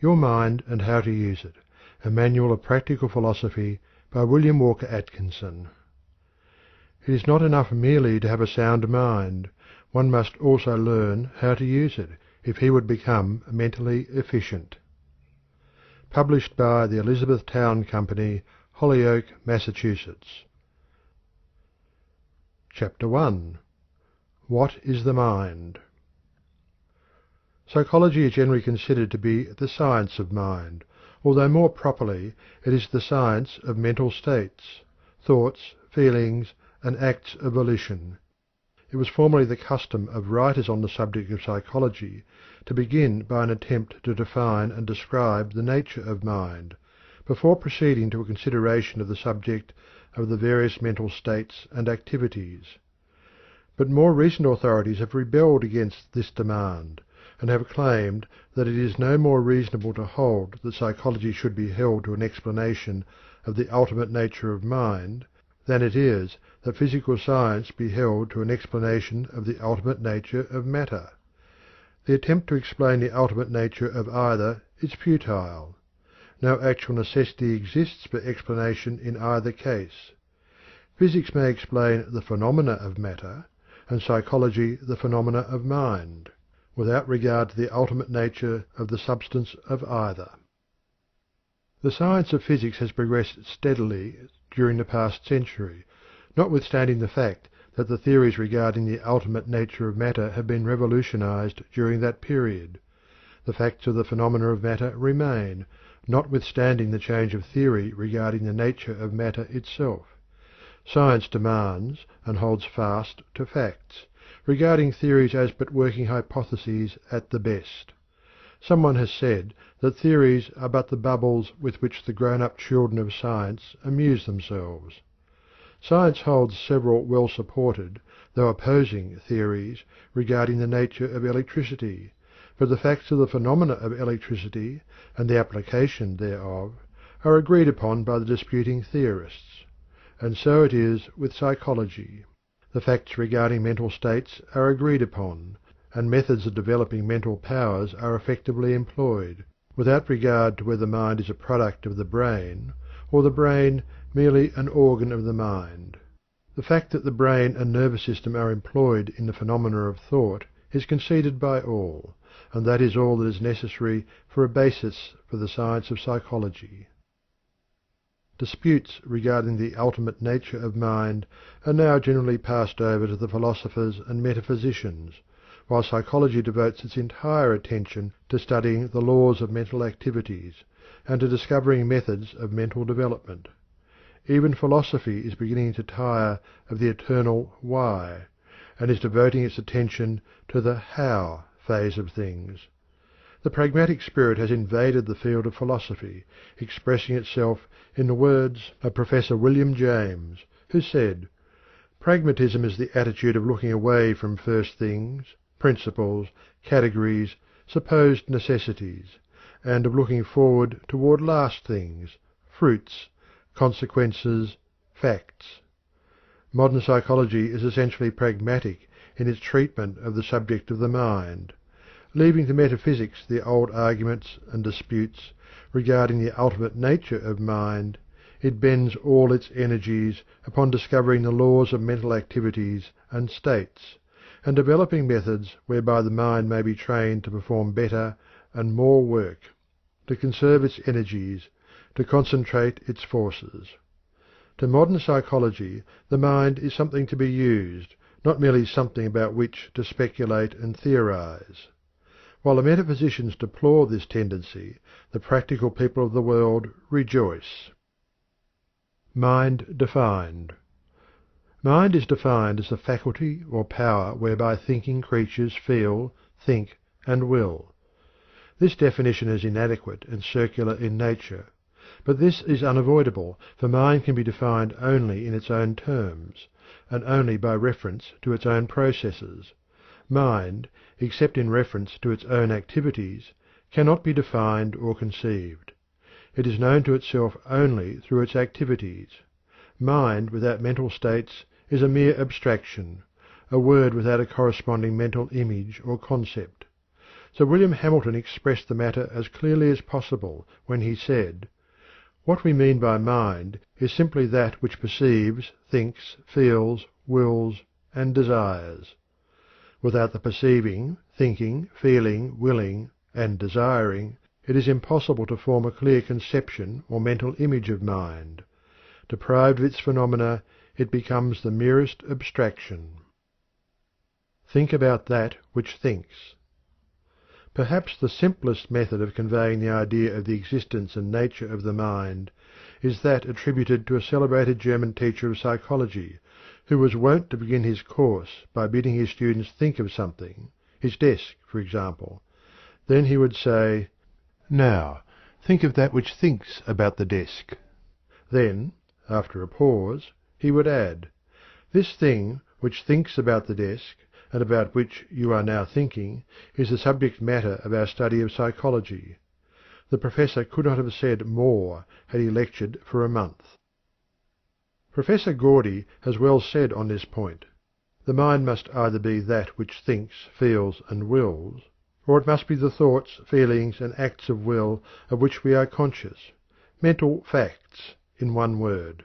Your Mind and How to Use It. A Manual of Practical Philosophy by William Walker Atkinson. It is not enough merely to have a sound mind. One must also learn how to use it, if he would become mentally efficient. Published by the Elizabethtown Company, Holyoke, Massachusetts. Chapter 1. What is the Mind? Psychology is generally considered to be the science of mind, although more properly it is the science of mental states, thoughts, feelings, and acts of volition. It was formerly the custom of writers on the subject of psychology to begin by an attempt to define and describe the nature of mind, before proceeding to a consideration of the subject of the various mental states and activities. But more recent authorities have rebelled against this demand, and have claimed that it is no more reasonable to hold that psychology should be held to an explanation of the ultimate nature of mind than it is that physical science be held to an explanation of the ultimate nature of matter. The attempt to explain the ultimate nature of either is futile. No actual necessity exists for explanation in either case. Physics may explain the phenomena of matter, and psychology the phenomena of mind, without regard to the ultimate nature of the substance of either. The science of physics has progressed steadily during the past century, notwithstanding the fact that the theories regarding the ultimate nature of matter have been revolutionized during that period. The facts of the phenomena of matter remain, notwithstanding the change of theory regarding the nature of matter itself. Science demands and holds fast to facts, regarding theories as but working hypotheses at the best. Someone has said that theories are but the bubbles with which the grown-up children of science amuse themselves. Science holds several well-supported, though opposing, theories regarding the nature of electricity, but the facts of the phenomena of electricity and the application thereof are agreed upon by the disputing theorists. And so it is with psychology. The facts regarding mental states are agreed upon, and methods of developing mental powers are effectively employed, without regard to whether the mind is a product of the brain, or the brain merely an organ of the mind. The fact that the brain and nervous system are employed in the phenomena of thought is conceded by all, and that is all that is necessary for a basis for the science of psychology. Disputes regarding the ultimate nature of mind are now generally passed over to the philosophers and metaphysicians, while psychology devotes its entire attention to studying the laws of mental activities and to discovering methods of mental development. Even philosophy is beginning to tire of the eternal why, and is devoting its attention to the how phase of things. The pragmatic spirit has invaded the field of philosophy, expressing itself in the words of Professor William James, who said, "Pragmatism is the attitude of looking away from first things, principles, categories, supposed necessities, and of looking forward toward last things, fruits, consequences, facts." Modern psychology is essentially pragmatic in its treatment of the subject of the mind. Leaving to metaphysics the old arguments and disputes regarding the ultimate nature of mind, it bends all its energies upon discovering the laws of mental activities and states, and developing methods whereby the mind may be trained to perform better and more work, to conserve its energies, to concentrate its forces. To modern psychology the mind is something to be used, not merely something about which to speculate and theorize. While the metaphysicians deplore this tendency, the practical people of the world rejoice. Mind defined. Mind is defined as the faculty or power whereby thinking creatures feel, think, and will. This definition is inadequate and circular in nature, but this is unavoidable, for mind can be defined only in its own terms, and only by reference to its own processes. Mind, except in reference to its own activities, cannot be defined or conceived. It is known to itself only through its activities. Mind without mental states is a mere abstraction, a word without a corresponding mental image or concept. Sir William Hamilton expressed the matter as clearly as possible when he said, "What we mean by mind is simply that which perceives, thinks, feels, wills, and desires. Without the perceiving, thinking, feeling, willing, and desiring, it is impossible to form a clear conception or mental image of mind. Deprived of its phenomena, it becomes the merest abstraction." Think about that which thinks. Perhaps the simplest method of conveying the idea of the existence and nature of the mind is that attributed to a celebrated German teacher of psychology, who was wont to begin his course by bidding his students think of something, his desk, for example. Then he would say, "Now, think of that which thinks about the desk." Then, after a pause, he would add, "This thing which thinks about the desk, and about which you are now thinking, is the subject matter of our study of psychology." The professor could not have said more had he lectured for a month. Professor Gordy has well said on this point, "The mind must either be that which thinks, feels, and wills, or it must be the thoughts, feelings, and acts of will of which we are conscious. Mental facts, in one word.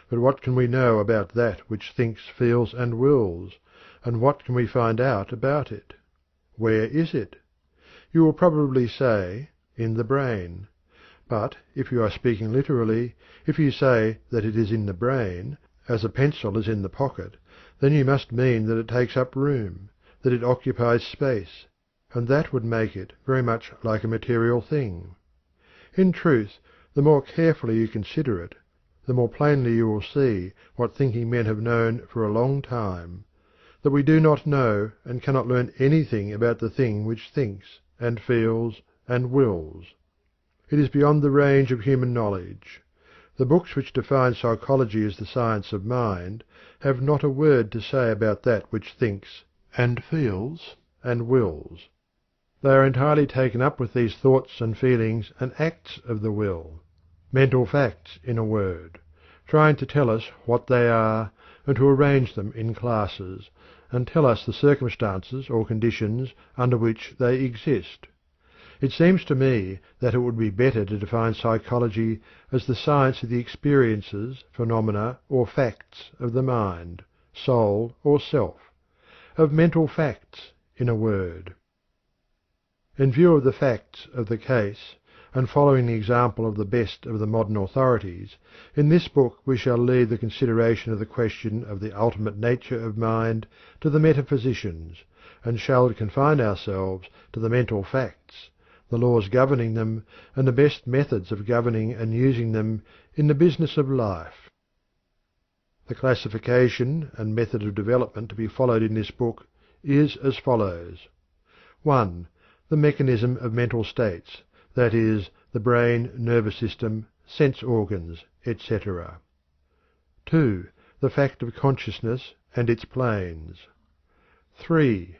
But what can we know about that which thinks, feels, and wills? And what can we find out about it? Where is it? You will probably say, in the brain. But, if you are speaking literally, if you say that it is in the brain, as a pencil is in the pocket, then you must mean that it takes up room, that it occupies space, and that would make it very much like a material thing. In truth, the more carefully you consider it, the more plainly you will see what thinking men have known for a long time, that we do not know and cannot learn anything about the thing which thinks, and feels, and wills. It is beyond the range of human knowledge. The books which define psychology as the science of mind have not a word to say about that which thinks, and feels, and wills. They are entirely taken up with these thoughts and feelings and acts of the will. Mental facts, in a word, trying to tell us what they are, and to arrange them in classes, and tell us the circumstances or conditions under which they exist. It seems to me that it would be better to define psychology as the science of the experiences, phenomena, or facts of the mind, soul, or self; of mental facts, in a word. In view of the facts of the case, and following the example of the best of the modern authorities, in this book we shall leave the consideration of the question of the ultimate nature of mind to the metaphysicians, and shall confine ourselves to the mental facts, the laws governing them, and the best methods of governing and using them in the business of life. The classification and method of development to be followed in this book is as follows. 1. The mechanism of mental states, that is, the brain, nervous system, sense organs, etc. 2. The fact of consciousness and its planes. 3.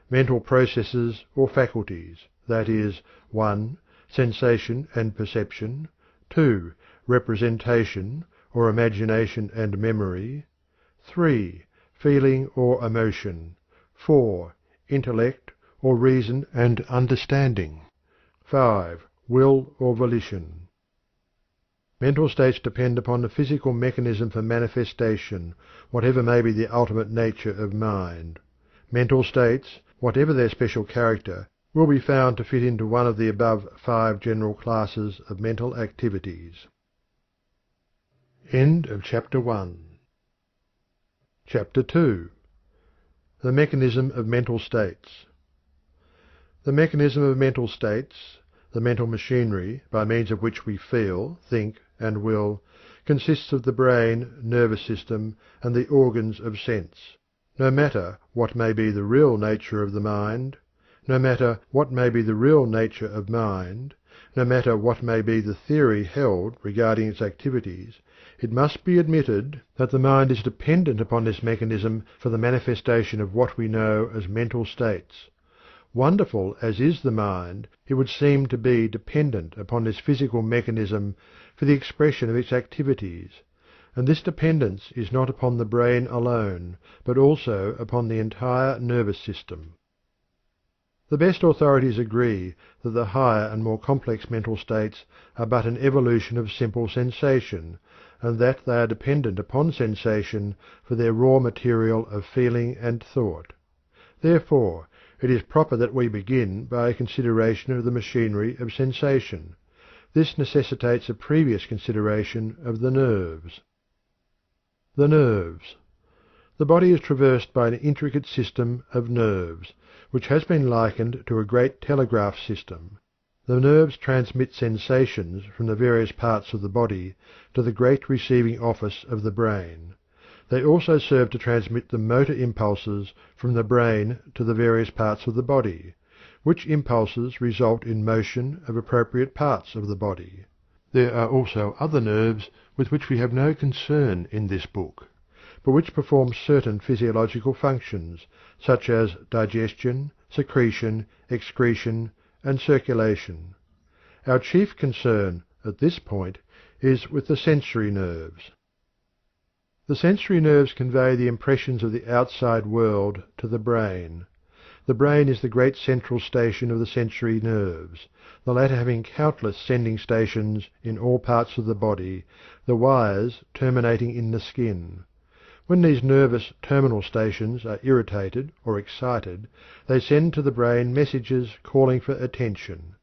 Mental processes or faculties, that is, 1. Sensation and perception, 2. Representation, or imagination and memory, 3. Feeling or emotion, 4. Intellect, or reason and understanding, 5. Will or volition. Mental states depend upon the physical mechanism for manifestation, whatever may be the ultimate nature of mind. Mental states, whatever their special character, will be found to fit into one of the above 5 general classes of mental activities. End of Chapter 1. Chapter 2. The mechanism of mental states. The mechanism of mental states, the mental machinery by means of which we feel, think, and will, consists of the brain, nervous system, and the organs of sense. No matter what may be the real nature of the mind, no matter what may be the real nature of mind, no matter what may be the theory held regarding its activities, it must be admitted that the mind is dependent upon this mechanism for the manifestation of what we know as mental states. Wonderful as is the mind, it would seem to be dependent upon this physical mechanism for the expression of its activities, and this dependence is not upon the brain alone, but also upon the entire nervous system. The best authorities agree that the higher and more complex mental states are but an evolution of simple sensation, and that they are dependent upon sensation for their raw material of feeling and thought. Therefore, it is proper that we begin by a consideration of the machinery of sensation. This necessitates a previous consideration of the nerves. The nerves. The body is traversed by an intricate system of nerves, which has been likened to a great telegraph system. The nerves transmit sensations from the various parts of the body to the great receiving office of the brain. They also serve to transmit the motor impulses from the brain to the various parts of the body, which impulses result in motion of appropriate parts of the body. There are also other nerves with which we have no concern in this book, but which perform certain physiological functions, such as digestion, secretion, excretion, and circulation. Our chief concern at this point is with the sensory nerves. The sensory nerves convey the impressions of the outside world to the brain. The brain is the great central station of the sensory nerves, the latter having countless sending stations in all parts of the body, the wires terminating in the skin. When these nervous terminal stations are irritated or excited, they send to the brain messages calling for attention.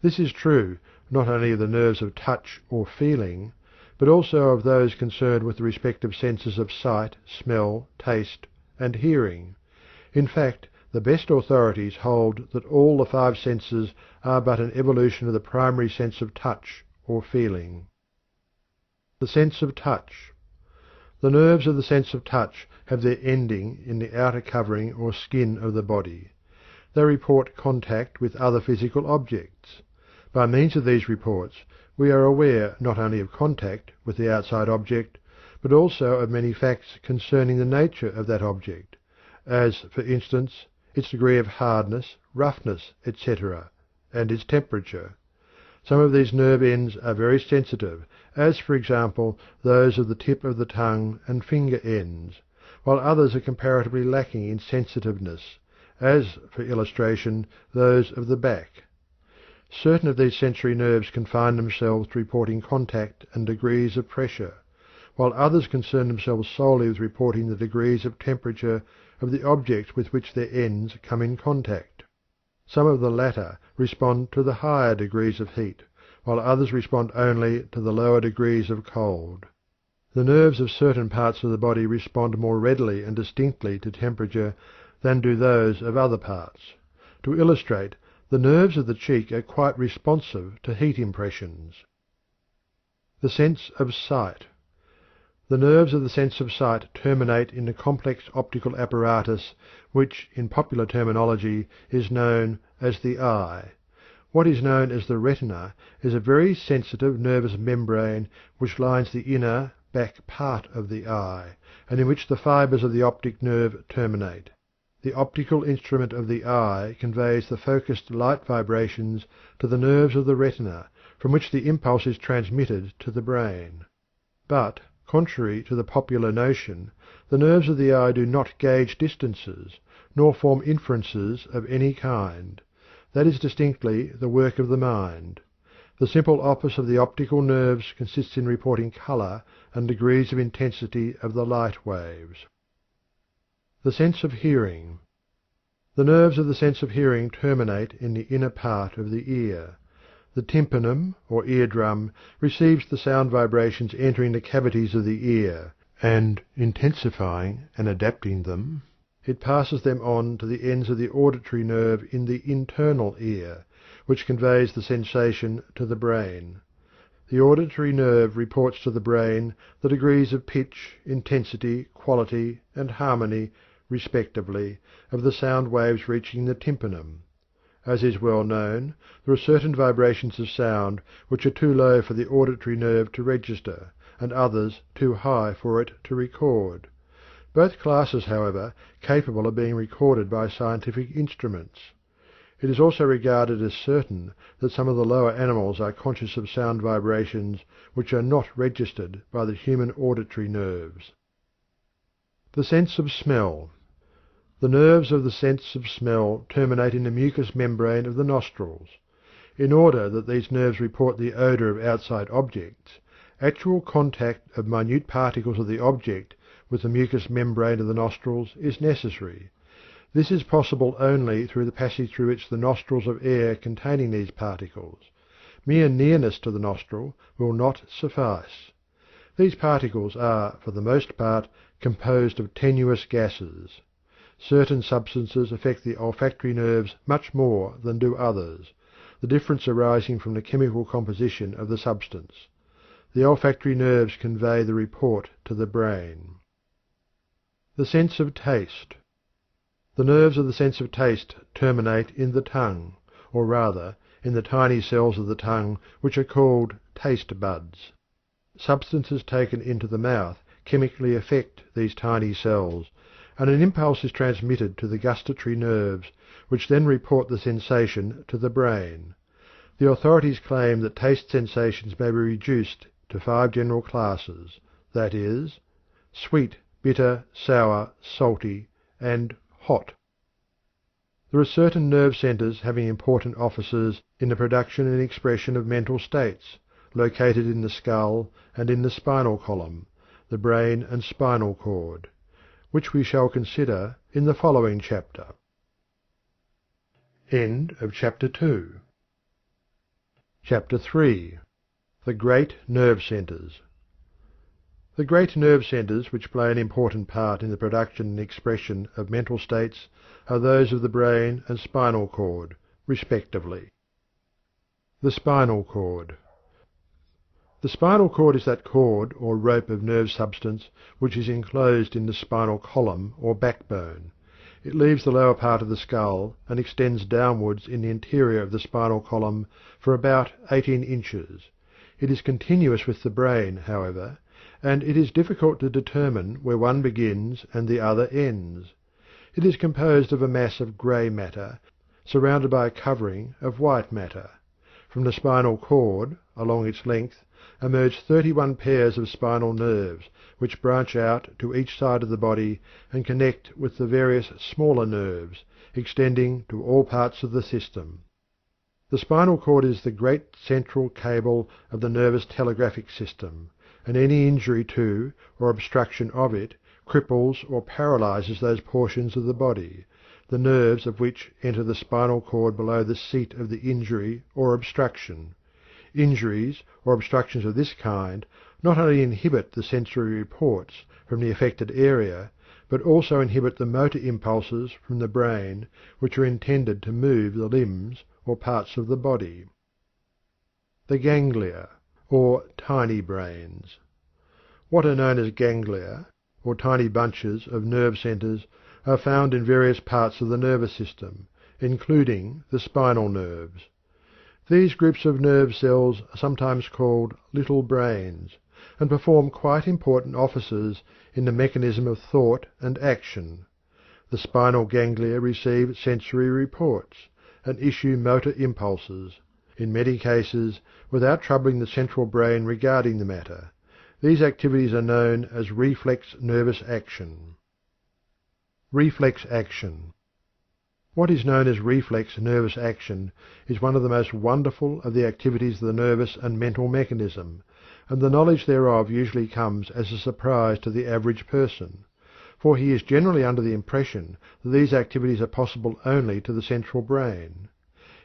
This is true not only of the nerves of touch or feeling, but also of those concerned with the respective senses of sight, smell, taste, and hearing. In fact, the best authorities hold that all the five senses are but an evolution of the primary sense of touch or feeling. The sense of touch. The nerves of the sense of touch have their ending in the outer covering or skin of the body. They report contact with other physical objects. By means of these reports we are aware not only of contact with the outside object, but also of many facts concerning the nature of that object, as, for instance, its degree of hardness, roughness, etc., and its temperature. Some of these nerve ends are very sensitive, as for example those of the tip of the tongue and finger ends, while others are comparatively lacking in sensitiveness, as, for illustration, those of the back. Certain of these sensory nerves confine themselves to reporting contact and degrees of pressure, while others concern themselves solely with reporting the degrees of temperature of the objects with which their ends come in contact. Some of the latter respond to the higher degrees of heat, while others respond only to the lower degrees of cold. The nerves of certain parts of the body respond more readily and distinctly to temperature than do those of other parts. To illustrate, the nerves of the cheek are quite responsive to heat impressions. The sense of sight. The nerves of the sense of sight terminate in a complex optical apparatus which, in popular terminology, is known as the eye. What is known as the retina is a very sensitive nervous membrane which lines the inner, back part of the eye, and in which the fibres of the optic nerve terminate. The optical instrument of the eye conveys the focused light vibrations to the nerves of the retina, from which the impulse is transmitted to the brain. But, contrary to the popular notion, the nerves of the eye do not gauge distances, nor form inferences of any kind. That is distinctly the work of the mind. The simple office of the optical nerves consists in reporting colour and degrees of intensity of the light waves. The sense of hearing. The nerves of the sense of hearing terminate in the inner part of the ear. The tympanum, or eardrum, receives the sound vibrations entering the cavities of the ear, and, intensifying and adapting them, it passes them on to the ends of the auditory nerve in the internal ear, which conveys the sensation to the brain. The auditory nerve reports to the brain the degrees of pitch, intensity, quality, and harmony, respectively, of the sound waves reaching the tympanum. As is well known, there are certain vibrations of sound which are too low for the auditory nerve to register, and others too high for it to record. Both classes, however, capable of being recorded by scientific instruments. It is also regarded as certain that some of the lower animals are conscious of sound vibrations which are not registered by the human auditory nerves. The sense of smell. The nerves of the sense of smell terminate in the mucous membrane of the nostrils. In order that these nerves report the odour of outside objects, actual contact of minute particles of the object with the mucous membrane of the nostrils is necessary. This is possible only through the passage through which the nostrils of air containing these particles. Mere nearness to the nostril will not suffice. These particles are, for the most part, composed of tenuous gases. Certain substances affect the olfactory nerves much more than do others, the difference arising from the chemical composition of the substance. The olfactory nerves convey the report to the brain. The sense of taste. The nerves of the sense of taste terminate in the tongue, or rather in the tiny cells of the tongue which are called taste buds. Substances taken into the mouth chemically affect these tiny cells, and an impulse is transmitted to the gustatory nerves, which then report the sensation to the brain. The authorities claim that taste sensations may be reduced to 5 general classes, that is, sweet, bitter, sour, salty, and hot. There are certain nerve centres having important offices in the production and expression of mental states, located in the skull and in the spinal column, the brain and spinal cord, which we shall consider in the following chapter. End of chapter 2. Chapter 3. The Great Nerve Centres. The great nerve centres which play an important part in the production and expression of mental states are those of the brain and spinal cord, respectively. The spinal cord. The spinal cord is that cord or rope of nerve substance which is enclosed in the spinal column or backbone. It leaves the lower part of the skull and extends downwards in the interior of the spinal column for about 18 inches. It is continuous with the brain, however, and it is difficult to determine where one begins and the other ends. It is composed of a mass of grey matter, surrounded by a covering of white matter. From the spinal cord, along its length, emerge 31 pairs of spinal nerves, which branch out to each side of the body and connect with the various smaller nerves, extending to all parts of the system. The spinal cord is the great central cable of the nervous telegraphic system, and any injury to or obstruction of it cripples or paralyzes those portions of the body, the nerves of which enter the spinal cord below the seat of the injury or obstruction. Injuries or obstructions of this kind not only inhibit the sensory reports from the affected area, but also inhibit the motor impulses from the brain which are intended to move the limbs or parts of the body. The ganglia, or tiny brains. What are known as ganglia, or tiny bunches of nerve centres, are found in various parts of the nervous system, including the spinal nerves. These groups of nerve cells are sometimes called little brains, and perform quite important offices in the mechanism of thought and action. The spinal ganglia receive sensory reports, and issue motor impulses, in many cases without troubling the central brain regarding the matter. These activities are known as reflex nervous action. Reflex action. What is known as reflex nervous action is one of the most wonderful of the activities of the nervous and mental mechanism, and the knowledge thereof usually comes as a surprise to the average person, for he is generally under the impression that these activities are possible only to the central brain.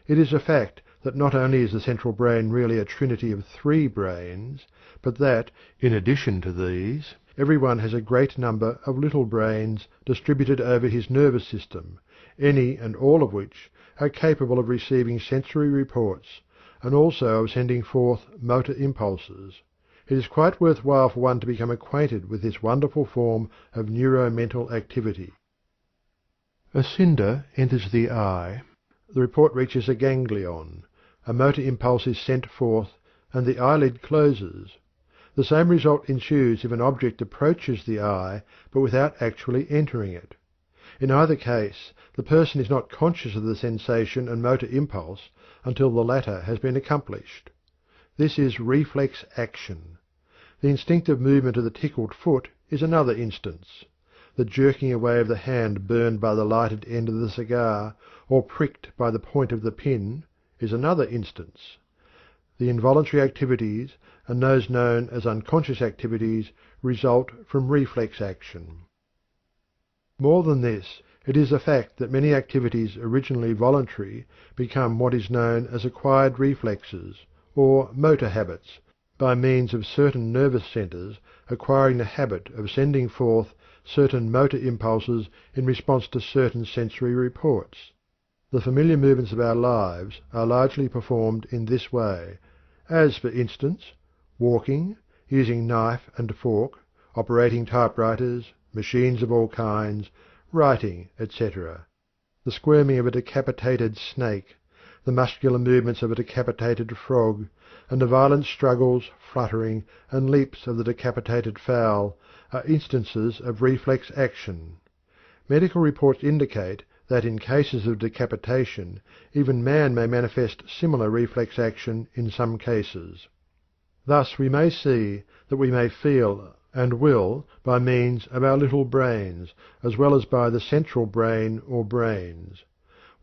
It is a fact that not only is the central brain really a trinity of 3 brains, but that, in addition to these, everyone has a great number of little brains distributed over his nervous system, any and all of which are capable of receiving sensory reports and also of sending forth motor impulses. It is quite worth while for one to become acquainted with this wonderful form of neuromental activity. A cinder enters the eye, the report reaches a ganglion, a motor impulse is sent forth, and the eyelid closes. The same result ensues if an object approaches the eye but without actually entering it. In either case, the person is not conscious of the sensation and motor impulse until the latter has been accomplished. This is reflex action. The instinctive movement of the tickled foot is another instance. the jerking away of the hand burned by the lighted end of the cigar, or pricked by the point of the pin, is another instance. The involuntary activities, and those known as unconscious activities, result from reflex action. More than this, it is a fact that many activities originally voluntary become what is known as acquired reflexes, or motor habits, by means of certain nervous centres acquiring the habit of sending forth certain motor impulses in response to certain sensory reports. The familiar movements of our lives are largely performed in this way, as, for instance, walking, using knife and fork, operating typewriters, machines of all kinds, writing, etc. The squirming of a decapitated snake, the muscular movements of a decapitated frog, and the violent struggles, fluttering, and leaps of the decapitated fowl are instances of reflex action. Medical reports indicate that in cases of decapitation even man may manifest similar reflex action in some cases. Thus we may see that we may feel and will by means of our little brains, as well as by the central brain or brains.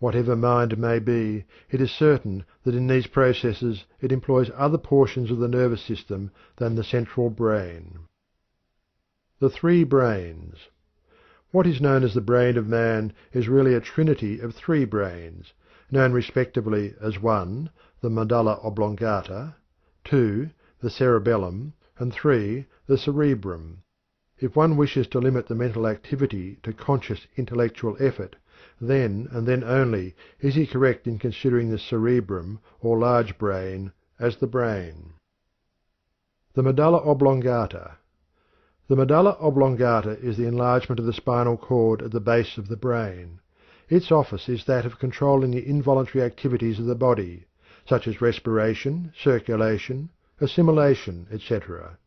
Whatever mind may be, it is certain that in these processes it employs other portions of the nervous system than the central brain. The three brains. What is known as the brain of man is really a trinity of three brains, known respectively as 1. The medulla oblongata, 2. The cerebellum, and 3. The cerebrum. If one wishes to limit the mental activity to conscious intellectual effort, then and then only is he correct in considering the cerebrum or large brain as the brain. The medulla oblongata. The medulla oblongata is the enlargement of the spinal cord at the base of the brain. Its office is that of controlling the involuntary activities of the body, such as respiration, circulation, assimilation, etc.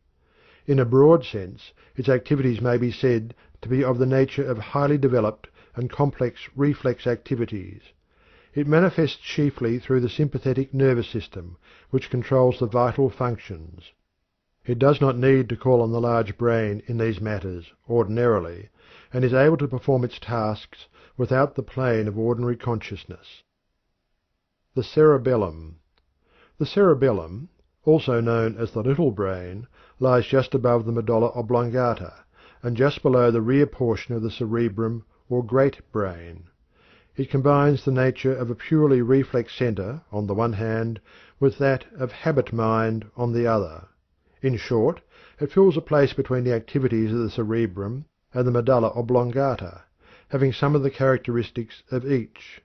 In a broad sense, its activities may be said to be of the nature of highly developed and complex reflex activities. It manifests chiefly through the sympathetic nervous system, which controls the vital functions. It does not need to call on the large brain in these matters ordinarily, and is able to perform its tasks without the plane of ordinary consciousness. The cerebellum. The cerebellum, also known as the little brain, lies just above the medulla oblongata, and just below the rear portion of the cerebrum or great brain. It combines the nature of a purely reflex centre on the one hand with that of habit mind on the other. In short, it fills a place between the activities of the cerebrum and the medulla oblongata, having some of the characteristics of each.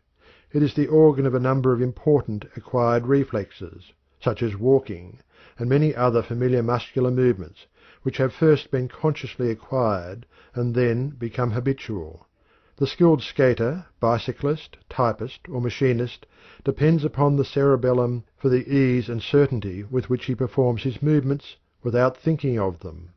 It is the organ of a number of important acquired reflexes, such as walking, and many other familiar muscular movements, which have first been consciously acquired and then become habitual. The skilled skater, bicyclist, typist, or machinist depends upon the cerebellum for the ease and certainty with which he performs his movements without thinking of them.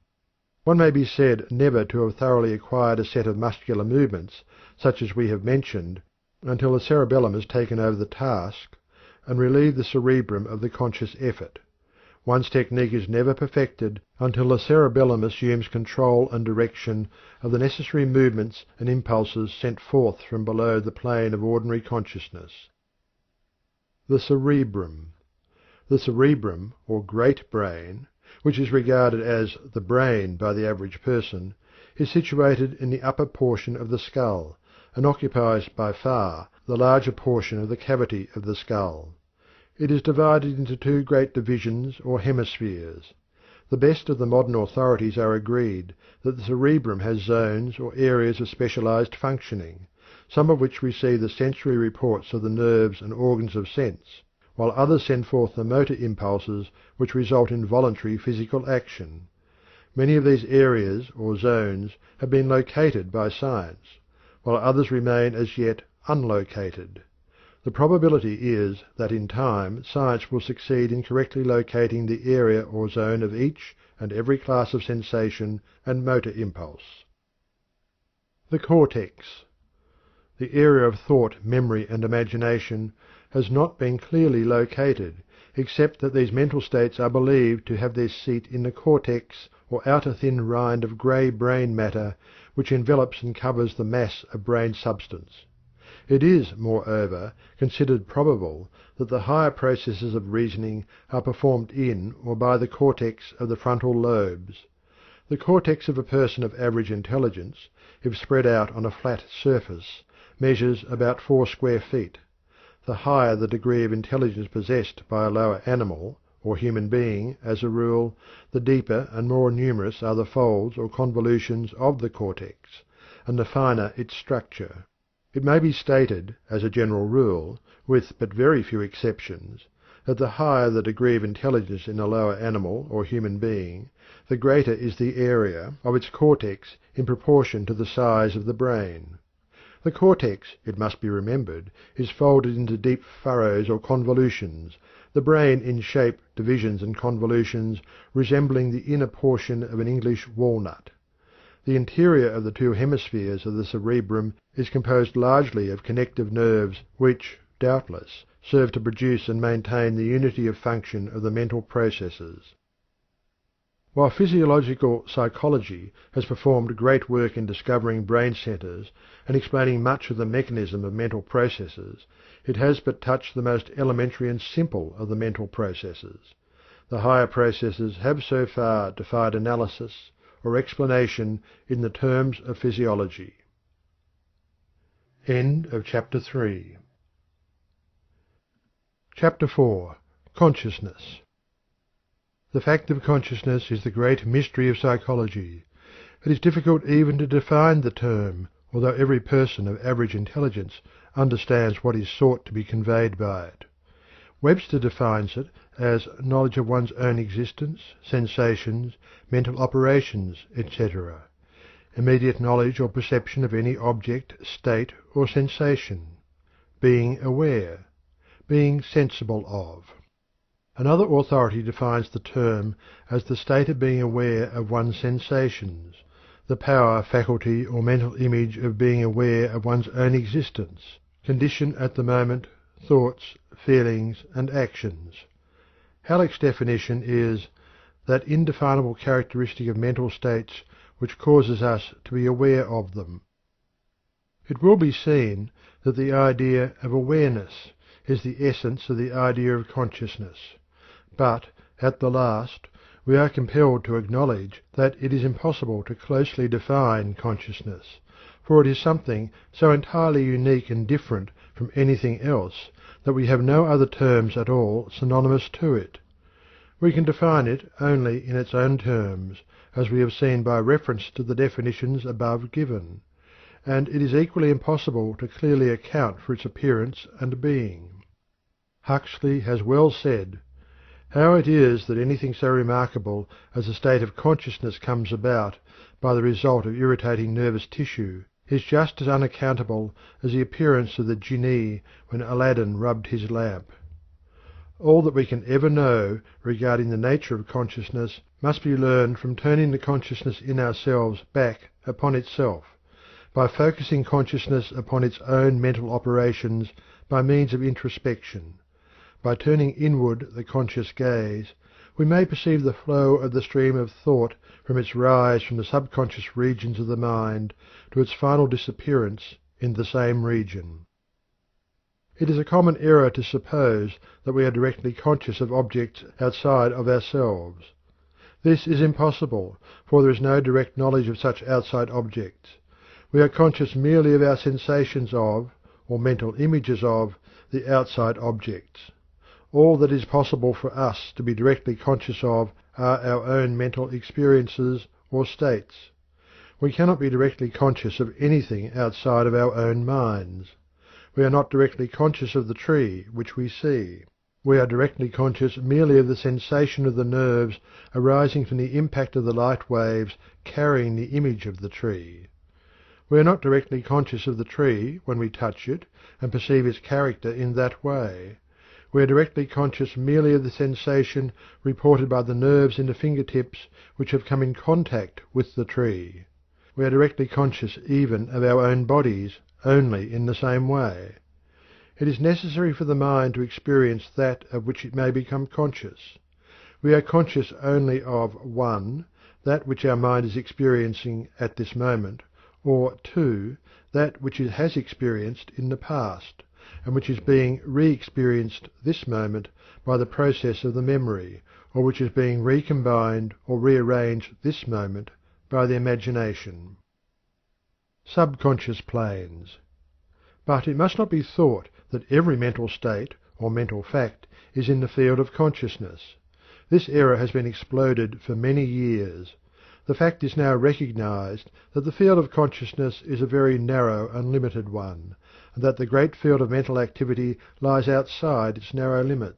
One may be said never to have thoroughly acquired a set of muscular movements, such as we have mentioned, until the cerebellum has taken over the task and relieved the cerebrum of the conscious effort. One's technique is never perfected until the cerebellum assumes control and direction of the necessary movements and impulses sent forth from below the plane of ordinary consciousness. The cerebrum. The cerebrum, or great brain, which is regarded as the brain by the average person, is situated in the upper portion of the skull, and occupies by far the larger portion of the cavity of the skull. It is divided into two great divisions or hemispheres. The best of the modern authorities are agreed that the cerebrum has zones or areas of specialized functioning, some of which receive the sensory reports of the nerves and organs of sense, while others send forth the motor impulses which result in voluntary physical action. Many of these areas or zones have been located by science, while others remain as yet unlocated. The probability is that in time science will succeed in correctly locating the area or zone of each and every class of sensation and motor impulse. The cortex. The area of thought, memory, and imagination has not been clearly located, except that these mental states are believed to have their seat in the cortex or outer thin rind of grey brain matter which envelops and covers the mass of brain substance. It is, moreover, considered probable that the higher processes of reasoning are performed in or by the cortex of the frontal lobes. The cortex of a person of average intelligence, if spread out on a flat surface, measures about 4 square feet. The higher the degree of intelligence possessed by a lower animal, or human being, as a rule, the deeper and more numerous are the folds or convolutions of the cortex, and the finer its structure. It may be stated, as a general rule, with but very few exceptions, that the higher the degree of intelligence in a lower animal or human being, the greater is the area of its cortex in proportion to the size of the brain. The cortex, it must be remembered, is folded into deep furrows or convolutions, the brain in shape, divisions, and convolutions resembling the inner portion of an English walnut. The interior of the two hemispheres of the cerebrum is composed largely of connective nerves which, doubtless, serve to produce and maintain the unity of function of the mental processes. While physiological psychology has performed great work in discovering brain centers and explaining much of the mechanism of mental processes, it has but touched the most elementary and simple of the mental processes. The higher processes have so far defied analysis or explanation in the terms of physiology. End of chapter 3. Chapter 4. Consciousness. The fact of consciousness is the great mystery of psychology. It is difficult even to define the term, although every person of average intelligence understands what is sought to be conveyed by it. Webster defines it as knowledge of one's own existence, sensations, mental operations, etc. Immediate knowledge or perception of any object, state, or sensation. Being aware. Being sensible of. Another authority defines the term as the state of being aware of one's sensations, the power, faculty, or mental image of being aware of one's own existence, condition at the moment, thoughts, feelings, and actions. Halleck's definition is that indefinable characteristic of mental states which causes us to be aware of them. It will be seen that the idea of awareness is the essence of the idea of consciousness. But, at the last, we are compelled to acknowledge that it is impossible to closely define consciousness, for it is something so entirely unique and different from anything else that we have no other terms at all synonymous to it. We can define it only in its own terms, as we have seen by reference to the definitions above given, and it is equally impossible to clearly account for its appearance and being. Huxley has well said, "How it is that anything so remarkable as a state of consciousness comes about by the result of irritating nervous tissue is just as unaccountable as the appearance of the genie when Aladdin rubbed his lamp." All that we can ever know regarding the nature of consciousness must be learned from turning the consciousness in ourselves back upon itself, by focusing consciousness upon its own mental operations by means of introspection. By turning inward the conscious gaze, we may perceive the flow of the stream of thought from its rise from the subconscious regions of the mind to its final disappearance in the same region. It is a common error to suppose that we are directly conscious of objects outside of ourselves. This is impossible, for there is no direct knowledge of such outside objects. We are conscious merely of our sensations of, or mental images of, the outside objects. All that is possible for us to be directly conscious of are our own mental experiences or states. We cannot be directly conscious of anything outside of our own minds. We are not directly conscious of the tree which we see. We are directly conscious merely of the sensation of the nerves arising from the impact of the light waves carrying the image of the tree. We are not directly conscious of the tree when we touch it and perceive its character in that way. We are directly conscious merely of the sensation reported by the nerves in the fingertips which have come in contact with the tree. We are directly conscious even of our own bodies only in the same way. It is necessary for the mind to experience that of which it may become conscious. We are conscious only of 1. that which our mind is experiencing at this moment, or 2. That which it has experienced in the past, and which is being re-experienced this moment by the process of the memory, or which is being recombined or rearranged this moment by the imagination. Subconscious planes. But it must not be thought that every mental state or mental fact is in the field of consciousness. This error has been exploded for many years. The fact is now recognized that the field of consciousness is a very narrow and limited one, and that the great field of mental activity lies outside its narrow limit.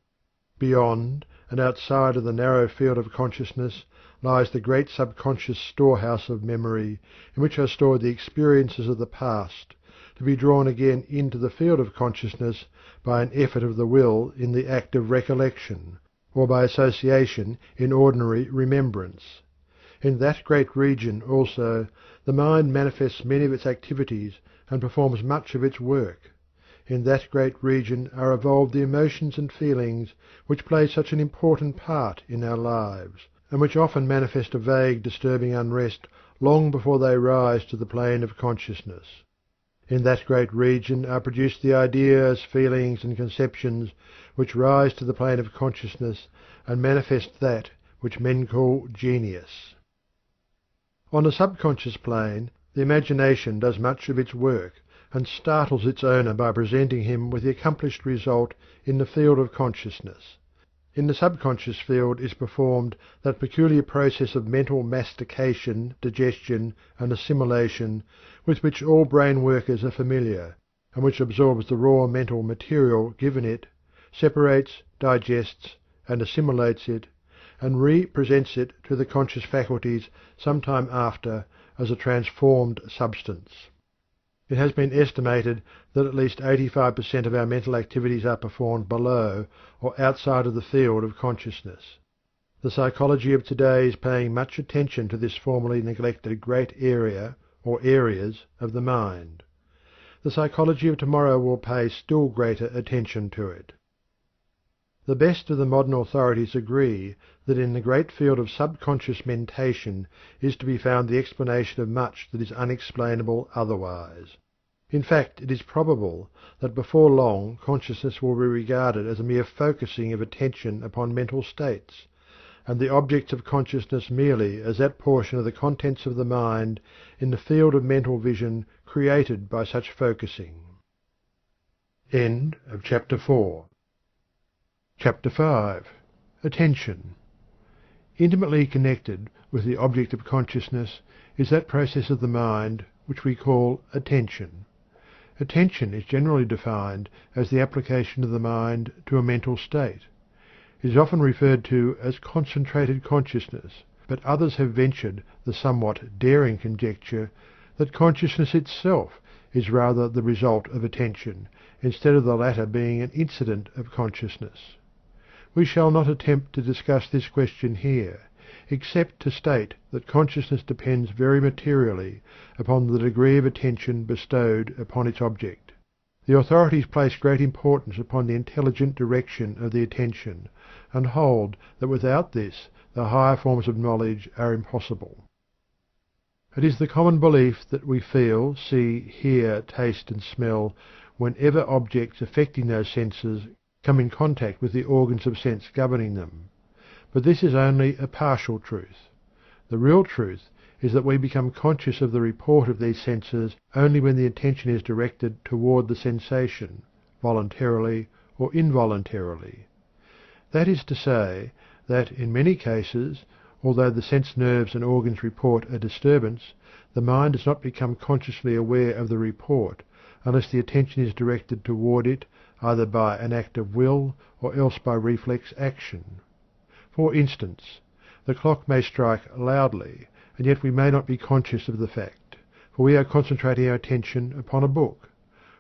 Beyond and outside of the narrow field of consciousness lies the great subconscious storehouse of memory, in which are stored the experiences of the past, to be drawn again into the field of consciousness by an effort of the will in the act of recollection, or by association in ordinary remembrance. In that great region also the mind manifests many of its activities and performs much of its work. In that great region are evolved the emotions and feelings which play such an important part in our lives, and which often manifest a vague disturbing unrest long before they rise to the plane of consciousness. In that great region are produced the ideas, feelings, and conceptions which rise to the plane of consciousness and manifest that which men call genius. On the subconscious plane, the imagination does much of its work, and startles its owner by presenting him with the accomplished result in the field of consciousness. In the subconscious field is performed that peculiar process of mental mastication, digestion, and assimilation with which all brain workers are familiar, and which absorbs the raw mental material given it, separates, digests, and assimilates it, and re-presents it to the conscious faculties some time after as a transformed substance. It has been estimated that at least 85% of our mental activities are performed below or outside of the field of consciousness. The psychology of today is paying much attention to this formerly neglected great area or areas of the mind. The psychology of tomorrow will pay still greater attention to it. The best of the modern authorities agree that in the great field of subconscious mentation is to be found the explanation of much that is unexplainable otherwise. In fact, it is probable that before long consciousness will be regarded as a mere focusing of attention upon mental states, and the objects of consciousness merely as that portion of the contents of the mind in the field of mental vision created by such focusing. End of chapter 4. Chapter 5. Attention. Intimately connected with the object of consciousness is that process of the mind which we call attention. Attention is generally defined as the application of the mind to a mental state. It is often referred to as concentrated consciousness, but others have ventured the somewhat daring conjecture that consciousness itself is rather the result of attention, instead of the latter being an incident of consciousness. We shall not attempt to discuss this question here, except to state that consciousness depends very materially upon the degree of attention bestowed upon its object. The authorities place great importance upon the intelligent direction of the attention, and hold that without this the higher forms of knowledge are impossible. It is the common belief that we feel, see, hear, taste, and smell whenever objects affecting those senses come in contact with the organs of sense governing them. But this is only a partial truth. The real truth is that we become conscious of the report of these senses only when the attention is directed toward the sensation, voluntarily or involuntarily. That is to say, that in many cases, although the sense nerves and organs report a disturbance, the mind does not become consciously aware of the report unless the attention is directed toward it either by an act of will or else by reflex action. For instance, the clock may strike loudly, and yet we may not be conscious of the fact, for we are concentrating our attention upon a book.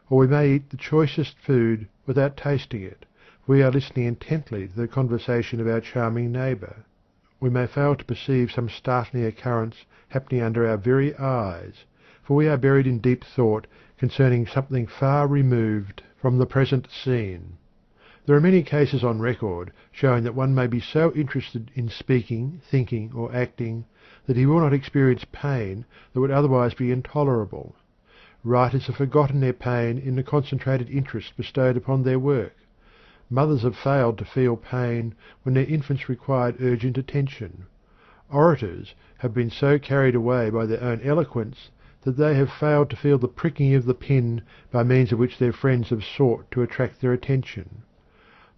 Or we may eat the choicest food without tasting it, for we are listening intently to the conversation of our charming neighbour. We may fail to perceive some startling occurrence happening under our very eyes, for we are buried in deep thought concerning something far removed from the present scene. There are many cases on record showing that one may be so interested in speaking, thinking, or acting that he will not experience pain that would otherwise be intolerable. Writers have forgotten their pain in the concentrated interest bestowed upon their work. Mothers have failed to feel pain when their infants required urgent attention. Orators have been so carried away by their own eloquence that they have failed to feel the pricking of the pin by means of which their friends have sought to attract their attention.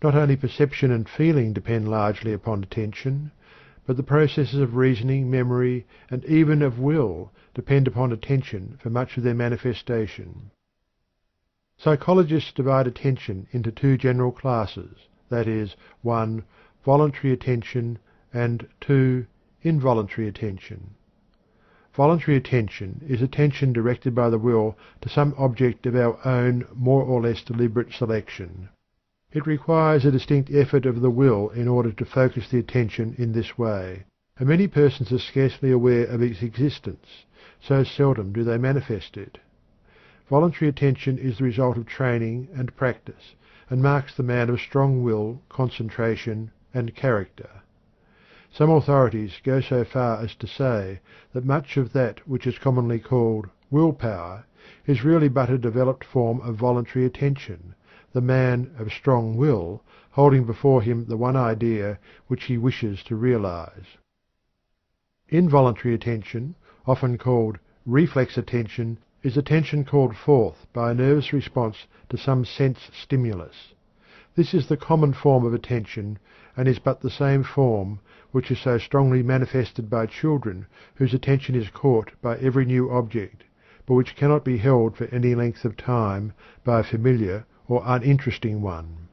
Not only perception and feeling depend largely upon attention, but the processes of reasoning, memory, and even of will depend upon attention for much of their manifestation. Psychologists divide attention into two general classes, that is, 1. Voluntary attention, and 2. Involuntary attention. Voluntary attention is attention directed by the will to some object of our own more or less deliberate selection. It requires a distinct effort of the will in order to focus the attention in this way, and many persons are scarcely aware of its existence, so seldom do they manifest it. Voluntary attention is the result of training and practice, and marks the man of strong will, concentration, and character. Some authorities go so far as to say that much of that which is commonly called willpower is really but a developed form of voluntary attention, the man of strong will holding before him the one idea which he wishes to realize. Involuntary attention, often called reflex attention, is attention called forth by a nervous response to some sense stimulus. This is the common form of attention, and is but the same form which is so strongly manifested by children whose attention is caught by every new object, but which cannot be held for any length of time by a familiar or uninteresting one.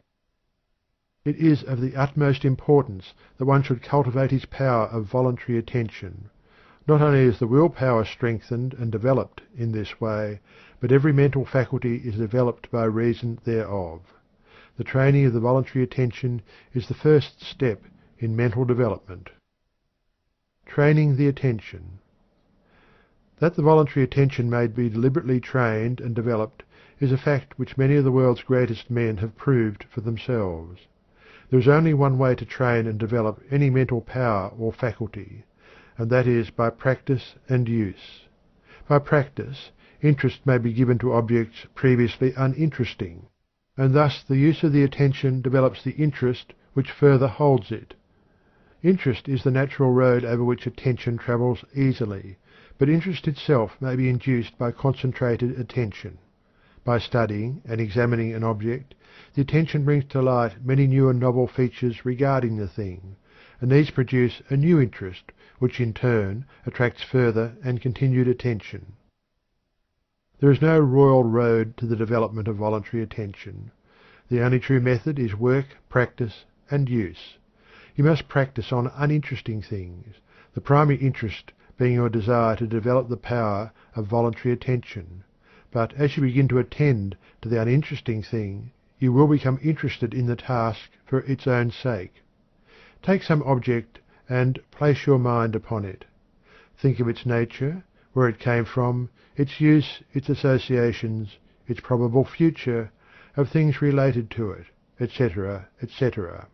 It is of the utmost importance that one should cultivate his power of voluntary attention. Not only is the will power strengthened and developed in this way, but every mental faculty is developed by reason thereof. The training of the voluntary attention is the first step in mental development. Training the attention. That the voluntary attention may be deliberately trained and developed is a fact which many of the world's greatest men have proved for themselves. There is only one way to train and develop any mental power or faculty, and that is by practice and use. By practice, interest may be given to objects previously uninteresting, and thus the use of the attention develops the interest which further holds it. Interest is the natural road over which attention travels easily, but interest itself may be induced by concentrated attention. By studying and examining an object, the attention brings to light many new and novel features regarding the thing, and these produce a new interest, which in turn attracts further and continued attention. There is no royal road to the development of voluntary attention. The only true method is work, practice, and use. You must practice on uninteresting things, the primary interest being your desire to develop the power of voluntary attention. But as you begin to attend to the uninteresting thing, you will become interested in the task for its own sake. Take some object and place your mind upon it. Think of its nature, where it came from, its use, its associations, its probable future, of things related to it, etc., etc.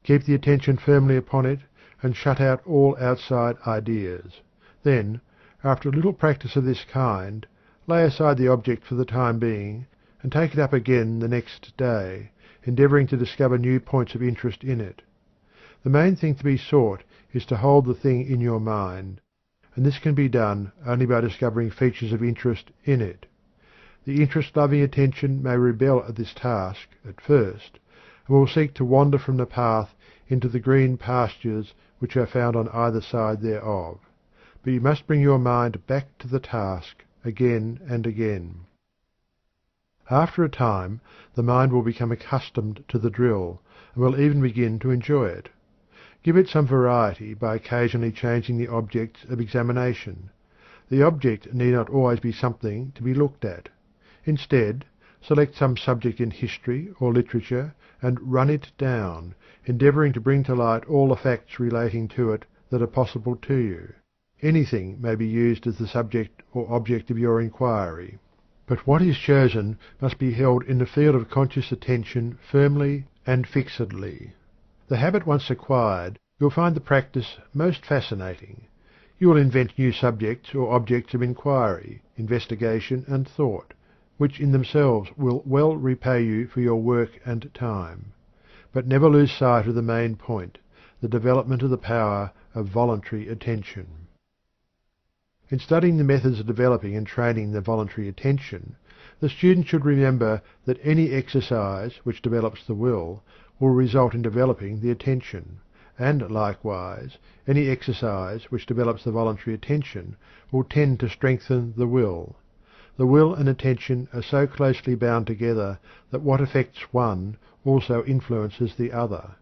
Keep the attention firmly upon it, and shut out all outside ideas. Then, after a little practice of this kind, lay aside the object for the time being, and take it up again the next day, endeavouring to discover new points of interest in it. The main thing to be sought is to hold the thing in your mind, and this can be done only by discovering features of interest in it. The interest-loving attention may rebel at this task at first, and will seek to wander from the path into the green pastures which are found on either side thereof. But you must bring your mind back to the task again and again. After a time, the mind will become accustomed to the drill, and will even begin to enjoy it. Give it some variety by occasionally changing the objects of examination. The object need not always be something to be looked at. Instead, select some subject in history or literature and run it down, endeavouring to bring to light all the facts relating to it that are possible to you. Anything may be used as the subject or object of your inquiry, but what is chosen must be held in the field of conscious attention firmly and fixedly. The habit once acquired, you will find the practice most fascinating. You will invent new subjects or objects of inquiry, investigation, and thought, which in themselves will well repay you for your work and time. But never lose sight of the main point, the development of the power of voluntary attention. In studying the methods of developing and training the voluntary attention, the student should remember that any exercise which develops the will result in developing the attention, and likewise any exercise which develops the voluntary attention will tend to strengthen the will. The will and attention are so closely bound together that what affects one also influences the other.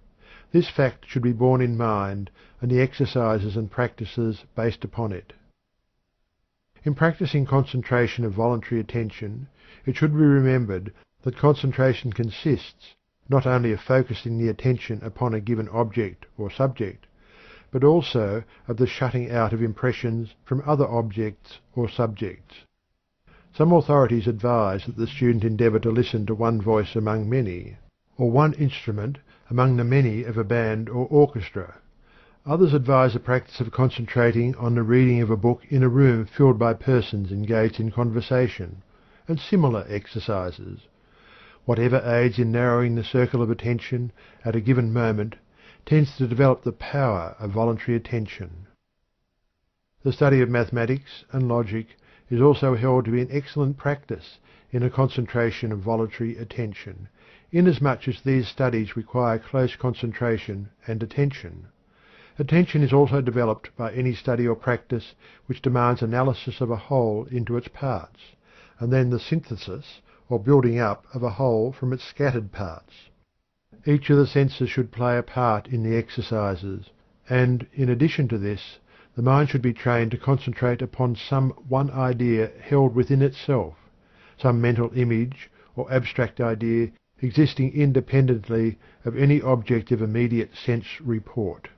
This fact should be borne in mind, and the exercises and practices based upon it. In practicing concentration of voluntary attention, it should be remembered that concentration consists not only of focusing the attention upon a given object or subject, but also of the shutting out of impressions from other objects or subjects. Some authorities advise that the student endeavour to listen to one voice among many, or one instrument among the many of a band or orchestra. Others advise the practice of concentrating on the reading of a book in a room filled by persons engaged in conversation, and similar exercises. Whatever aids in narrowing the circle of attention at a given moment tends to develop the power of voluntary attention. The study of mathematics and logic is also held to be an excellent practice in a concentration of voluntary attention, inasmuch as these studies require close concentration and attention. Attention is also developed by any study or practice which demands analysis of a whole into its parts, and then the synthesis or building up of a whole from its scattered parts. Each of the senses should play a part in the exercises, and in addition to this, the mind should be trained to concentrate upon some one idea held within itself, some mental image or abstract idea existing independently of any object of immediate sense report.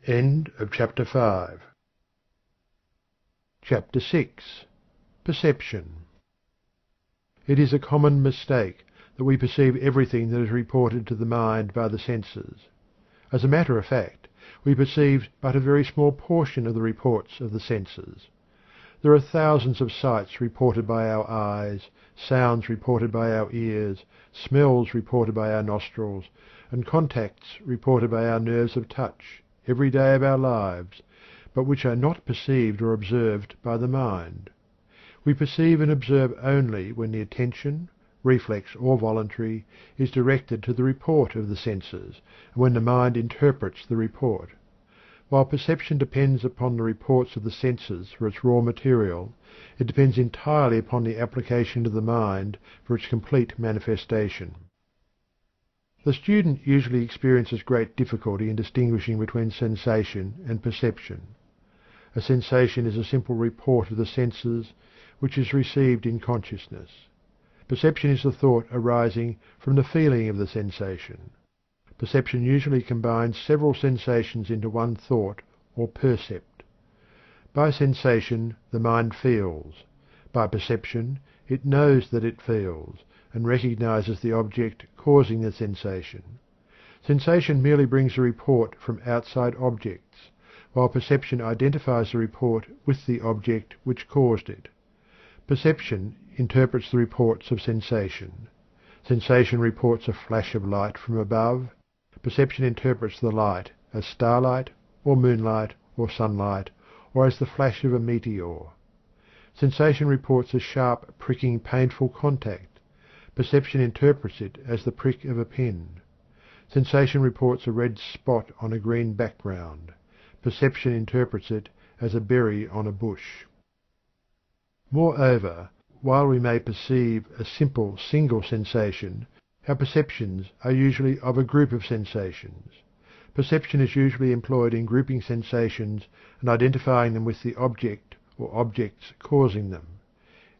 End of chapter 5. Chapter 6. Perception. It is a common mistake that we perceive everything that is reported to the mind by the senses. As a matter of fact, we perceive but a very small portion of the reports of the senses. There are thousands of sights reported by our eyes, sounds reported by our ears, smells reported by our nostrils, and contacts reported by our nerves of touch, every day of our lives, but which are not perceived or observed by the mind. We perceive and observe only when the attention, reflex or voluntary, is directed to the report of the senses, and when the mind interprets the report. While perception depends upon the reports of the senses for its raw material, it depends entirely upon the application of the mind for its complete manifestation. The student usually experiences great difficulty in distinguishing between sensation and perception. A sensation is a simple report of the senses which is received in consciousness. Perception is the thought arising from the feeling of the sensation. Perception usually combines several sensations into one thought or percept. By sensation the mind feels. By perception it knows that it feels, and recognizes the object causing the sensation. Sensation merely brings a report from outside objects, while perception identifies the report with the object which caused it. Perception interprets the reports of sensation. Sensation reports a flash of light from above. Perception interprets the light as starlight, or moonlight, or sunlight, or as the flash of a meteor. Sensation reports a sharp, pricking, painful contact. Perception interprets it as the prick of a pin. Sensation reports a red spot on a green background. Perception interprets it as a berry on a bush. Moreover, while we may perceive a simple single sensation, our perceptions are usually of a group of sensations. Perception is usually employed in grouping sensations and identifying them with the object or objects causing them.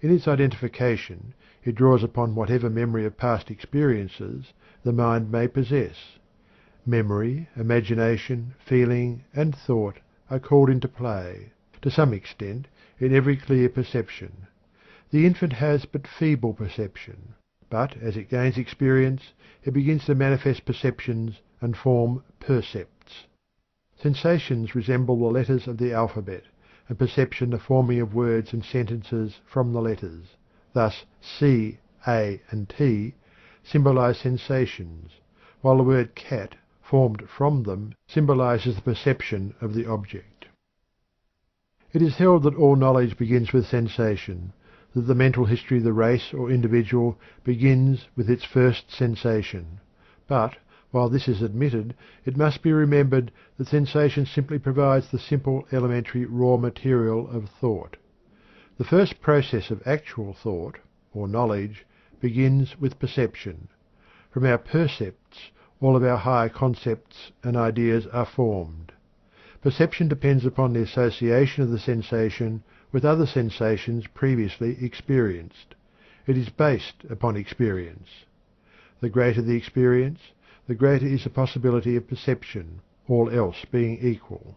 In its identification, it draws upon whatever memory of past experiences the mind may possess. Memory, imagination, feeling, and thought are called into play, to some extent, in every clear perception. The infant has but feeble perception, but as it gains experience, it begins to manifest perceptions and form percepts. Sensations resemble the letters of the alphabet, and perception the forming of words and sentences from the letters. Thus C, A, and T symbolize sensations, while the word cat, formed from them, symbolizes the perception of the object. It is held that all knowledge begins with sensation, that the mental history of the race or individual begins with its first sensation. But, while this is admitted, it must be remembered that sensation simply provides the simple elementary raw material of thought. The first process of actual thought, or knowledge, begins with perception. From our percepts all of our higher concepts and ideas are formed. Perception depends upon the association of the sensation with other sensations previously experienced. It is based upon experience. The greater the experience, the greater is the possibility of perception, all else being equal.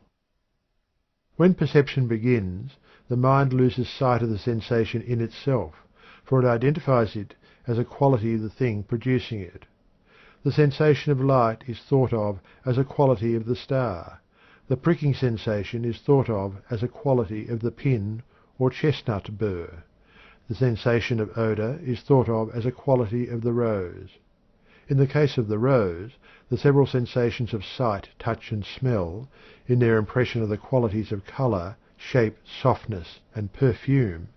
When perception begins, the mind loses sight of the sensation in itself, for it identifies it as a quality of the thing producing it. The sensation of light is thought of as a quality of the star. The pricking sensation is thought of as a quality of the pin or chestnut burr. The sensation of odour is thought of as a quality of the rose. In the case of the rose, the several sensations of sight, touch, and smell, in their impression of the qualities of colour, shape, softness, and perfume,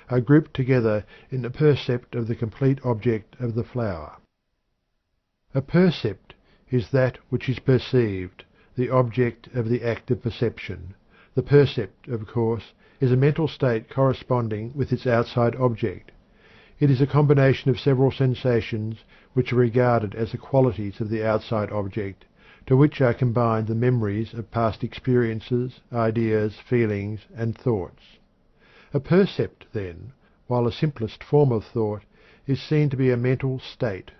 are grouped together in the percept of the complete object of the flower. A percept is that which is perceived, the object of the act of perception. The percept, of course, is a mental state corresponding with its outside object. It is a combination of several sensations which are regarded as the qualities of the outside object, to which are combined the memories of past experiences, ideas, feelings, and thoughts. A percept, then, while the simplest form of thought, is seen to be a mental state.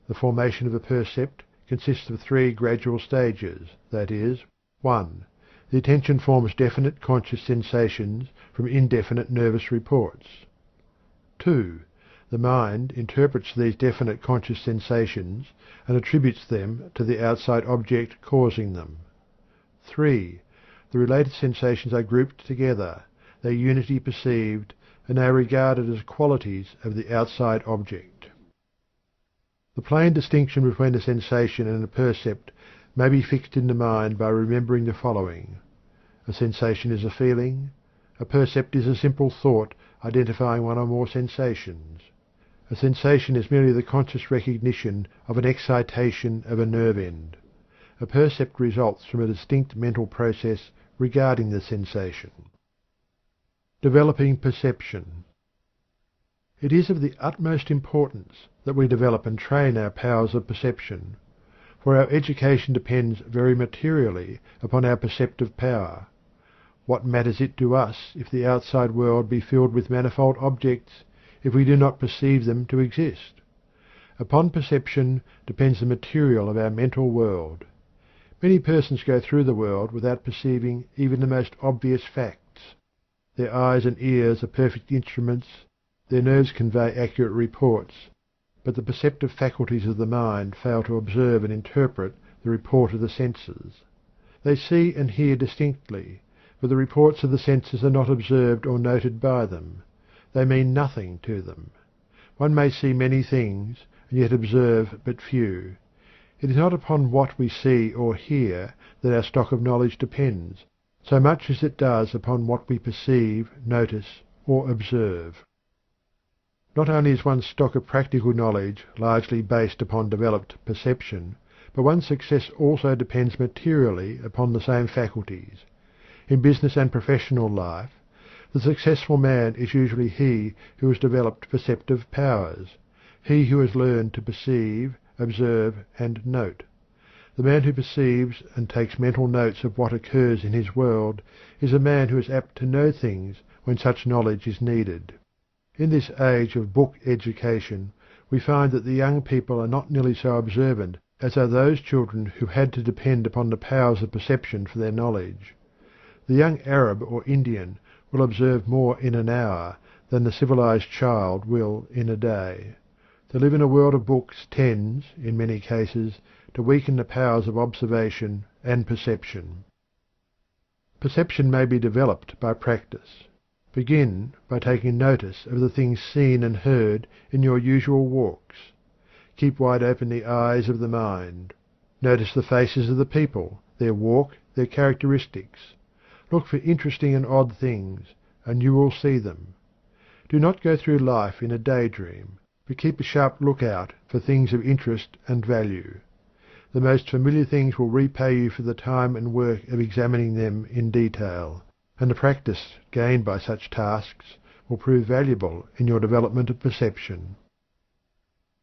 The formation of a percept consists of three gradual stages, that is, 1. The attention forms definite conscious sensations from indefinite nervous reports. 2. The mind interprets these definite conscious sensations and attributes them to the outside object causing them. 3. The related sensations are grouped together, their unity perceived, and they are regarded as qualities of the outside object. The plain distinction between a sensation and a percept may be fixed in the mind by remembering the following. A sensation is a feeling. A percept is a simple thought identifying one or more sensations. A sensation is merely the conscious recognition of an excitation of a nerve end. A percept results from a distinct mental process regarding the sensation. Developing perception. It is of the utmost importance that we develop and train our powers of perception, for our education depends very materially upon our perceptive power. What matters it to us if the outside world be filled with manifold objects, if we do not perceive them to exist? Upon perception depends the material of our mental world. Many persons go through the world without perceiving even the most obvious facts. Their eyes and ears are perfect instruments, their nerves convey accurate reports, but the perceptive faculties of the mind fail to observe and interpret the report of the senses. They see and hear distinctly, but the reports of the senses are not observed or noted by them. They mean nothing to them. One may see many things, and yet observe but few. It is not upon what we see or hear that our stock of knowledge depends, so much as it does upon what we perceive, notice, or observe. Not only is one's stock of practical knowledge largely based upon developed perception, but one's success also depends materially upon the same faculties. In business and professional life, the successful man is usually he who has developed perceptive powers, he who has learned to perceive, observe, and note. The man who perceives and takes mental notes of what occurs in his world is a man who is apt to know things when such knowledge is needed. In this age of book education, we find that the young people are not nearly so observant as are those children who had to depend upon the powers of perception for their knowledge. The young Arab or Indian will observe more in an hour than the civilized child will in a day. To live in a world of books tends, in many cases, to weaken the powers of observation and perception. Perception may be developed by practice. Begin by taking notice of the things seen and heard in your usual walks. Keep wide open the eyes of the mind. Notice the faces of the people, their walk, their characteristics. Look for interesting and odd things, and you will see them. Do not go through life in a daydream, but keep a sharp lookout for things of interest and value. The most familiar things will repay you for the time and work of examining them in detail, and the practice gained by such tasks will prove valuable in your development of perception.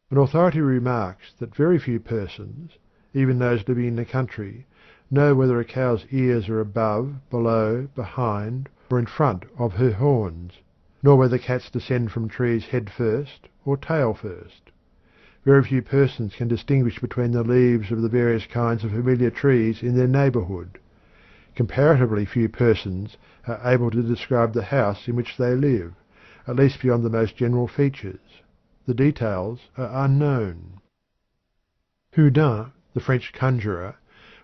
An authority remarks that very few persons, even those living in the country, know whether a cow's ears are above, below, behind, or in front of her horns, nor whether cats descend from trees head first or tail first. Very few persons can distinguish between the leaves of the various kinds of familiar trees in their neighbourhood. Comparatively few persons are able to describe the house in which they live, at least beyond the most general features. The details are unknown. Houdin, the French conjurer,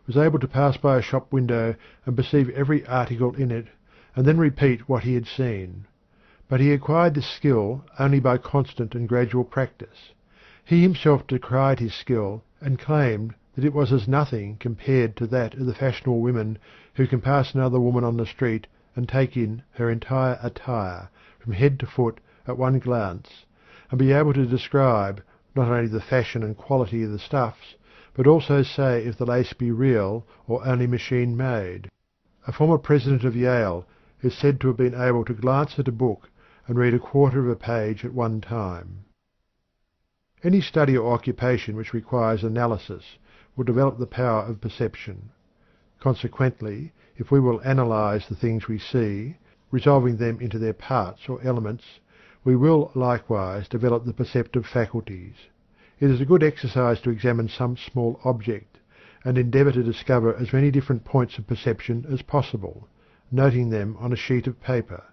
was able to pass by a shop window and perceive every article in it, and then repeat what he had seen. But he acquired this skill only by constant and gradual practice. He himself decried his skill, and claimed that it was as nothing compared to that of the fashionable women who can pass another woman on the street and take in her entire attire, from head to foot, at one glance, and be able to describe not only the fashion and quality of the stuffs, but also say if the lace be real or only machine-made. A former president of Yale is said to have been able to glance at a book and read a quarter of a page at one time. Any study or occupation which requires analysis will develop the power of perception. Consequently, if we will analyze the things we see, resolving them into their parts or elements, we will likewise develop the perceptive faculties. It is a good exercise to examine some small object, and endeavour to discover as many different points of perception as possible, noting them on a sheet of paper.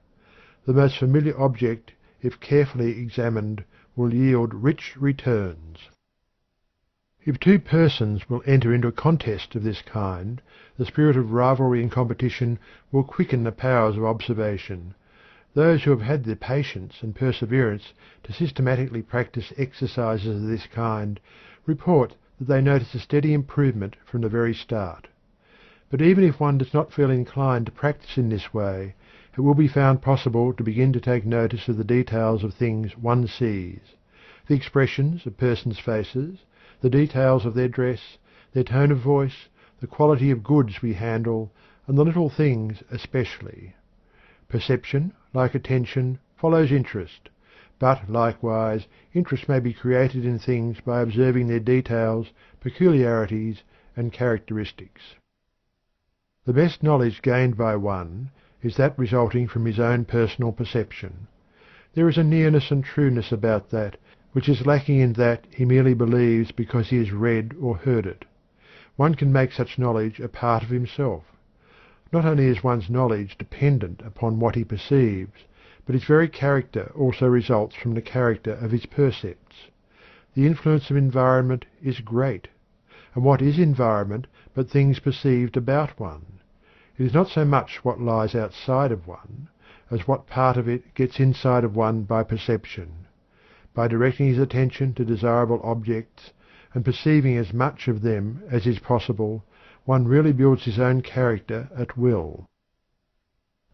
The most familiar object, if carefully examined, will yield rich returns. If two persons will enter into a contest of this kind, the spirit of rivalry and competition will quicken the powers of observation. Those who have had the patience and perseverance to systematically practice exercises of this kind report that they notice a steady improvement from the very start. But even if one does not feel inclined to practice in this way, it will be found possible to begin to take notice of the details of things one sees, the expressions of persons' faces, the details of their dress, their tone of voice, the quality of goods we handle, and the little things especially. Perception, like attention, follows interest, but likewise interest may be created in things by observing their details, peculiarities, and characteristics. The best knowledge gained by one is that resulting from his own personal perception. There is a nearness and trueness about that which is lacking in that he merely believes because he has read or heard it. One can make such knowledge a part of himself. Not only is one's knowledge dependent upon what he perceives, but his very character also results from the character of his percepts. The influence of environment is great. And what is environment but things perceived about one? It is not so much what lies outside of one, as what part of it gets inside of one by perception. By directing his attention to desirable objects, and perceiving as much of them as is possible, one really builds his own character at will.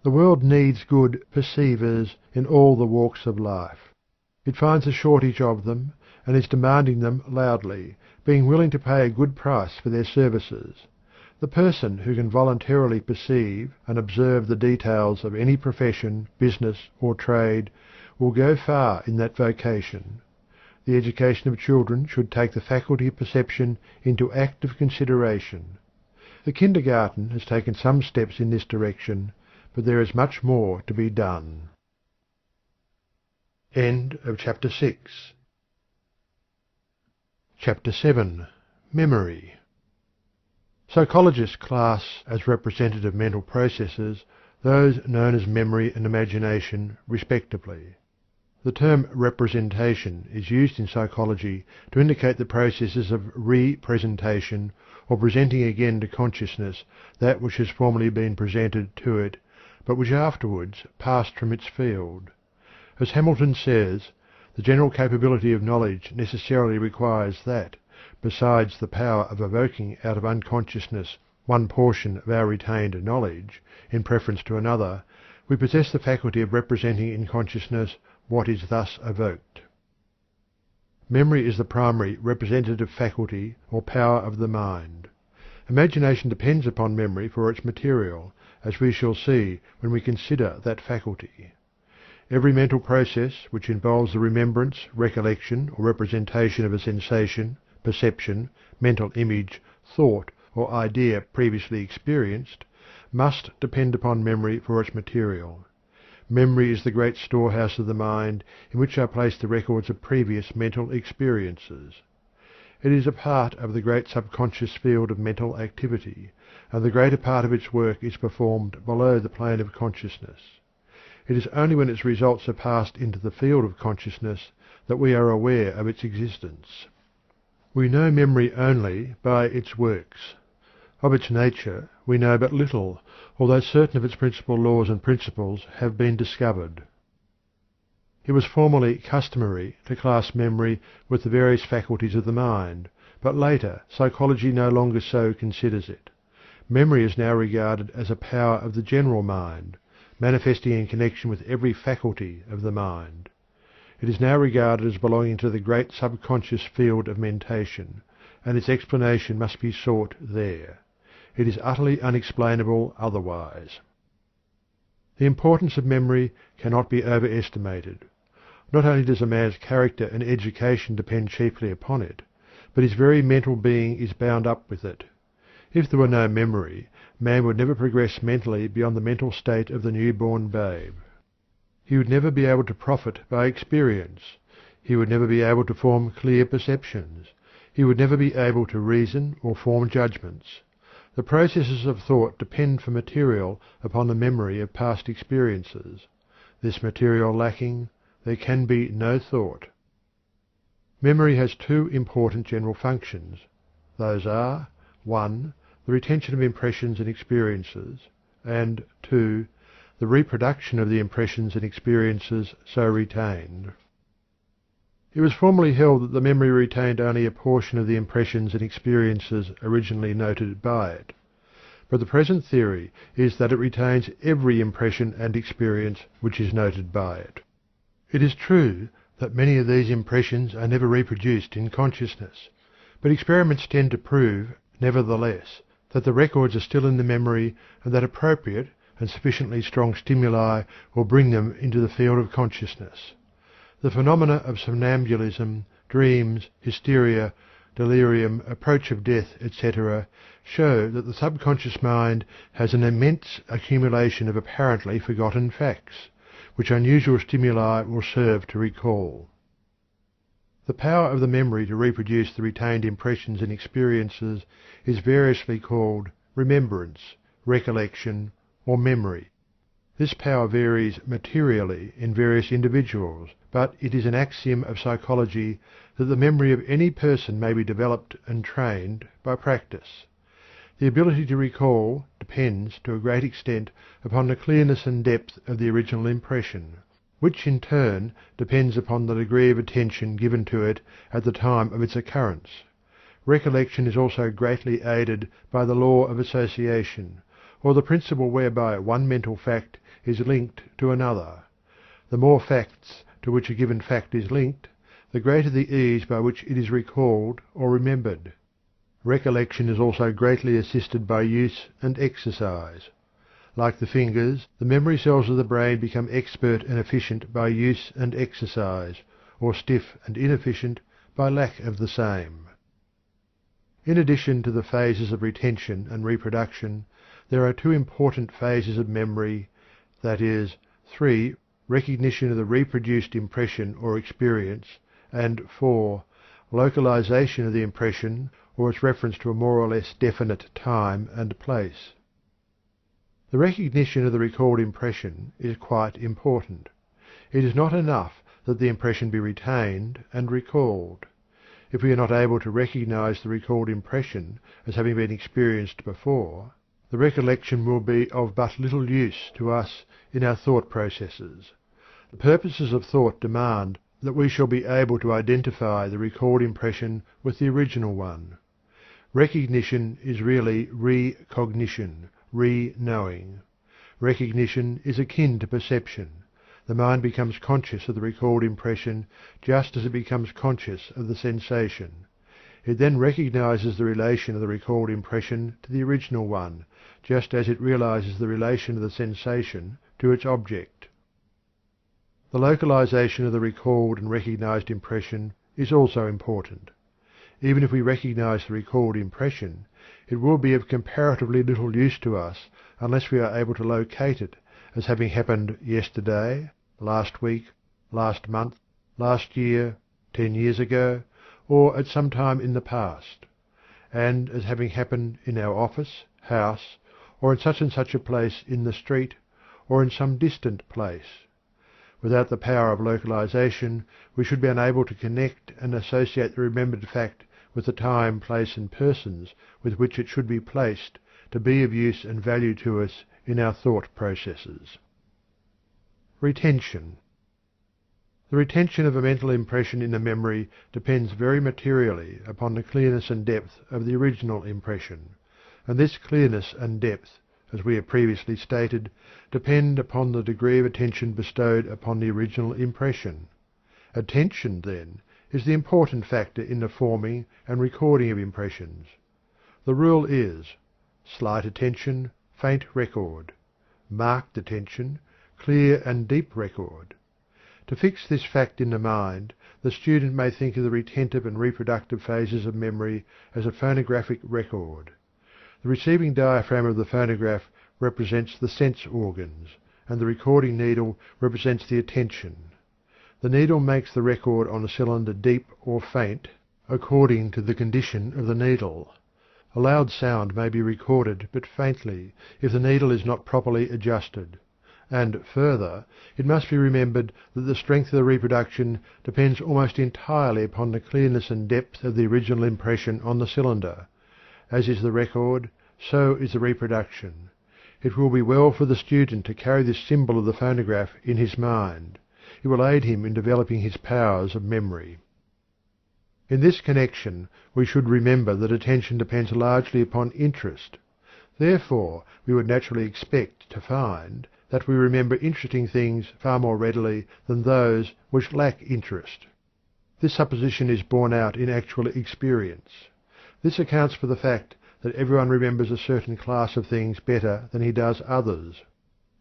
The world needs good perceivers in all the walks of life. It finds a shortage of them, and is demanding them loudly, being willing to pay a good price for their services. The person who can voluntarily perceive and observe the details of any profession, business, or trade will go far in that vocation. The education of children should take the faculty of perception into active consideration. The kindergarten has taken some steps in this direction, but there is much more to be done. End of chapter 6. Chapter 7. Memory. Psychologists class as representative mental processes those known as memory and imagination, respectively. The term representation is used in psychology to indicate the processes of re-presentation, or presenting again to consciousness that which has formerly been presented to it, but which afterwards passed from its field. As Hamilton says, the general capability of knowledge necessarily requires that, besides the power of evoking out of unconsciousness one portion of our retained knowledge, in preference to another, we possess the faculty of representing in consciousness what is thus evoked. Memory is the primary representative faculty or power of the mind. Imagination depends upon memory for its material, as we shall see when we consider that faculty. Every mental process which involves the remembrance, recollection, or representation of a sensation, perception, mental image, thought, or idea previously experienced, must depend upon memory for its material. Memory is the great storehouse of the mind in which are placed the records of previous mental experiences. It is a part of the great subconscious field of mental activity, and the greater part of its work is performed below the plane of consciousness. It is only when its results are passed into the field of consciousness that we are aware of its existence. We know memory only by its works. Of its nature we know but little, although certain of its principal laws and principles have been discovered. It was formerly customary to class memory with the various faculties of the mind, but later psychology no longer so considers it. Memory is now regarded as a power of the general mind, manifesting in connection with every faculty of the mind. It is now regarded as belonging to the great subconscious field of mentation, and its explanation must be sought there. It is utterly unexplainable otherwise. The importance of memory cannot be overestimated. Not only does a man's character and education depend chiefly upon it, but his very mental being is bound up with it. If there were no memory, man would never progress mentally beyond the mental state of the newborn babe. He would never be able to profit by experience. He would never be able to form clear perceptions. He would never be able to reason or form judgments. The processes of thought depend for material upon the memory of past experiences. This material lacking, there can be no thought. Memory has two important general functions. Those are 1. The retention of impressions and experiences, and 2. The reproduction of the impressions and experiences so retained. It was formerly held that the memory retained only a portion of the impressions and experiences originally noted by it, but the present theory is that it retains every impression and experience which is noted by it. It is true that many of these impressions are never reproduced in consciousness, but experiments tend to prove, nevertheless, that the records are still in the memory and that appropriate and sufficiently strong stimuli will bring them into the field of consciousness. The phenomena of somnambulism, dreams, hysteria, delirium, approach of death, etc., show that the subconscious mind has an immense accumulation of apparently forgotten facts, which unusual stimuli will serve to recall. The power of the memory to reproduce the retained impressions and experiences is variously called remembrance, recollection, or memory. This power varies materially in various individuals, but it is an axiom of psychology that the memory of any person may be developed and trained by practice. The ability to recall depends to a great extent upon the clearness and depth of the original impression, which in turn depends upon the degree of attention given to it at the time of its occurrence. Recollection is also greatly aided by the law of association, or the principle whereby one mental fact is linked to another. The more facts to which a given fact is linked, the greater the ease by which it is recalled or remembered. Recollection is also greatly assisted by use and exercise. Like the fingers, the memory cells of the brain become expert and efficient by use and exercise, or stiff and inefficient by lack of the same. In addition to the phases of retention and reproduction, there are two important phases of memory, that is, 3. Recognition of the reproduced impression or experience, and 4. Localization of the impression or its reference to a more or less definite time and place. The recognition of the recalled impression is quite important. It is not enough that the impression be retained and recalled. If we are not able to recognize the recalled impression as having been experienced before, the recollection will be of but little use to us in our thought processes. The purposes of thought demand that we shall be able to identify the recalled impression with the original one. Recognition is really recognition, re-knowing. Recognition is akin to perception. The mind becomes conscious of the recalled impression just as it becomes conscious of the sensation. It then recognizes the relation of the recalled impression to the original one, just as it realizes the relation of the sensation to its object. The localization of the recalled and recognized impression is also important. Even if we recognize the recalled impression, it will be of comparatively little use to us unless we are able to locate it as having happened yesterday, last week, last month, last year, 10 years ago, or at some time in the past, and as having happened in our office, house, or in such and such a place in the street, or in some distant place. Without the power of localization, we should be unable to connect and associate the remembered fact with the time, place, and persons with which it should be placed to be of use and value to us in our thought processes. Retention. The retention of a mental impression in the memory depends very materially upon the clearness and depth of the original impression, and this clearness and depth, as we have previously stated, depend upon the degree of attention bestowed upon the original impression. Attention, then, is the important factor in the forming and recording of impressions. The rule is: slight attention, faint record; marked attention, clear and deep record. To fix this fact in the mind, the student may think of the retentive and reproductive phases of memory as a phonographic record. The receiving diaphragm of the phonograph represents the sense organs, and the recording needle represents the attention. The needle makes the record on a cylinder deep or faint according to the condition of the needle. A loud sound may be recorded but faintly if the needle is not properly adjusted. And further, it must be remembered that the strength of the reproduction depends almost entirely upon the clearness and depth of the original impression on the cylinder. As is the record, so is the reproduction. It will be well for the student to carry this symbol of the phonograph in his mind. It will aid him in developing his powers of memory. In this connection, we should remember that attention depends largely upon interest. Therefore, we would naturally expect to find that we remember interesting things far more readily than those which lack interest. This supposition is borne out in actual experience. This accounts for the fact that everyone remembers a certain class of things better than he does others.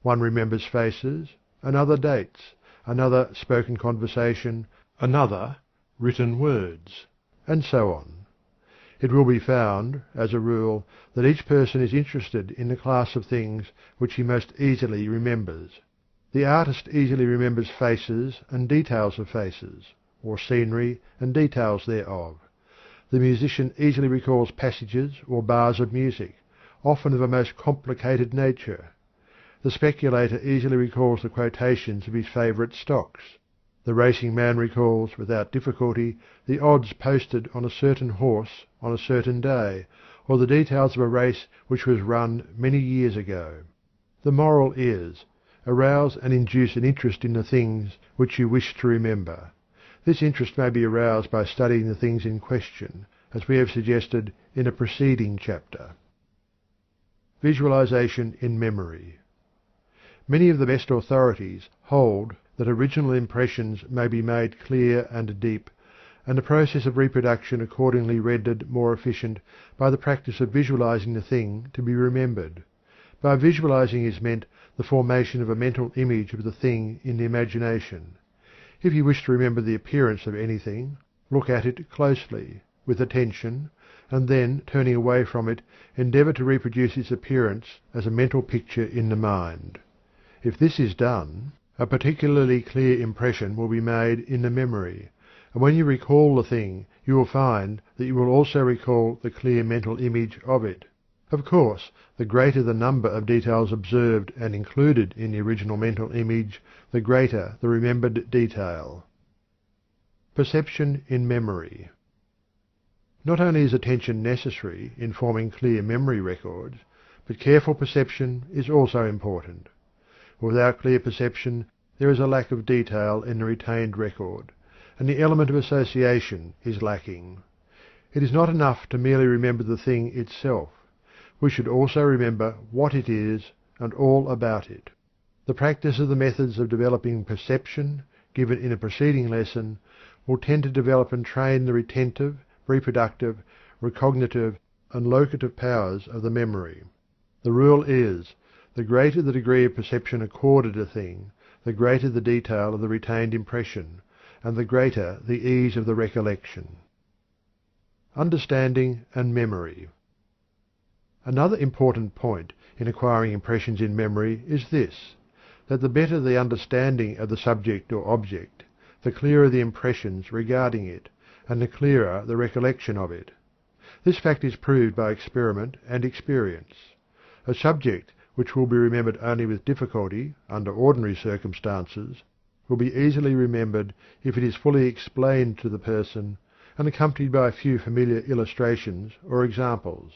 One remembers faces, another dates, another spoken conversation, another written words, and so on. It will be found, as a rule, that each person is interested in the class of things which he most easily remembers. The artist easily remembers faces and details of faces, or scenery and details thereof. The musician easily recalls passages or bars of music, often of a most complicated nature. The speculator easily recalls the quotations of his favourite stocks. The racing man recalls, without difficulty, the odds posted on a certain horse on a certain day, or the details of a race which was run many years ago. The moral is: arouse and induce an interest in the things which you wish to remember. This interest may be aroused by studying the things in question, as we have suggested in a preceding chapter. Visualization in memory. Many of the best authorities hold that original impressions may be made clear and deep, and the process of reproduction accordingly rendered more efficient by the practice of visualizing the thing to be remembered. By visualizing is meant the formation of a mental image of the thing in the imagination. If you wish to remember the appearance of anything, look at it closely, with attention, and then, turning away from it, endeavour to reproduce its appearance as a mental picture in the mind. If this is done, a particularly clear impression will be made in the memory, and when you recall the thing you will find that you will also recall the clear mental image of it. Of course, the greater the number of details observed and included in the original mental image, the greater the remembered detail. Perception in memory. Not only is attention necessary in forming clear memory records, but careful perception is also important. Without clear perception, there is a lack of detail in the retained record, and the element of association is lacking. It is not enough to merely remember the thing itself. We should also remember what it is and all about it. The practice of the methods of developing perception, given in a preceding lesson, will tend to develop and train the retentive, reproductive, recognitive, and locative powers of the memory. The rule is, the greater the degree of perception accorded a thing, the greater the detail of the retained impression, and the greater the ease of the recollection. Understanding and memory. Another important point in acquiring impressions in memory is this, that the better the understanding of the subject or object, the clearer the impressions regarding it, and the clearer the recollection of it. This fact is proved by experiment and experience. A subject which will be remembered only with difficulty under ordinary circumstances will be easily remembered if it is fully explained to the person and accompanied by a few familiar illustrations or examples.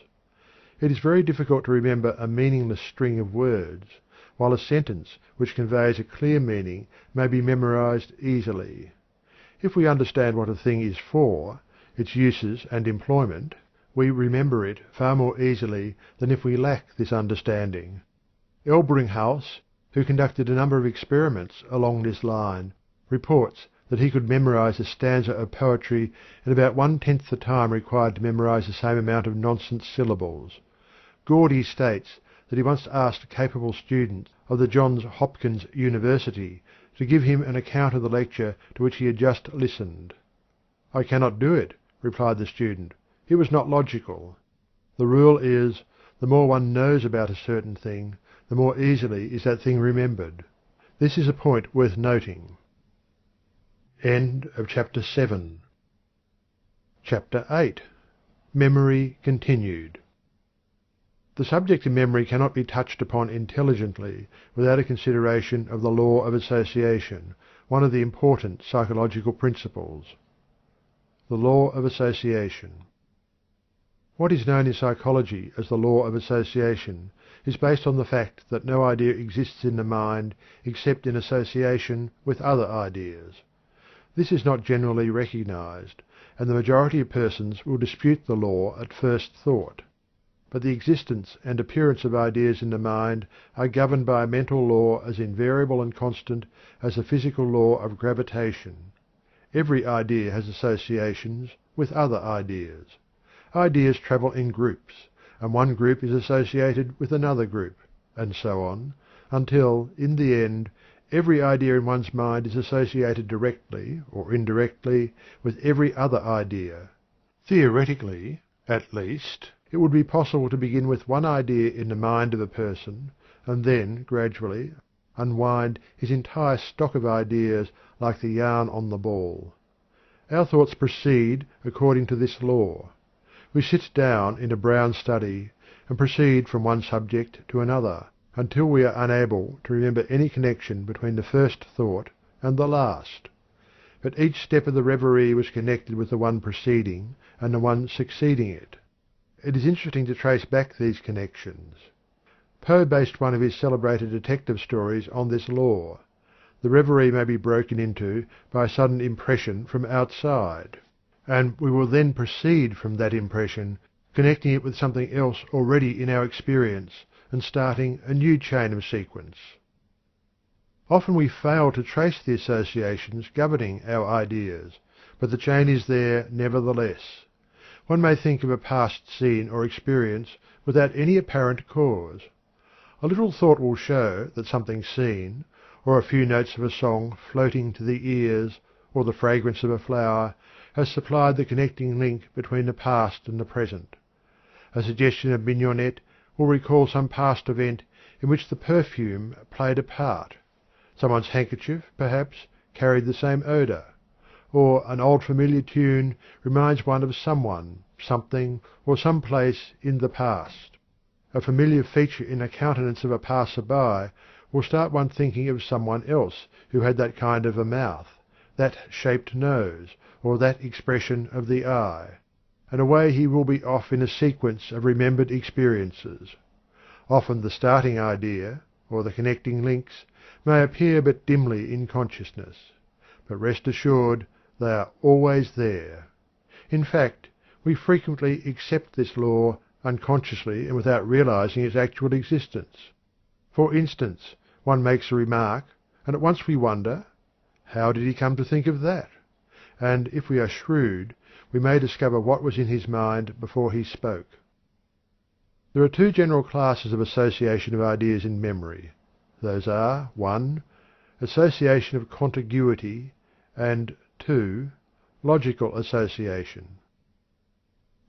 It is very difficult to remember a meaningless string of words, while a sentence which conveys a clear meaning may be memorized easily. If we understand what a thing is for, its uses and employment, we remember it far more easily than if we lack this understanding. Elbringhaus, who conducted a number of experiments along this line, reports that he could memorize a stanza of poetry in about 1/10 the time required to memorize the same amount of nonsense syllables. Gordy states that he once asked a capable student of the Johns Hopkins University to give him an account of the lecture to which he had just listened. "I cannot do it," replied the student. "It was not logical." The rule is, the more one knows about a certain thing, the more easily is that thing remembered. This is a point worth noting. End of Chapter 7. Chapter 8. Memory continued. The subject of memory cannot be touched upon intelligently without a consideration of the law of association, one of the important psychological principles. The law of association. What is known in psychology as the law of association is based on the fact that no idea exists in the mind except in association with other ideas. This is not generally recognized, and the majority of persons will dispute the law at first thought. But the existence and appearance of ideas in the mind are governed by a mental law as invariable and constant as the physical law of gravitation. Every idea has associations with other ideas. Ideas travel in groups, and one group is associated with another group, and so on, until, in the end, every idea in one's mind is associated directly or indirectly with every other idea. Theoretically, at least, it would be possible to begin with one idea in the mind of a person, and then, gradually, unwind his entire stock of ideas like the yarn on the ball. Our thoughts proceed according to this law. We sit down in a brown study, and proceed from one subject to another, until we are unable to remember any connection between the first thought and the last. But each step of the reverie was connected with the one preceding and the one succeeding it. It is interesting to trace back these connections. Poe based one of his celebrated detective stories on this law. The reverie may be broken into by a sudden impression from outside, and we will then proceed from that impression, connecting it with something else already in our experience, and starting a new chain of sequence. Often we fail to trace the associations governing our ideas, but the chain is there nevertheless. One may think of a past scene or experience without any apparent cause. A little thought will show that something seen, or a few notes of a song floating to the ears, or the fragrance of a flower, has supplied the connecting link between the past and the present. A suggestion of mignonette will recall some past event in which the perfume played a part. Someone's handkerchief, perhaps, carried the same odour. Or an old familiar tune reminds one of someone, something, or some place in the past. A familiar feature in the countenance of a passer-by will start one thinking of someone else who had that kind of a mouth, that shaped nose, or that expression of the eye, and away he will be off in a sequence of remembered experiences. Often the starting idea, or the connecting links, may appear but dimly in consciousness, but rest assured they are always there. In fact, we frequently accept this law unconsciously and without realizing its actual existence. For instance, one makes a remark, and at once we wonder, how did he come to think of that? And if we are shrewd, we may discover what was in his mind before he spoke. There are two general classes of association of ideas in memory. Those are 1. Association of contiguity, and 2. Logical association.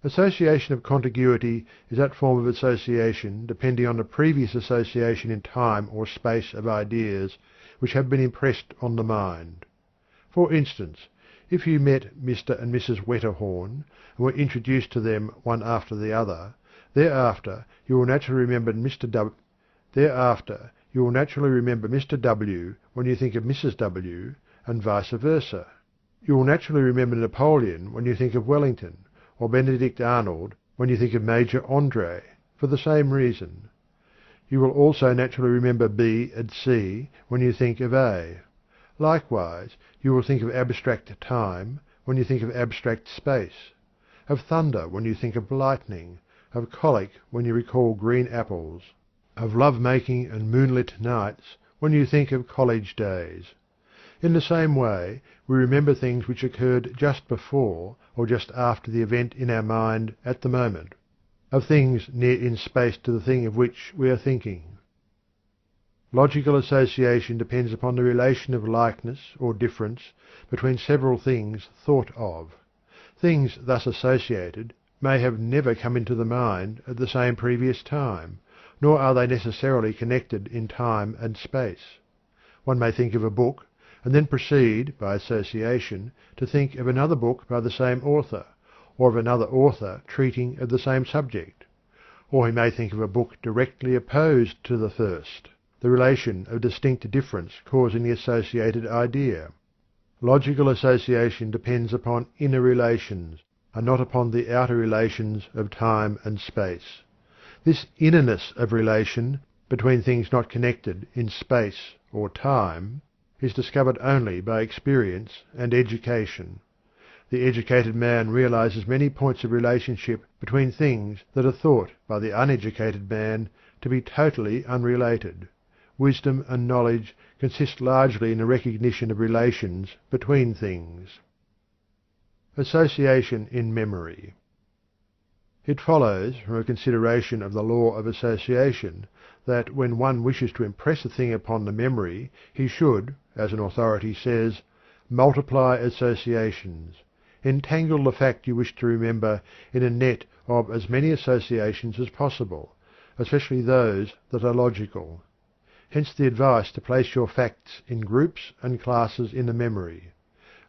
Association of contiguity is that form of association depending on the previous association in time or space of ideas which have been impressed on the mind. For instance, if you met Mr. and Mrs. Wetterhorn and were introduced to them one after the other, thereafter you will naturally remember Mr. W when you think of Mrs. W, and vice versa. You will naturally remember Napoleon when you think of Wellington, or Benedict Arnold when you think of Major André, for the same reason. You will also naturally remember B and C when you think of A. Likewise, you will think of abstract time when you think of abstract space, of thunder when you think of lightning, of colic when you recall green apples, of love-making and moonlit nights when you think of college days. In the same way, we remember things which occurred just before or just after the event in our mind at the moment, of things near in space to the thing of which we are thinking. Logical association depends upon the relation of likeness or difference between several things thought of. Things thus associated may have never come into the mind at the same previous time, nor are they necessarily connected in time and space. One may think of a book, and then proceed, by association, to think of another book by the same author, or of another author treating of the same subject. Or he may think of a book directly opposed to the first, the relation of distinct difference causing the associated idea. Logical association depends upon inner relations, and not upon the outer relations of time and space. This innerness of relation between things not connected in space or time is discovered only by experience and education. The educated man realizes many points of relationship between things that are thought by the uneducated man to be totally unrelated. Wisdom and knowledge consist largely in the recognition of relations between things. Association in memory. It follows from a consideration of the law of association that when one wishes to impress a thing upon the memory he should, as an authority says, multiply associations. Entangle the fact you wish to remember in a net of as many associations as possible, especially those that are logical. Hence the advice to place your facts in groups and classes in the memory.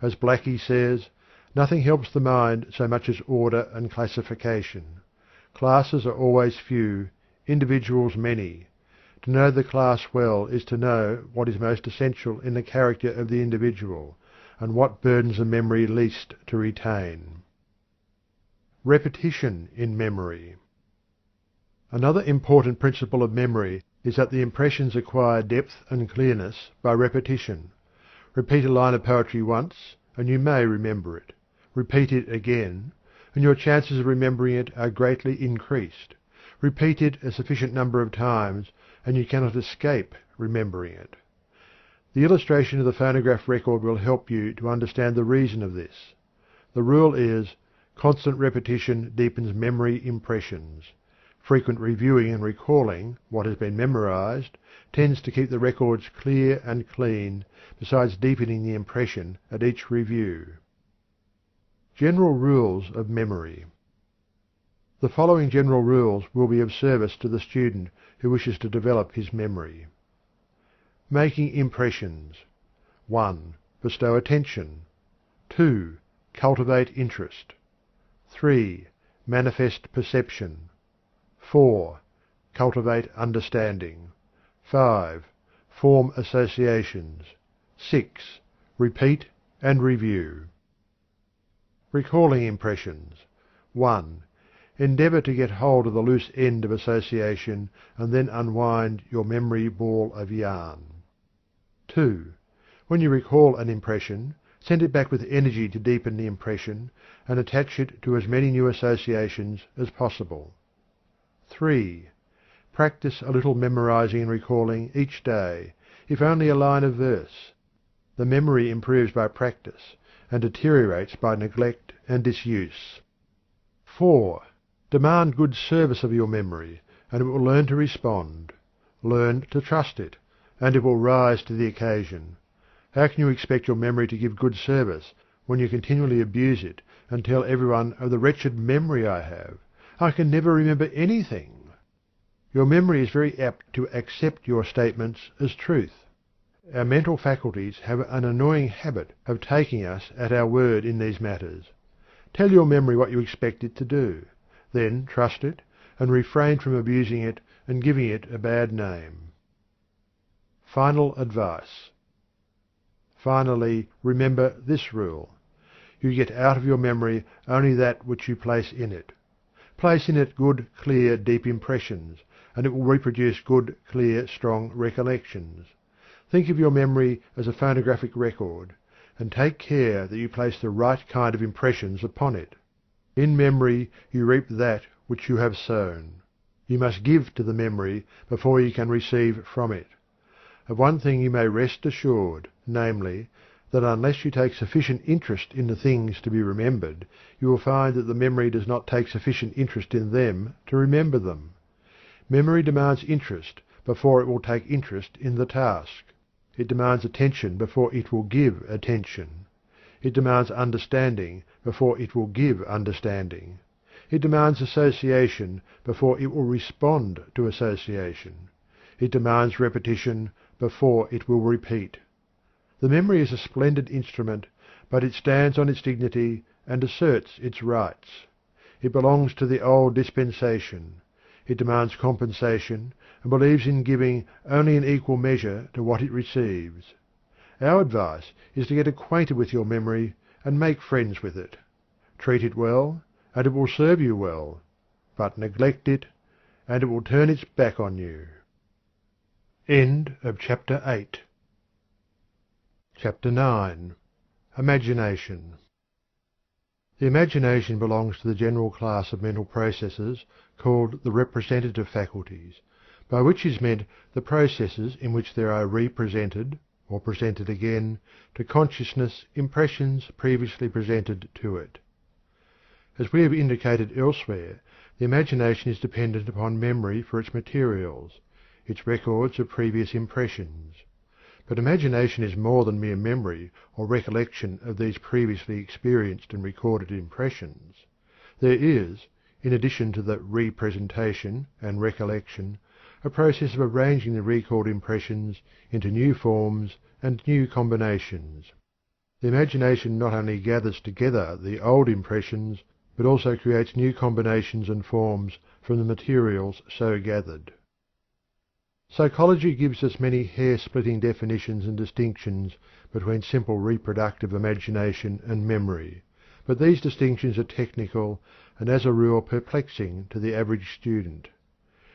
As Blackie says, nothing helps the mind so much as order and classification. Classes are always few, individuals many. To know the class well is to know what is most essential in the character of the individual, and what burdens the memory least to retain. Repetition in memory. Another important principle of memory is that the impressions acquire depth and clearness by repetition. Repeat a line of poetry once, and you may remember it. Repeat it again, and your chances of remembering it are greatly increased. Repeat it a sufficient number of times, and you cannot escape remembering it. The illustration of the phonograph record will help you to understand the reason of this. The rule is, constant repetition deepens memory impressions. Frequent reviewing and recalling what has been memorized tends to keep the records clear and clean, besides deepening the impression at each review. General rules of memory. The following general rules will be of service to the student who wishes to develop his memory. Making impressions. 1. Bestow attention. 2. Cultivate interest. 3. Manifest perception. 4. Cultivate understanding. 5. Form associations. 6. Repeat and review. Recalling impressions. 1. Endeavour to get hold of the loose end of association and then unwind your memory ball of yarn. 2. When you recall an impression, send it back with energy to deepen the impression and attach it to as many new associations as possible. 3. Practice a little memorizing and recalling each day, if only a line of verse. The memory improves by practice and deteriorates by neglect and disuse. 4. Demand good service of your memory, and it will learn to respond. Learn to trust it, and it will rise to the occasion. How can you expect your memory to give good service when you continually abuse it and tell everyone of the wretched memory I have? I can never remember anything. Your memory is very apt to accept your statements as truth. Our mental faculties have an annoying habit of taking us at our word in these matters. Tell your memory what you expect it to do. Then trust it, and refrain from abusing it and giving it a bad name. Final advice. Finally, remember this rule. You get out of your memory only that which you place in it. Place in it good, clear, deep impressions, and it will reproduce good, clear, strong recollections. Think of your memory as a phonographic record, and take care that you place the right kind of impressions upon it. In memory you reap that which you have sown. You must give to the memory before you can receive from it. Of one thing you may rest assured, namely, that unless you take sufficient interest in the things to be remembered, you will find that the memory does not take sufficient interest in them to remember them. Memory demands interest before it will take interest in the task. It demands attention before it will give attention. It demands understanding before it will give understanding. It demands association before it will respond to association. It demands repetition before it will repeat. The memory is a splendid instrument, but it stands on its dignity and asserts its rights. It belongs to the old dispensation. It demands compensation and believes in giving only in equal measure to what it receives. Our advice is to get acquainted with your memory and make friends with it. Treat it well, and it will serve you well, but neglect it, and it will turn its back on you. End of Chapter 8. Chapter 9. Imagination. The imagination belongs to the general class of mental processes called the representative faculties, by which is meant the processes in which there are represented, or presented again, to consciousness impressions previously presented to it. As we have indicated elsewhere, the imagination is dependent upon memory for its materials, its records of previous impressions. But imagination is more than mere memory or recollection of these previously experienced and recorded impressions. There is, in addition to the representation and recollection, a process of arranging the recalled impressions into new forms and new combinations. The imagination not only gathers together the old impressions, but also creates new combinations and forms from the materials so gathered. Psychology gives us many hair-splitting definitions and distinctions between simple reproductive imagination and memory, but these distinctions are technical and as a rule perplexing to the average student.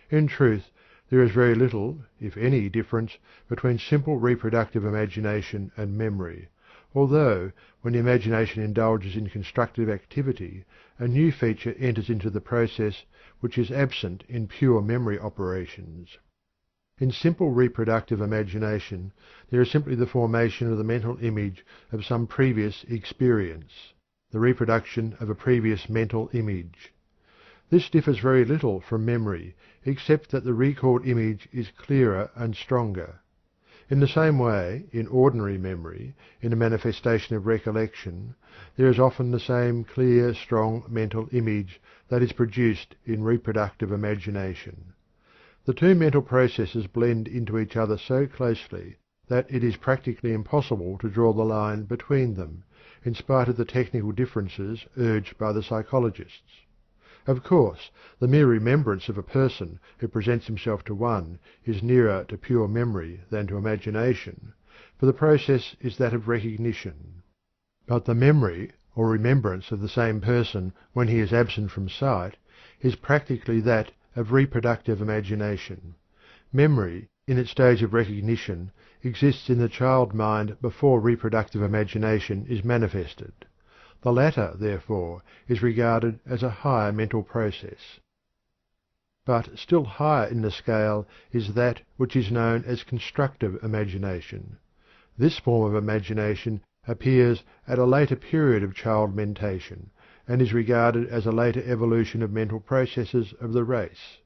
In truth, there is very little, if any, difference between simple reproductive imagination and memory, although, when the imagination indulges in constructive activity, a new feature enters into the process which is absent in pure memory operations. In simple reproductive imagination there is simply the formation of the mental image of some previous experience, the reproduction of a previous mental image. This differs very little from memory, except that the recalled image is clearer and stronger. In the same way, in ordinary memory, in a manifestation of recollection, there is often the same clear, strong mental image that is produced in reproductive imagination. The two mental processes blend into each other so closely that it is practically impossible to draw the line between them, in spite of the technical differences urged by the psychologists. Of course, the mere remembrance of a person who presents himself to one is nearer to pure memory than to imagination, for the process is that of recognition. But the memory or remembrance of the same person when he is absent from sight is practically that of reproductive imagination. Memory, in its stage of recognition, exists in the child mind before reproductive imagination is manifested. The latter, therefore, is regarded as a higher mental process. But still higher in the scale is that which is known as constructive imagination. This form of imagination appears at a later period of child mentation, and is regarded as a later evolution of mental processes of the race.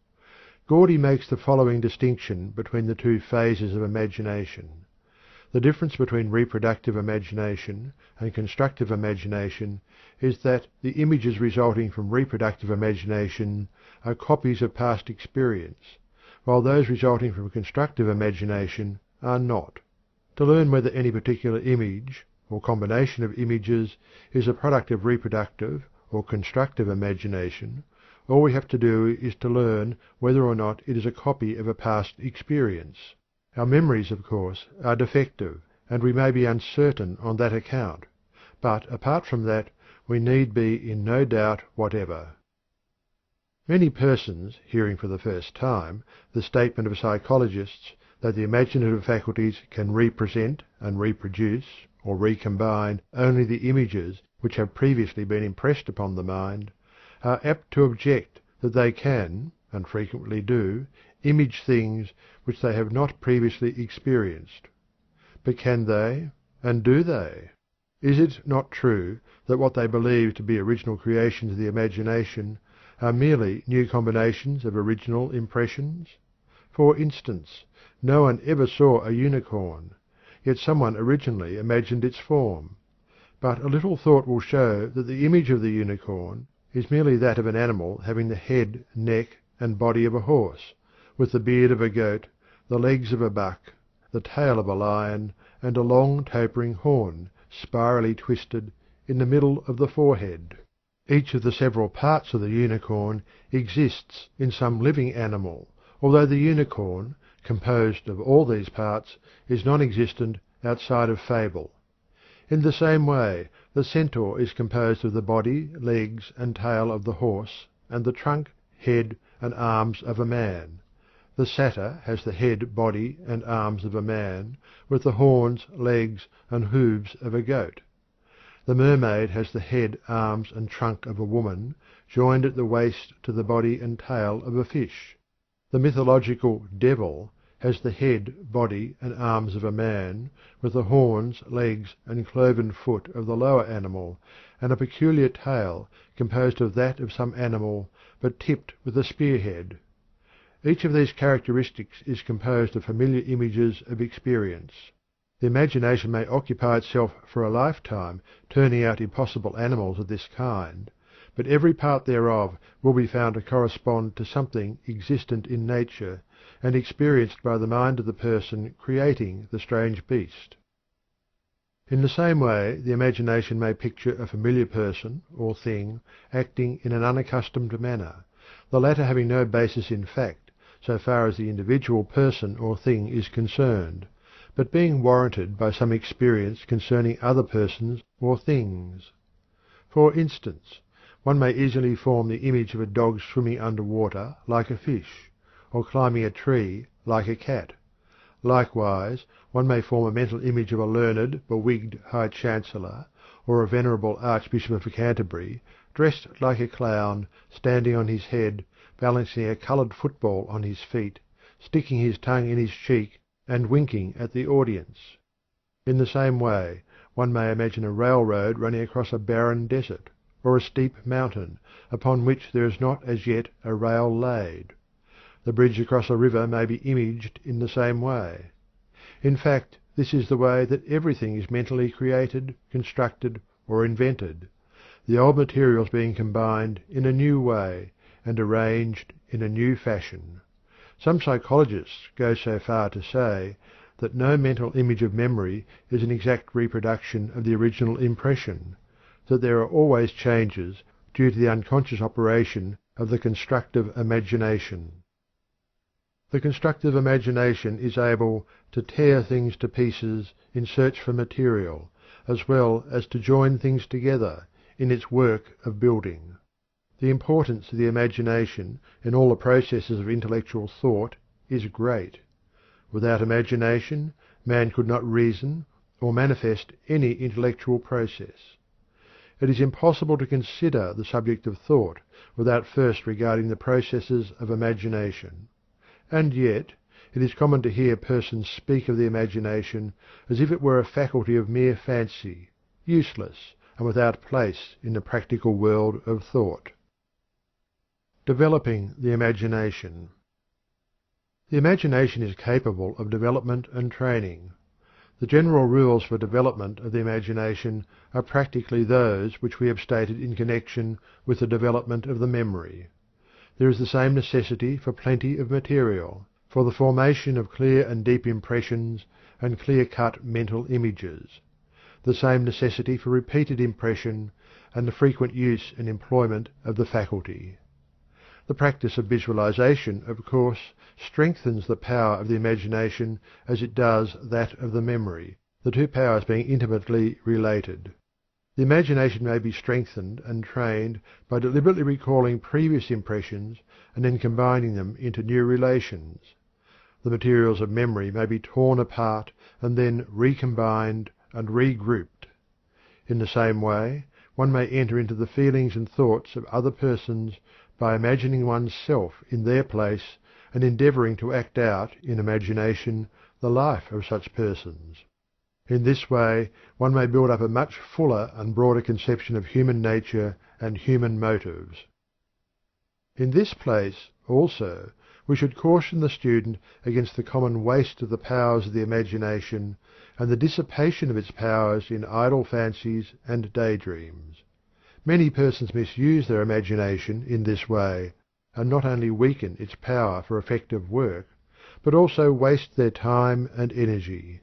Gordy makes the following distinction between the two phases of imagination. The difference between reproductive imagination and constructive imagination is that the images resulting from reproductive imagination are copies of past experience, while those resulting from constructive imagination are not. To learn whether any particular image, or combination of images, is a product of reproductive or constructive imagination, all we have to do is to learn whether or not it is a copy of a past experience. Our memories, of course, are defective, and we may be uncertain on that account, but apart from that we need be in no doubt whatever. Many persons, hearing for the first time the statement of psychologists that the imaginative faculties can represent and reproduce or recombine only the images which have previously been impressed upon the mind, are apt to object that they can, and frequently do, image things which they have not previously experienced. But can they, and do they? Is it not true that what they believe to be original creations of the imagination are merely new combinations of original impressions? For instance, no one ever saw a unicorn, yet someone originally imagined its form. But a little thought will show that the image of the unicorn is merely that of an animal having the head, neck, and body of a horse, with the beard of a goat, the legs of a buck, the tail of a lion, and a long tapering horn, spirally twisted, in the middle of the forehead. Each of the several parts of the unicorn exists in some living animal, although the unicorn, composed of all these parts, is non-existent outside of fable. In the same way, the centaur is composed of the body, legs, and tail of the horse, and the trunk, head, and arms of a man. The satyr has the head, body, and arms of a man, with the horns, legs, and hooves of a goat. The mermaid has the head, arms, and trunk of a woman, joined at the waist to the body and tail of a fish. The mythological devil has the head, body, and arms of a man, with the horns, legs, and cloven foot of the lower animal, and a peculiar tail composed of that of some animal, but tipped with a spearhead. Each of these characteristics is composed of familiar images of experience. The imagination may occupy itself for a lifetime turning out impossible animals of this kind, but every part thereof will be found to correspond to something existent in nature and experienced by the mind of the person creating the strange beast. In the same way the imagination may picture a familiar person or thing acting in an unaccustomed manner, the latter having no basis in fact so far as the individual person or thing is concerned, but being warranted by some experience concerning other persons or things. For instance, one may easily form the image of a dog swimming under water like a fish, or climbing a tree like a cat. Likewise, one may form a mental image of a learned, bewigged High Chancellor, or a venerable Archbishop of Canterbury, dressed like a clown, standing on his head, balancing a coloured football on his feet, sticking his tongue in his cheek, and winking at the audience. In the same way, one may imagine a railroad running across a barren desert, or a steep mountain, upon which there is not as yet a rail laid. The bridge across a river may be imaged in the same way. In fact, this is the way that everything is mentally created, constructed, or invented, the old materials being combined in a new way, and arranged in a new fashion. Some psychologists go so far to say that no mental image of memory is an exact reproduction of the original impression, that there are always changes due to the unconscious operation of the constructive imagination. The constructive imagination is able to tear things to pieces in search for material, as well as to join things together in its work of building. The importance of the imagination in all the processes of intellectual thought is great. Without imagination, man could not reason or manifest any intellectual process. It is impossible to consider the subject of thought without first regarding the processes of imagination. And yet, it is common to hear persons speak of the imagination as if it were a faculty of mere fancy, useless and without place in the practical world of thought. Developing the imagination. The imagination is capable of development and training. The general rules for development of the imagination are practically those which we have stated in connection with the development of the memory. There is the same necessity for plenty of material, for the formation of clear and deep impressions and clear-cut mental images; the same necessity for repeated impression, and the frequent use and employment of the faculty. The practice of visualization, of course, strengthens the power of the imagination as it does that of the memory, the two powers being intimately related. The imagination may be strengthened and trained by deliberately recalling previous impressions and then combining them into new relations. The materials of memory may be torn apart and then recombined and regrouped. In the same way, one may enter into the feelings and thoughts of other persons by imagining one's self in their place and endeavouring to act out in imagination the life of such persons. In this way one may build up a much fuller and broader conception of human nature and human motives. In this place, also, we should caution the student against the common waste of the powers of the imagination and the dissipation of its powers in idle fancies and daydreams. Many persons misuse their imagination in this way, and not only weaken its power for effective work, but also waste their time and energy.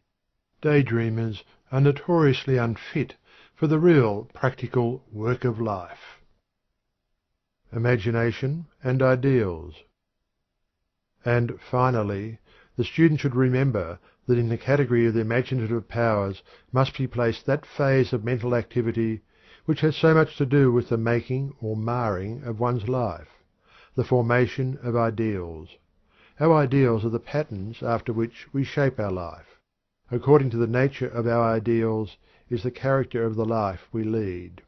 Daydreamers are notoriously unfit for the real practical work of life. Imagination and ideals. And finally, the student should remember that in the category of the imaginative powers must be placed that phase of mental activity which has so much to do with the making or marring of one's life, the formation of ideals. Our ideals are the patterns after which we shape our life. According to the nature of our ideals is the character of the life we lead.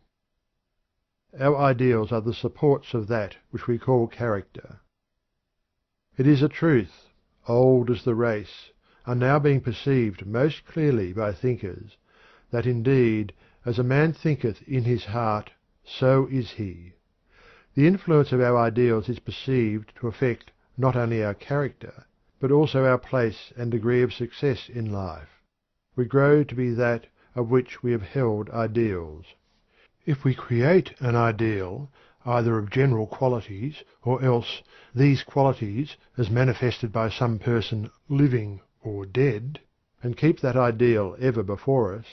Our ideals are the supports of that which we call character. It is a truth, old as the race, and now being perceived most clearly by thinkers, that indeed, as a man thinketh in his heart, so is he. The influence of our ideals is perceived to affect not only our character, but also our place and degree of success in life. We grow to be that of which we have held ideals. If we create an ideal, either of general qualities, or else these qualities as manifested by some person living or dead, and keep that ideal ever before us,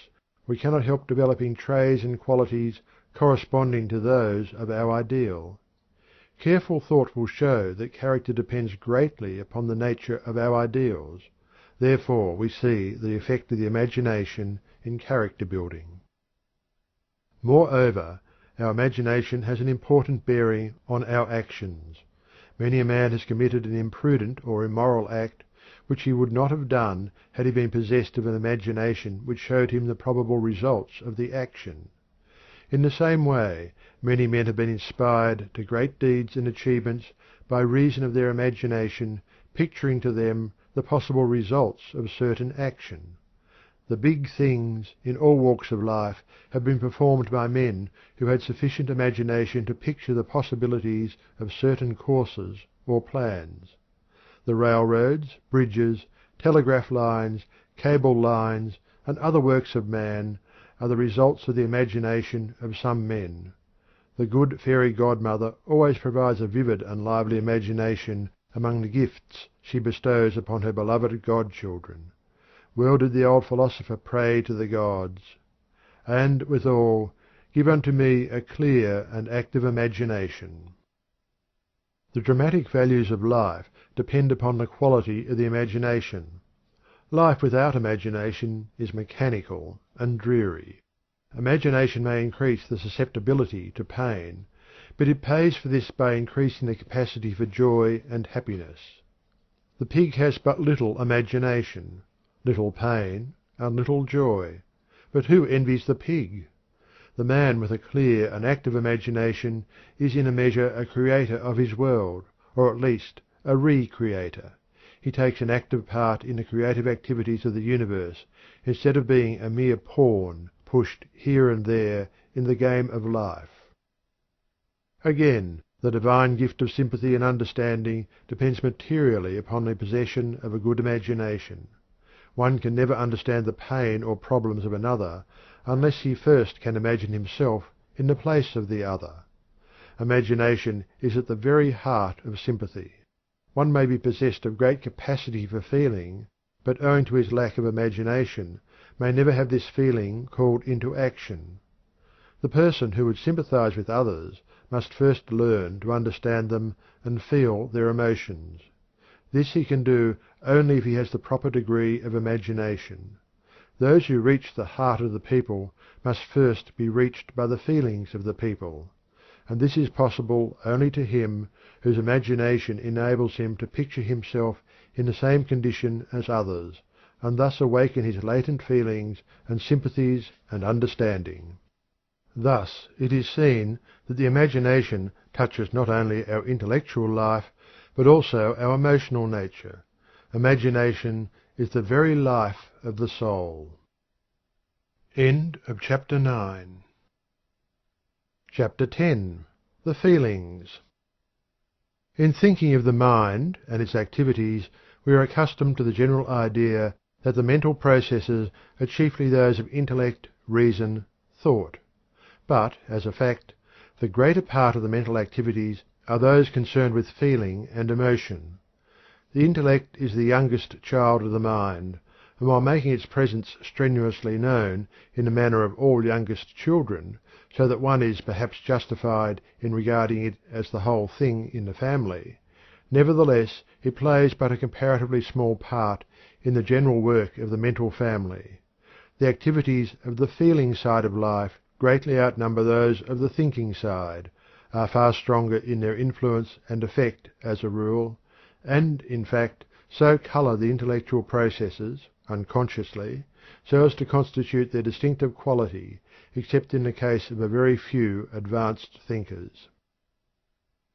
we cannot help developing traits and qualities corresponding to those of our ideal. Careful thought will show that character depends greatly upon the nature of our ideals. Therefore we see the effect of the imagination in character building. Moreover, our imagination has an important bearing on our actions. Many a man has committed an imprudent or immoral act which he would not have done had he been possessed of an imagination which showed him the probable results of the action. In the same way, many men have been inspired to great deeds and achievements by reason of their imagination picturing to them the possible results of certain action. The big things in all walks of life have been performed by men who had sufficient imagination to picture the possibilities of certain courses or plans. The railroads, bridges, telegraph lines, cable lines, and other works of man are the results of the imagination of some men. The good fairy godmother always provides a vivid and lively imagination among the gifts she bestows upon her beloved godchildren. Well did the old philosopher pray to the gods, "And, withal, give unto me a clear and active imagination." The dramatic values of life depend upon the quality of the imagination. Life without imagination is mechanical and dreary. Imagination may increase the susceptibility to pain, but it pays for this by increasing the capacity for joy and happiness. The pig has but little imagination, little pain, and little joy, but who envies the pig? The man with a clear and active imagination is in a measure a creator of his world, or at least a re-creator. He takes an active part in the creative activities of the universe, instead of being a mere pawn pushed here and there in the game of life. Again, the divine gift of sympathy and understanding depends materially upon the possession of a good imagination. One can never understand the pain or problems of another unless he first can imagine himself in the place of the other. Imagination is at the very heart of sympathy. One may be possessed of great capacity for feeling, but owing to his lack of imagination may never have this feeling called into action. The person who would sympathize with others must first learn to understand them and feel their emotions. This he can do only if he has the proper degree of imagination. Those who reach the heart of the people must first be reached by the feelings of the people, and this is possible only to him whose imagination enables him to picture himself in the same condition as others, and thus awaken his latent feelings and sympathies and understanding. Thus it is seen that the imagination touches not only our intellectual life, but also our emotional nature. Imagination is the very life of the soul. End of chapter 9. Chapter 10. The Feelings. In thinking of the mind and its activities, we are accustomed to the general idea that the mental processes are chiefly those of intellect, reason, thought. But, as a fact, the greater part of the mental activities are those concerned with feeling and emotion. The intellect is the youngest child of the mind, and while making its presence strenuously known in the manner of all youngest children, so that one is perhaps justified in regarding it as the whole thing in the family, nevertheless it plays but a comparatively small part in the general work of the mental family. The activities of the feeling side of life greatly outnumber those of the thinking side, are far stronger in their influence and effect as a rule, and, in fact, so colour the intellectual processes, unconsciously, so as to constitute their distinctive quality, except in the case of a very few advanced thinkers.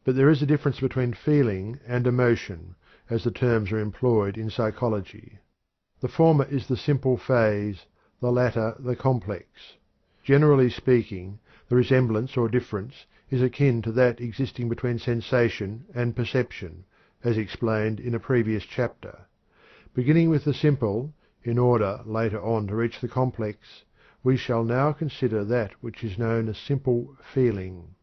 But there is a difference between feeling and emotion, as the terms are employed in psychology. The former is the simple phase, the latter the complex. Generally speaking, the resemblance or difference is akin to that existing between sensation and perception, as explained in a previous chapter. Beginning with the simple, in order later on to reach the complex, we shall now consider that which is known as simple feeling.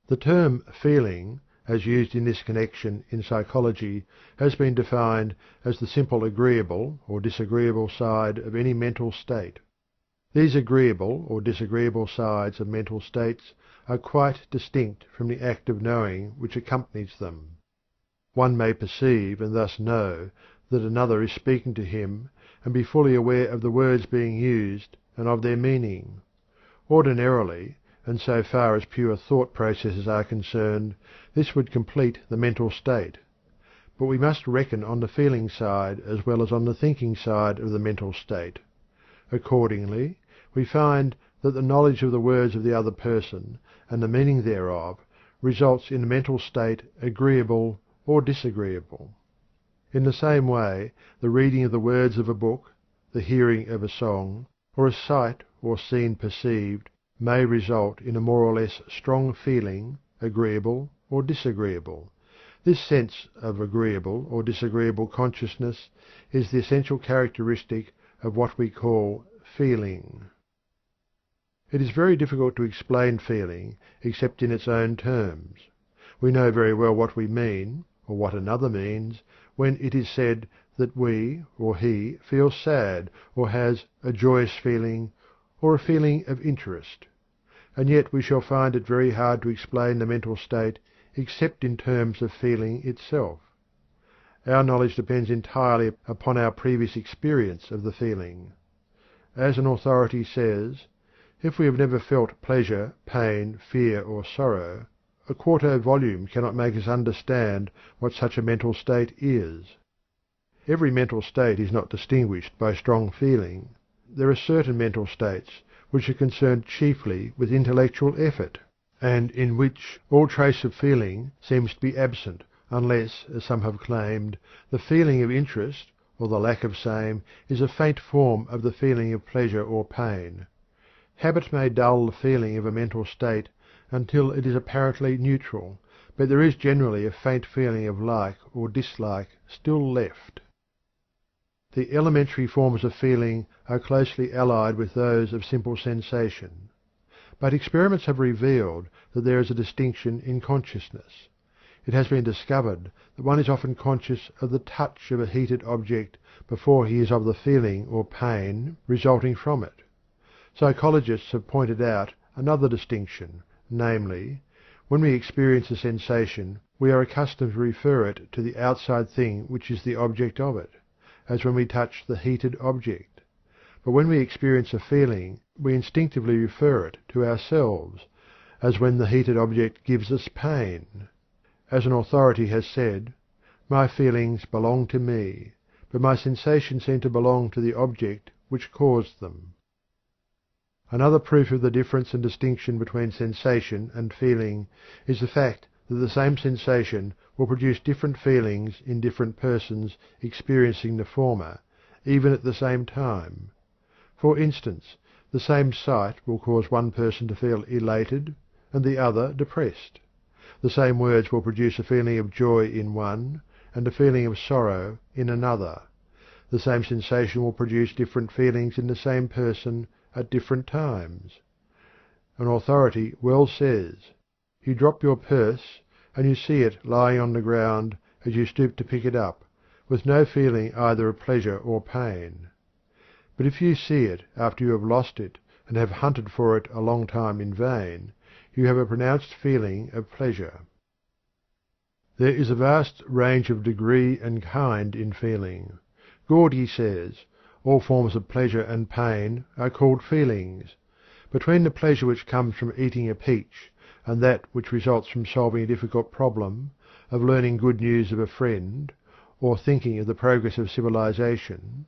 The term feeling, as used in this connection in psychology, has been defined as the simple agreeable or disagreeable side of any mental state. These agreeable or disagreeable sides of mental states are quite distinct from the act of knowing which accompanies them. One may perceive and thus know that another is speaking to him, and be fully aware of the words being used and of their meaning. Ordinarily, and so far as pure thought processes are concerned, this would complete the mental state. But we must reckon on the feeling side as well as on the thinking side of the mental state. Accordingly, we find that the knowledge of the words of the other person and the meaning thereof results in a mental state agreeable or disagreeable. In the same way, the reading of the words of a book, the hearing of a song, or a sight or scene perceived may result in a more or less strong feeling, agreeable or disagreeable. This sense of agreeable or disagreeable consciousness is the essential characteristic of what we call feeling. It is very difficult to explain feeling except in its own terms. We know very well what we mean, or what another means, when it is said that we or he feels sad, or has a joyous feeling, or a feeling of interest. And yet we shall find it very hard to explain the mental state except in terms of feeling itself. Our knowledge depends entirely upon our previous experience of the feeling. As an authority says, If we have never felt pleasure, pain, fear, or sorrow, a quarto volume cannot make us understand what such a mental state is. Every mental state is not distinguished by strong feeling. There are certain mental states which are concerned chiefly with intellectual effort, and in which all trace of feeling seems to be absent, unless, as some have claimed, the feeling of interest, or the lack of same, is a faint form of the feeling of pleasure or pain. Habit may dull the feeling of a mental state until it is apparently neutral, but there is generally a faint feeling of like or dislike still left. The elementary forms of feeling are closely allied with those of simple sensation. But experiments have revealed that there is a distinction in consciousness. It has been discovered that one is often conscious of the touch of a heated object before he is of the feeling or pain resulting from it. Psychologists have pointed out another distinction, namely, when we experience a sensation, we are accustomed to refer it to the outside thing which is the object of it, as when we touch the heated object. But when we experience a feeling, we instinctively refer it to ourselves, as when the heated object gives us pain. As an authority has said, "My feelings belong to me, but my sensations seem to belong to the object which caused them." Another proof of the difference and distinction between sensation and feeling is the fact that the same sensation will produce different feelings in different persons experiencing the former, even at the same time. For instance, the same sight will cause one person to feel elated and the other depressed. The same words will produce a feeling of joy in one and a feeling of sorrow in another. The same sensation will produce different feelings in the same person at different times. An authority well says, "You drop your purse, and you see it lying on the ground as you stoop to pick it up, with no feeling either of pleasure or pain. But if you see it after you have lost it and have hunted for it a long time in vain, you have a pronounced feeling of pleasure." There is a vast range of degree and kind in feeling. Gordy says, "All forms of pleasure and pain are called feelings. Between the pleasure which comes from eating a peach and that which results from solving a difficult problem, of learning good news of a friend, or thinking of the progress of civilization,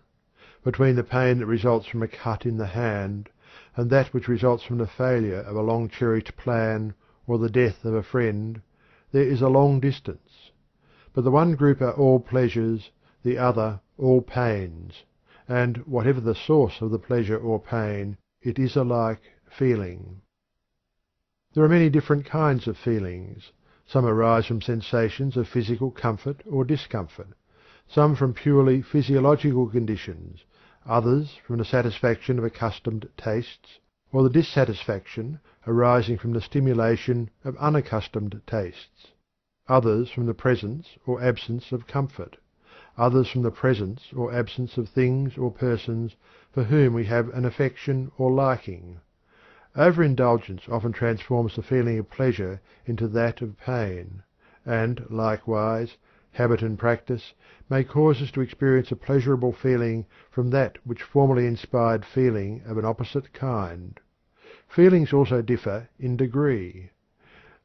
between the pain that results from a cut in the hand and that which results from the failure of a long cherished plan or the death of a friend, there is a long distance. But the one group are all pleasures, the other all pains, and whatever the source of the pleasure or pain, it is alike feeling." There are many different kinds of feelings. Some arise from sensations of physical comfort or discomfort, some from purely physiological conditions, others from the satisfaction of accustomed tastes, or the dissatisfaction arising from the stimulation of unaccustomed tastes, others from the presence or absence of comfort, others from the presence or absence of things or persons for whom we have an affection or liking. Overindulgence often transforms the feeling of pleasure into that of pain, and, likewise, habit and practice may cause us to experience a pleasurable feeling from that which formerly inspired feeling of an opposite kind. Feelings also differ in degree.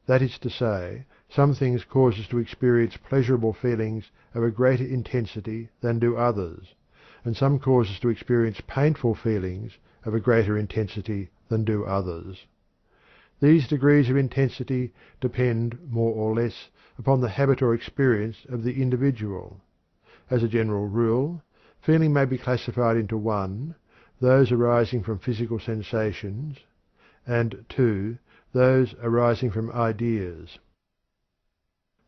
That is to say, some things cause us to experience pleasurable feelings of a greater intensity than do others, and some cause us to experience painful feelings of a greater intensity than do others. These degrees of intensity depend more or less upon the habit or experience of the individual. As a general rule, feeling may be classified into 1, those arising from physical sensations, and 2, those arising from ideas.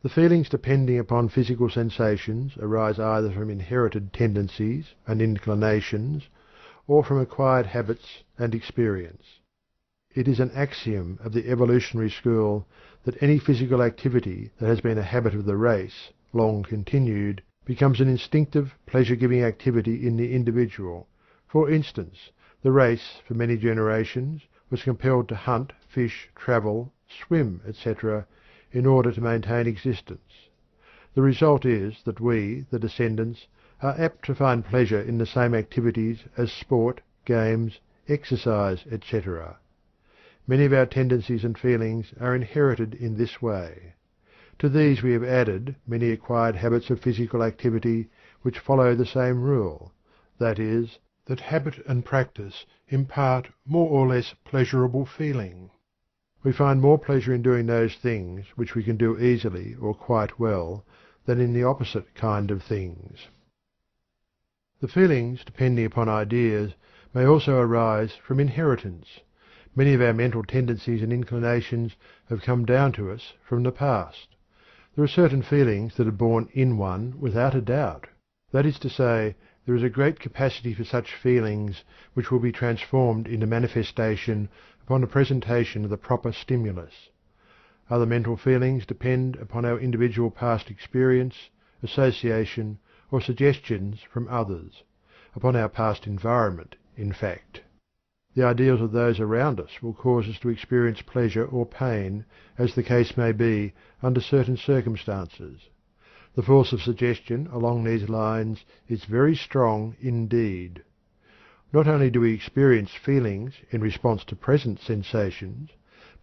The feelings depending upon physical sensations arise either from inherited tendencies and inclinations, or from acquired habits and experience. It is an axiom of the evolutionary school that any physical activity that has been a habit of the race, long continued, becomes an instinctive, pleasure-giving activity in the individual. For instance, the race for many generations was compelled to hunt, fish, travel, swim, etc., in order to maintain existence. The result is that we, the descendants, are apt to find pleasure in the same activities as sport, games, exercise, etc. Many of our tendencies and feelings are inherited in this way. To these we have added many acquired habits of physical activity which follow the same rule, that is, that habit and practice impart more or less pleasurable feeling. We find more pleasure in doing those things which we can do easily or quite well than in the opposite kind of things. The feelings depending upon ideas may also arise from inheritance. Many of our mental tendencies and inclinations have come down to us from the past. There are certain feelings that are born in one without a doubt. That is to say, there is a great capacity for such feelings which will be transformed into manifestation upon the presentation of the proper stimulus. Other mental feelings depend upon our individual past experience, association, or suggestions from others, upon our past environment, in fact. The ideals of those around us will cause us to experience pleasure or pain, as the case may be, under certain circumstances. The force of suggestion along these lines is very strong indeed. Not only do we experience feelings in response to present sensations,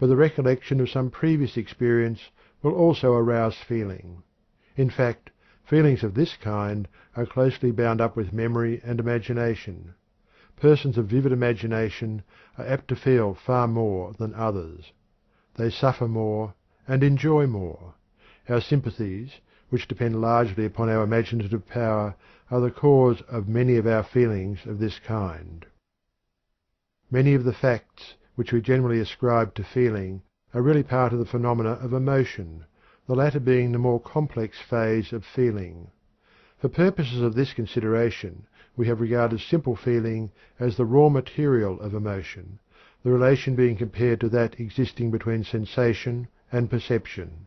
but the recollection of some previous experience will also arouse feeling. In fact, feelings of this kind are closely bound up with memory and imagination. Persons of vivid imagination are apt to feel far more than others. They suffer more and enjoy more. Our sympathies, which depend largely upon our imaginative power, are the cause of many of our feelings of this kind. Many of the facts which we generally ascribe to feeling are really part of the phenomena of emotion, the latter being the more complex phase of feeling. For purposes of this consideration, we have regarded simple feeling as the raw material of emotion, the relation being compared to that existing between sensation and perception.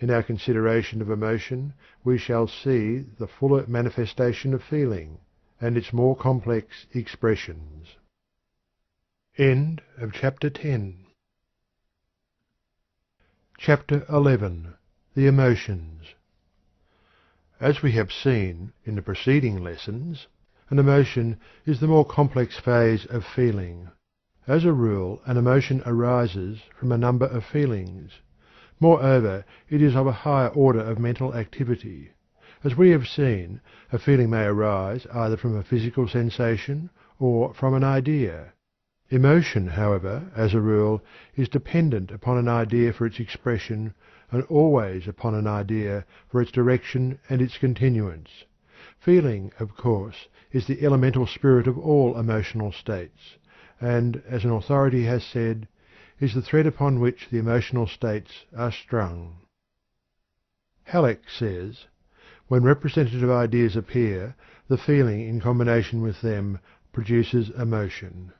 In our consideration of emotion, we shall see the fuller manifestation of feeling, and its more complex expressions. End of chapter 10. Chapter 11. The Emotions. As we have seen in the preceding lessons, an emotion is the more complex phase of feeling. As a rule, an emotion arises from a number of feelings. Moreover, it is of a higher order of mental activity. As we have seen, a feeling may arise either from a physical sensation or from an idea. Emotion, however, as a rule, is dependent upon an idea for its expression, and always upon an idea for its direction and its continuance. Feeling, of course, is the elemental spirit of all emotional states, and, as an authority has said, is the thread upon which the emotional states are strung. Halleck says, "When representative ideas appear, the feeling in combination with them produces emotion.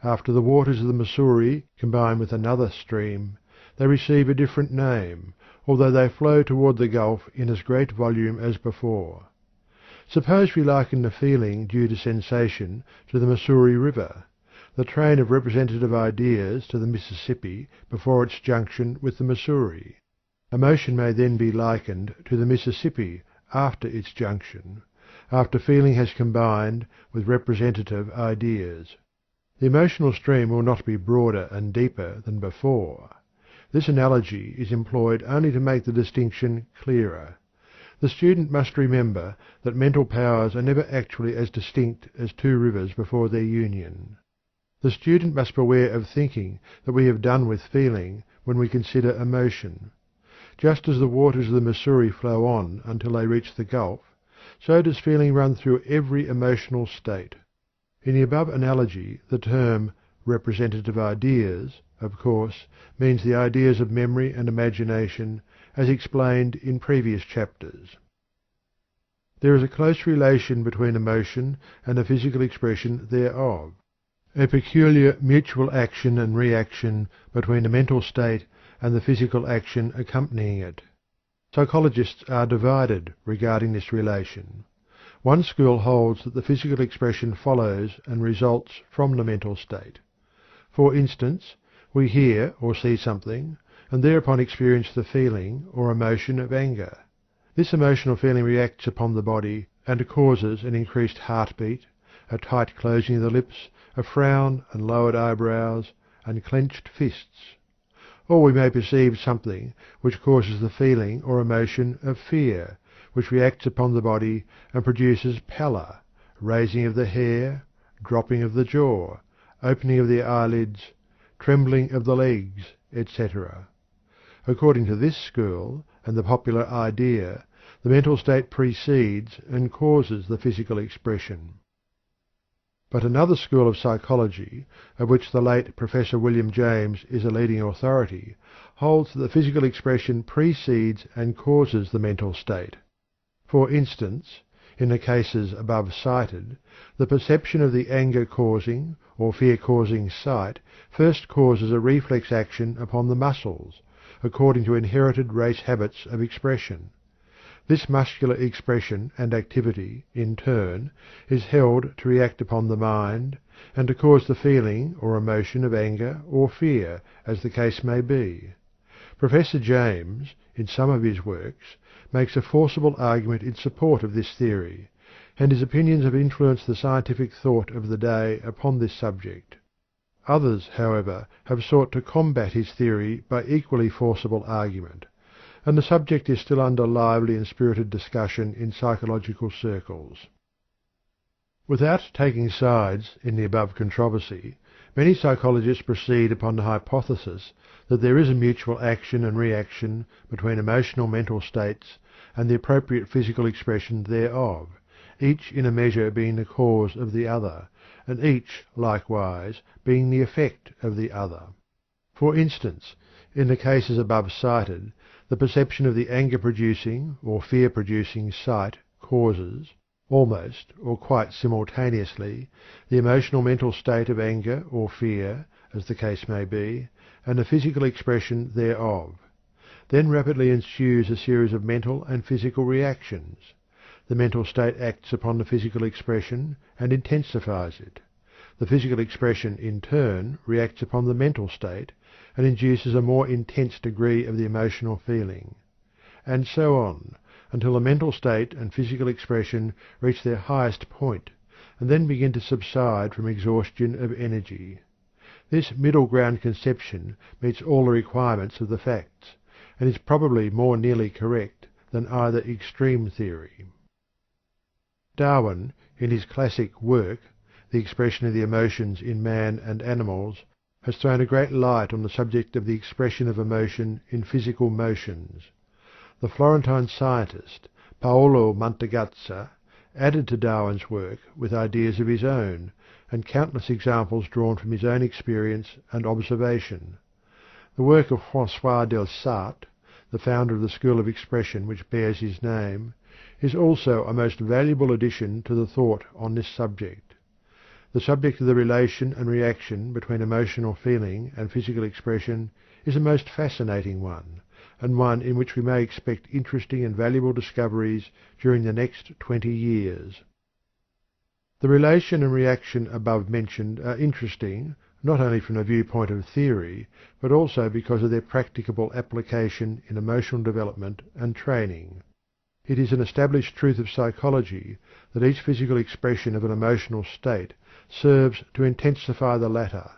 After the waters of the Missouri combine with another stream, they receive a different name, although they flow toward the Gulf in as great volume as before. Suppose we liken the feeling due to sensation to the Missouri River, the train of representative ideas to the Mississippi before its junction with the Missouri. Emotion may then be likened to the Mississippi after its junction, after feeling has combined with representative ideas. The emotional stream will not be broader and deeper than before. This analogy is employed only to make the distinction clearer. The student must remember that mental powers are never actually as distinct as two rivers before their union. The student must beware of thinking that we have done with feeling when we consider emotion. Just as the waters of the Missouri flow on until they reach the Gulf, so does feeling run through every emotional state. In the above analogy, the term representative ideas, of course, means the ideas of memory and imagination, as explained in previous chapters. There is a close relation between emotion and the physical expression thereof, a peculiar mutual action and reaction between the mental state and the physical action accompanying it. Psychologists are divided regarding this relation. One school holds that the physical expression follows and results from the mental state. For instance, we hear or see something, and thereupon experience the feeling or emotion of anger. This emotional feeling reacts upon the body and causes an increased heartbeat, a tight closing of the lips, a frown and lowered eyebrows, and clenched fists. Or we may perceive something which causes the feeling or emotion of fear, which reacts upon the body and produces pallor, raising of the hair, dropping of the jaw, opening of the eyelids, trembling of the legs, etc. According to this school and the popular idea, the mental state precedes and causes the physical expression. But another school of psychology, of which the late Professor William James is a leading authority, holds that the physical expression precedes and causes the mental state. For instance, in the cases above cited, the perception of the anger-causing or fear-causing sight first causes a reflex action upon the muscles, according to inherited race habits of expression. This muscular expression and activity, in turn, is held to react upon the mind, and to cause the feeling or emotion of anger or fear, as the case may be. Professor James, in some of his works, makes a forcible argument in support of this theory, and his opinions have influenced the scientific thought of the day upon this subject. Others, however, have sought to combat his theory by equally forcible argument, and the subject is still under lively and spirited discussion in psychological circles. Without taking sides in the above controversy, many psychologists proceed upon the hypothesis that there is a mutual action and reaction between emotional mental states and the appropriate physical expression thereof, each in a measure being the cause of the other, and each, likewise, being the effect of the other. For instance, in the cases above cited, the perception of the anger-producing or fear-producing sight causes, almost or quite simultaneously, the emotional mental state of anger or fear, as the case may be, and the physical expression thereof. Then rapidly ensues a series of mental and physical reactions. The mental state acts upon the physical expression and intensifies it. The physical expression, in turn, reacts upon the mental state and induces a more intense degree of the emotional feeling. And so on, until the mental state and physical expression reach their highest point, and then begin to subside from exhaustion of energy. This middle ground conception meets all the requirements of the facts, and is probably more nearly correct than either extreme theory. Darwin, in his classic work, The Expression of the Emotions in Man and Animals, has thrown a great light on the subject of the expression of emotion in physical motions. The Florentine scientist, Paolo Mantegazza, added to Darwin's work with ideas of his own, and countless examples drawn from his own experience and observation. The work of François Delsarte, the founder of the school of expression which bears his name, is also a most valuable addition to the thought on this subject. The subject of the relation and reaction between emotional feeling and physical expression is a most fascinating one, and one in which we may expect interesting and valuable discoveries during the next 20 years. The relation and reaction above mentioned are interesting, not only from the viewpoint of theory, but also because of their practicable application in emotional development and training. It is an established truth of psychology that each physical expression of an emotional state serves to intensify the latter.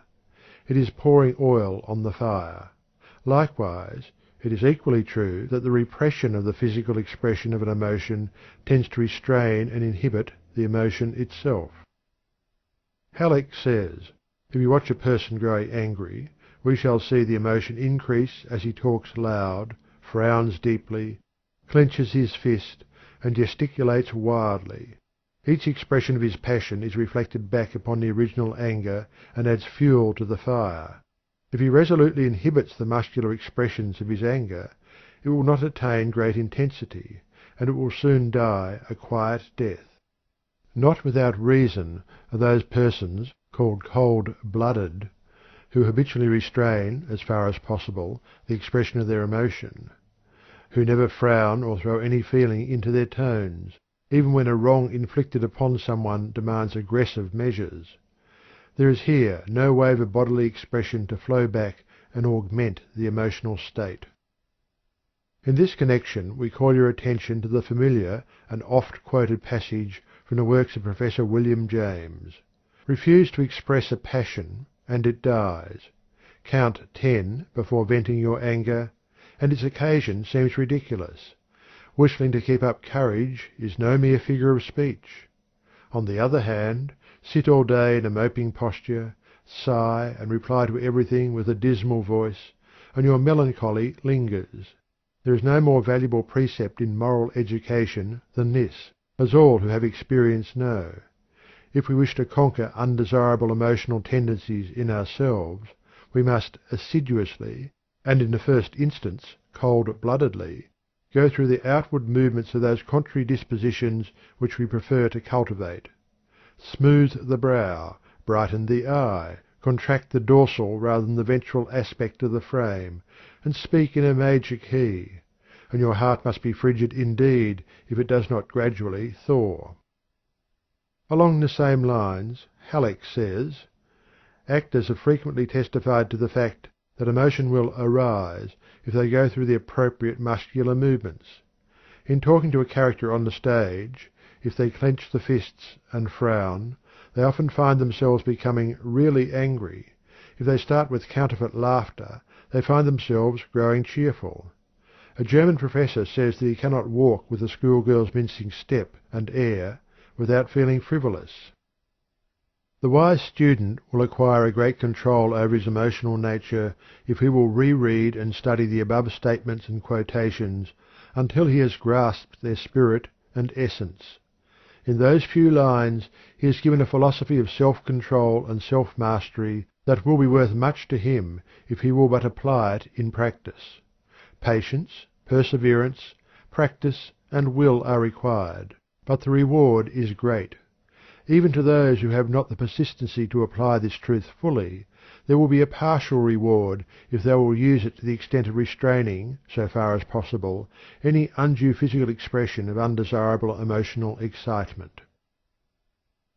It is pouring oil on the fire. Likewise, it is equally true that the repression of the physical expression of an emotion tends to restrain and inhibit the emotion itself. Halleck says, "If you watch a person growing angry, we shall see the emotion increase as he talks loud, frowns deeply, clenches his fist, and gesticulates wildly. Each expression of his passion is reflected back upon the original anger and adds fuel to the fire. If he resolutely inhibits the muscular expressions of his anger, it will not attain great intensity, and it will soon die a quiet death." Not without reason are those persons called cold-blooded, who habitually restrain, as far as possible, the expression of their emotion, who never frown or throw any feeling into their tones, even when a wrong inflicted upon someone demands aggressive measures. There is here no wave of bodily expression to flow back and augment the emotional state. In this connection we call your attention to the familiar and oft-quoted passage from the works of Professor William James. Refuse to express a passion, and it dies. count 10 before venting your anger, and its occasion seems ridiculous. Whistling to keep up courage is no mere figure of speech. On the other hand, sit all day in a moping posture, sigh and reply to everything with a dismal voice, and your melancholy lingers. There is no more valuable precept in moral education than this, as all who have experience know. If we wish to conquer undesirable emotional tendencies in ourselves, we must assiduously, and in the first instance cold-bloodedly, go through the outward movements of those contrary dispositions which we prefer to cultivate. Smooth the brow, brighten the eye, contract the dorsal rather than the ventral aspect of the frame, and speak in a major key, and your heart must be frigid indeed if it does not gradually thaw. Along the same lines, Halleck says, "Actors have frequently testified to the fact that emotion will arise if they go through the appropriate muscular movements. In talking to a character on the stage, if they clench the fists and frown, they often find themselves becoming really angry. If they start with counterfeit laughter, they find themselves growing cheerful. A German professor says that he cannot walk with a schoolgirl's mincing step and air without feeling frivolous." The wise student will acquire a great control over his emotional nature if he will reread and study the above statements and quotations until he has grasped their spirit and essence. In those few lines he is given a philosophy of self-control and self-mastery that will be worth much to him if he will but apply it in practice. Patience, perseverance, practice, and will are required, but the reward is great. Even to those who have not the persistency to apply this truth fully, there will be a partial reward if they will use it to the extent of restraining, so far as possible, any undue physical expression of undesirable emotional excitement.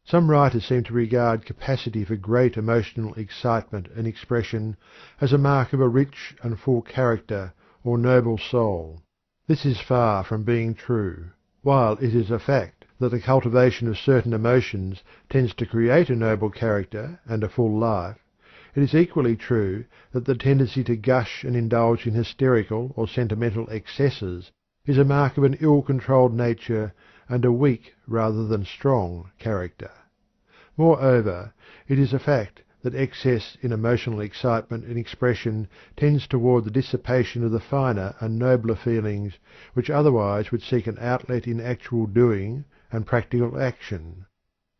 Some writers seem to regard capacity for great emotional excitement and expression as a mark of a rich and full character or noble soul. This is far from being true. While it is a fact that the cultivation of certain emotions tends to create a noble character and a full life, it is equally true that the tendency to gush and indulge in hysterical or sentimental excesses is a mark of an ill-controlled nature and a weak rather than strong character. Moreover, it is a fact that excess in emotional excitement and expression tends toward the dissipation of the finer and nobler feelings which otherwise would seek an outlet in actual doing and practical action.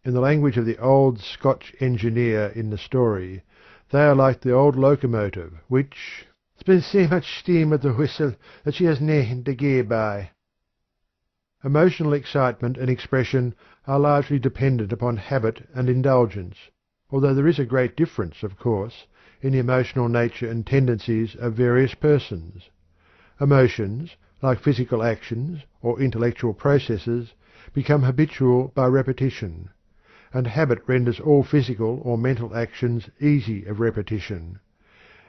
In the language of the old Scotch engineer in the story, they are like the old locomotive which spins so much steam with the whistle that she has naething to gae by. Emotional excitement and expression are largely dependent upon habit and indulgence, although there is a great difference, of course, in the emotional nature and tendencies of various persons. Emotions, like physical actions or intellectual processes, become habitual by repetition, and habit renders all physical or mental actions easy of repetition.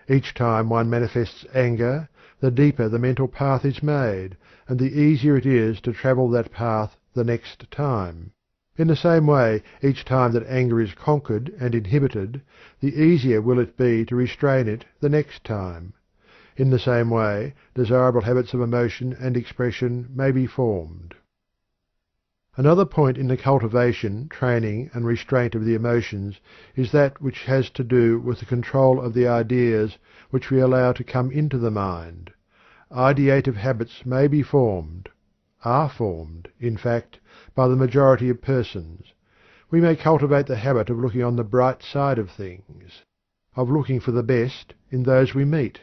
Each time one manifests anger, the deeper the mental path is made, and the easier it is to travel that path the next time. In the same way, each time that anger is conquered and inhibited, the easier will it be to restrain it the next time. In the same way, desirable habits of emotion and expression may be formed. Another point in the cultivation, training, and restraint of the emotions is that which has to do with the control of the ideas which we allow to come into the mind. Ideative habits may be formed, are formed, in fact, by the majority of persons. We may cultivate the habit of looking on the bright side of things, of looking for the best in those we meet,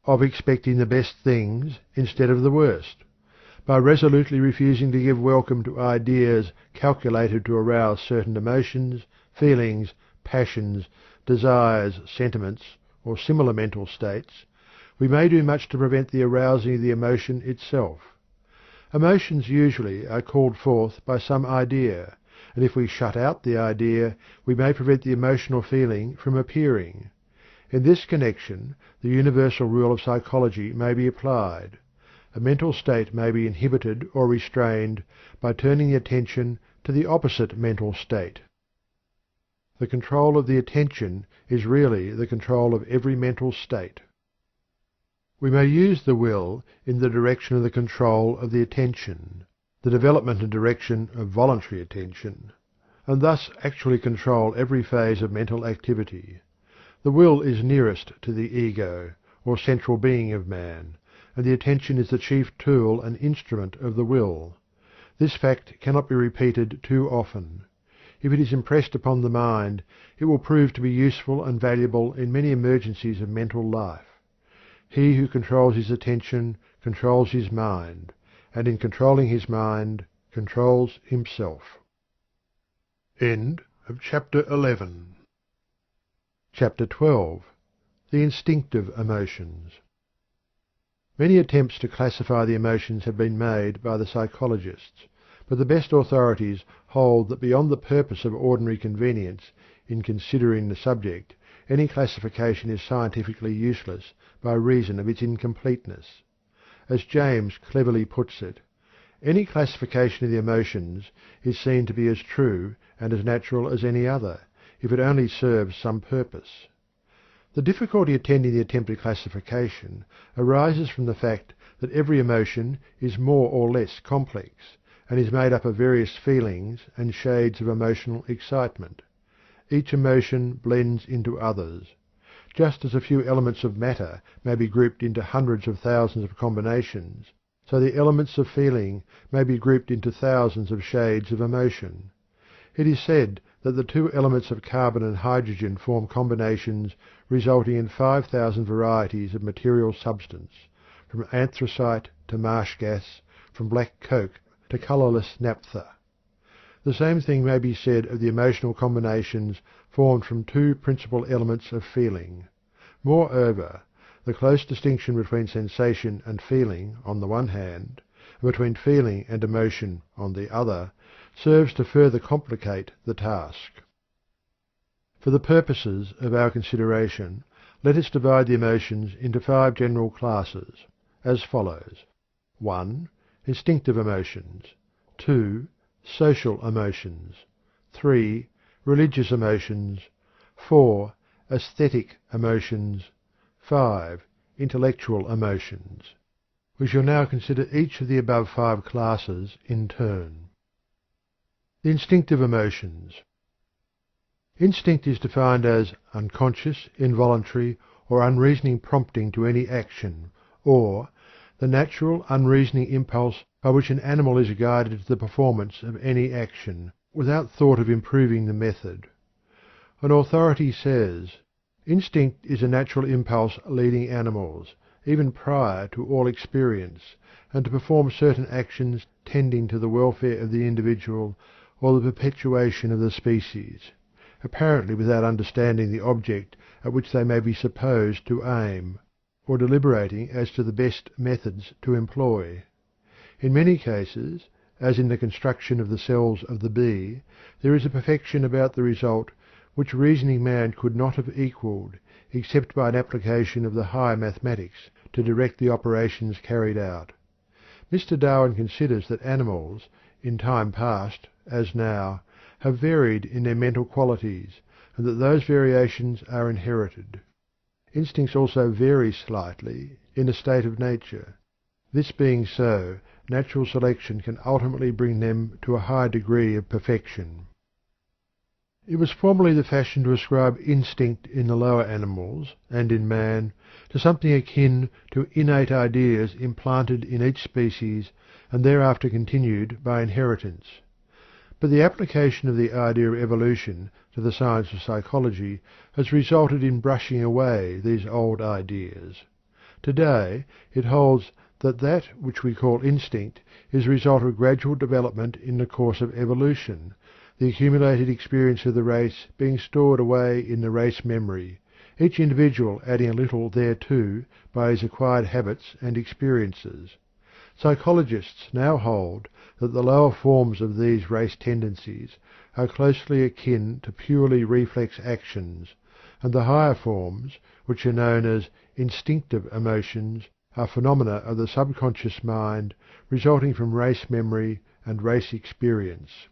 of expecting the best things instead of the worst, by resolutely refusing to give welcome to ideas calculated to arouse certain emotions, feelings, passions, desires, sentiments, or similar mental states. We may do much to prevent the arousing of the emotion itself. Emotions usually are called forth by some idea, and if we shut out the idea, we may prevent the emotional feeling from appearing. In this connection, the universal rule of psychology may be applied. A mental state may be inhibited or restrained by turning the attention to the opposite mental state. the control of the attention is really the control of every mental state. We may use the will in the direction of the control of the attention, the development and direction of voluntary attention, and thus actually control every phase of mental activity. The will is nearest to the ego, or central being of man, and the attention is the chief tool and instrument of the will. This fact cannot be repeated too often. If it is impressed upon the mind, it will prove to be useful and valuable in many emergencies of mental life. He who controls his attention controls his mind, and in controlling his mind controls himself. End of chapter 11. Chapter 12. The instinctive emotions. Many attempts to classify the emotions have been made by the psychologists, but the best authorities hold that beyond the purpose of ordinary convenience in considering the subject, any classification is scientifically useless by reason of its incompleteness. As James cleverly puts it, any classification of the emotions is seen to be as true and as natural as any other, if it only serves some purpose. The difficulty attending the attempted classification arises from the fact that every emotion is more or less complex, and is made up of various feelings and shades of emotional excitement. Each emotion blends into others. Just as a few elements of matter may be grouped into hundreds of thousands of combinations, so the elements of feeling may be grouped into thousands of shades of emotion. It is said that the two elements of carbon and hydrogen form combinations resulting in 5,000 varieties of material substance, from anthracite to marsh gas, from black coke to colourless naphtha. The same thing may be said of the emotional combinations formed from two principal elements of feeling. Moreover, the close distinction between sensation and feeling on the one hand, and between feeling and emotion on the other, serves to further complicate the task. For the purposes of our consideration, let us divide the emotions into 5 general classes, as follows: 1. Instinctive emotions. 2. Social emotions. 3. Religious emotions. 4. Aesthetic emotions. 5. Intellectual emotions. We shall now consider each of the above 5 classes in turn. The instinctive emotions. Instinct is defined as unconscious, involuntary, or unreasoning prompting to any action, or the natural, unreasoning impulse by which an animal is guided to the performance of any action, without thought of improving the method. An authority says, "Instinct is a natural impulse leading animals, even prior to all experience, and to perform certain actions tending to the welfare of the individual or the perpetuation of the species, apparently without understanding the object at which they may be supposed to aim, or deliberating as to the best methods to employ. In many cases, as in the construction of the cells of the bee, there is a perfection about the result which reasoning man could not have equalled, except by an application of the higher mathematics to direct the operations carried out. Mr. Darwin considers that animals, in time past as now, have varied in their mental qualities, and that those variations are inherited. Instincts also vary slightly in a state of nature. This being so, natural selection can ultimately bring them to a high degree of perfection. It was formerly the fashion to ascribe instinct in the lower animals, and in man, to something akin to innate ideas implanted in each species and thereafter continued by inheritance. But the application of the idea of evolution to the science of psychology has resulted in brushing away these old ideas. Today it holds that that which we call instinct is the result of gradual development in the course of evolution, the accumulated experience of the race being stored away in the race memory, each individual adding a little thereto by his acquired habits and experiences. Psychologists now hold that the lower forms of these race tendencies are closely akin to purely reflex actions, and the higher forms, which are known as instinctive emotions, are phenomena of the subconscious mind resulting from race memory and race experience.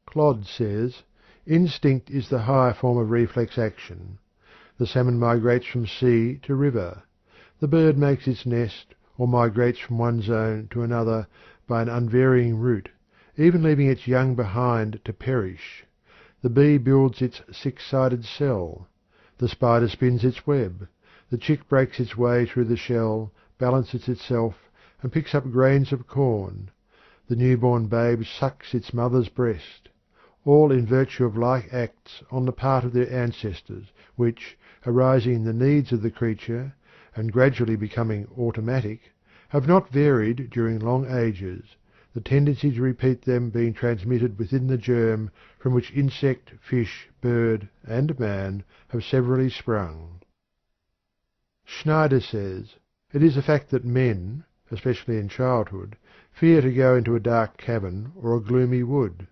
Clodd says, Instinct is the higher form of reflex action. The salmon migrates from sea to river. The bird makes its nest, or migrates from one zone to another by an unvarying route, even leaving its young behind to perish. The bee builds its six-sided cell. The spider spins its web. The chick breaks its way through the shell, balances itself, and picks up grains of corn. The newborn babe sucks its mother's breast, all in virtue of like acts on the part of their ancestors, which, arising in the needs of the creature, and gradually becoming automatic, have not varied during long ages, the tendency to repeat them being transmitted within the germ from which insect, fish, bird, and man have severally sprung. Schneider says, "It is a fact that men, especially in childhood, fear to go into a dark cavern or a gloomy wood.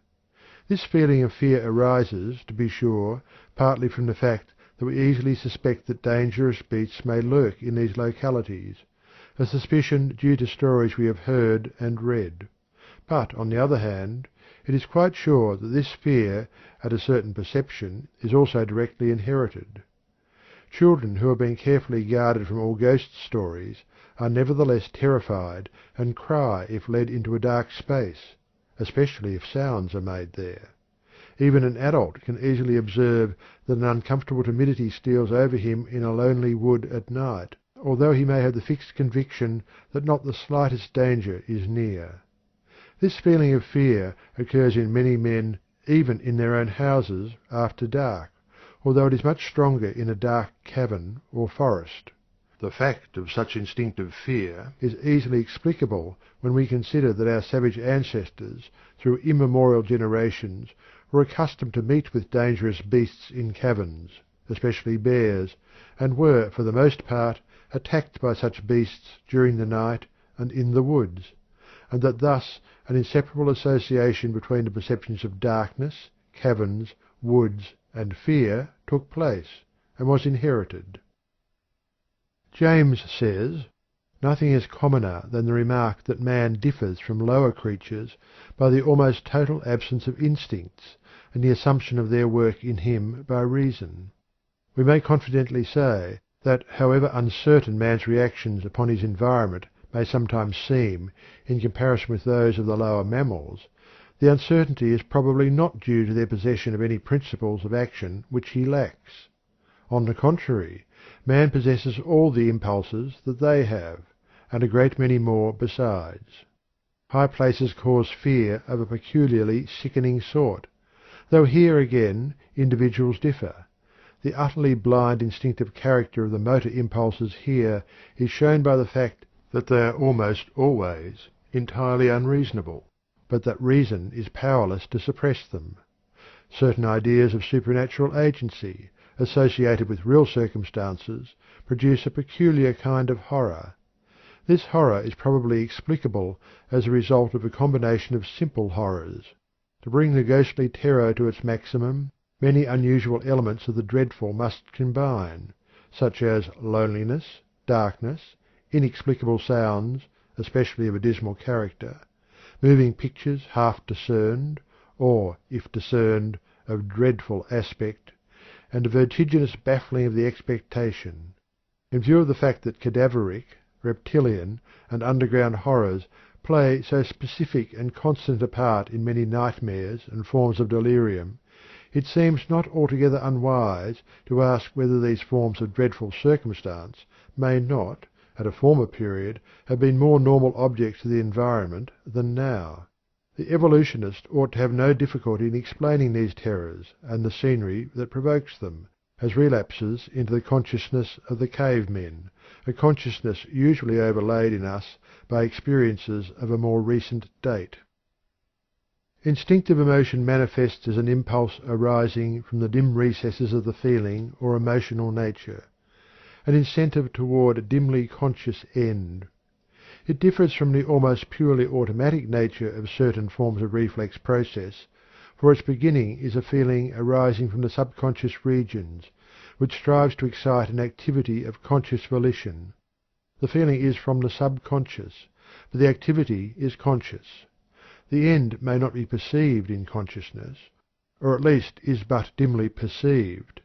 This feeling of fear arises, to be sure, partly from the fact that we easily suspect that dangerous beasts may lurk in these localities, a suspicion due to stories we have heard and read. But, on the other hand, it is quite sure that this fear at a certain perception is also directly inherited. Children who have been carefully guarded from all ghost stories are nevertheless terrified and cry if led into a dark space, especially if sounds are made there. Even an adult can easily observe that an uncomfortable timidity steals over him in a lonely wood at night, although he may have the fixed conviction that not the slightest danger is near. This feeling of fear occurs in many men even in their own houses after dark, although it is much stronger in a dark cavern or forest. The fact of such instinctive fear is easily explicable when we consider that our savage ancestors, through immemorial generations, were accustomed to meet with dangerous beasts in caverns, especially bears, and were, for the most part, attacked by such beasts during the night and in the woods, and that thus an inseparable association between the perceptions of darkness, caverns, woods, and fear took place, and was inherited." James says, "Nothing is commoner than the remark that man differs from lower creatures by the almost total absence of instincts, and the assumption of their work in him by reason. We may confidently say that however uncertain man's reactions upon his environment may sometimes seem in comparison with those of the lower mammals, the uncertainty is probably not due to their possession of any principles of action which he lacks. On the contrary, man possesses all the impulses that they have, and a great many more besides. High places cause fear of a peculiarly sickening sort, though here again individuals differ. The utterly blind instinctive character of the motor impulses here is shown by the fact that they are almost always entirely unreasonable, but that reason is powerless to suppress them. Certain ideas of supernatural agency, associated with real circumstances, produce a peculiar kind of horror. This horror is probably explicable as a result of a combination of simple horrors. To bring the ghostly terror to its maximum, many unusual elements of the dreadful must combine, such as loneliness, darkness, inexplicable sounds, especially of a dismal character, moving pictures half discerned, or, if discerned, of dreadful aspect, and a vertiginous baffling of the expectation. In view of the fact that cadaveric, reptilian, and underground horrors play so specific and constant a part in many nightmares and forms of delirium, it seems not altogether unwise to ask whether these forms of dreadful circumstance may not, at a former period, have been more normal objects of the environment than now. The evolutionist ought to have no difficulty in explaining these terrors and the scenery that provokes them, as relapses into the consciousness of the cave men, a consciousness usually overlaid in us by experiences of a more recent date. Instinctive emotion manifests as an impulse arising from the dim recesses of the feeling or emotional nature, an incentive toward a dimly conscious end. It differs from the almost purely automatic nature of certain forms of reflex process, for its beginning is a feeling arising from the subconscious regions, which strives to excite an activity of conscious volition. The feeling is from the subconscious, but the activity is conscious. The end may not be perceived in consciousness, or at least is but dimly perceived,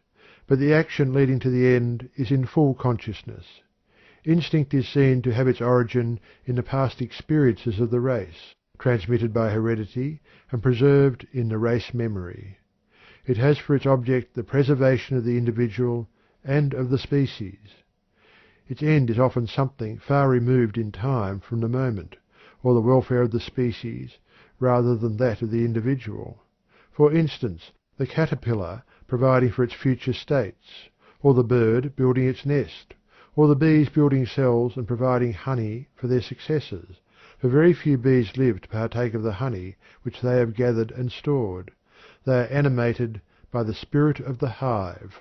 but the action leading to the end is in full consciousness. Instinct is seen to have its origin in the past experiences of the race, transmitted by heredity and preserved in the race memory. It has for its object the preservation of the individual and of the species. Its end is often something far removed in time from the moment, or the welfare of the species, rather than that of the individual. For instance, the caterpillar providing for its future states, or the bird building its nest, or the bees building cells and providing honey for their successors, for very few bees live to partake of the honey which they have gathered and stored. They are animated by the spirit of the hive.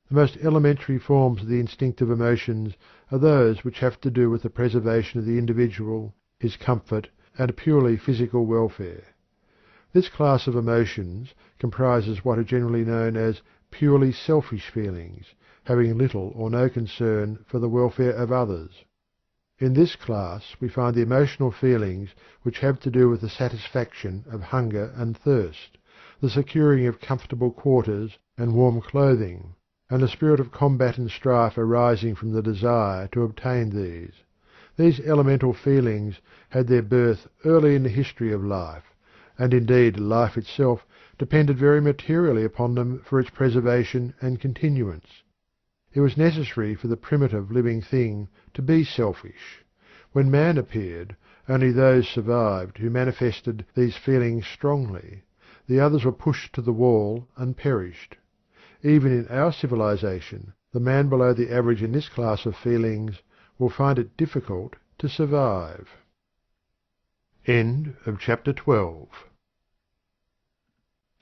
The most elementary forms of the instinctive emotions are those which have to do with the preservation of the individual, his comfort, and purely physical welfare. This class of emotions comprises what are generally known as purely selfish feelings, having little or no concern for the welfare of others. In this class we find the emotional feelings which have to do with the satisfaction of hunger and thirst, the securing of comfortable quarters and warm clothing, and the spirit of combat and strife arising from the desire to obtain these. These elemental feelings had their birth early in the history of life, and indeed life itself depended very materially upon them for its preservation and continuance. It was necessary for the primitive living thing to be selfish. When man appeared, only those survived who manifested these feelings strongly. The others were pushed to the wall and perished. Even in our civilization, the man below the average in this class of feelings will find it difficult to survive. End of chapter 12.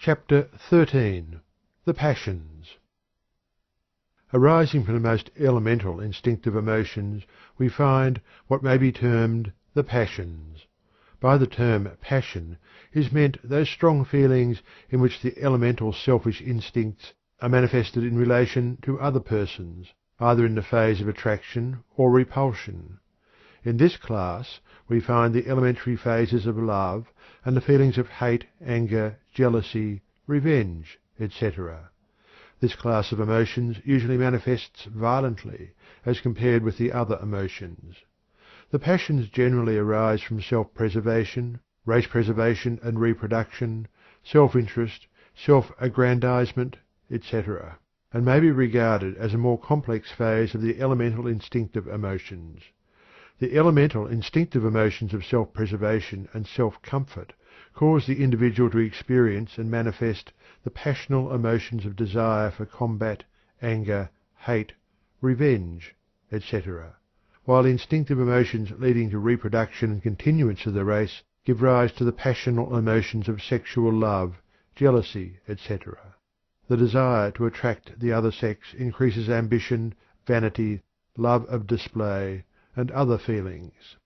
Chapter 13. The Passions. Arising from the most elemental instinctive emotions, we find what may be termed the passions. By the term passion is meant those strong feelings in which the elemental selfish instincts are manifested in relation to other persons, either in the phase of attraction or repulsion. In this class we find the elementary phases of love and the feelings of hate, anger, jealousy, revenge, etc. This class of emotions usually manifests violently as compared with the other emotions. The passions generally arise from self-preservation, race preservation and reproduction, self-interest, self-aggrandizement, etc., and may be regarded as a more complex phase of the elemental instinctive emotions. The elemental instinctive emotions of self-preservation and self-comfort cause the individual to experience and manifest the passional emotions of desire for combat, anger, hate, revenge, etc., while the instinctive emotions leading to reproduction and continuance of the race give rise to the passional emotions of sexual love, jealousy, etc. The desire to attract the other sex increases ambition, vanity, love of display, and other feelings.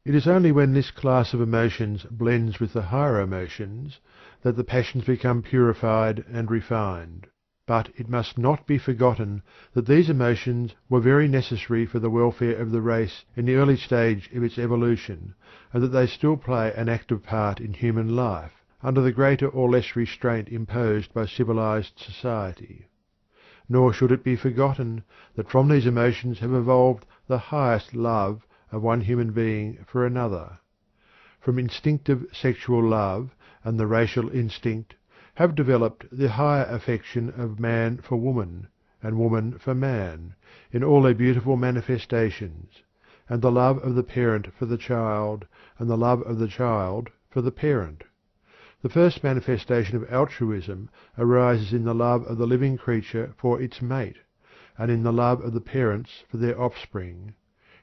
It is only when this class of emotions blends with the higher emotions that the passions become purified and refined. But it must not be forgotten that these emotions were very necessary for the welfare of the race in the early stage of its evolution, and that they still play an active part in human life, under the greater or less restraint imposed by civilized society. Nor should it be forgotten that from these emotions have evolved the highest love of one human being for another. From instinctive sexual love and the racial instinct have developed the higher affection of man for woman, and woman for man, in all their beautiful manifestations, and the love of the parent for the child, and the love of the child for the parent. The first manifestation of altruism arises in the love of the living creature for its mate, and in the love of the parents for their offspring.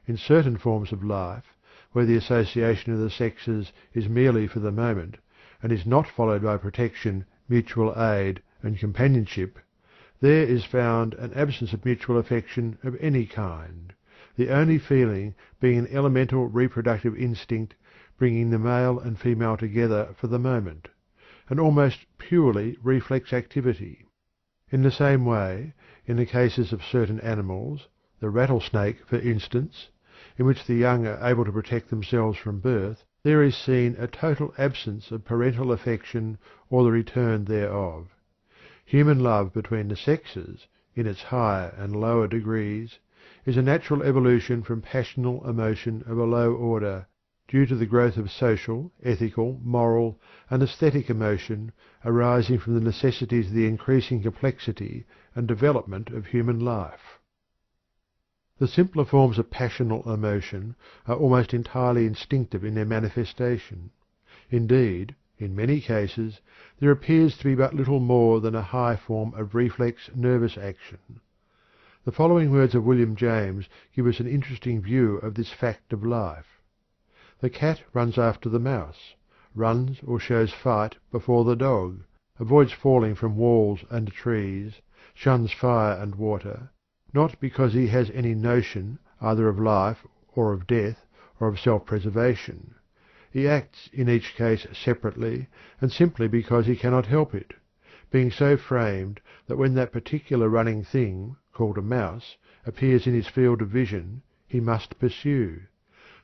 In certain forms of life, where the association of the sexes is merely for the moment, and is not followed by protection, mutual aid, and companionship, there is found an absence of mutual affection of any kind, the only feeling being an elemental reproductive instinct bringing the male and female together for the moment, an almost purely reflex activity. In the same way, in the cases of certain animals, the rattlesnake, for instance, in which the young are able to protect themselves from birth, there is seen a total absence of parental affection or the return thereof. Human love between the sexes, in its higher and lower degrees, is a natural evolution from passional emotion of a low order, due to the growth of social, ethical, moral, and aesthetic emotion arising from the necessities of the increasing complexity and development of human life. The simpler forms of passional emotion are almost entirely instinctive in their manifestation. Indeed, in many cases, there appears to be but little more than a high form of reflex nervous action. The following words of William James give us an interesting view of this fact of life. The cat runs after the mouse, runs or shows fight before the dog, avoids falling from walls and trees, shuns fire and water, not because he has any notion either of life or of death or of self-preservation. He acts in each case separately and simply because he cannot help it, being so framed that when that particular running thing, called a mouse, appears in his field of vision, he must pursue;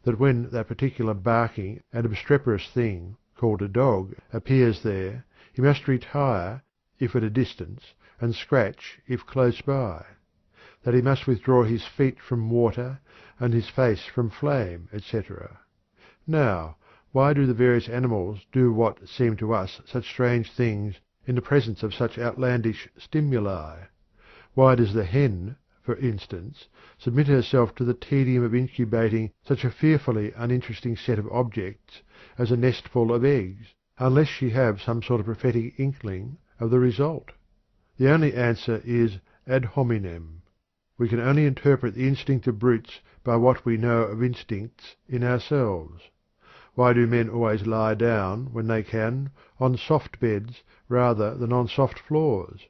that when that particular barking and obstreperous thing, called a dog, appears there, he must retire, if at a distance, and scratch, if close by; that he must withdraw his feet from water, and his face from flame, etc. Now, why do the various animals do what seem to us such strange things in the presence of such outlandish stimuli? Why does the hen, for instance, submit herself to the tedium of incubating such a fearfully uninteresting set of objects as a nestful of eggs, unless she have some sort of prophetic inkling of the result? The only answer is ad hominem. We can only interpret the instinct of brutes by what we know of instincts in ourselves. Why do men always lie down, when they can, on soft beds rather than on soft floors?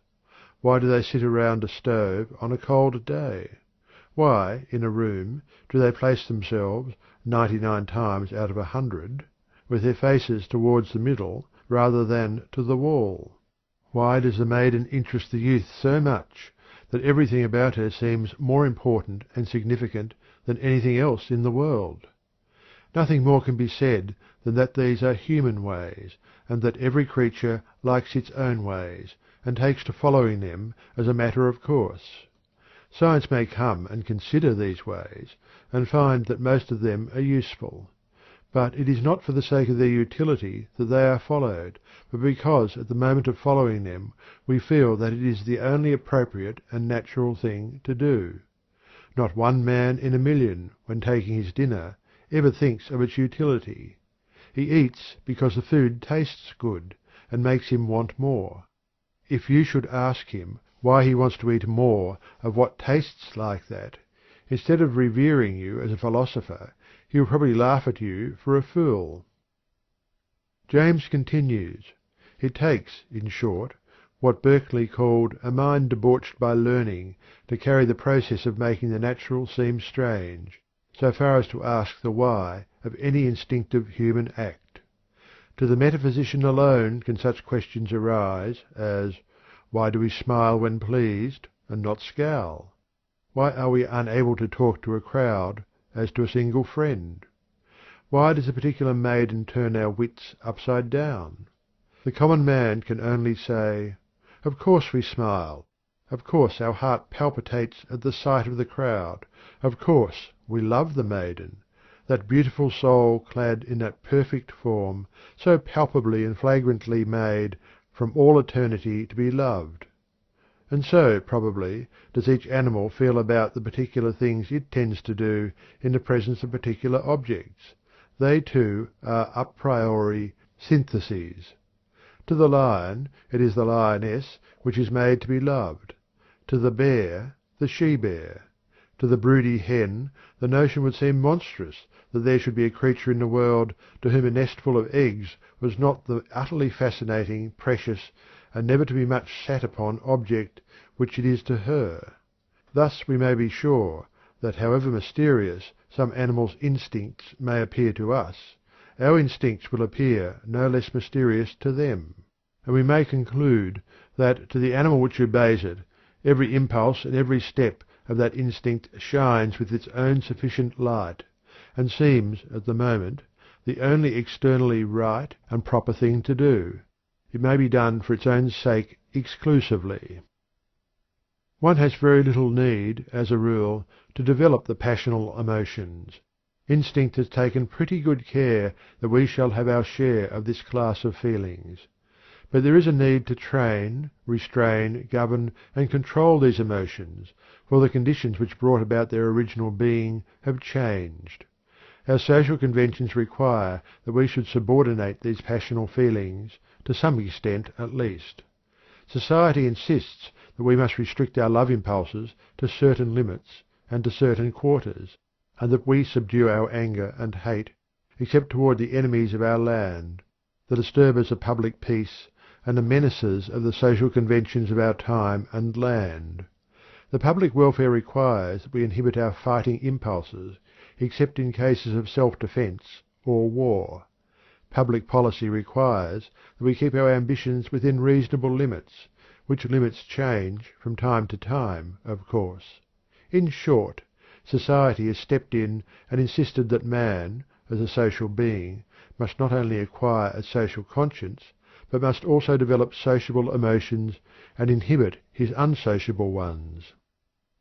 Why do they sit around a stove on a cold day? Why, in a room, do they place themselves, 99 times out of 100, with their faces towards the middle rather than to the wall? Why does the maiden interest the youth so much that everything about her seems more important and significant than anything else in the world? Nothing more can be said than that these are human ways, and that every creature likes its own ways, and takes to following them as a matter of course. Science may come and consider these ways, and find that most of them are useful. But it is not for the sake of their utility that they are followed, but because at the moment of following them we feel that it is the only appropriate and natural thing to do. Not one man in a million, when taking his dinner, ever thinks of its utility. He eats because the food tastes good, and makes him want more. If you should ask him why he wants to eat more of what tastes like that, instead of revering you as a philosopher, he will probably laugh at you for a fool. James continues. It takes, in short, what Berkeley called a mind debauched by learning to carry the process of making the natural seem strange, so far as to ask the why of any instinctive human act. To the metaphysician alone can such questions arise as, why do we smile when pleased, and not scowl? Why are we unable to talk to a crowd as to a single friend? Why does a particular maiden turn our wits upside down? The common man can only say, of course we smile, of course our heart palpitates at the sight of the crowd, of course we love the maiden, that beautiful soul clad in that perfect form, so palpably and flagrantly made from all eternity to be loved. And so, probably, does each animal feel about the particular things it tends to do in the presence of particular objects. They too are a priori syntheses. To the lion it is the lioness which is made to be loved; to the bear, the she-bear. To the broody hen the notion would seem monstrous that there should be a creature in the world to whom a nestful of eggs was not the utterly fascinating, precious, and never to be much sat upon object which it is to her. Thus we may be sure that however mysterious some animals' instincts may appear to us, our instincts will appear no less mysterious to them, and we may conclude that to the animal which obeys it, every impulse and every step of that instinct shines with its own sufficient light, and seems at the moment the only externally right and proper thing to do. It may be done for its own sake exclusively. One has very little need, as a rule, to develop the passional emotions. Instinct has taken pretty good care that we shall have our share of this class of feelings. But there is a need to train, restrain, govern, and control these emotions, for the conditions which brought about their original being have changed. Our social conventions require that we should subordinate these passional feelings, to some extent at least. Society insists that we must restrict our love impulses to certain limits and to certain quarters, and that we subdue our anger and hate, except toward the enemies of our land, the disturbers of public peace, and the menacers of the social conventions of our time and land. The public welfare requires that we inhibit our fighting impulses, except in cases of self-defense or war. Public policy requires that we keep our ambitions within reasonable limits, which limits change from time to time, of course. In short, society has stepped in and insisted that man, as a social being, must not only acquire a social conscience, but must also develop sociable emotions and inhibit his unsociable ones.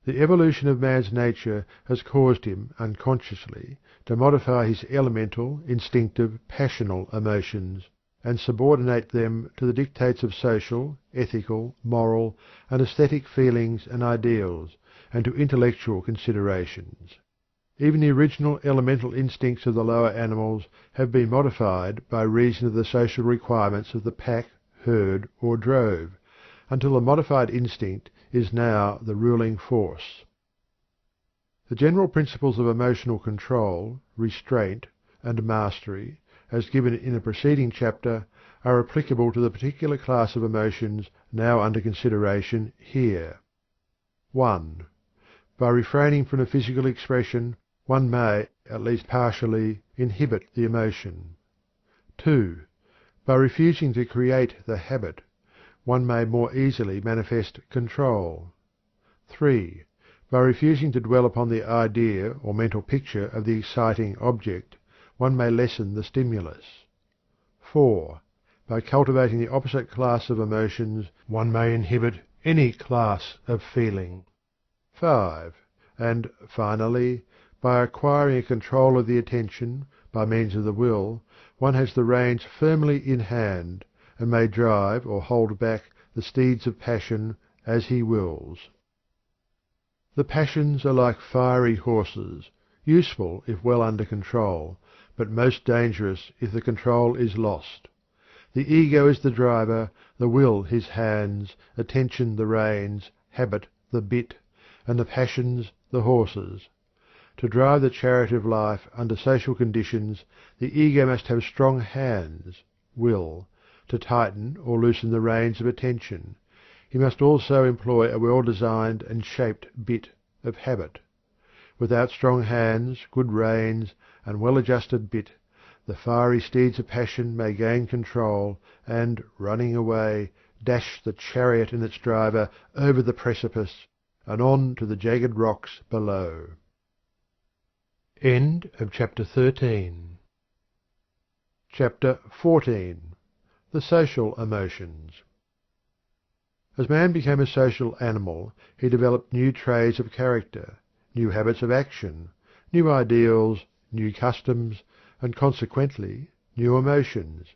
The evolution of man's nature has caused him, unconsciously, to modify his elemental, instinctive, passional emotions, and subordinate them to the dictates of social, ethical, moral, and aesthetic feelings and ideals, and to intellectual considerations. Even the original elemental instincts of the lower animals have been modified by reason of the social requirements of the pack, herd, or drove, until the modified instinct is now the ruling force. The general principles of emotional control, restraint, and mastery, as given in a preceding chapter, are applicable to the particular class of emotions now under consideration here. 1. By refraining from the physical expression, one may, at least partially, inhibit the emotion. 2. By refusing to create the habit, one may more easily manifest control. 3. By refusing to dwell upon the idea or mental picture of the exciting object, one may lessen the stimulus. 4. By cultivating the opposite class of emotions, one may inhibit any class of feeling. 5. And, finally, by acquiring a control of the attention, by means of the will, one has the reins firmly in hand, and may drive or hold back the steeds of passion as he wills. The passions are like fiery horses, useful if well under control, but most dangerous if the control is lost. The ego is the driver, the will his hands, attention the reins, habit the bit, and the passions the horses. To drive the chariot of life under social conditions, the ego must have strong hands, will, to tighten or loosen the reins of attention. He must also employ a well-designed and shaped bit of habit. Without strong hands, good reins, and well-adjusted bit, the fiery steeds of passion may gain control, and, running away, dash the chariot and its driver over the precipice, and on to the jagged rocks below. End of chapter 13. Chapter 14. The Social Emotions. As man became a social animal, he developed new traits of character, new habits of action, new ideals, new customs, and consequently new emotions.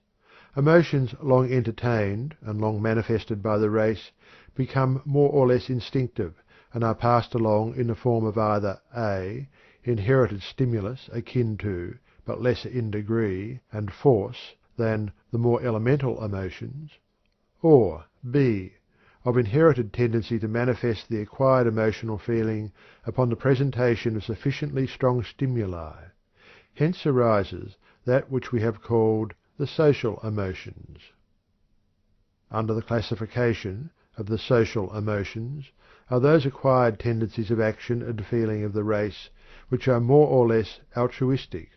Emotions long entertained and long manifested by the race become more or less instinctive, and are passed along in the form of either (a) inherited stimulus akin to, but lesser in degree and force than, the more elemental emotions, or (b) of inherited tendency to manifest the acquired emotional feeling upon the presentation of sufficiently strong stimuli. Hence arises that which we have called the social emotions. Under the classification of the social emotions are those acquired tendencies of action and feeling of the race which are more or less altruistic,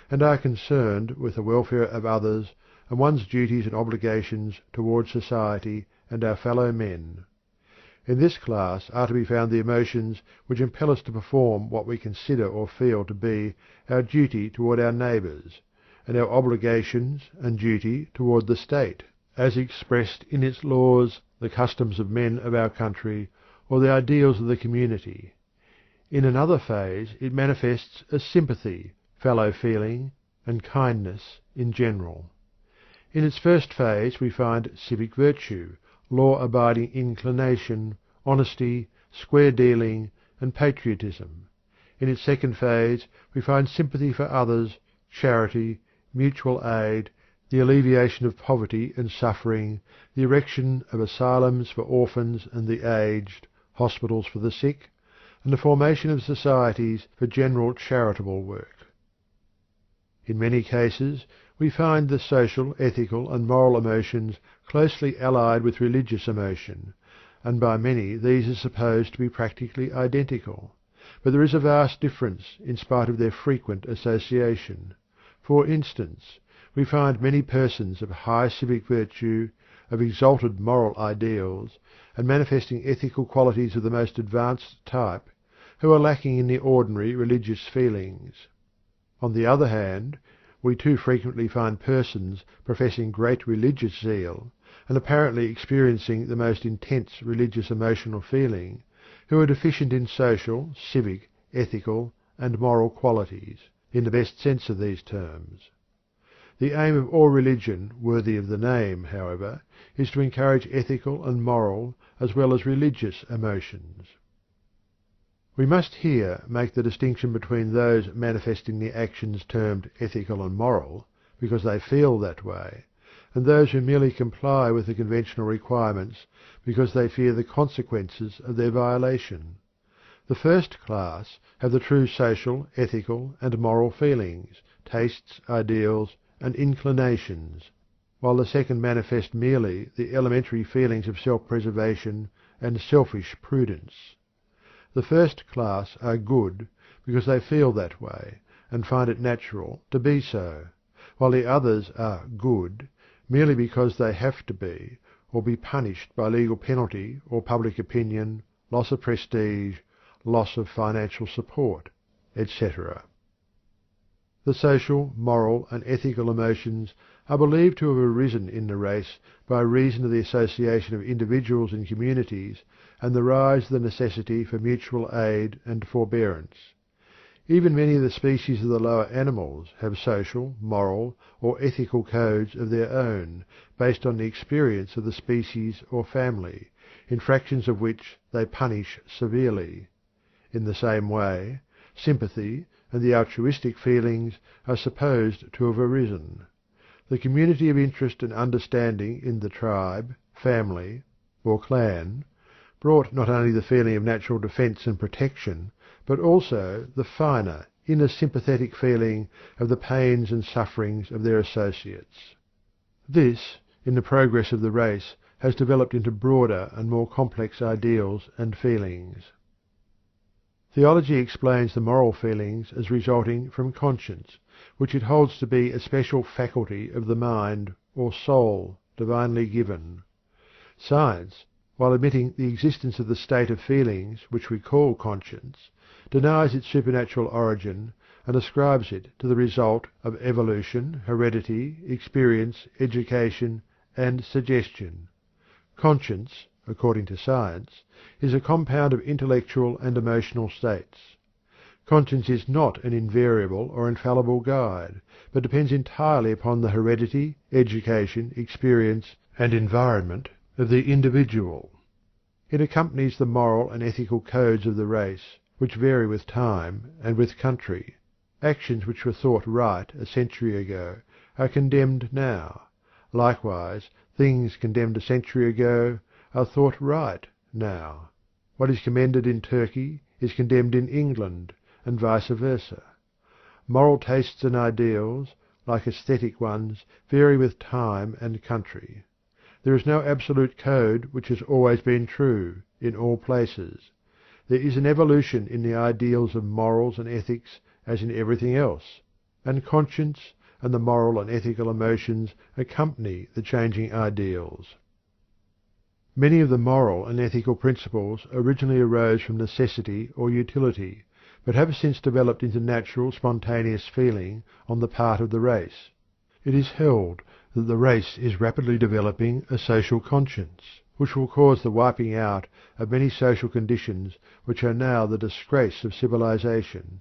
and are concerned with the welfare of others and one's duties and obligations towards society and our fellow men. In this class are to be found the emotions which impel us to perform what we consider or feel to be our duty toward our neighbours, and our obligations and duty toward the state, as expressed in its laws, the customs of men of our country, or the ideals of the community. In another phase it manifests as sympathy, fellow feeling, and kindness in general. In its first phase we find civic virtue, law-abiding inclination, honesty, square dealing, and patriotism. In its second phase we find sympathy for others, charity, mutual aid, the alleviation of poverty and suffering, the erection of asylums for orphans and the aged, hospitals for the sick, and the formation of societies for general charitable work. In many cases we find the social, ethical, and moral emotions closely allied with religious emotion, and by many these are supposed to be practically identical. But there is a vast difference in spite of their frequent association. For instance, we find many persons of high civic virtue, of exalted moral ideals, and manifesting ethical qualities of the most advanced type, who are lacking in the ordinary religious feelings. On the other hand, we too frequently find persons professing great religious zeal, and apparently experiencing the most intense religious emotional feeling, who are deficient in social, civic, ethical, and moral qualities, in the best sense of these terms. The aim of all religion worthy of the name, however, is to encourage ethical and moral as well as religious emotions. We must here make the distinction between those manifesting the actions termed ethical and moral, because they feel that way, and those who merely comply with the conventional requirements because they fear the consequences of their violation. The first class have the true social, ethical, and moral feelings, tastes, ideals, and inclinations, while the second manifest merely the elementary feelings of self-preservation and selfish prudence. The first class are good because they feel that way and find it natural to be so, while the others are good merely because they have to be, or be punished by legal penalty or public opinion, loss of prestige, loss of financial support, etc. The social, moral, and ethical emotions are believed to have arisen in the race by reason of the association of individuals and communities and the rise of the necessity for mutual aid and forbearance. Even many of the species of the lower animals have social, moral, or ethical codes of their own, based on the experience of the species or family, infractions of which they punish severely. In the same way, sympathy and the altruistic feelings are supposed to have arisen. The community of interest and understanding in the tribe, family, or clan brought not only the feeling of natural defence and protection, but also the finer, inner sympathetic feeling of the pains and sufferings of their associates. This, in the progress of the race, has developed into broader and more complex ideals and feelings. Theology explains the moral feelings as resulting from conscience, which it holds to be a special faculty of the mind or soul divinely given. Science, while admitting the existence of the state of feelings which we call conscience, denies its supernatural origin and ascribes it to the result of evolution, heredity, experience, education, and suggestion. Conscience, according to science, is a compound of intellectual and emotional states. Conscience is not an invariable or infallible guide, but depends entirely upon the heredity, education, experience, and environment of the individual. It accompanies the moral and ethical codes of the race, which vary with time and with country. Actions which were thought right a century ago are condemned now. Likewise, things condemned a century ago are thought right now. What is commended in Turkey is condemned in England, and vice versa. Moral tastes and ideals, like aesthetic ones, vary with time and country. There is no absolute code which has always been true, in all places. There is an evolution in the ideals of morals and ethics as in everything else, and conscience and the moral and ethical emotions accompany the changing ideals. Many of the moral and ethical principles originally arose from necessity or utility, but have since developed into natural, spontaneous feeling on the part of the race. It is held that the race is rapidly developing a social conscience, which will cause the wiping out of many social conditions which are now the disgrace of civilization.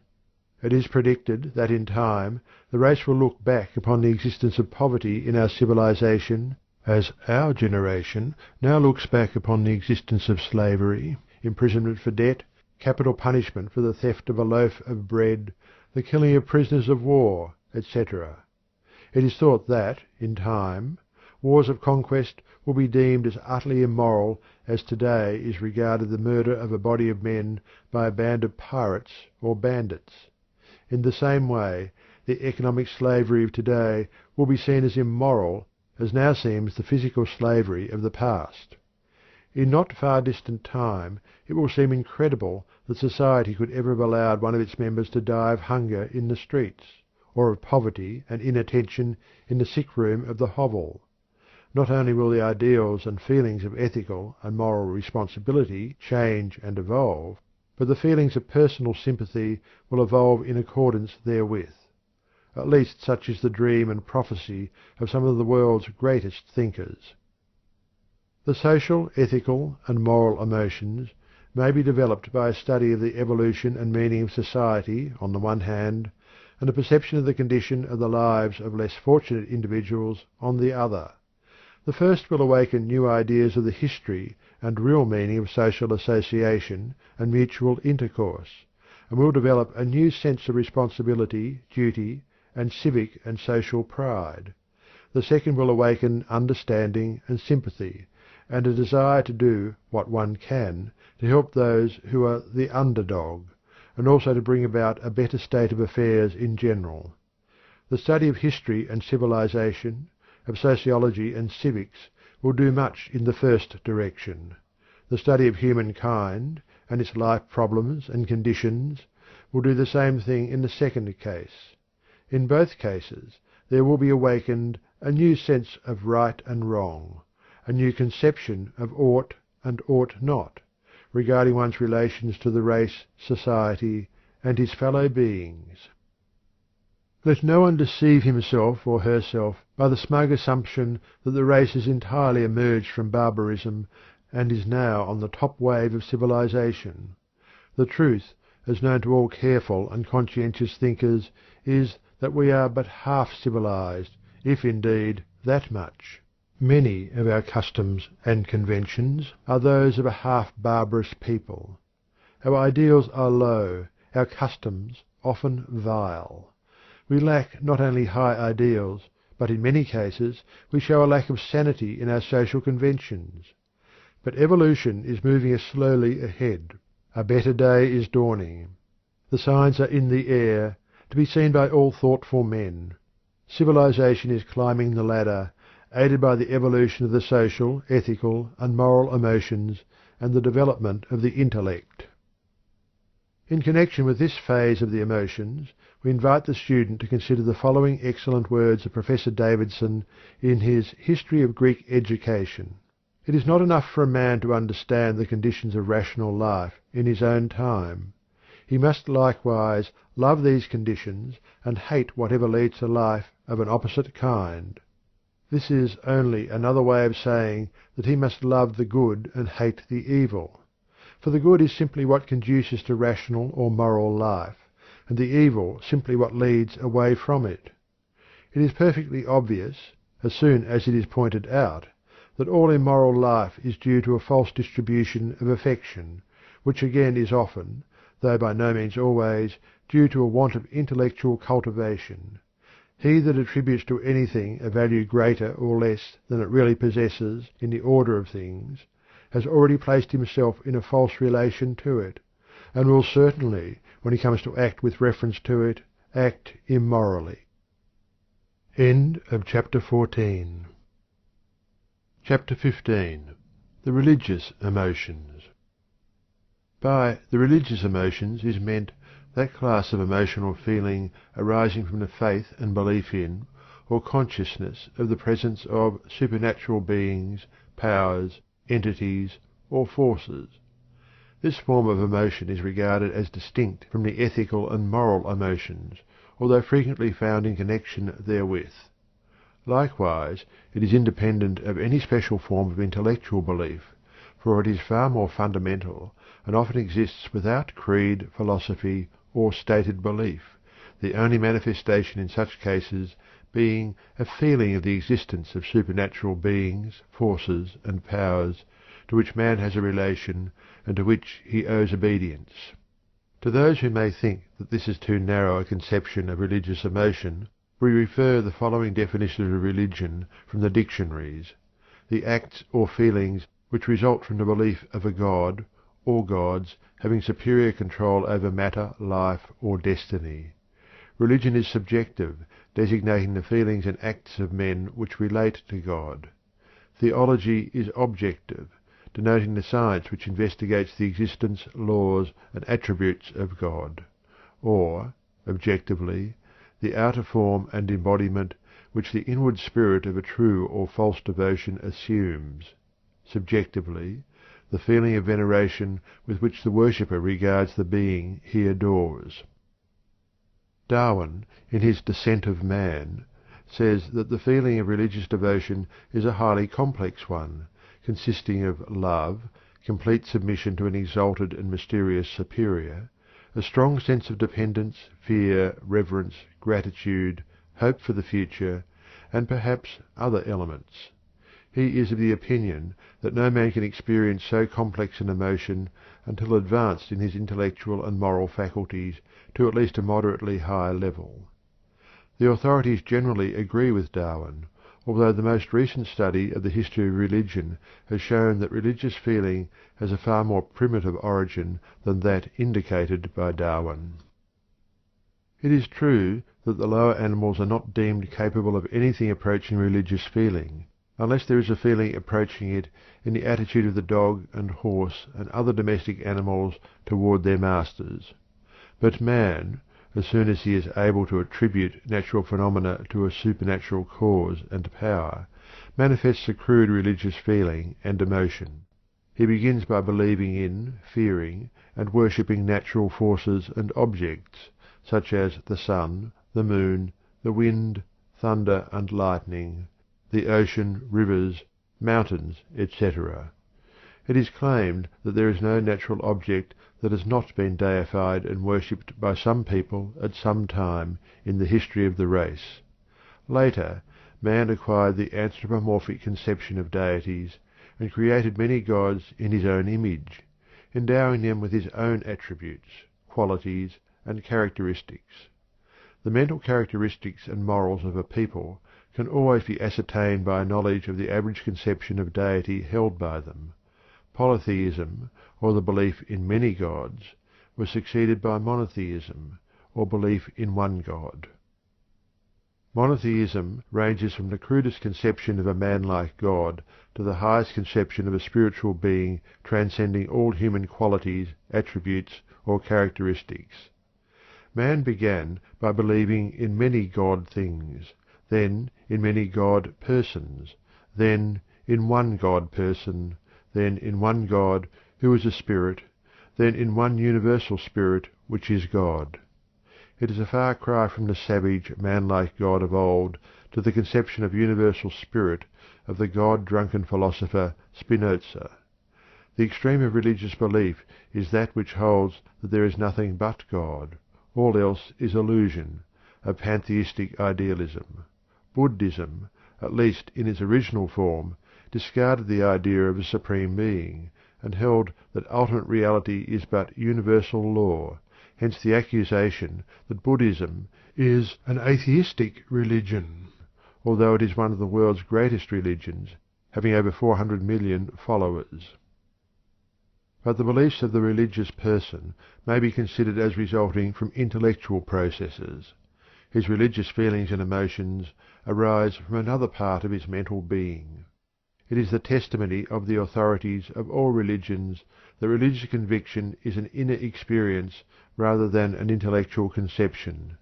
It is predicted that in time the race will look back upon the existence of poverty in our civilization as our generation now looks back upon the existence of slavery, imprisonment for debt, capital punishment for the theft of a loaf of bread, the killing of prisoners of war, etc. It is thought that, in time, wars of conquest will be deemed as utterly immoral as today is regarded the murder of a body of men by a band of pirates or bandits. In the same way, the economic slavery of today will be seen as immoral as now seems the physical slavery of the past. In not far distant time it will seem incredible that society could ever have allowed one of its members to die of hunger in the streets, or of poverty and inattention in the sick room of the hovel. Not only will the ideals and feelings of ethical and moral responsibility change and evolve, but the feelings of personal sympathy will evolve in accordance therewith. At least such is the dream and prophecy of some of the world's greatest thinkers. The social, ethical, and moral emotions may be developed by a study of the evolution and meaning of society on the one hand, and a perception of the condition of the lives of less fortunate individuals on the other. The first will awaken new ideas of the history and real meaning of social association and mutual intercourse, and will develop a new sense of responsibility, duty, and civic and social pride. The second will awaken understanding and sympathy, and a desire to do what one can to help those who are the underdog, and also to bring about a better state of affairs in general. The study of history and civilization, of sociology and civics, will do much in the first direction. The study of humankind and its life problems and conditions will do the same thing in the second case. In both cases there will be awakened a new sense of right and wrong, a new conception of ought and ought not, regarding one's relations to the race, society, and his fellow beings. Let no one deceive himself or herself by the smug assumption that the race has entirely emerged from barbarism and is now on the top wave of civilization. The truth, as known to all careful and conscientious thinkers, is that we are but half civilized, if indeed that much. Many of our customs and conventions are those of a half barbarous people. Our ideals are low, our customs often vile. We lack not only high ideals, but in many cases we show a lack of sanity in our social conventions. But evolution is moving us slowly ahead. A better day is dawning. The signs are in the air, to be seen by all thoughtful men. Civilization is climbing the ladder, aided by the evolution of the social, ethical, and moral emotions, and the development of the intellect. In connection with this phase of the emotions, we invite the student to consider the following excellent words of Professor Davidson in his History of Greek Education. It is not enough for a man to understand the conditions of rational life in his own time. He must likewise love these conditions and hate whatever leads to life of an opposite kind. This is only another way of saying that he must love the good and hate the evil. For the good is simply what conduces to rational or moral life, and the evil simply what leads away from it. It is perfectly obvious, as soon as it is pointed out, that all immoral life is due to a false distribution of affection, which again is often, though by no means always, due to a want of intellectual cultivation. He that attributes to anything a value greater or less than it really possesses in the order of things, has already placed himself in a false relation to it, and will certainly, when he comes to act with reference to it, act immorally. End of chapter 14. Chapter 15. The religious emotions. By the religious emotions is meant that class of emotional feeling arising from the faith and belief in, or consciousness of the presence of supernatural beings, powers, entities, or forces. This form of emotion is regarded as distinct from the ethical and moral emotions, although frequently found in connection therewith. Likewise, it is independent of any special form of intellectual belief, for it is far more fundamental and often exists without creed, philosophy, or stated belief, the only manifestation in such cases being a feeling of the existence of supernatural beings, forces, and powers to which man has a relation and to which he owes obedience. To those who may think that this is too narrow a conception of religious emotion, we refer the following definition of religion from the dictionaries: the acts or feelings which result from the belief of a god or gods having superior control over matter, life, or destiny. Religion is subjective, designating the feelings and acts of men which relate to God. Theology is objective, denoting the science which investigates the existence, laws, and attributes of God. Or, objectively, the outer form and embodiment which the inward spirit of a true or false devotion assumes. Subjectively, the feeling of veneration with which the worshipper regards the being he adores. Darwin, in his Descent of Man, says that the feeling of religious devotion is a highly complex one, consisting of love, complete submission to an exalted and mysterious superior, a strong sense of dependence, fear, reverence, gratitude, hope for the future, and perhaps other elements. He is of the opinion that no man can experience so complex an emotion until advanced in his intellectual and moral faculties to at least a moderately high level. The authorities generally agree with Darwin, although the most recent study of the history of religion has shown that religious feeling has a far more primitive origin than that indicated by Darwin. It is true that the lower animals are not deemed capable of anything approaching religious feeling, unless there is a feeling approaching it in the attitude of the dog and horse and other domestic animals toward their masters. But man, as soon as he is able to attribute natural phenomena to a supernatural cause and power, manifests a crude religious feeling and emotion. He begins by believing in, fearing, and worshipping natural forces and objects, such as the sun, the moon, the wind, thunder and lightning, the ocean, rivers, mountains, etc. It is claimed that there is no natural object that has not been deified and worshipped by some people at some time in the history of the race. Later, man acquired the anthropomorphic conception of deities and created many gods in his own image, endowing them with his own attributes, qualities, and characteristics. The mental characteristics and morals of a people can always be ascertained by a knowledge of the average conception of deity held by them. Polytheism, or the belief in many gods, was succeeded by monotheism, or belief in one god. Monotheism ranges from the crudest conception of a man-like god to the highest conception of a spiritual being transcending all human qualities, attributes, or characteristics. Man began by believing in many god things, then in many god persons, then in one god person, then in one God who is a spirit, then in one universal spirit which is God. It is a far cry from the savage, man-like God of old to the conception of universal spirit of the God-drunken philosopher Spinoza. The extreme of religious belief is that which holds that there is nothing but God, all else is illusion, a pantheistic idealism. Buddhism, at least in its original form, discarded the idea of a supreme being, and held that ultimate reality is but universal law, hence the accusation that Buddhism is an atheistic religion, although it is one of the world's greatest religions, having over 400 million followers. But the beliefs of the religious person may be considered as resulting from intellectual processes. His religious feelings and emotions arise from another part of his mental being. It is the testimony of the authorities of all religions that religious conviction is an inner experience rather than an intellectual conception.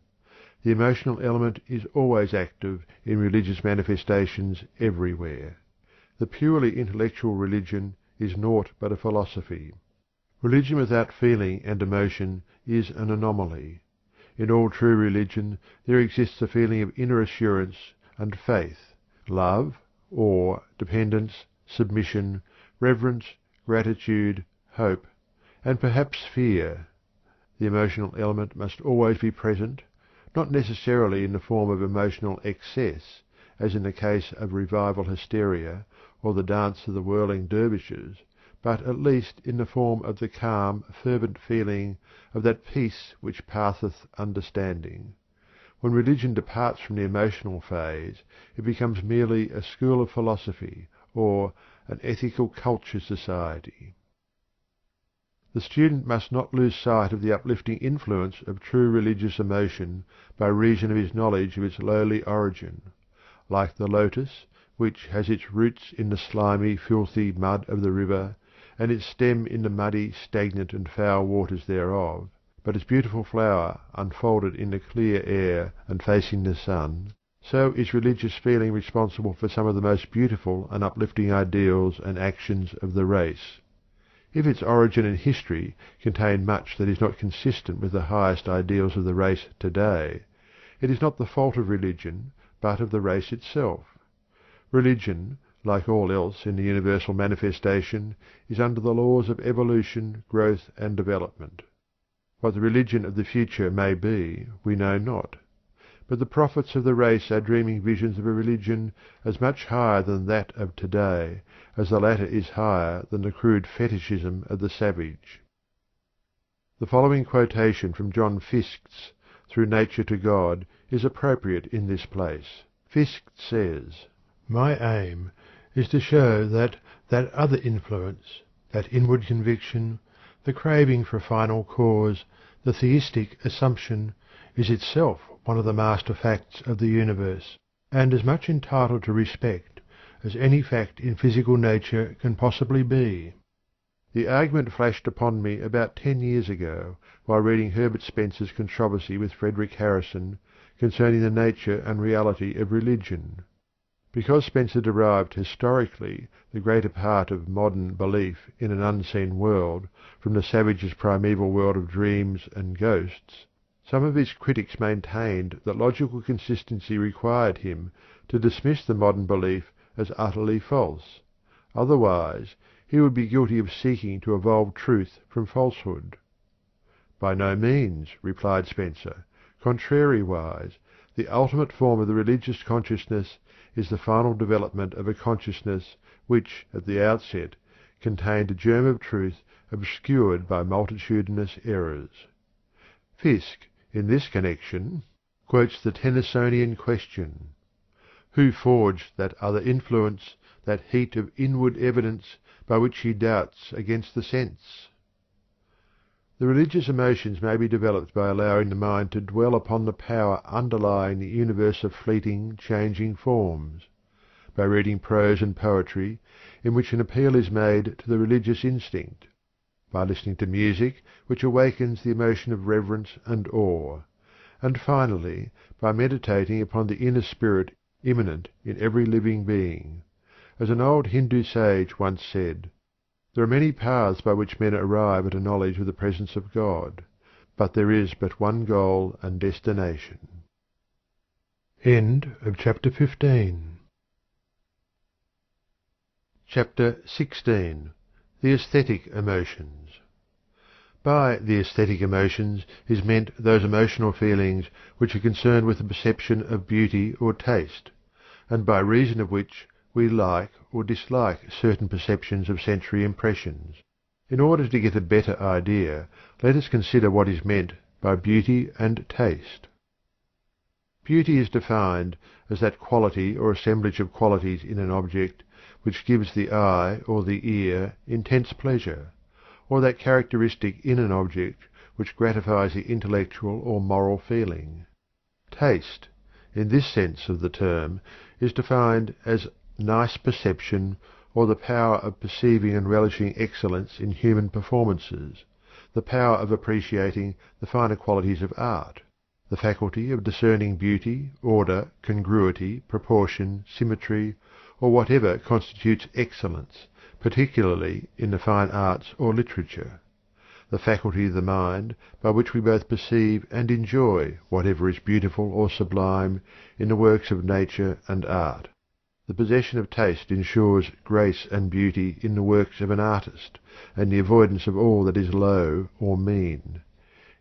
The emotional element is always active in religious manifestations everywhere. The purely intellectual religion is naught but a philosophy. Religion without feeling and emotion is an anomaly. In all true religion there exists a feeling of inner assurance and faith, love, awe, dependence, submission, reverence, gratitude, hope, and perhaps fear. The emotional element must always be present, not necessarily in the form of emotional excess, as in the case of revival hysteria or the dance of the whirling dervishes, but at least in the form of the calm, fervent feeling of that peace which passeth understanding. When religion departs from the emotional phase, it becomes merely a school of philosophy or an ethical culture society. The student must not lose sight of the uplifting influence of true religious emotion by reason of his knowledge of its lowly origin. Like the lotus, which has its roots in the slimy, filthy mud of the river, and its stem in the muddy, stagnant, and foul waters thereof, but its beautiful flower unfolded in the clear air and facing the sun, so is religious feeling responsible for some of the most beautiful and uplifting ideals and actions of the race. If its origin and history contain much that is not consistent with the highest ideals of the race today, it is not the fault of religion, but of the race itself. Religion, like all else in the universal manifestation, is under the laws of evolution, growth, and development. What the religion of the future may be, we know not. But the prophets of the race are dreaming visions of a religion as much higher than that of today as the latter is higher than the crude fetishism of the savage. The following quotation from John Fiske's Through Nature to God is appropriate in this place. Fiske says, "My aim is to show that other influence, that inward conviction, the craving for a final cause, the theistic assumption, is itself one of the master facts of the universe, and as much entitled to respect as any fact in physical nature can possibly be." The argument flashed upon me about 10 years ago, while reading Herbert Spencer's controversy with Frederick Harrison concerning the nature and reality of religion. Because Spencer derived historically the greater part of modern belief in an unseen world from the savage's primeval world of dreams and ghosts, some of his critics maintained that logical consistency required him to dismiss the modern belief as utterly false; otherwise he would be guilty of seeking to evolve truth from falsehood. "By no means," replied Spencer. "Contrariwise, the ultimate form of the religious consciousness is the final development of a consciousness which, at the outset, contained a germ of truth obscured by multitudinous errors." Fiske, in this connection, quotes the Tennysonian question: "Who forged that other influence, that heat of inward evidence, by which he doubts against the sense?" The religious emotions may be developed by allowing the mind to dwell upon the power underlying the universe of fleeting, changing forms; by reading prose and poetry in which an appeal is made to the religious instinct; by listening to music which awakens the emotion of reverence and awe; and finally by meditating upon the inner spirit immanent in every living being. As an old Hindu sage once said, "There are many paths by which men arrive at a knowledge of the presence of God, but there is but one goal and destination." Chapter 16. The Aesthetic Emotions. By the aesthetic emotions is meant those emotional feelings which are concerned with the perception of beauty or taste, and by reason of which we like or dislike certain perceptions of sensory impressions. In order to get a better idea, let us consider what is meant by beauty and taste. Beauty is defined as that quality or assemblage of qualities in an object which gives the eye or the ear intense pleasure, or that characteristic in an object which gratifies the intellectual or moral feeling. Taste, in this sense of the term, is defined as nice perception, or the power of perceiving and relishing excellence in human performances, the power of appreciating the finer qualities of art, the faculty of discerning beauty, order, congruity, proportion, symmetry, or whatever constitutes excellence, particularly in the fine arts or literature. the faculty of the mind by which we both perceive and enjoy whatever is beautiful or sublime in the works of nature and art. The possession of taste ensures grace and beauty in the works of an artist, and the avoidance of all that is low or mean.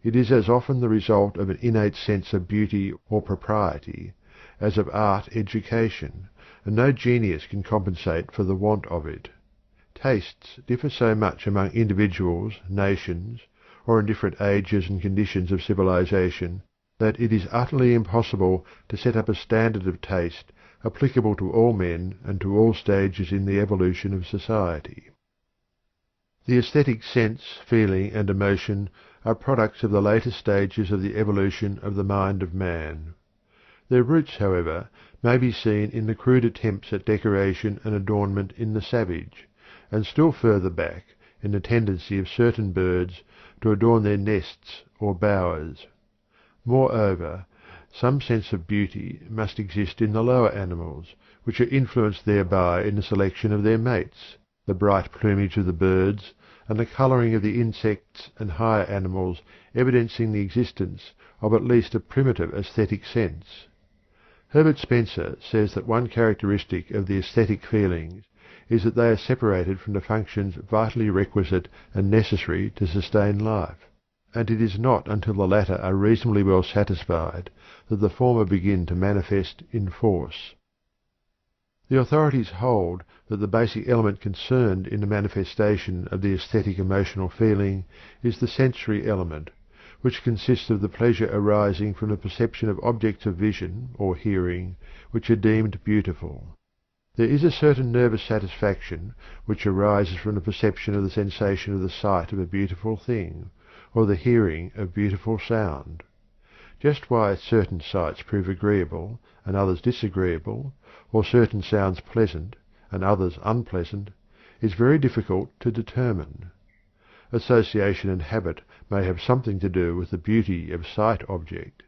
It is as often the result of an innate sense of beauty or propriety as of art education, and no genius can compensate for the want of it. Tastes differ so much among individuals, nations, or in different ages and conditions of civilization, that it is utterly impossible to set up a standard of taste applicable to all men and to all stages in the evolution of society. The aesthetic sense, feeling, and emotion are products of the later stages of the evolution of the mind of man. Their roots, however, may be seen in the crude attempts at decoration and adornment in the savage, and still further back in the tendency of certain birds to adorn their nests or bowers. Moreover, some sense of beauty must exist in the lower animals, which are influenced thereby in the selection of their mates, the bright plumage of the birds, and the colouring of the insects and higher animals evidencing the existence of at least a primitive aesthetic sense. Herbert Spencer says that one characteristic of the aesthetic feelings is that they are separated from the functions vitally requisite and necessary to sustain life, and it is not until the latter are reasonably well satisfied that the former begin to manifest in force. The authorities hold that the basic element concerned in the manifestation of the aesthetic emotional feeling is the sensory element, which consists of the pleasure arising from the perception of objects of vision or hearing which are deemed beautiful. There is a certain nervous satisfaction which arises from the perception of the sensation of the sight of a beautiful thing, or the hearing of beautiful sound. Just why certain sights prove agreeable and others disagreeable, or certain sounds pleasant and others unpleasant, is very difficult to determine. Association and habit may have something to do with the beauty of sight object,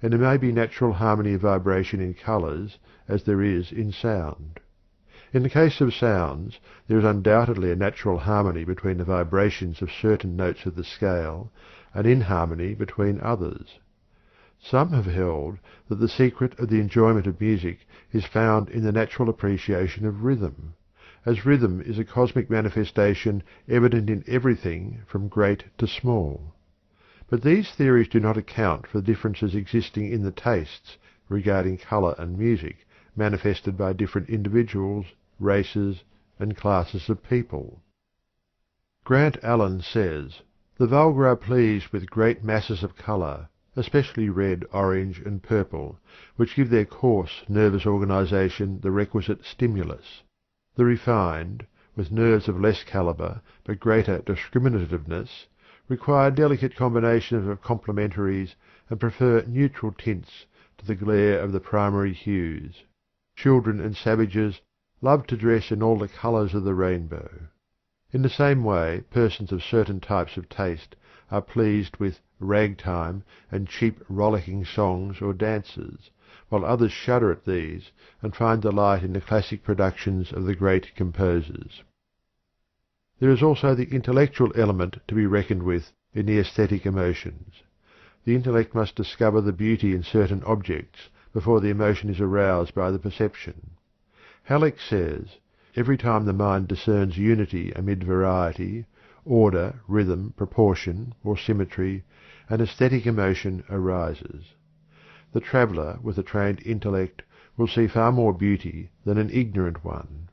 and there may be natural harmony of vibration in colours as there is in sound. In the case of sounds, there is undoubtedly a natural harmony between the vibrations of certain notes of the scale, and inharmony between others. Some have held that the secret of the enjoyment of music is found in the natural appreciation of rhythm, as rhythm is a cosmic manifestation evident in everything from great to small. But these theories do not account for the differences existing in the tastes regarding colour and music manifested by different individuals, races, and classes of people. Grant Allen says, "The vulgar are pleased with great masses of colour, especially red, orange, and purple, which give their coarse nervous organisation the requisite stimulus. The refined, with nerves of less calibre but greater discriminativeness, require delicate combinations of complementaries and prefer neutral tints to the glare of the primary hues. Children and savages love to dress in all the colours of the rainbow." In the same way, persons of certain types of taste are pleased with ragtime and cheap rollicking songs or dances, while others shudder at these and find delight in the classic productions of the great composers. There is also the intellectual element to be reckoned with in the aesthetic emotions. The intellect must discover the beauty in certain objects before the emotion is aroused by the perception. Halleck says, "Every time the mind discerns unity amid variety, order, rhythm, proportion, or symmetry, an aesthetic emotion arises. The traveller with a trained intellect will see far more beauty than an ignorant one.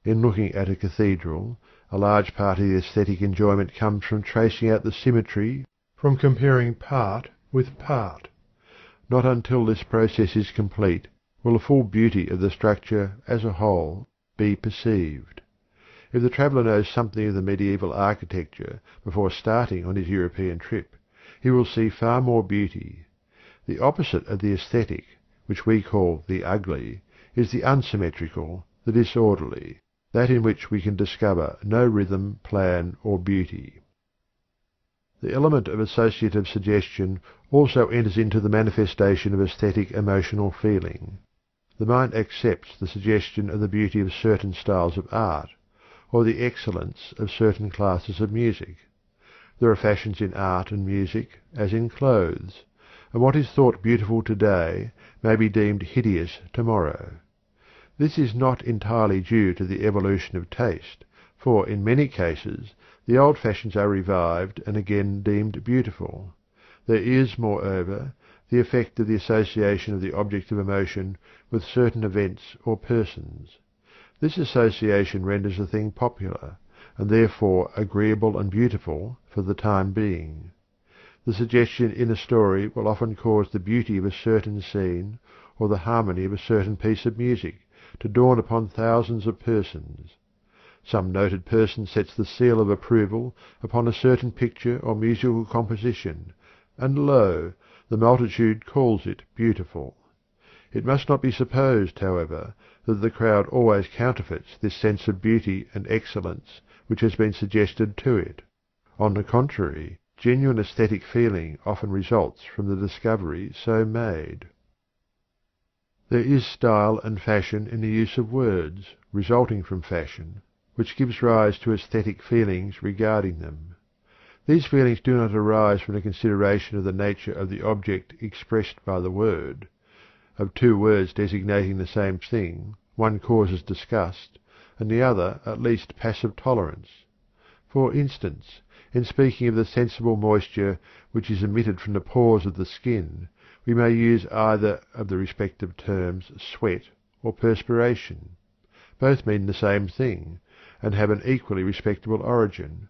In looking at a cathedral, a large part of the aesthetic enjoyment comes from tracing out the symmetry, from comparing part with part. Not until this process is complete will the full beauty of the structure as a whole be perceived. If the traveller knows something of the medieval architecture before starting on his European trip, he will see far more beauty. The opposite of the aesthetic, which we call the ugly, is the unsymmetrical, the disorderly, that in which we can discover no rhythm, plan, or beauty." The element of associative suggestion also enters into the manifestation of aesthetic emotional feeling. The mind accepts the suggestion of the beauty of certain styles of art, or the excellence of certain classes of music. There are fashions in art and music as in clothes, and what is thought beautiful today may be deemed hideous tomorrow. This is not entirely due to the evolution of taste, for in many cases the old fashions are revived and again deemed beautiful. There is, moreover, the effect of the association of the object of emotion with certain events or persons. This association renders a thing popular, and therefore agreeable and beautiful for the time being. The suggestion in a story will often cause the beauty of a certain scene or the harmony of a certain piece of music to dawn upon thousands of persons. Some noted person sets the seal of approval upon a certain picture or musical composition, and lo, the multitude calls it beautiful. It must not be supposed, however, that the crowd always counterfeits this sense of beauty and excellence which has been suggested to it. On the contrary, genuine aesthetic feeling often results from the discovery so made. There is style and fashion in the use of words, resulting from fashion, which gives rise to aesthetic feelings regarding them. These feelings do not arise from a consideration of the nature of the object expressed by the word. Of two words designating the same thing, one causes disgust, and the other at least passive tolerance. For instance, in speaking of the sensible moisture which is emitted from the pores of the skin, we may use either of the respective terms sweat or perspiration. Both mean the same thing, and have an equally respectable origin,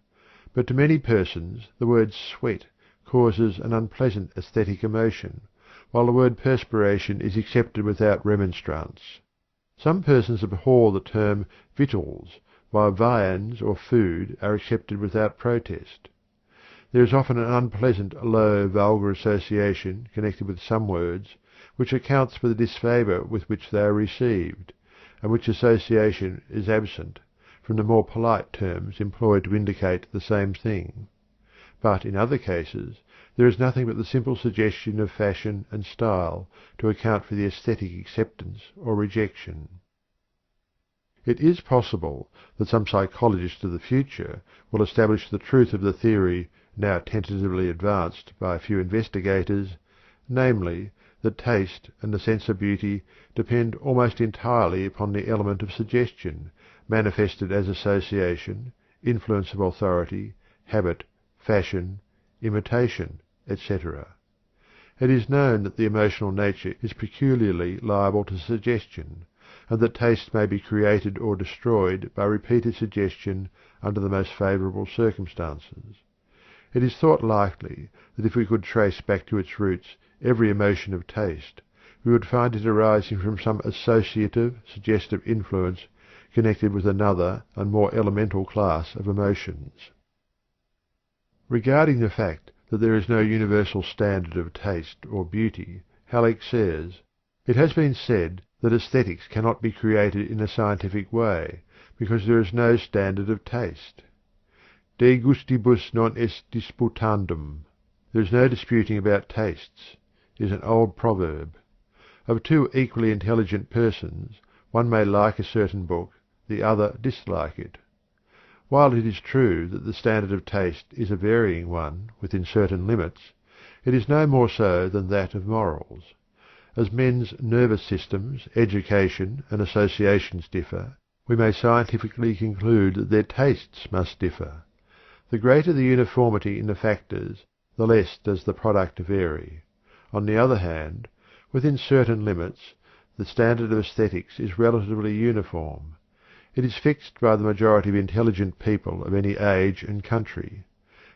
but to many persons the word sweat causes an unpleasant aesthetic emotion, while the word perspiration is accepted without remonstrance. Some persons abhor the term victuals, while viands or food are accepted without protest. There is often an unpleasant, low, vulgar association connected with some words, which accounts for the disfavour with which they are received, and which association is absent from the more polite terms employed to indicate the same thing. But in other cases there is nothing but the simple suggestion of fashion and style to account for the aesthetic acceptance or rejection. It is possible that some psychologist of the future will establish the truth of the theory now tentatively advanced by a few investigators, namely, that taste and the sense of beauty depend almost entirely upon the element of suggestion, manifested as association, influence of authority, habit, fashion, imitation, etc. It is known that the emotional nature is peculiarly liable to suggestion, and that taste may be created or destroyed by repeated suggestion under the most favourable circumstances. It is thought likely that if we could trace back to its roots every emotion of taste, we would find it arising from some associative, suggestive influence connected with another and more elemental class of emotions. Regarding the fact that there is no universal standard of taste or beauty, Halleck says, "It has been said that aesthetics cannot be created in a scientific way, because there is no standard of taste. De gustibus non est disputandum. There is no disputing about tastes," is an old proverb. Of two equally intelligent persons, one may like a certain book, the other dislike it. While it is true that the standard of taste is a varying one within certain limits, it is no more so than that of morals. As men's nervous systems, education, and associations differ, we may scientifically conclude that their tastes must differ. The greater the uniformity in the factors, the less does the product vary. On the other hand, within certain limits, the standard of aesthetics is relatively uniform. It is fixed by the majority of intelligent people of any age and country.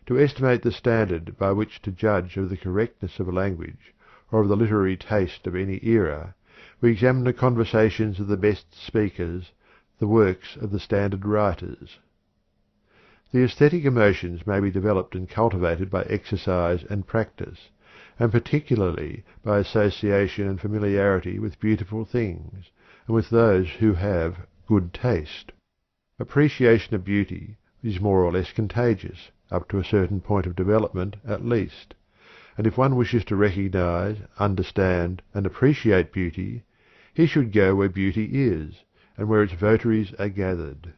To estimate the standard by which to judge of the correctness of a language, or of the literary taste of any era, we examine the conversations of the best speakers, the works of the standard writers. The aesthetic emotions may be developed and cultivated by exercise and practice, and particularly by association and familiarity with beautiful things, and with those who have good taste. Appreciation of beauty is more or less contagious, up to a certain point of development at least, and if one wishes to recognize, understand, and appreciate beauty, he should go where beauty is, and where its votaries are gathered.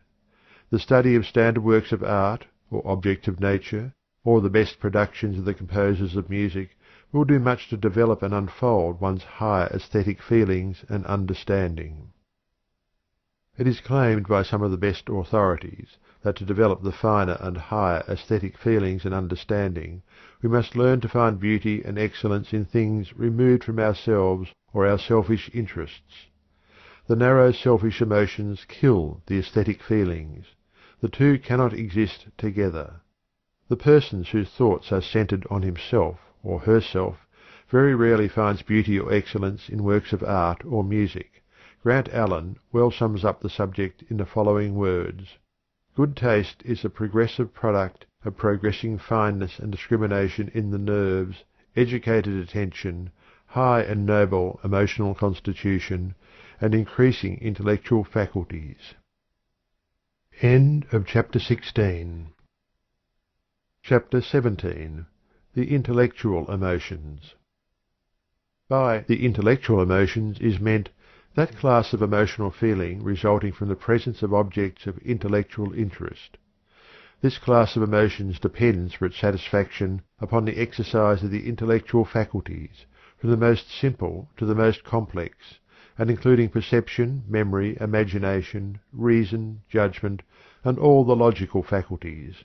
The study of standard works of art, or objects of nature, or the best productions of the composers of music will do much to develop and unfold one's higher aesthetic feelings and understanding. It is claimed by some of the best authorities that to develop the finer and higher aesthetic feelings and understanding we must learn to find beauty and excellence in things removed from ourselves or our selfish interests. The narrow selfish emotions kill the aesthetic feelings. The two cannot exist together. The person whose thoughts are centered on himself or herself very rarely finds beauty or excellence in works of art or music. Grant Allen well sums up the subject in the following words: "Good taste is the progressive product of progressing fineness and discrimination in the nerves, educated attention, high and noble emotional constitution, and increasing intellectual faculties." End of chapter 16. Chapter 17. The Intellectual Emotions. By the intellectual emotions is meant that class of emotional feeling resulting from the presence of objects of intellectual interest. This class of emotions depends for its satisfaction upon the exercise of the intellectual faculties, from the most simple to the most complex, and including perception, memory, imagination, reason, judgment, and all the logical faculties.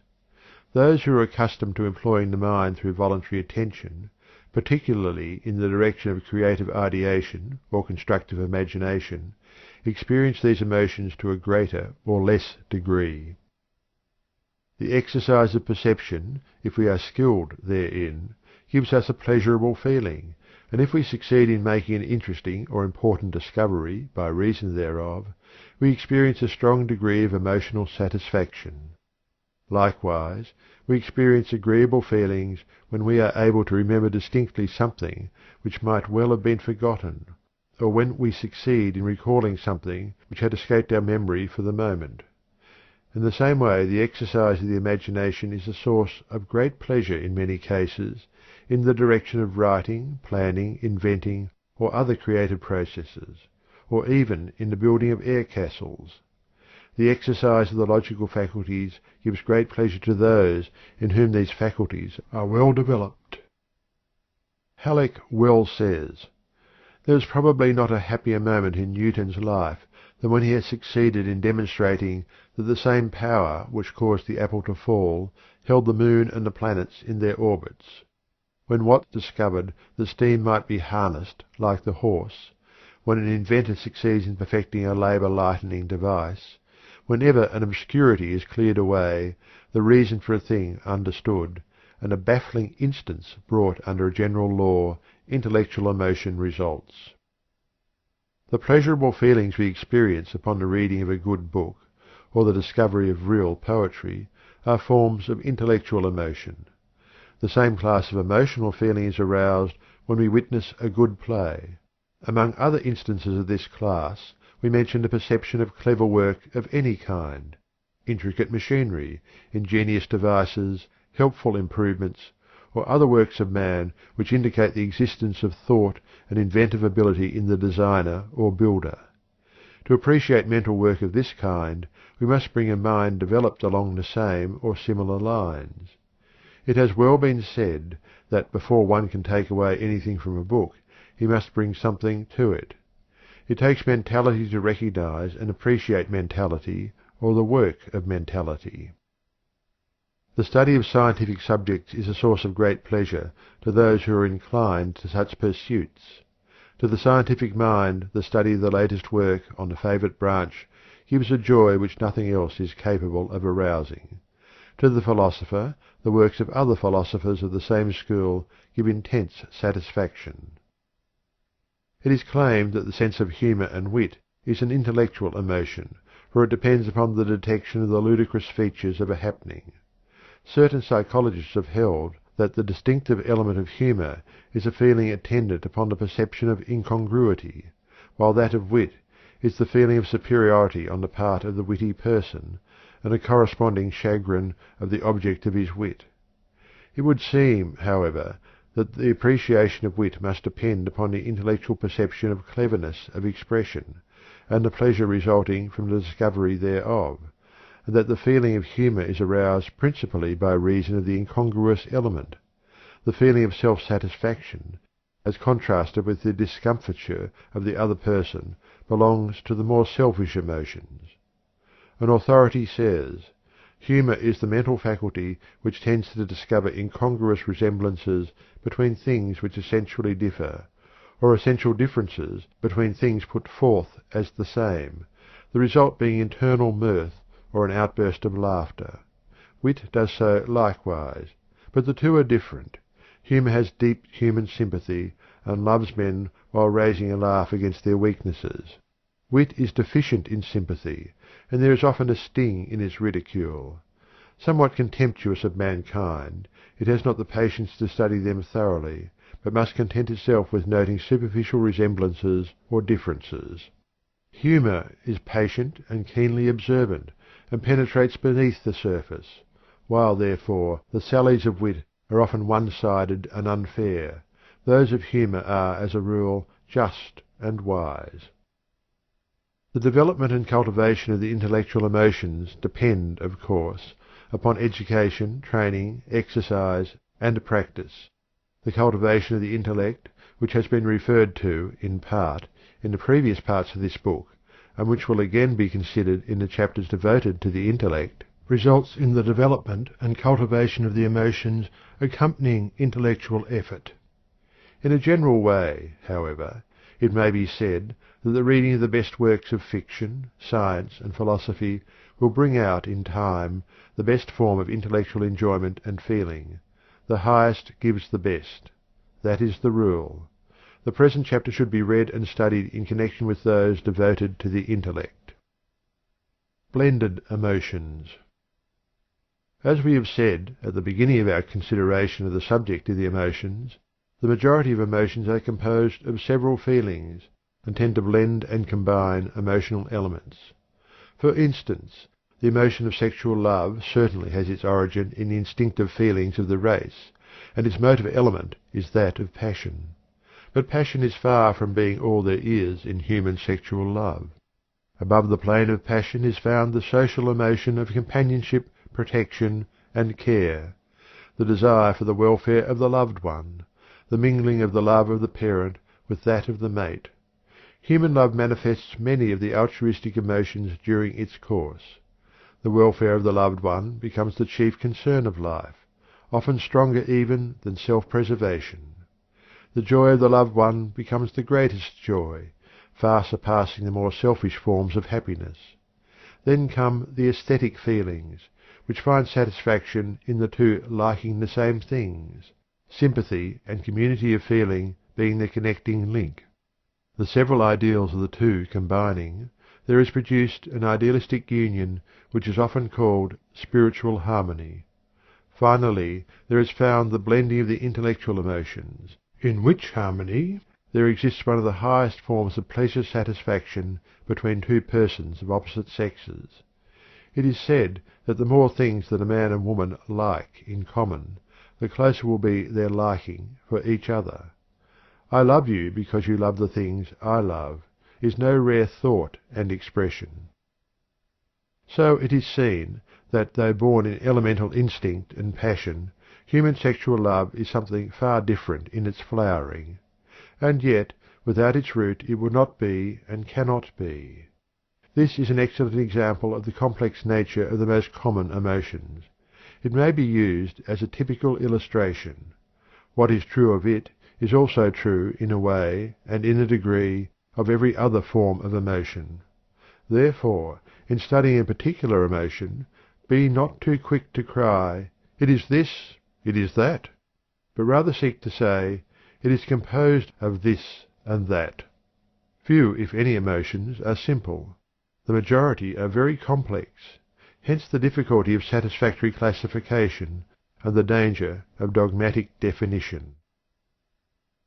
Those who are accustomed to employing the mind through voluntary attention, particularly in the direction of creative ideation or constructive imagination, experience these emotions to a greater or less degree. The exercise of perception, if we are skilled therein, gives us a pleasurable feeling, and if we succeed in making an interesting or important discovery by reason thereof, we experience a strong degree of emotional satisfaction. Likewise, we experience agreeable feelings when we are able to remember distinctly something which might well have been forgotten, or when we succeed in recalling something which had escaped our memory for the moment. In the same way, the exercise of the imagination is a source of great pleasure in many cases, in the direction of writing, planning, inventing, or other creative processes, or even in the building of air castles. The exercise of the logical faculties gives great pleasure to those in whom these faculties are well developed. Halleck well says, "There is probably not a happier moment in Newton's life than when he has succeeded in demonstrating that the same power which caused the apple to fall held the moon and the planets in their orbits. When Watt discovered that steam might be harnessed like the horse, when an inventor succeeds in perfecting a labour-lightening device, whenever an obscurity is cleared away, the reason for a thing understood, and a baffling instance brought under a general law, intellectual emotion results." The pleasurable feelings we experience upon the reading of a good book, or the discovery of real poetry, are forms of intellectual emotion. The same class of emotional feeling is aroused when we witness a good play. Among other instances of this class, we mention the perception of clever work of any kind, intricate machinery, ingenious devices, helpful improvements, or other works of man which indicate the existence of thought and inventive ability in the designer or builder. To appreciate mental work of this kind, we must bring a mind developed along the same or similar lines. It has well been said that before one can take away anything from a book, he must bring something to it. It takes mentality to recognize and appreciate mentality, or the work of mentality. The study of scientific subjects is a source of great pleasure to those who are inclined to such pursuits. To the scientific mind the study of the latest work on a favourite branch gives a joy which nothing else is capable of arousing. To the philosopher the works of other philosophers of the same school give intense satisfaction. It is claimed that the sense of humour and wit is an intellectual emotion, for it depends upon the detection of the ludicrous features of a happening. Certain psychologists have held that the distinctive element of humour is a feeling attendant upon the perception of incongruity, while that of wit is the feeling of superiority on the part of the witty person, and a corresponding chagrin of the object of his wit. It would seem, however, that the appreciation of wit must depend upon the intellectual perception of cleverness of expression, and the pleasure resulting from the discovery thereof, and that the feeling of humour is aroused principally by reason of the incongruous element. The feeling of self-satisfaction, as contrasted with the discomfiture of the other person, belongs to the more selfish emotions. An authority says, "Humour is the mental faculty which tends to discover incongruous resemblances between things which essentially differ, or essential differences between things put forth as the same, the result being internal mirth or an outburst of laughter. Wit does so likewise, but the two are different. Humour has deep human sympathy, and loves men while raising a laugh against their weaknesses. Wit is deficient in sympathy, and there is often a sting in its ridicule. Somewhat contemptuous of mankind, it has not the patience to study them thoroughly, but must content itself with noting superficial resemblances or differences. Humour is patient and keenly observant, and penetrates beneath the surface, while, therefore, the sallies of wit are often one-sided and unfair. Those of humour are, as a rule, just and wise. The development and cultivation of the intellectual emotions depend, of course, upon education, training, exercise, and practice. The cultivation of the intellect, which has been referred to, in part, in the previous parts of this book, and which will again be considered in the chapters devoted to the intellect, results in the development and cultivation of the emotions accompanying intellectual effort. In a general way, however, it may be said that the reading of the best works of fiction, science, and philosophy will bring out, in time, the best form of intellectual enjoyment and feeling. The highest gives the best. That is the rule. The present chapter should be read and studied in connection with those devoted to the intellect. Blended emotions. As we have said at the beginning of our consideration of the subject of the emotions, the majority of emotions are composed of several feelings, and tend to blend and combine emotional elements. For instance, the emotion of sexual love certainly has its origin in the instinctive feelings of the race, and its motive element is that of passion. But passion is far from being all there is in human sexual love. Above the plane of passion is found the social emotion of companionship, protection, and care, the desire for the welfare of the loved one, the mingling of the love of the parent with that of the mate. Human love manifests many of the altruistic emotions during its course. The welfare of the loved one becomes the chief concern of life, often stronger even than self-preservation. The joy of the loved one becomes the greatest joy, far surpassing the more selfish forms of happiness. Then come the aesthetic feelings, which find satisfaction in the two liking the same things, sympathy and community of feeling being the connecting link. The several ideals of the two combining, there is produced an idealistic union which is often called spiritual harmony. Finally, there is found the blending of the intellectual emotions, in which harmony there exists one of the highest forms of pleasure satisfaction between two persons of opposite sexes. It is said that the more things that a man and woman like in common, the closer will be their liking for each other. "I love you because you love the things I love," is no rare thought and expression. So it is seen that, though born in elemental instinct and passion, human sexual love is something far different in its flowering. And yet, without its root it would not be and cannot be. This is an excellent example of the complex nature of the most common emotions. It may be used as a typical illustration. What is true of it is also true in a way, and in a degree, of every other form of emotion. Therefore, in studying a particular emotion, be not too quick to cry, "It is this, it is that," but rather seek to say, "It is composed of this and that." Few, if any, emotions are simple. The majority are very complex. Hence the difficulty of satisfactory classification, and the danger of dogmatic definition.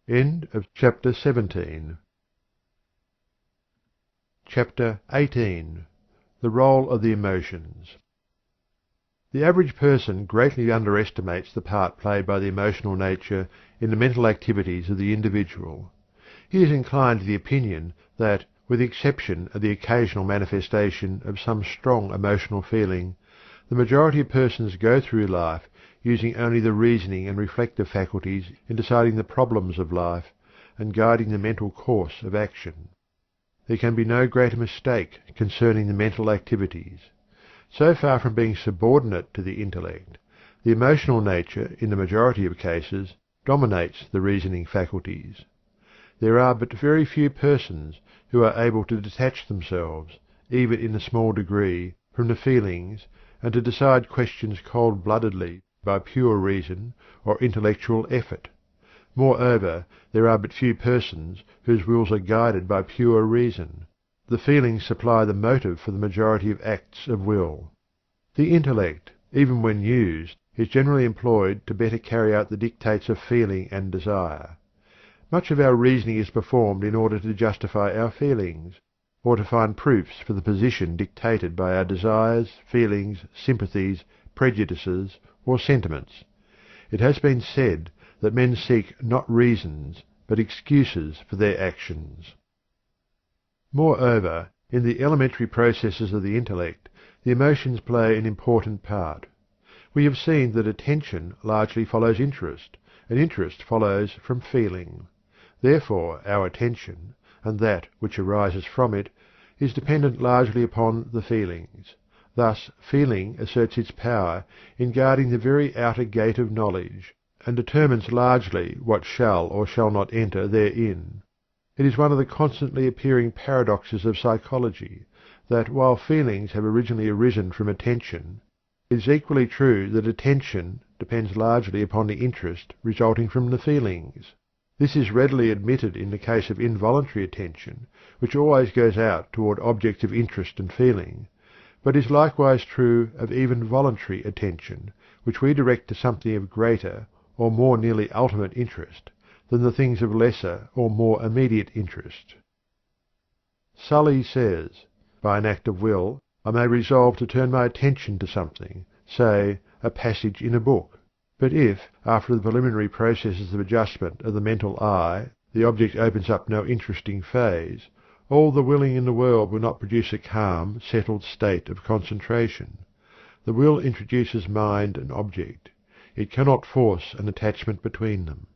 End of chapter 17. Chapter 18. The Role of the Emotions. The average person greatly underestimates the part played by the emotional nature in the mental activities of the individual. He is inclined to the opinion that, With the exception of the occasional manifestation of some strong emotional feeling, the majority of persons go through life using only the reasoning and reflective faculties in deciding the problems of life and guiding the mental course of action. There can be no greater mistake concerning the mental activities. So far from being subordinate to the intellect, the emotional nature, in the majority of cases, dominates the reasoning faculties. There are but very few persons who are able to detach themselves, even in a small degree, from the feelings, and to decide questions cold-bloodedly by pure reason or intellectual effort. Moreover, there are but few persons whose wills are guided by pure reason. The feelings supply the motive for the majority of acts of will. The intellect, even when used, is generally employed to better carry out the dictates of feeling and desire. Much of our reasoning is performed in order to justify our feelings, or to find proofs for the position dictated by our desires, feelings, sympathies, prejudices, or sentiments. It has been said that men seek not reasons, but excuses for their actions. Moreover, in the elementary processes of the intellect, the emotions play an important part. We have seen that attention largely follows interest, and interest follows from feeling. Therefore our attention, and that which arises from it, is dependent largely upon the feelings. Thus feeling asserts its power in guarding the very outer gate of knowledge, and determines largely what shall or shall not enter therein. It is one of the constantly appearing paradoxes of psychology that while feelings have originally arisen from attention, it is equally true that attention depends largely upon the interest resulting from the feelings. This is readily admitted in the case of involuntary attention, which always goes out toward objects of interest and feeling, but is likewise true of even voluntary attention, which we direct to something of greater or more nearly ultimate interest than the things of lesser or more immediate interest. Sully says, "By an act of will I may resolve to turn my attention to something, say, a passage in a book. But if, after the preliminary processes of adjustment of the mental eye, the object opens up no interesting phase, all the willing in the world will not produce a calm, settled state of concentration. The will introduces mind and object. It cannot force an attachment between them.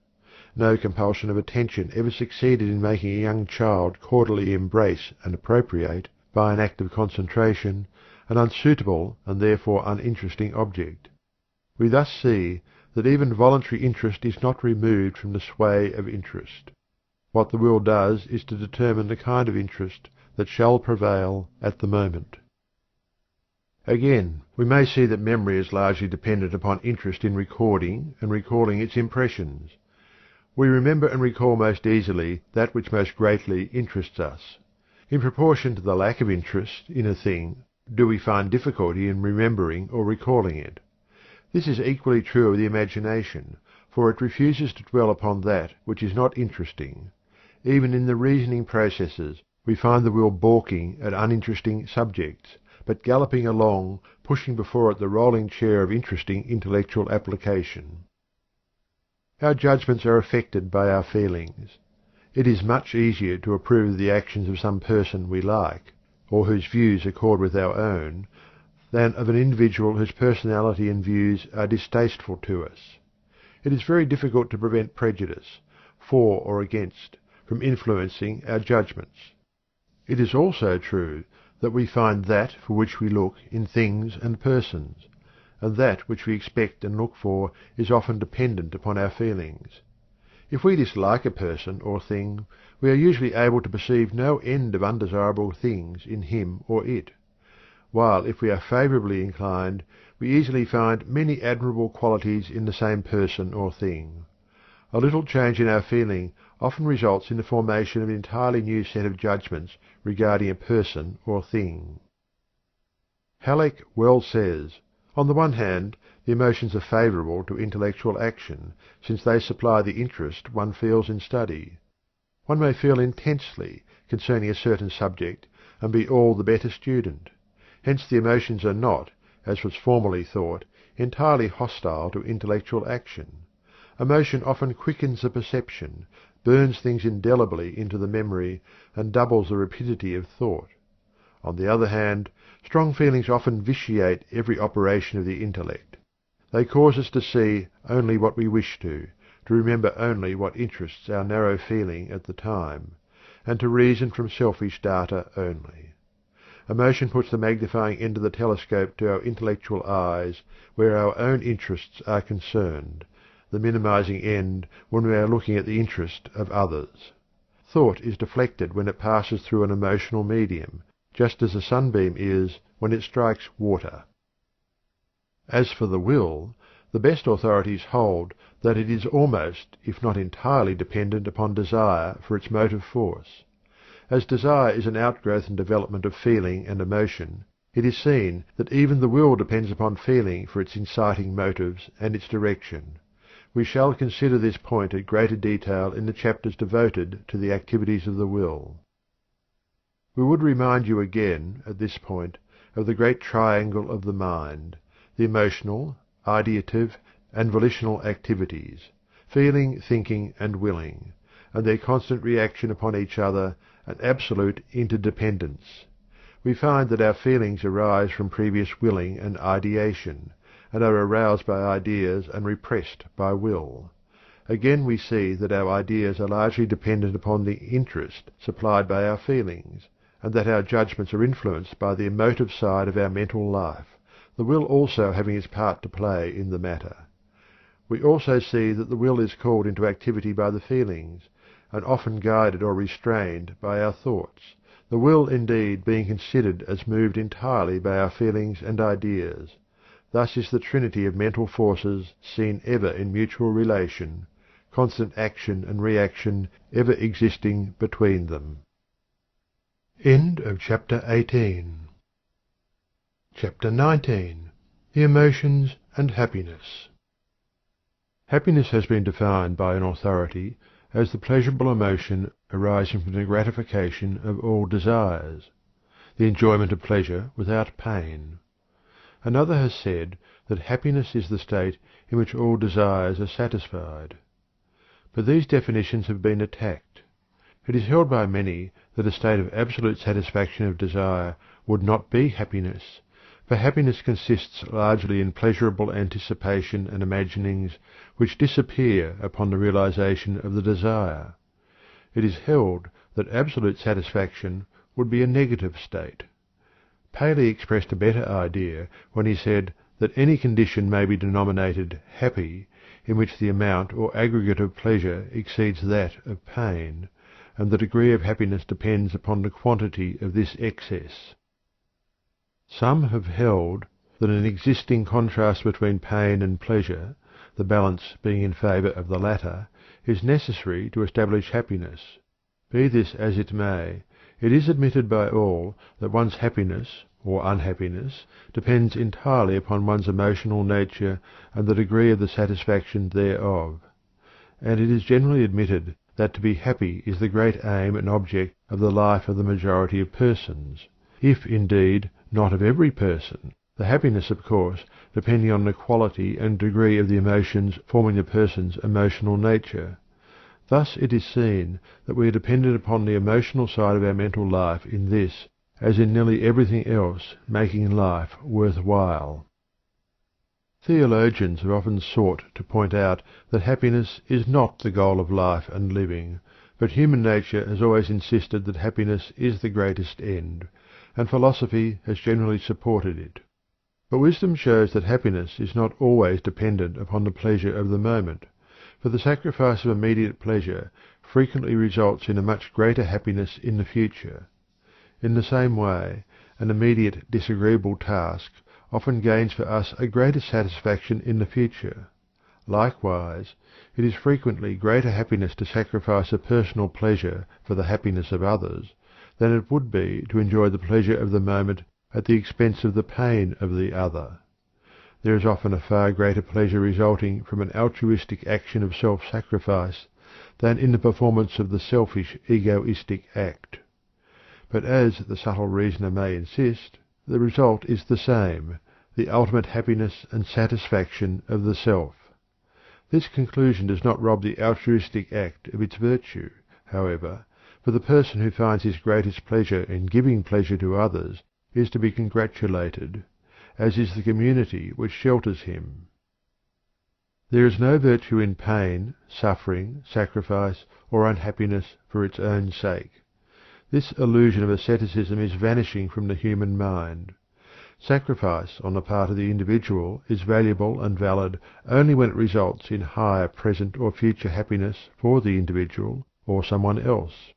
No compulsion of attention ever succeeded in making a young child cordially embrace and appropriate, by an act of concentration, an unsuitable and therefore uninteresting object. We thus see that even voluntary interest is not removed from the sway of interest. What the will does is to determine the kind of interest that shall prevail at the moment." Again, we may see that memory is largely dependent upon interest in recording and recalling its impressions. We remember and recall most easily that which most greatly interests us. In proportion to the lack of interest in a thing do we find difficulty in remembering or recalling it. This is equally true of the imagination, for it refuses to dwell upon that which is not interesting. Even in the reasoning processes we find the will balking at uninteresting subjects, but galloping along, pushing before it the rolling chair of interesting intellectual application. Our judgments are affected by our feelings. It is much easier to approve of the actions of some person we like, or whose views accord with our own, than of an individual whose personality and views are distasteful to us. It is very difficult to prevent prejudice, for or against, from influencing our judgments. It is also true that we find that for which we look in things and persons, and that which we expect and look for is often dependent upon our feelings. If we dislike a person or thing, we are usually able to perceive no end of undesirable things in him or it, while if we are favourably inclined, we easily find many admirable qualities in the same person or thing. A little change in our feeling often results in the formation of an entirely new set of judgments regarding a person or thing. Halleck well says, "On the one hand, the emotions are favourable to intellectual action, since they supply the interest one feels in study. One may feel intensely concerning a certain subject and be all the better student. Hence the emotions are not, as was formerly thought, entirely hostile to intellectual action. Emotion often quickens the perception, burns things indelibly into the memory and doubles the rapidity of thought. On the other hand, strong feelings often vitiate every operation of the intellect. They cause us to see only what we wish to remember only what interests our narrow feeling at the time, and to reason from selfish data only. Emotion puts the magnifying end of the telescope to our intellectual eyes where our own interests are concerned, the minimizing end when we are looking at the interest of others. Thought is deflected when it passes through an emotional medium, just as a sunbeam is when it strikes water. As for the will, the best authorities hold that it is almost, if not entirely, dependent upon desire for its motive force. As desire is an outgrowth and development of feeling and emotion, it is seen that even the will depends upon feeling for its inciting motives and its direction. We shall consider this point at greater detail in the chapters devoted to the activities of the will. We would remind you again, at this point, of the great triangle of the mind: the emotional, ideative, and volitional activities, feeling, thinking, and willing, and their constant reaction upon each other and absolute interdependence. We find that our feelings arise from previous willing and ideation, and are aroused by ideas and repressed by will. Again we see that our ideas are largely dependent upon the interest supplied by our feelings, and that our judgments are influenced by the emotive side of our mental life, the will also having its part to play in the matter. We also see that the will is called into activity by the feelings, and often guided or restrained by our thoughts, the will indeed being considered as moved entirely by our feelings and ideas. Thus is the trinity of mental forces seen ever in mutual relation, constant action and reaction ever existing between them. End of chapter 18. Chapter 19. The Emotions and Happiness. Happiness has been defined by an authority as the pleasurable emotion arising from the gratification of all desires, the enjoyment of pleasure without pain. Another has said that happiness is the state in which all desires are satisfied. But these definitions have been attacked. It is held by many that a state of absolute satisfaction of desire would not be happiness, for happiness consists largely in pleasurable anticipation and imaginings which disappear upon the realization of the desire. It is held that absolute satisfaction would be a negative state. Paley expressed a better idea when he said that any condition may be denominated happy in which the amount or aggregate of pleasure exceeds that of pain, and the degree of happiness depends upon the quantity of this excess. Some have held that an existing contrast between pain and pleasure, the balance being in favour of the latter, is necessary to establish happiness. Be this as it may, it is admitted by all that one's happiness or unhappiness depends entirely upon one's emotional nature and the degree of the satisfaction thereof. And it is generally admitted that to be happy is the great aim and object of the life of the majority of persons, if indeed not of every person, the happiness, of course, depending on the quality and degree of the emotions forming the person's emotional nature. Thus it is seen that we are dependent upon the emotional side of our mental life in this, as in nearly everything else making life worth while. Theologians have often sought to point out that happiness is not the goal of life and living, but human nature has always insisted that happiness is the greatest end, and philosophy has generally supported it. But wisdom shows that happiness is not always dependent upon the pleasure of the moment, for the sacrifice of immediate pleasure frequently results in a much greater happiness in the future. In the same way, an immediate disagreeable task often gains for us a greater satisfaction in the future. Likewise, it is frequently greater happiness to sacrifice a personal pleasure for the happiness of others than it would be to enjoy the pleasure of the moment at the expense of the pain of the other. There is often a far greater pleasure resulting from an altruistic action of self-sacrifice than in the performance of the selfish, egoistic act. But as the subtle reasoner may insist, the result is the same, the ultimate happiness and satisfaction of the self. This conclusion does not rob the altruistic act of its virtue, however, for the person who finds his greatest pleasure in giving pleasure to others is to be congratulated, as is the community which shelters him. There is no virtue in pain, suffering, sacrifice, or unhappiness for its own sake. This illusion of asceticism is vanishing from the human mind. Sacrifice on the part of the individual is valuable and valid only when it results in higher present or future happiness for the individual or someone else.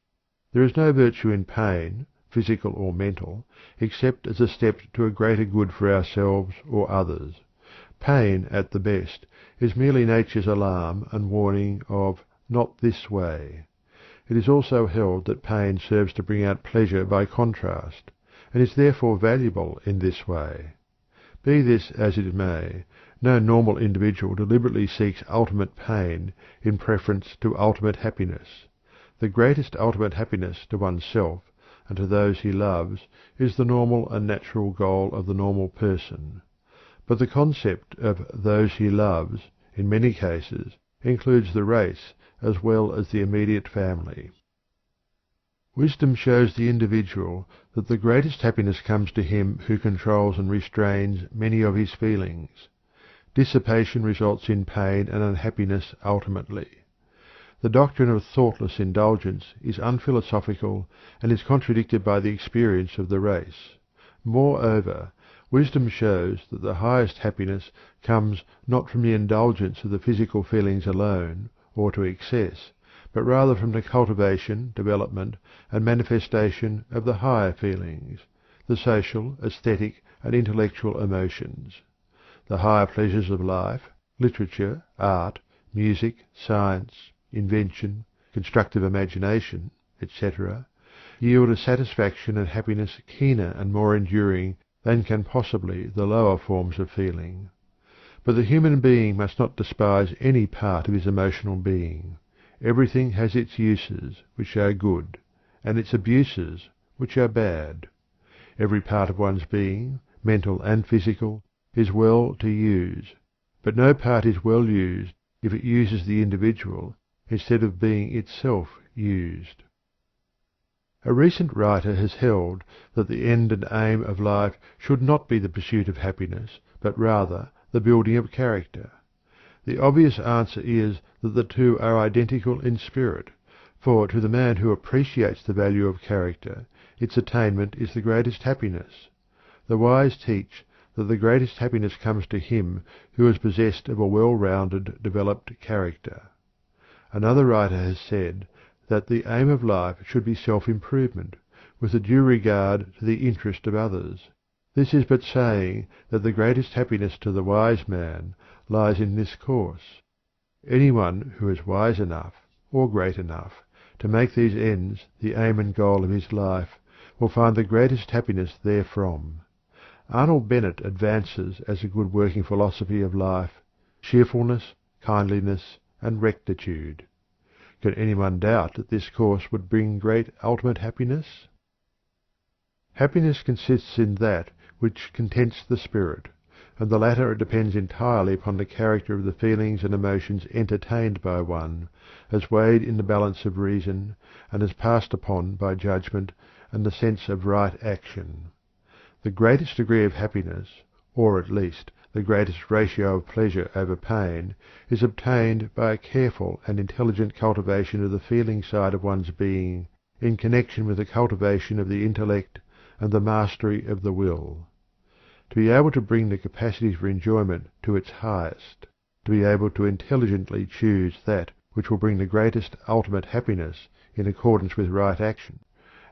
There is no virtue in pain, physical or mental, except as a step to a greater good for ourselves or others. Pain, at the best, is merely nature's alarm and warning of "not this way." It is also held that pain serves to bring out pleasure by contrast, and is therefore valuable in this way. Be this as it may, no normal individual deliberately seeks ultimate pain in preference to ultimate happiness. The greatest ultimate happiness to oneself and to those he loves is the normal and natural goal of the normal person. But the concept of "those he loves" in many cases includes the race as well as the immediate family. Wisdom shows the individual that the greatest happiness comes to him who controls and restrains many of his feelings. Dissipation results in pain and unhappiness ultimately. The doctrine of thoughtless indulgence is unphilosophical and is contradicted by the experience of the race. Moreover, wisdom shows that the highest happiness comes not from the indulgence of the physical feelings alone, or to excess, but rather from the cultivation, development, and manifestation of the higher feelings, the social, aesthetic, and intellectual emotions. The higher pleasures of life, literature, art, music, science, invention, constructive imagination, etc., yield a satisfaction and happiness keener and more enduring than can possibly the lower forms of feeling. But the human being must not despise any part of his emotional being. Everything has its uses, which are good, and its abuses, which are bad. Every part of one's being, mental and physical, is well to use, but no part is well used if it uses the individual instead of being itself used. A recent writer has held that the end and aim of life should not be the pursuit of happiness, but rather the building of character. The obvious answer is that the two are identical in spirit, for to the man who appreciates the value of character, its attainment is the greatest happiness. The wise teach that the greatest happiness comes to him who is possessed of a well-rounded, developed character. Another writer has said that the aim of life should be self-improvement, with a due regard to the interest of others. This is but saying that the greatest happiness to the wise man lies in this course. Anyone who is wise enough, or great enough, to make these ends the aim and goal of his life will find the greatest happiness therefrom. Arnold Bennett advances as a good working philosophy of life cheerfulness, kindliness, and rectitude. Can anyone doubt that this course would bring great ultimate happiness? Happiness consists in that which contents the spirit, and the latter depends entirely upon the character of the feelings and emotions entertained by one, as weighed in the balance of reason, and as passed upon by judgment and the sense of right action. The greatest degree of happiness, or at least the greatest ratio of pleasure over pain, is obtained by a careful and intelligent cultivation of the feeling side of one's being in connection with the cultivation of the intellect and the mastery of the will. To be able to bring the capacity for enjoyment to its highest, to be able to intelligently choose that which will bring the greatest ultimate happiness in accordance with right action,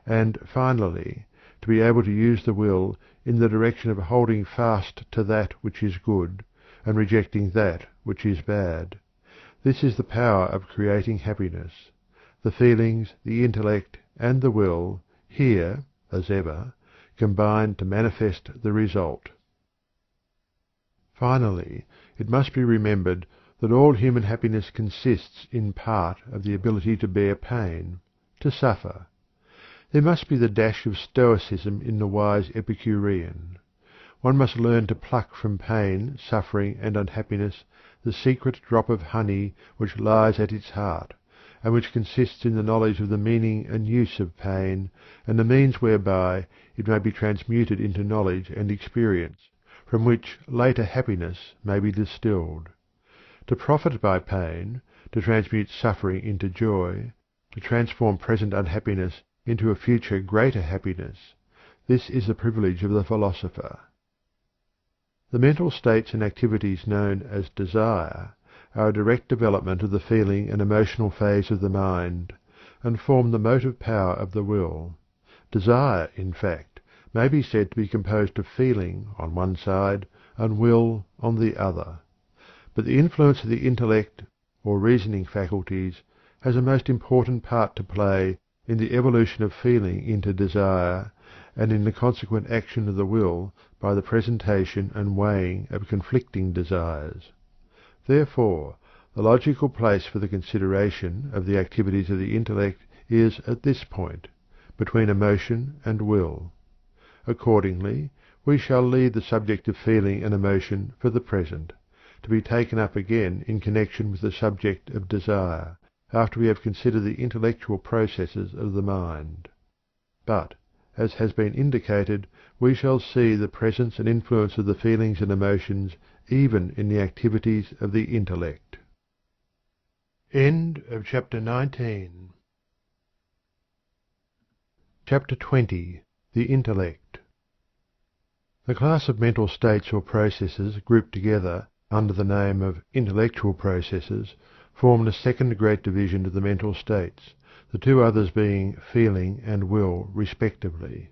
and finally, to be able to use the will in the direction of holding fast to that which is good and rejecting that which is bad. This is the power of creating happiness. The feelings, the intellect, and the will, here, as ever, combine to manifest the result. Finally, it must be remembered that all human happiness consists in part of the ability to bear pain, to suffer. There must be the dash of stoicism in the wise Epicurean. One must learn to pluck from pain, suffering, and unhappiness the secret drop of honey which lies at its heart, and which consists in the knowledge of the meaning and use of pain, and the means whereby it may be transmuted into knowledge and experience, from which later happiness may be distilled. To profit by pain, to transmute suffering into joy, to transform present unhappiness into a future greater happiness, this is the privilege of the philosopher. The mental states and activities known as desire are a direct development of the feeling and emotional phase of the mind, and form the motive power of the will. Desire, in fact, may be said to be composed of feeling on one side and will on the other. But the influence of the intellect or reasoning faculties has a most important part to play in the evolution of feeling into desire, and in the consequent action of the will by the presentation and weighing of conflicting desires. Therefore, the logical place for the consideration of the activities of the intellect is at this point, between emotion and will. Accordingly, we shall leave the subject of feeling and emotion for the present, to be taken up again in connection with the subject of desire, after we have considered the intellectual processes of the mind. But, as has been indicated, we shall see the presence and influence of the feelings and emotions even in the activities of the intellect. End of chapter 19. Chapter 20. The Intellect. The class of mental states or processes grouped together under the name of intellectual processes form the second great division of the mental states, the two others being feeling and will respectively.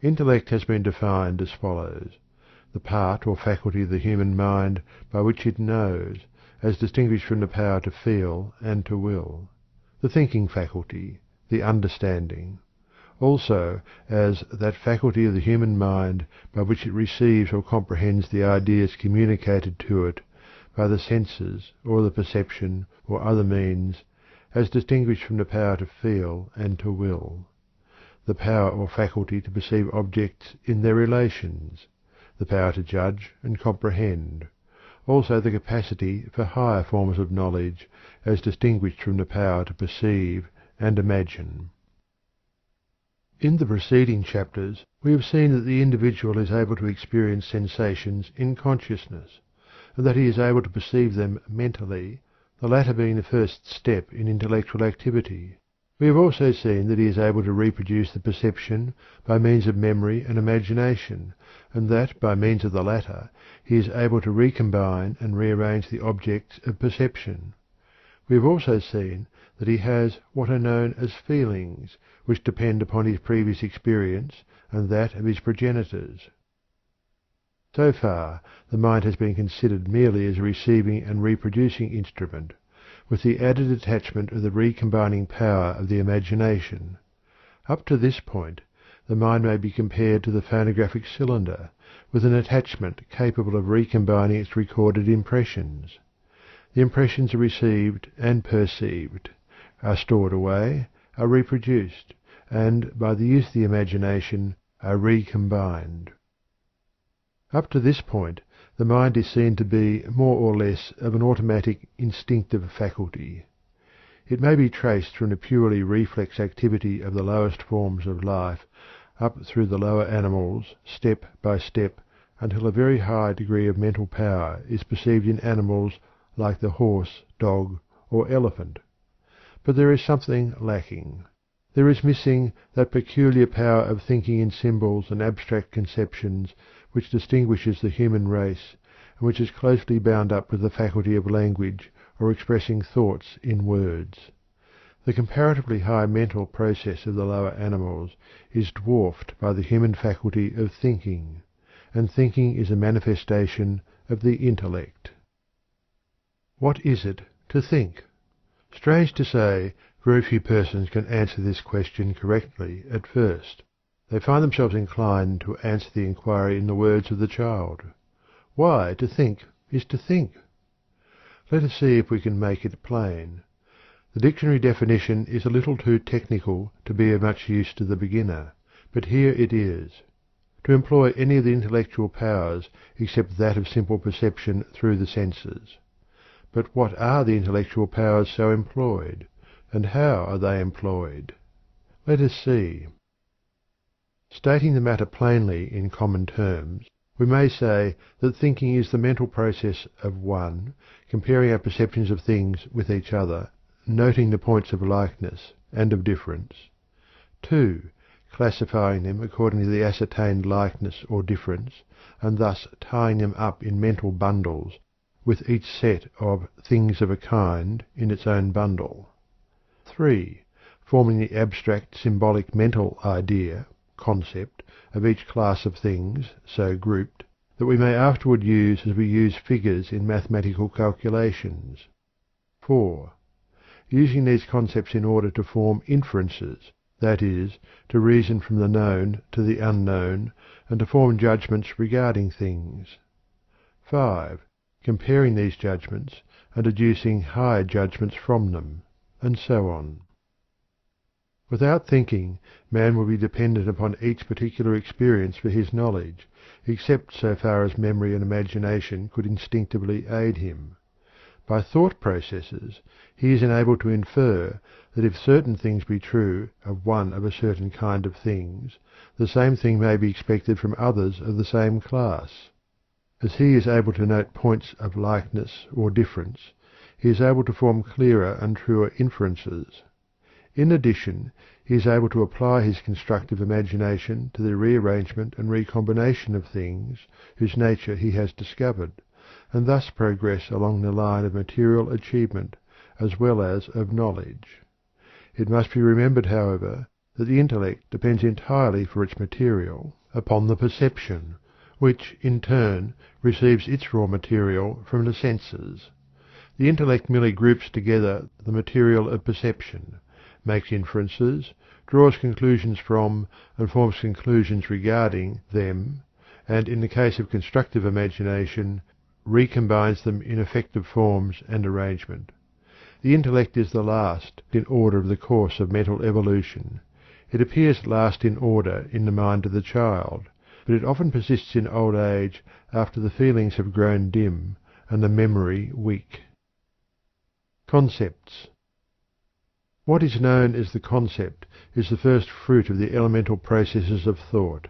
Intellect has been defined as follows: the part or faculty of the human mind by which it knows, as distinguished from the power to feel and to will; the thinking faculty, the understanding; also as that faculty of the human mind by which it receives or comprehends the ideas communicated to it by the senses or the perception or other means, as distinguished from the power to feel and to will; the power or faculty to perceive objects in their relations; the power to judge and comprehend; also the capacity for higher forms of knowledge, as distinguished from the power to perceive and imagine. In the preceding chapters we have seen that the individual is able to experience sensations in consciousness, and that he is able to perceive them mentally, the latter being the first step in intellectual activity. We have also seen that he is able to reproduce the perception by means of memory and imagination, and that by means of the latter he is able to recombine and rearrange the objects of perception. We have also seen that he has what are known as feelings, which depend upon his previous experience and that of his progenitors. So far, the mind has been considered merely as a receiving and reproducing instrument, with the added attachment of the recombining power of the imagination. Up to this point, the mind may be compared to the phonographic cylinder, with an attachment capable of recombining its recorded impressions. The impressions are received and perceived, are stored away, are reproduced, and, by the use of the imagination, are recombined. Up to this point, the mind is seen to be more or less of an automatic instinctive faculty. It may be traced from the purely reflex activity of the lowest forms of life up through the lower animals, step by step, until a very high degree of mental power is perceived in animals like the horse, dog, or elephant. But there is something lacking. There is missing that peculiar power of thinking in symbols and abstract conceptions which distinguishes the human race, and which is closely bound up with the faculty of language or expressing thoughts in words. The comparatively high mental process of the lower animals is dwarfed by the human faculty of thinking, and thinking is a manifestation of the intellect. What is it to think? Strange to say, very few persons can answer this question correctly at first. They find themselves inclined to answer the inquiry in the words of the child. Why, to think is to think. Let us see if we can make it plain. The dictionary definition is a little too technical to be of much use to the beginner, but here it is. to employ any of the intellectual powers except that of simple perception through the senses. But what are the intellectual powers so employed, and how are they employed? Let us see. Stating the matter plainly in common terms, we may say that thinking is the mental process of 1. Comparing our perceptions of things with each other, noting the points of likeness and of difference; 2. Classifying them according to the ascertained likeness or difference, and thus tying them up in mental bundles, with each set of things of a kind in its own bundle; 3. Forming the abstract symbolic mental idea concept of each class of things so grouped, that we may afterward use as we use figures in mathematical calculations; 4. Using these concepts in order to form inferences, that is, to reason from the known to the unknown, and to form judgments regarding things; 5. Comparing these judgments and deducing higher judgments from them, and so on. Without thinking, man will be dependent upon each particular experience for his knowledge, except so far as memory and imagination could instinctively aid him. By thought processes he is enabled to infer that if certain things be true of one of a certain kind of things, the same thing may be expected from others of the same class. As he is able to note points of likeness or difference, he is able to form clearer and truer inferences. In addition, he is able to apply his constructive imagination to the rearrangement and recombination of things whose nature he has discovered, and thus progress along the line of material achievement as well as of knowledge. It must be remembered, however, that the intellect depends entirely for its material upon the perception, which, in turn, receives its raw material from the senses. The intellect merely groups together the material of perception, makes inferences, draws conclusions from, and forms conclusions regarding them, and in the case of constructive imagination, recombines them in effective forms and arrangement. The intellect is the last in order of the course of mental evolution. It appears last in order in the mind of the child, but it often persists in old age after the feelings have grown dim and the memory weak. Concepts. What is known as the concept is the first fruit of the elemental processes of thought.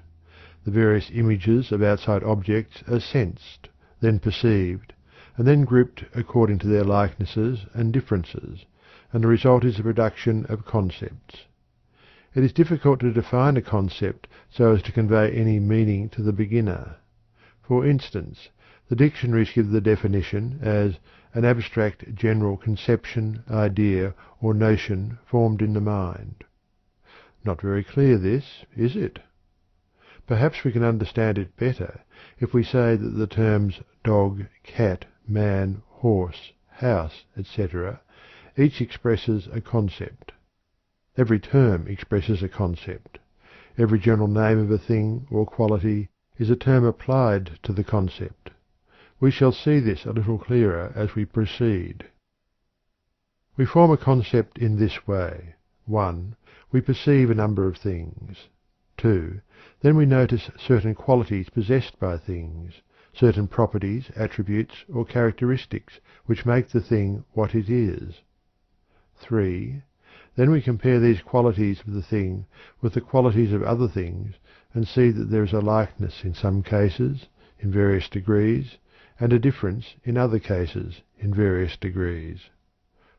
The various images of outside objects are sensed, then perceived, and then grouped according to their likenesses and differences, and the result is the production of concepts. It is difficult to define a concept so as to convey any meaning to the beginner. For instance, the dictionaries give the definition as an abstract general conception, idea, or notion formed in the mind. Not very clear this, is it? Perhaps we can understand it better if we say that the terms dog, cat, man, horse, house, etc. each expresses a concept. Every term expresses a concept. Every general name of a thing or quality is a term applied to the concept. We shall see this a little clearer as we proceed. We form a concept in this way. 1. We perceive a number of things. 2. Then we notice certain qualities possessed by things, certain properties, attributes, or characteristics which make the thing what it is. 3. Then we compare these qualities of the thing with the qualities of other things and see that there is a likeness in some cases, in various degrees, and a difference in other cases, in various degrees.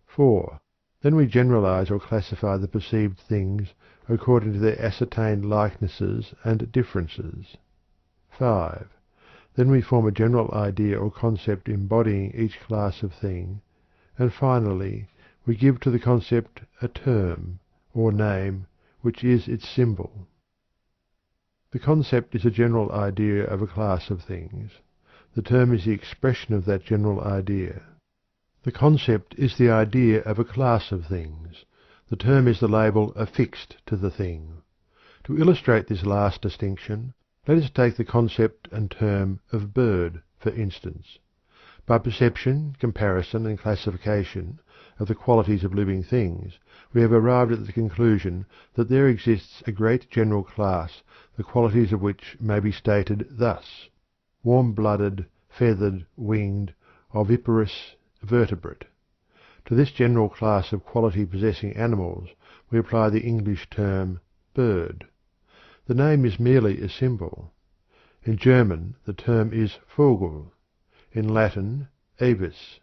4. Then we generalize or classify the perceived things according to their ascertained likenesses and differences. 5. Then we form a general idea or concept embodying each class of thing, and finally we give to the concept a term, or name, which is its symbol. The concept is a general idea of a class of things. The term is the expression of that general idea. The concept is the idea of a class of things. The term is the label affixed to the thing. To illustrate this last distinction, let us take the concept and term of bird, for instance. By perception, comparison, and classification, of the qualities of living things, we have arrived at the conclusion that there exists a great general class the qualities of which may be stated thus: warm-blooded, feathered, winged, oviparous, vertebrate. To this general class of quality-possessing animals we apply the English term bird. The name is merely a symbol. In German the term is Vogel, in Latin avis,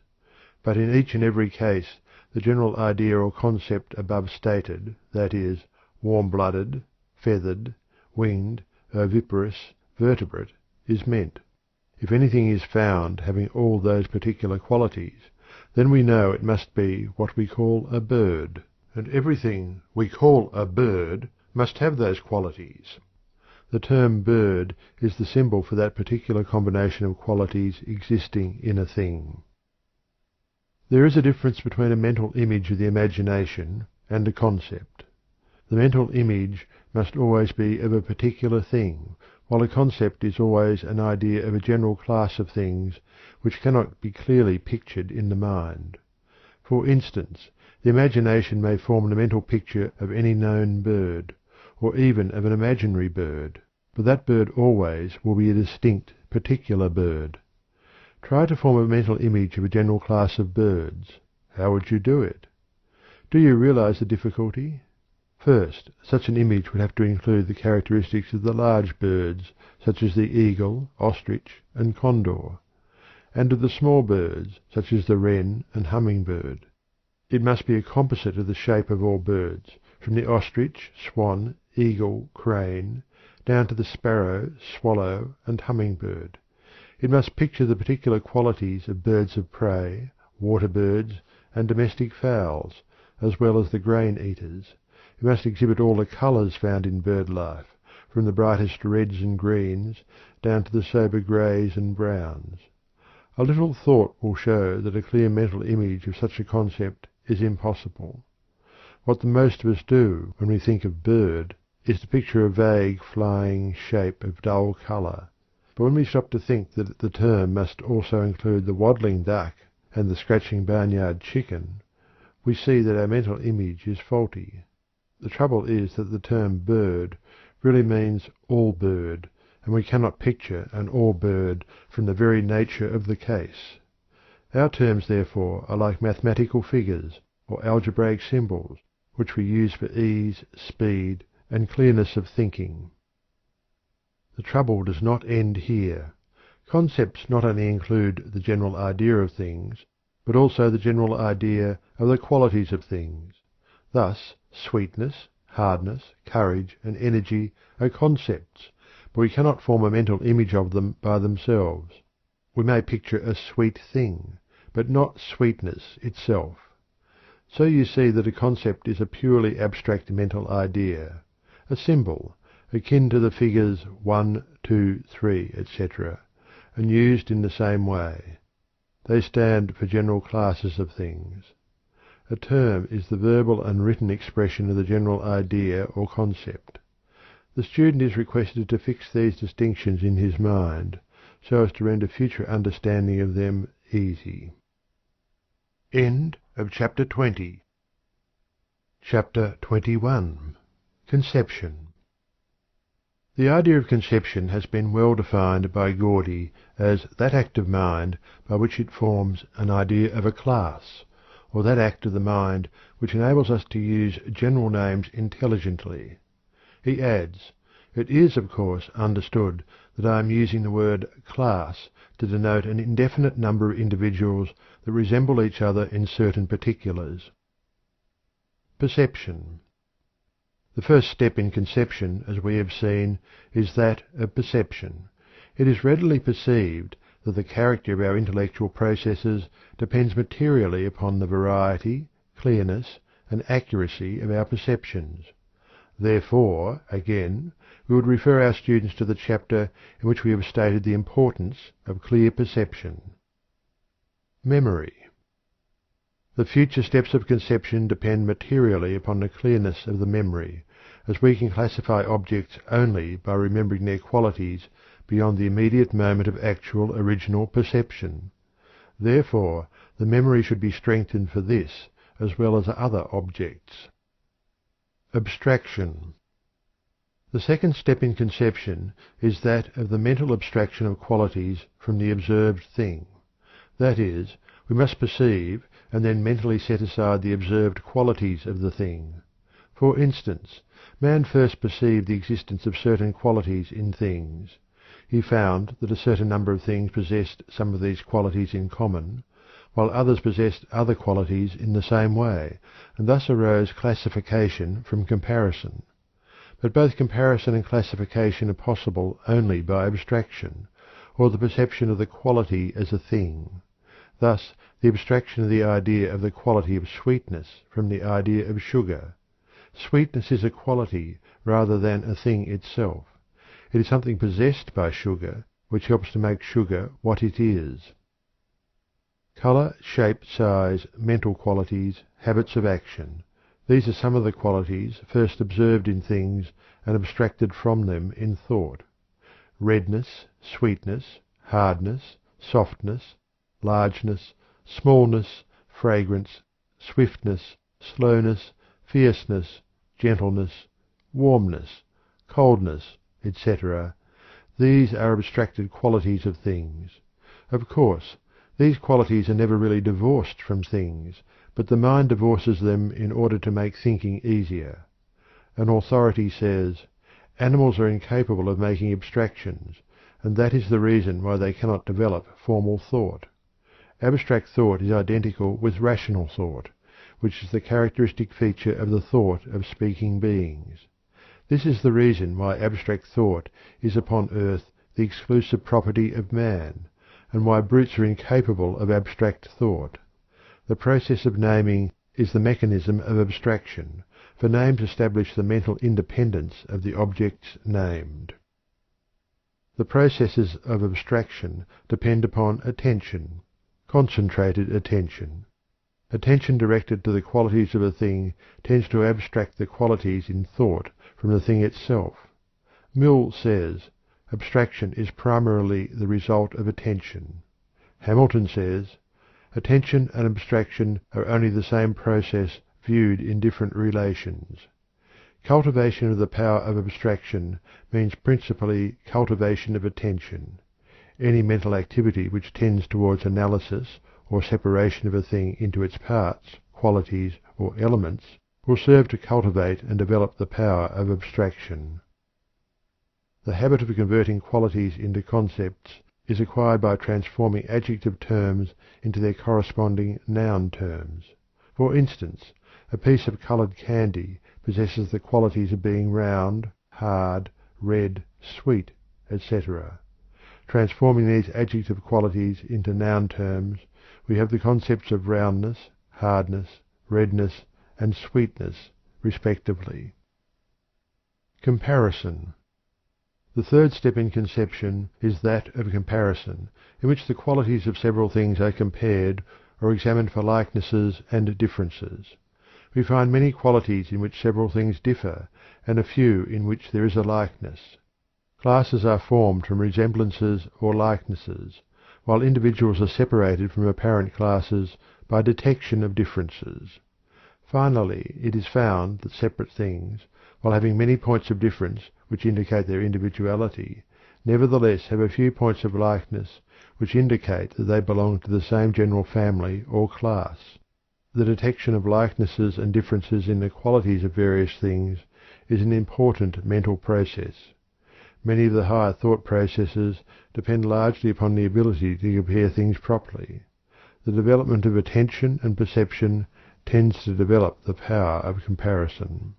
but in each and every case the general idea or concept above stated, that is, warm-blooded, feathered, winged, oviparous, vertebrate, is meant. If anything is found having all those particular qualities, then we know it must be what we call a bird, and everything we call a bird must have those qualities. The term bird is the symbol for that particular combination of qualities existing in a thing. There is a difference between a mental image of the imagination and a concept. The mental image must always be of a particular thing, while a concept is always an idea of a general class of things which cannot be clearly pictured in the mind. For instance, the imagination may form the mental picture of any known bird, or even of an imaginary bird, but that bird always will be a distinct, particular bird. Try to form a mental image of a general class of birds. How would you do it? Do you realize the difficulty? First, such an image would have to include the characteristics of the large birds, such as the eagle, ostrich, and condor, and of the small birds, such as the wren and humming-bird. It must be a composite of the shape of all birds, from the ostrich, swan, eagle, crane, down to the sparrow, swallow, and humming-bird. It must picture the particular qualities of birds of prey, water birds, and domestic fowls, as well as the grain-eaters. It must exhibit all the colours found in bird life, from the brightest reds and greens down to the sober greys and browns. A little thought will show that a clear mental image of such a concept is impossible. What the most of us do when we think of bird is to picture a vague flying shape of dull colour. But when we stop to think that the term must also include the waddling duck and the scratching barnyard chicken, we see that our mental image is faulty. The trouble is that the term bird really means all bird, and we cannot picture an all bird from the very nature of the case. Our terms, therefore, are like mathematical figures or algebraic symbols, which we use for ease, speed, and clearness of thinking. The trouble does not end here. Concepts not only include the general idea of things, but also the general idea of the qualities of things. Thus, sweetness, hardness, courage, and energy are concepts, but we cannot form a mental image of them by themselves. We may picture a sweet thing, but not sweetness itself. So you see that a concept is a purely abstract mental idea, a symbol, akin to the figures 1, 2, 3, etc., and used in the same way. They stand for general classes of things. A term is the verbal and written expression of the general idea or concept. The student is requested to fix these distinctions in his mind, so as to render future understanding of them easy. End of chapter 20. Chapter 21. Conception. The idea of conception has been well defined by Gordy as that act of mind by which it forms an idea of a class, or that act of the mind which enables us to use general names intelligently. He adds, "It is, of course, understood that I am using the word class to denote an indefinite number of individuals that resemble each other in certain particulars." Perception. The first step in conception, as we have seen, is that of perception. It is readily perceived that the character of our intellectual processes depends materially upon the variety, clearness, and accuracy of our perceptions. Therefore, again, we would refer our students to the chapter in which we have stated the importance of clear perception. Memory. The future steps of conception depend materially upon the clearness of the memory, as we can classify objects only by remembering their qualities beyond the immediate moment of actual original perception. Therefore, the memory should be strengthened for this as well as other objects. Abstraction. The second step in conception is that of the mental abstraction of qualities from the observed thing. That is, we must perceive and then mentally set aside the observed qualities of the thing. For instance, man first perceived the existence of certain qualities in things. He found that a certain number of things possessed some of these qualities in common, while others possessed other qualities in the same way, and thus arose classification from comparison. But both comparison and classification are possible only by abstraction, or the perception of the quality as a thing. Thus, the abstraction of the idea of the quality of sweetness from the idea of sugar. Sweetness is a quality rather than a thing itself. It is something possessed by sugar, which helps to make sugar what it is. Color, shape, size, mental qualities, habits of action. These are some of the qualities first observed in things and abstracted from them in thought. Redness, sweetness, hardness, softness, largeness, smallness, fragrance, swiftness, slowness, fierceness, gentleness, warmness, coldness, etc. These are abstracted qualities of things. Of course, these qualities are never really divorced from things, but the mind divorces them in order to make thinking easier. An authority says, "Animals are incapable of making abstractions, and that is the reason why they cannot develop formal thought." Abstract thought is identical with rational thought, which is the characteristic feature of the thought of speaking beings. This is the reason why abstract thought is upon earth the exclusive property of man, and why brutes are incapable of abstract thought. The process of naming is the mechanism of abstraction, for names establish the mental independence of the objects named. The processes of abstraction depend upon attention, concentrated attention. Attention directed to the qualities of a thing tends to abstract the qualities in thought from the thing itself. Mill says, "Abstraction is primarily the result of attention." Hamilton says, "Attention and abstraction are only the same process viewed in different relations." Cultivation of the power of abstraction means principally cultivation of attention. Any mental activity which tends towards analysis or separation of a thing into its parts, qualities, or elements will serve to cultivate and develop the power of abstraction. The habit of converting qualities into concepts is acquired by transforming adjective terms into their corresponding noun terms. For instance, a piece of colored candy possesses the qualities of being round, hard, red, sweet, etc. Transforming these adjective qualities into noun terms, we have the concepts of roundness, hardness, redness, and sweetness, respectively. Comparison. The third step in conception is that of comparison, in which the qualities of several things are compared or examined for likenesses and differences. We find many qualities in which several things differ, and a few in which there is a likeness. Classes are formed from resemblances or likenesses, while individuals are separated from apparent classes by detection of differences. Finally, it is found that separate things, while having many points of difference which indicate their individuality, nevertheless have a few points of likeness which indicate that they belong to the same general family or class. The detection of likenesses and differences in the qualities of various things is an important mental process. Many of the higher thought processes depend largely upon the ability to compare things properly. The development of attention and perception tends to develop the power of comparison.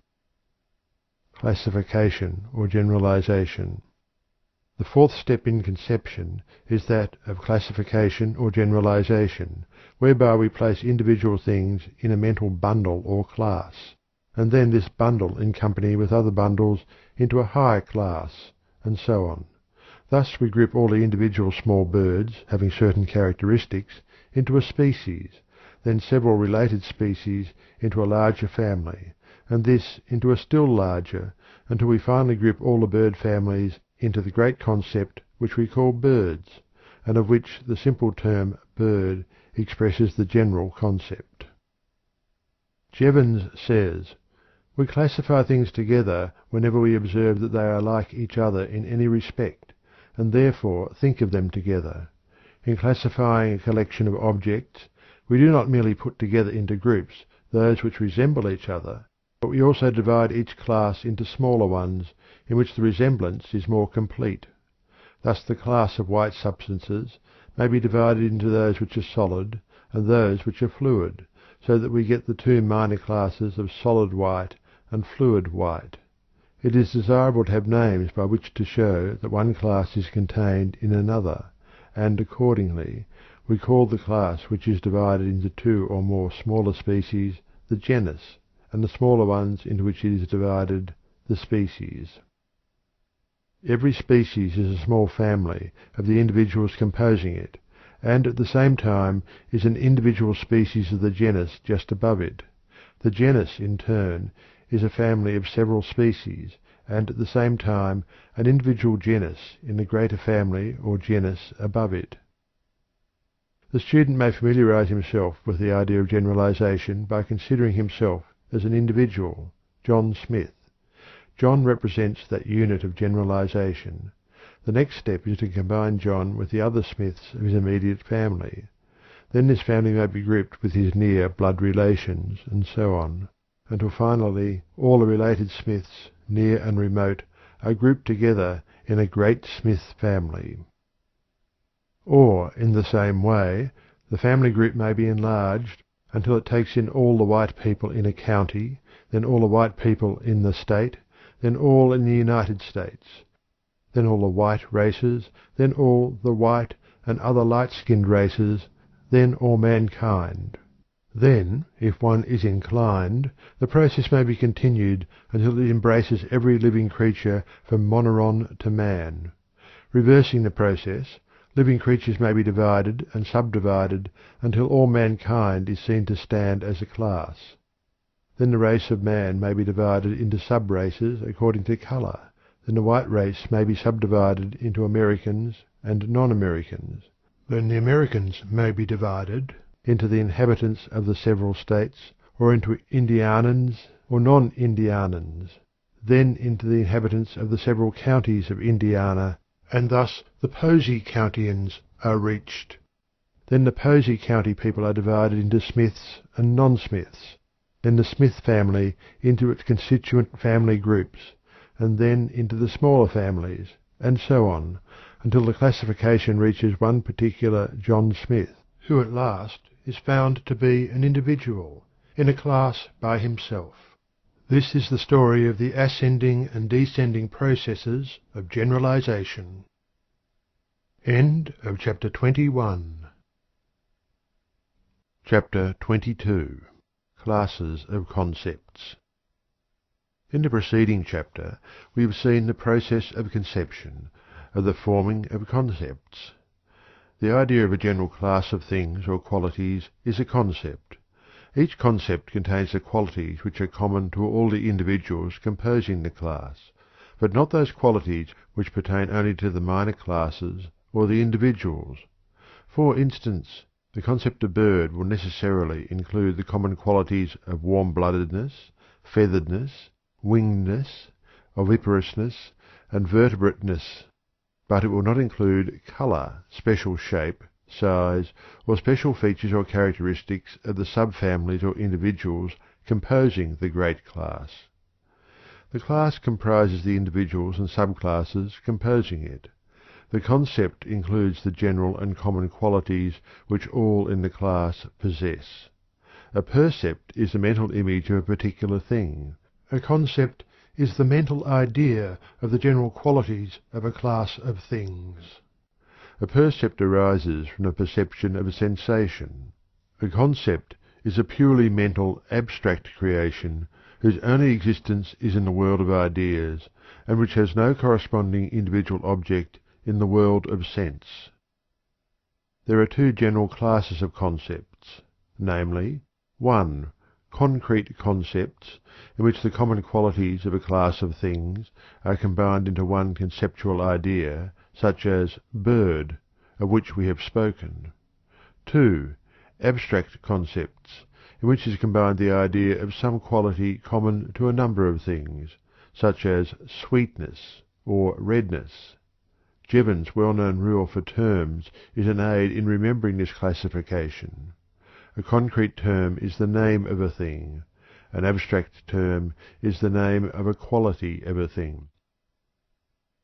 Classification or generalization. The fourth step in conception is that of classification or generalization, whereby we place individual things in a mental bundle or class, and then this bundle in company with other bundles into a higher class, and so on. Thus we group all the individual small birds having certain characteristics into a species, then several related species into a larger family, and this into a still larger, until we finally group all the bird families into the great concept which we call birds, and of which the simple term bird expresses the general concept. Jevons says, "We classify things together whenever we observe that they are like each other in any respect, and therefore think of them together. In classifying a collection of objects, we do not merely put together into groups those which resemble each other, but we also divide each class into smaller ones in which the resemblance is more complete. Thus the class of white substances may be divided into those which are solid and those which are fluid, so that we get the two minor classes of solid white and fluid white. It is desirable to have names by which to show that one class is contained in another, and accordingly we call the class which is divided into two or more smaller species the genus, and the smaller ones into which it is divided the species. Every species is a small family of the individuals composing it, and at the same time is an individual species of the genus just above it. The genus, in turn, is a family of several species, and at the same time an individual genus in the greater family or genus above it. The student may familiarize himself with the idea of generalization by considering himself as an individual, John Smith. John represents that unit of generalization. The next step is to combine John with the other Smiths of his immediate family. Then this family may be grouped with his near blood relations, and so on, until finally all the related Smiths, near and remote, are grouped together in a great Smith family. Or, in the same way, the family group may be enlarged until it takes in all the white people in a county, then all the white people in the state, then all in the United States, then all the white races, then all the white and other light-skinned races, then all mankind. Then, if one is inclined, the process may be continued until it embraces every living creature from moneron to man. Reversing the process, living creatures may be divided and subdivided until all mankind is seen to stand as a class. Then the race of man may be divided into sub-races according to colour. Then the white race may be subdivided into Americans and non-Americans. Then the Americans may be divided into the inhabitants of the several states, or into Indianans or non-Indianans, then into the inhabitants of the several counties of Indiana, and thus the Posey Countians are reached. Then the Posey County people are divided into Smiths and non-Smiths, then the Smith family into its constituent family groups, and then into the smaller families, and so on, until the classification reaches one particular John Smith, who at last is found to be an individual, in a class by himself. This is the story of the ascending and descending processes of generalization. End of chapter 21. Chapter 22. Classes of Concepts. In the preceding chapter we have seen the process of conception, of the forming of concepts. The idea of a general class of things or qualities is a concept. Each concept contains the qualities which are common to all the individuals composing the class, but not those qualities which pertain only to the minor classes or the individuals. For instance, the concept of bird will necessarily include the common qualities of warm-bloodedness, featheredness, wingedness, oviparousness, and vertebrateness, but it will not include colour, special shape, size, or special features or characteristics of the subfamilies or individuals composing the great class. The class comprises the individuals and subclasses composing it. The concept includes the general and common qualities which all in the class possess. A percept is the mental image of a particular thing. A concept is the mental idea of the general qualities of a class of things. A percept arises from the perception of a sensation. A concept is a purely mental, abstract creation whose only existence is in the world of ideas, and which has no corresponding individual object in the world of sense. There are two general classes of concepts, namely, 1. Concrete concepts, in which the common qualities of a class of things are combined into one conceptual idea, such as bird, of which we have spoken. 2. Abstract concepts, in which is combined the idea of some quality common to a number of things, such as sweetness or redness. Jevons's well-known rule for terms is an aid in remembering this classification. A concrete term is the name of a thing. An abstract term is the name of a quality of a thing.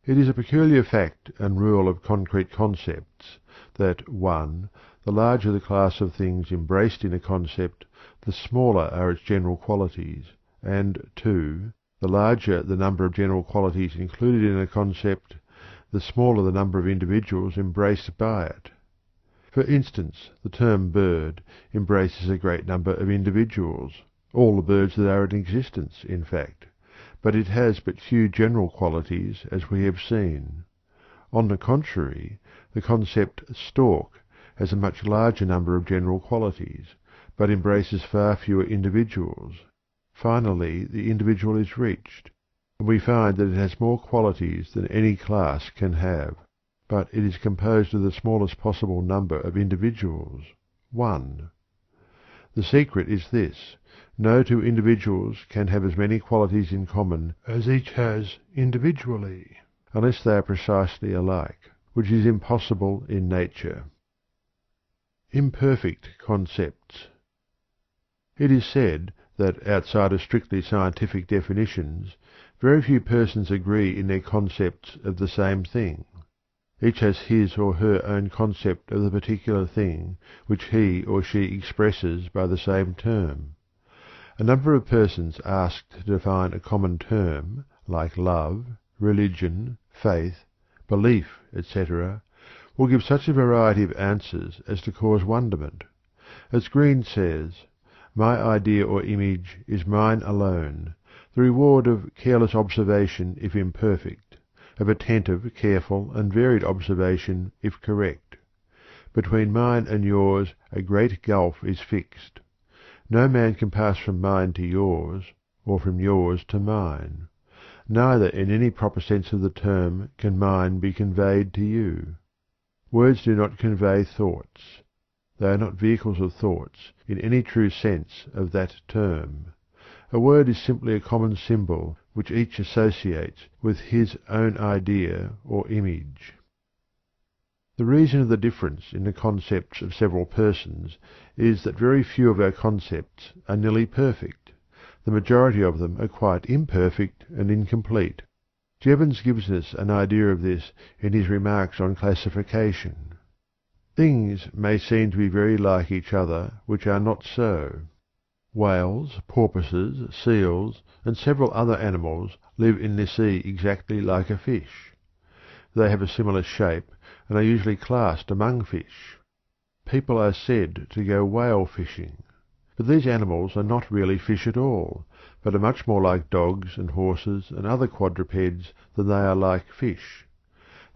It is a peculiar fact and rule of concrete concepts that 1. The larger the class of things embraced in a concept, the smaller are its general qualities, and 2. The larger the number of general qualities included in a concept, the smaller the number of individuals embraced by it. For instance, the term bird embraces a great number of individuals, all the birds that are in existence, in fact, but it has but few general qualities, as we have seen. On the contrary, the concept stork has a much larger number of general qualities, but embraces far fewer individuals. Finally, the individual is reached, and we find that it has more qualities than any class can have, but it is composed of the smallest possible number of individuals, 1. The secret is this: no two individuals can have as many qualities in common as each has individually, unless they are precisely alike, which is impossible in nature. Imperfect concepts. It is said that, outside of strictly scientific definitions, very few persons agree in their concepts of the same thing. Each has his or her own concept of the particular thing which he or she expresses by the same term. A number of persons asked to define a common term, like love, religion, faith, belief, etc., will give such a variety of answers as to cause wonderment. As Green says, "My idea or image is mine alone, the reward of careless observation if imperfect, of attentive, careful, and varied observation if correct. Between mine and yours a great gulf is fixed. No man can pass from mine to yours, or from yours to mine. Neither in any proper sense of the term can mine be conveyed to you. Words do not convey thoughts. They are not vehicles of thoughts in any true sense of that term. A word is simply a common symbol which each associates with his own idea or image." The reason of the difference in the concepts of several persons is that very few of our concepts are nearly perfect. The majority of them are quite imperfect and incomplete. Jevons gives us an idea of this in his remarks on classification. Things may seem to be very like each other which are not so. Whales, porpoises, seals, and several other animals live in the sea exactly like a fish. They have a similar shape and are usually classed among fish. People are said to go whale fishing. But these animals are not really fish at all, but are much more like dogs and horses and other quadrupeds than they are like fish.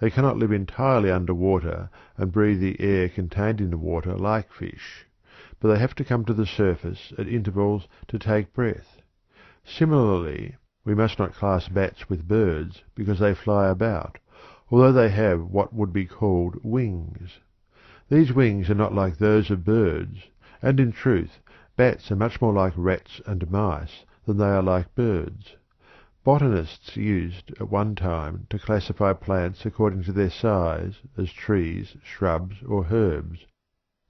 They cannot live entirely under water and breathe the air contained in the water like fish, but they have to come to the surface at intervals to take breath. Similarly, we must not class bats with birds because they fly about, although they have what would be called wings. These wings are not like those of birds, and in truth bats are much more like rats and mice than they are like birds. Botanists used at one time to classify plants according to their size as trees, shrubs, or herbs,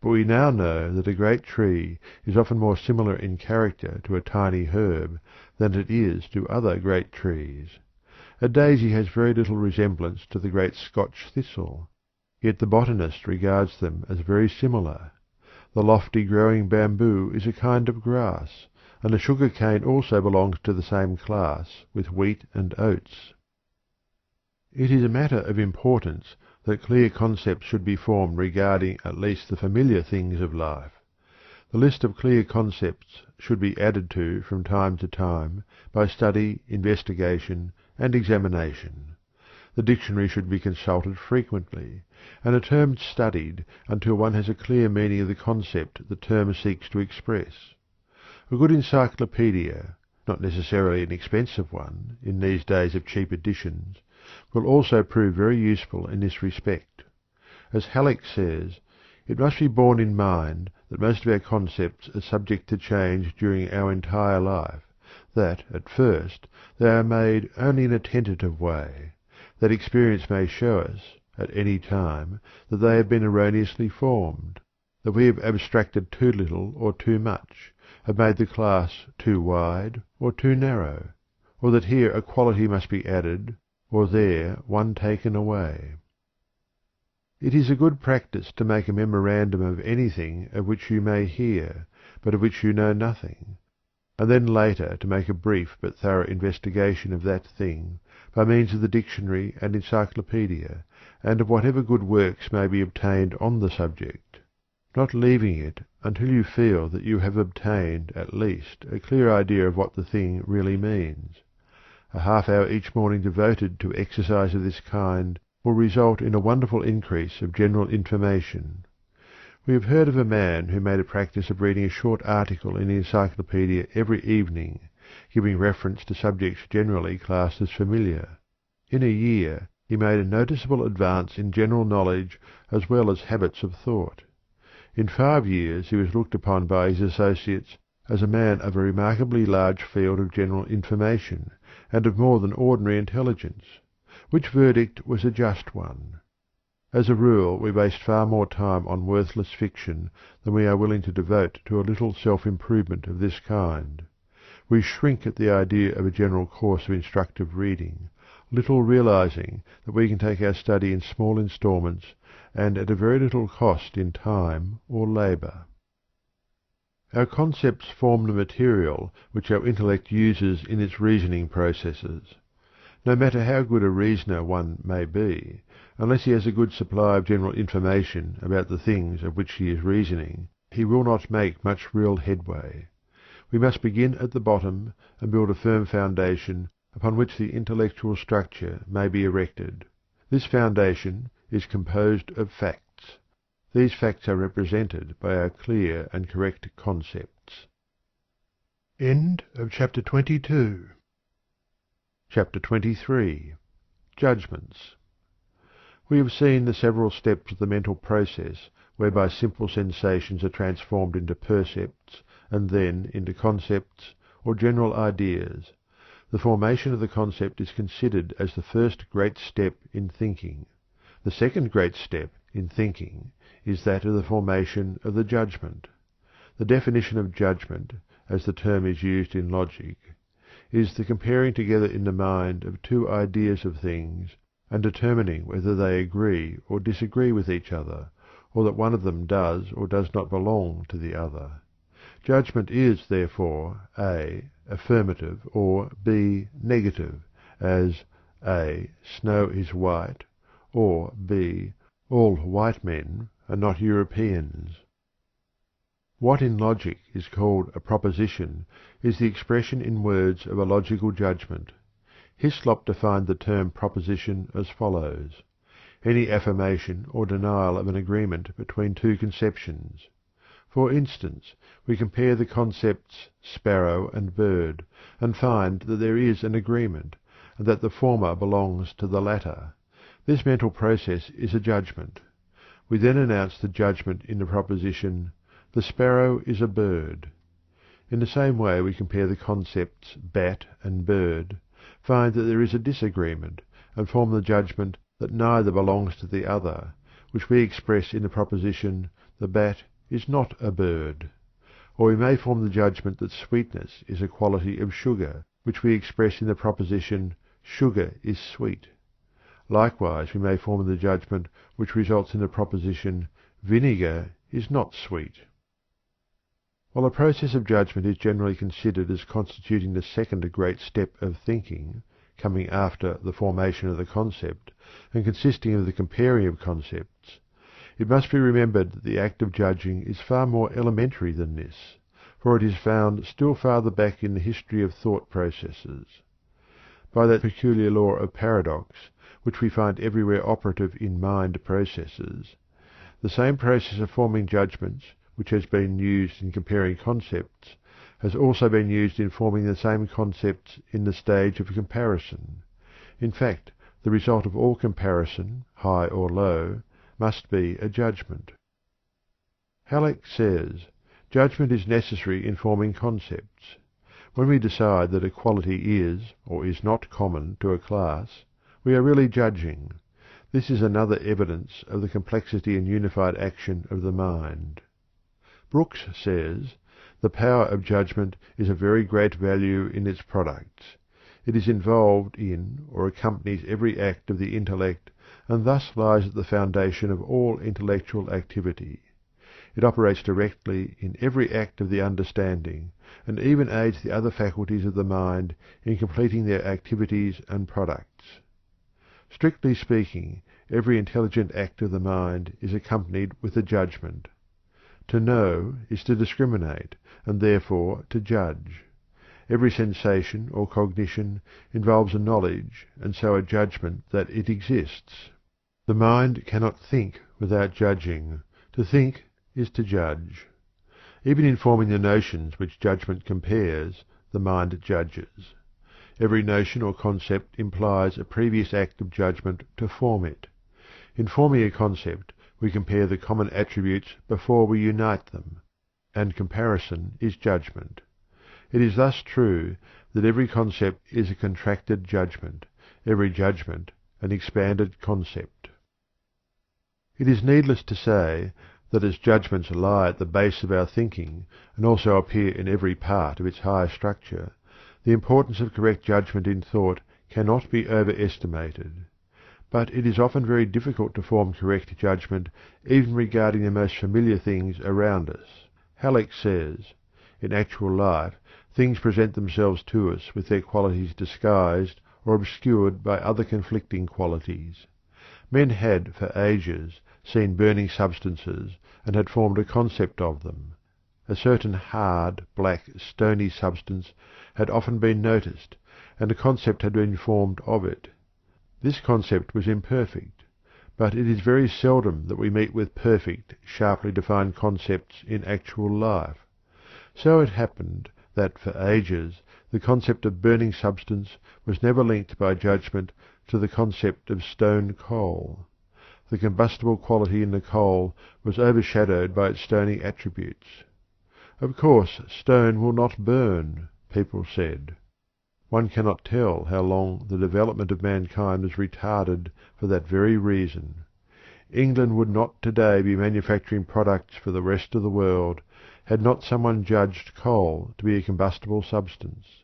but we now know that a great tree is often more similar in character to a tiny herb than it is to other great trees. A daisy has very little resemblance to the great Scotch thistle, yet the botanist regards them as very similar. The lofty growing bamboo is a kind of grass, and the sugar cane also belongs to the same class with wheat and oats. It is a matter of importance that clear concepts should be formed regarding at least the familiar things of life. The list of clear concepts should be added to from time to time by study, investigation, and examination. The dictionary should be consulted frequently, and a term studied until one has a clear meaning of the concept the term seeks to express. A good encyclopedia, not necessarily an expensive one in these days of cheap editions, will also prove very useful in this respect. As Halleck says, it must be borne in mind that most of our concepts are subject to change during our entire life, that, at first, they are made only in a tentative way, that experience may show us, at any time, that they have been erroneously formed, that we have abstracted too little or too much, have made the class too wide or too narrow, or that here a quality must be added, or there one taken away. It is a good practice to make a memorandum of anything of which you may hear, but of which you know nothing, and then later to make a brief but thorough investigation of that thing by means of the dictionary and encyclopaedia, and of whatever good works may be obtained on the subject, not leaving it until you feel that you have obtained at least a clear idea of what the thing really means. A half-hour each morning devoted to exercise of this kind will result in a wonderful increase of general information. We have heard of a man who made a practice of reading a short article in the encyclopaedia every evening, giving reference to subjects generally classed as familiar. In a year he made a noticeable advance in general knowledge as well as habits of thought. In 5 years he was looked upon by his associates as a man of a remarkably large field of general information, and of more than ordinary intelligence, which verdict was a just one. As a rule we waste far more time on worthless fiction than we are willing to devote to a little self-improvement of this kind. We shrink at the idea of a general course of instructive reading, little realizing that we can take our study in small instalments and at a very little cost in time or labour. Our concepts form the material which our intellect uses in its reasoning processes. No matter how good a reasoner one may be, unless he has a good supply of general information about the things of which he is reasoning, he will not make much real headway. We must begin at the bottom and build a firm foundation upon which the intellectual structure may be erected. This foundation is composed of facts. These facts are represented by our clear and correct concepts. End of chapter 22. Chapter 23. Judgments. We have seen the several steps of the mental process whereby simple sensations are transformed into percepts and then into concepts or general ideas. The formation of the concept is considered as the first great step in thinking. The second great step in thinking is that of the formation of the judgment. The definition of judgment, as the term is used in logic, is the comparing together in the mind of two ideas of things and determining whether they agree or disagree with each other, or that one of them does or does not belong to the other. Judgment is, therefore, A. affirmative, or B. negative, as A. snow is white, or B. all white men are not Europeans. What in logic is called a proposition is the expression in words of a logical judgment. Hislop defined the term proposition as follows: any affirmation or denial of an agreement between two conceptions. For instance, we compare the concepts sparrow and bird, and find that there is an agreement, and that the former belongs to the latter. This mental process is a judgment. We then announce the judgment in the proposition, "The sparrow is a bird." In the same way we compare the concepts bat and bird, find that there is a disagreement, and form the judgment that neither belongs to the other, which we express in the proposition, "The bat is not a bird." Or we may form the judgment that sweetness is a quality of sugar, which we express in the proposition, "Sugar is sweet." Likewise we may form the judgment which results in the proposition, "Vinegar is not sweet." While the process of judgment is generally considered as constituting the second great step of thinking, coming after the formation of the concept, and consisting of the comparing of concepts, it must be remembered that the act of judging is far more elementary than this, for it is found still farther back in the history of thought processes. By that peculiar law of paradox, which we find everywhere operative in mind processes, the same process of forming judgments which has been used in comparing concepts has also been used in forming the same concepts in the stage of comparison. In fact, the result of all comparison, high or low, must be a judgment. Halleck says, "Judgment is necessary in forming concepts. When we decide that a quality is or is not common to a class, we are really judging. This is another evidence of the complexity and unified action of the mind." Brooks says, "The power of judgment is of very great value in its products. It is involved in or accompanies every act of the intellect, and thus lies at the foundation of all intellectual activity. It operates directly in every act of the understanding, and even aids the other faculties of the mind in completing their activities and products. Strictly speaking, every intelligent act of the mind is accompanied with a judgment. To know is to discriminate, and therefore to judge. Every sensation or cognition involves a knowledge and so a judgment that it exists. The mind cannot think without judging. To think is to judge. Even in forming the notions which judgment compares, the mind judges. Every notion or concept implies a previous act of judgment to form it. In forming a concept, we compare the common attributes before we unite them, and comparison is judgment. It is thus true that every concept is a contracted judgment, every judgment an expanded concept. It is needless to say that as judgments lie at the base of our thinking, and also appear in every part of its higher structure, the importance of correct judgment in thought cannot be overestimated. But it is often very difficult to form correct judgment even regarding the most familiar things around us. Halleck says, "In actual life things present themselves to us with their qualities disguised or obscured by other conflicting qualities. Men had for ages seen burning substances and had formed a concept of them. A certain hard, black, stony substance had often been noticed, and a concept had been formed of it. This concept was imperfect, but it is very seldom that we meet with perfect, sharply defined concepts in actual life. So it happened that for ages the concept of burning substance was never linked by judgment to the concept of stone coal. The combustible quality in the coal was overshadowed by its stony attributes. Of course stone will not burn, people said. One cannot tell how long the development of mankind was retarded for that very reason. England would not today be manufacturing products for the rest of the world had not someone judged coal to be a combustible substance.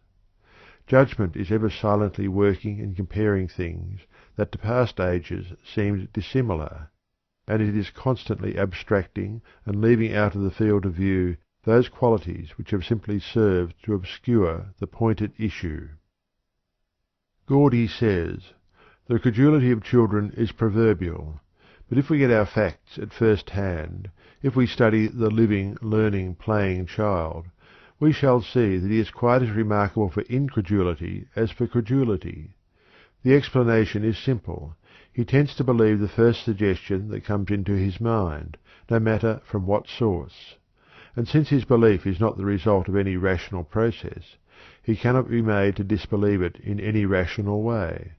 Judgment is ever silently working and comparing things that to past ages seemed dissimilar, and it is constantly abstracting and leaving out of the field of view those qualities which have simply served to obscure the point at issue. Gordy says, "The credulity of children is proverbial, but if we get our facts at first hand, if we study the living, learning, playing child, we shall see that he is quite as remarkable for incredulity as for credulity. The explanation is simple. He tends to believe the first suggestion that comes into his mind, no matter from what source. And since his belief is not the result of any rational process, he cannot be made to disbelieve it in any rational way.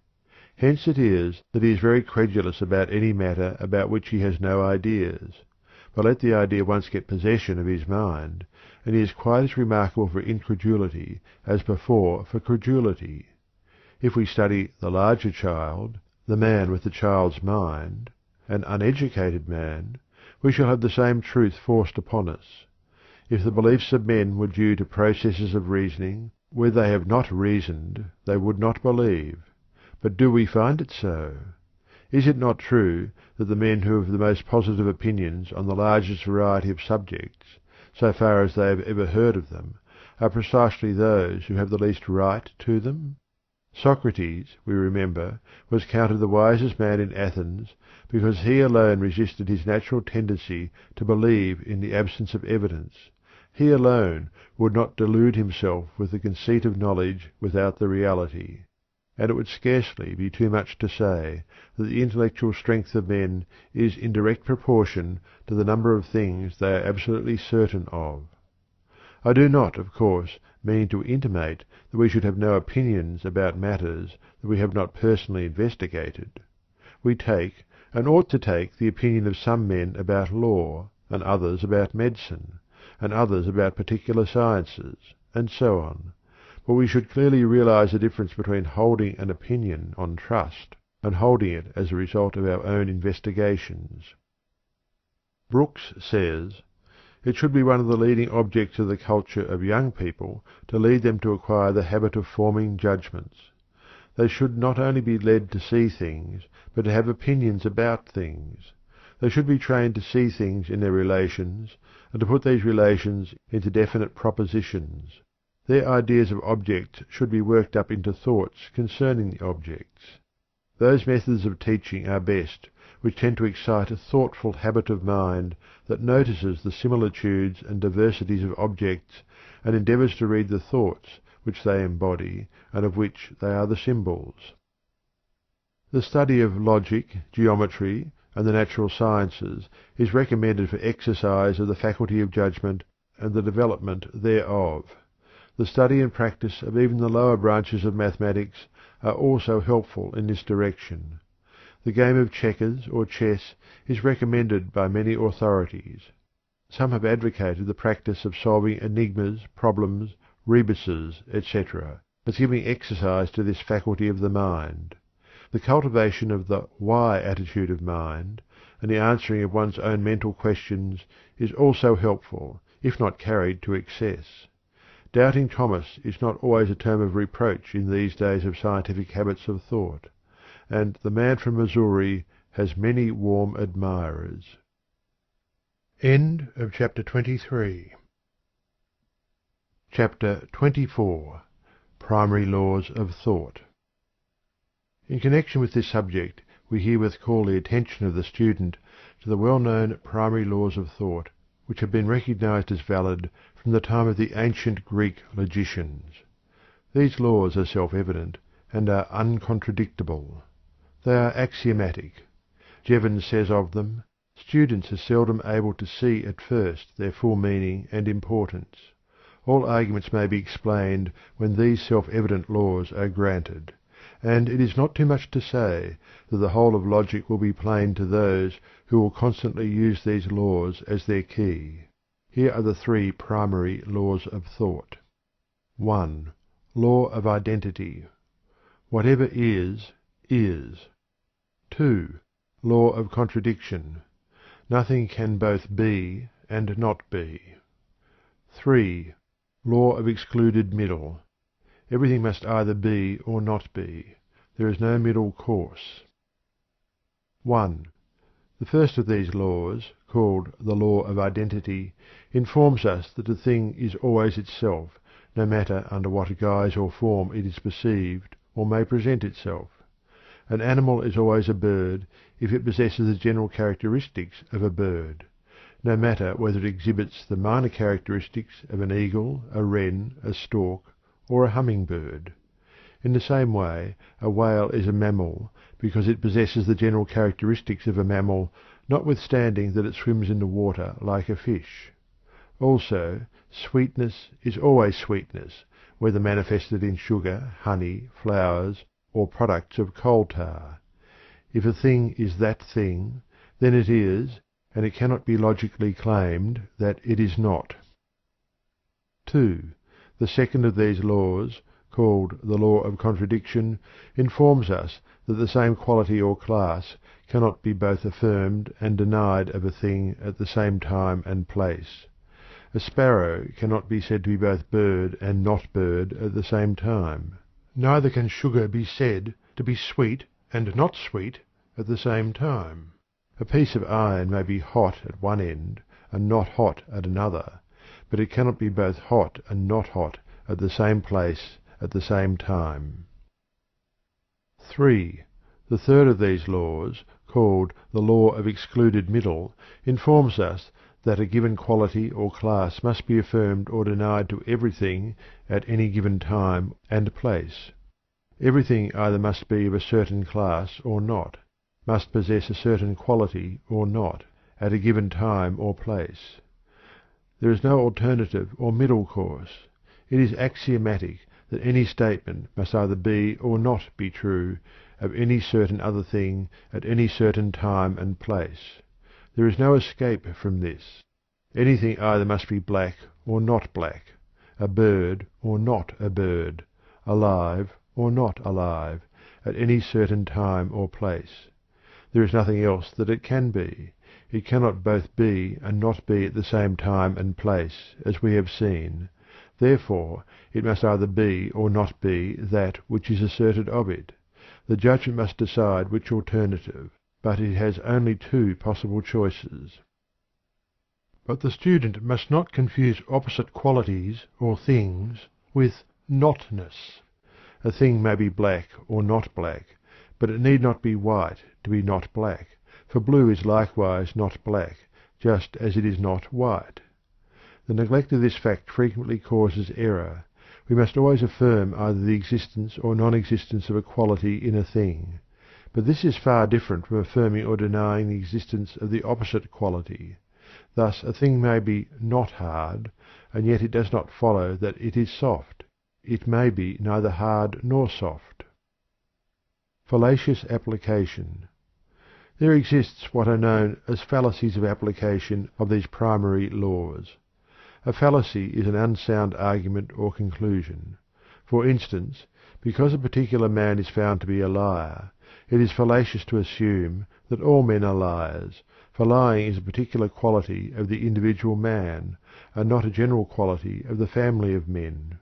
Hence it is that he is very credulous about any matter about which he has no ideas. But let the idea once get possession of his mind, and he is quite as remarkable for incredulity as before for credulity. If we study the larger child, the man with the child's mind, an uneducated man, we shall have the same truth forced upon us. If the beliefs of men were due to processes of reasoning, where they have not reasoned they would not believe. But do we find it so? Is it not true that the men who have the most positive opinions on the largest variety of subjects, so far as they have ever heard of them, are precisely those who have the least right to them? Socrates, we remember, was counted the wisest man in Athens because he alone resisted his natural tendency to believe in the absence of evidence. He alone would not delude himself with the conceit of knowledge without the reality. And it would scarcely be too much to say that the intellectual strength of men is in direct proportion to the number of things they are absolutely certain of. I do not, of course, mean to intimate that we should have no opinions about matters that we have not personally investigated. We take, and ought to take, the opinion of some men about law, and others about medicine, and others about particular sciences, and so on. But we should clearly realize the difference between holding an opinion on trust and holding it as a result of our own investigations. Brooks says, "It should be one of the leading objects of the culture of young people to lead them to acquire the habit of forming judgments. They should not only be led to see things, but to have opinions about things. They should be trained to see things in their relations, and to put these relations into definite propositions. Their ideas of objects should be worked up into thoughts concerning the objects. Those methods of teaching are best which tend to excite a thoughtful habit of mind that notices the similitudes and diversities of objects and endeavours to read the thoughts which they embody and of which they are the symbols. The study of logic, geometry, and the natural sciences is recommended for exercise of the faculty of judgment and the development thereof. The study and practice of even the lower branches of mathematics are also helpful in this direction. The game of checkers or chess is recommended by many authorities. Some have advocated the practice of solving enigmas, problems, rebuses, etc., as giving exercise to this faculty of the mind. The cultivation of the why attitude of mind, and the answering of one's own mental questions, is also helpful, if not carried to excess. Doubting Thomas is not always a term of reproach in these days of scientific habits of thought, and the man from Missouri has many warm admirers. End of chapter 23. Chapter 24. Primary Laws of Thought. In connection with this subject, we herewith call the attention of the student to the well-known primary laws of thought, which have been recognized as valid from the time of the ancient Greek logicians. These laws are self-evident and are uncontradictable. They are axiomatic. Jevons says of them, "Students are seldom able to see at first their full meaning and importance. All arguments may be explained when these self-evident laws are granted, and it is not too much to say that the whole of logic will be plain to those who will constantly use these laws as their key. Here are the three primary laws of thought. 1. Law of identity. Whatever is, is. 2. Law of contradiction. Nothing can both be and not be. 3. Law of excluded middle. Everything must either be or not be. There is no middle course. 1. The first of these laws, called the law of identity, informs us that a thing is always itself, no matter under what guise or form it is perceived or may present itself. An animal is always a bird if it possesses the general characteristics of a bird, no matter whether it exhibits the minor characteristics of an eagle, a wren, a stork, or a humming-bird. In the same way, a whale is a mammal because it possesses the general characteristics of a mammal, notwithstanding that it swims in the water like a fish. Also, sweetness is always sweetness, whether manifested in sugar, honey, flowers, or products of coal tar. If a thing is that thing, then it is, and it cannot be logically claimed that it is not. 2. The second of these laws, called the law of contradiction, informs us that the same quality or class cannot be both affirmed and denied of a thing at the same time and place. A sparrow cannot be said to be both bird and not bird at the same time. Neither can sugar be said to be sweet and not sweet at the same time. A piece of iron may be hot at one end and not hot at another, but it cannot be both hot and not hot at the same place at the same time. 3. The third of these laws, called the law of excluded middle, informs us that a given quality or class must be affirmed or denied to everything at any given time and place. Everything either must be of a certain class or not, must possess a certain quality or not, at a given time or place. There is no alternative or middle course. It is axiomatic that any statement must either be or not be true of any certain other thing at any certain time and place. There is no escape from this. Anything either must be black or not black, a bird or not a bird, alive or not alive, at any certain time or place. There is nothing else that it can be. It cannot both be and not be at the same time and place, as we have seen. Therefore it must either be or not be that which is asserted of it. The judgment must decide which alternative, but it has only two possible choices. But the student must not confuse opposite qualities or things with notness. A thing may be black or not black, but it need not be white to be not black, for blue is likewise not black, just as it is not white. The neglect of this fact frequently causes error. We must always affirm either the existence or non-existence of a quality in a thing. But this is far different from affirming or denying the existence of the opposite quality. Thus a thing may be not hard, and yet it does not follow that it is soft. It may be neither hard nor soft. Fallacious application. There exists what are known as fallacies of application of these primary laws. A fallacy is an unsound argument or conclusion. For instance, because a particular man is found to be a liar, it is fallacious to assume that all men are liars, for lying is a particular quality of the individual man, and not a general quality of the family of men.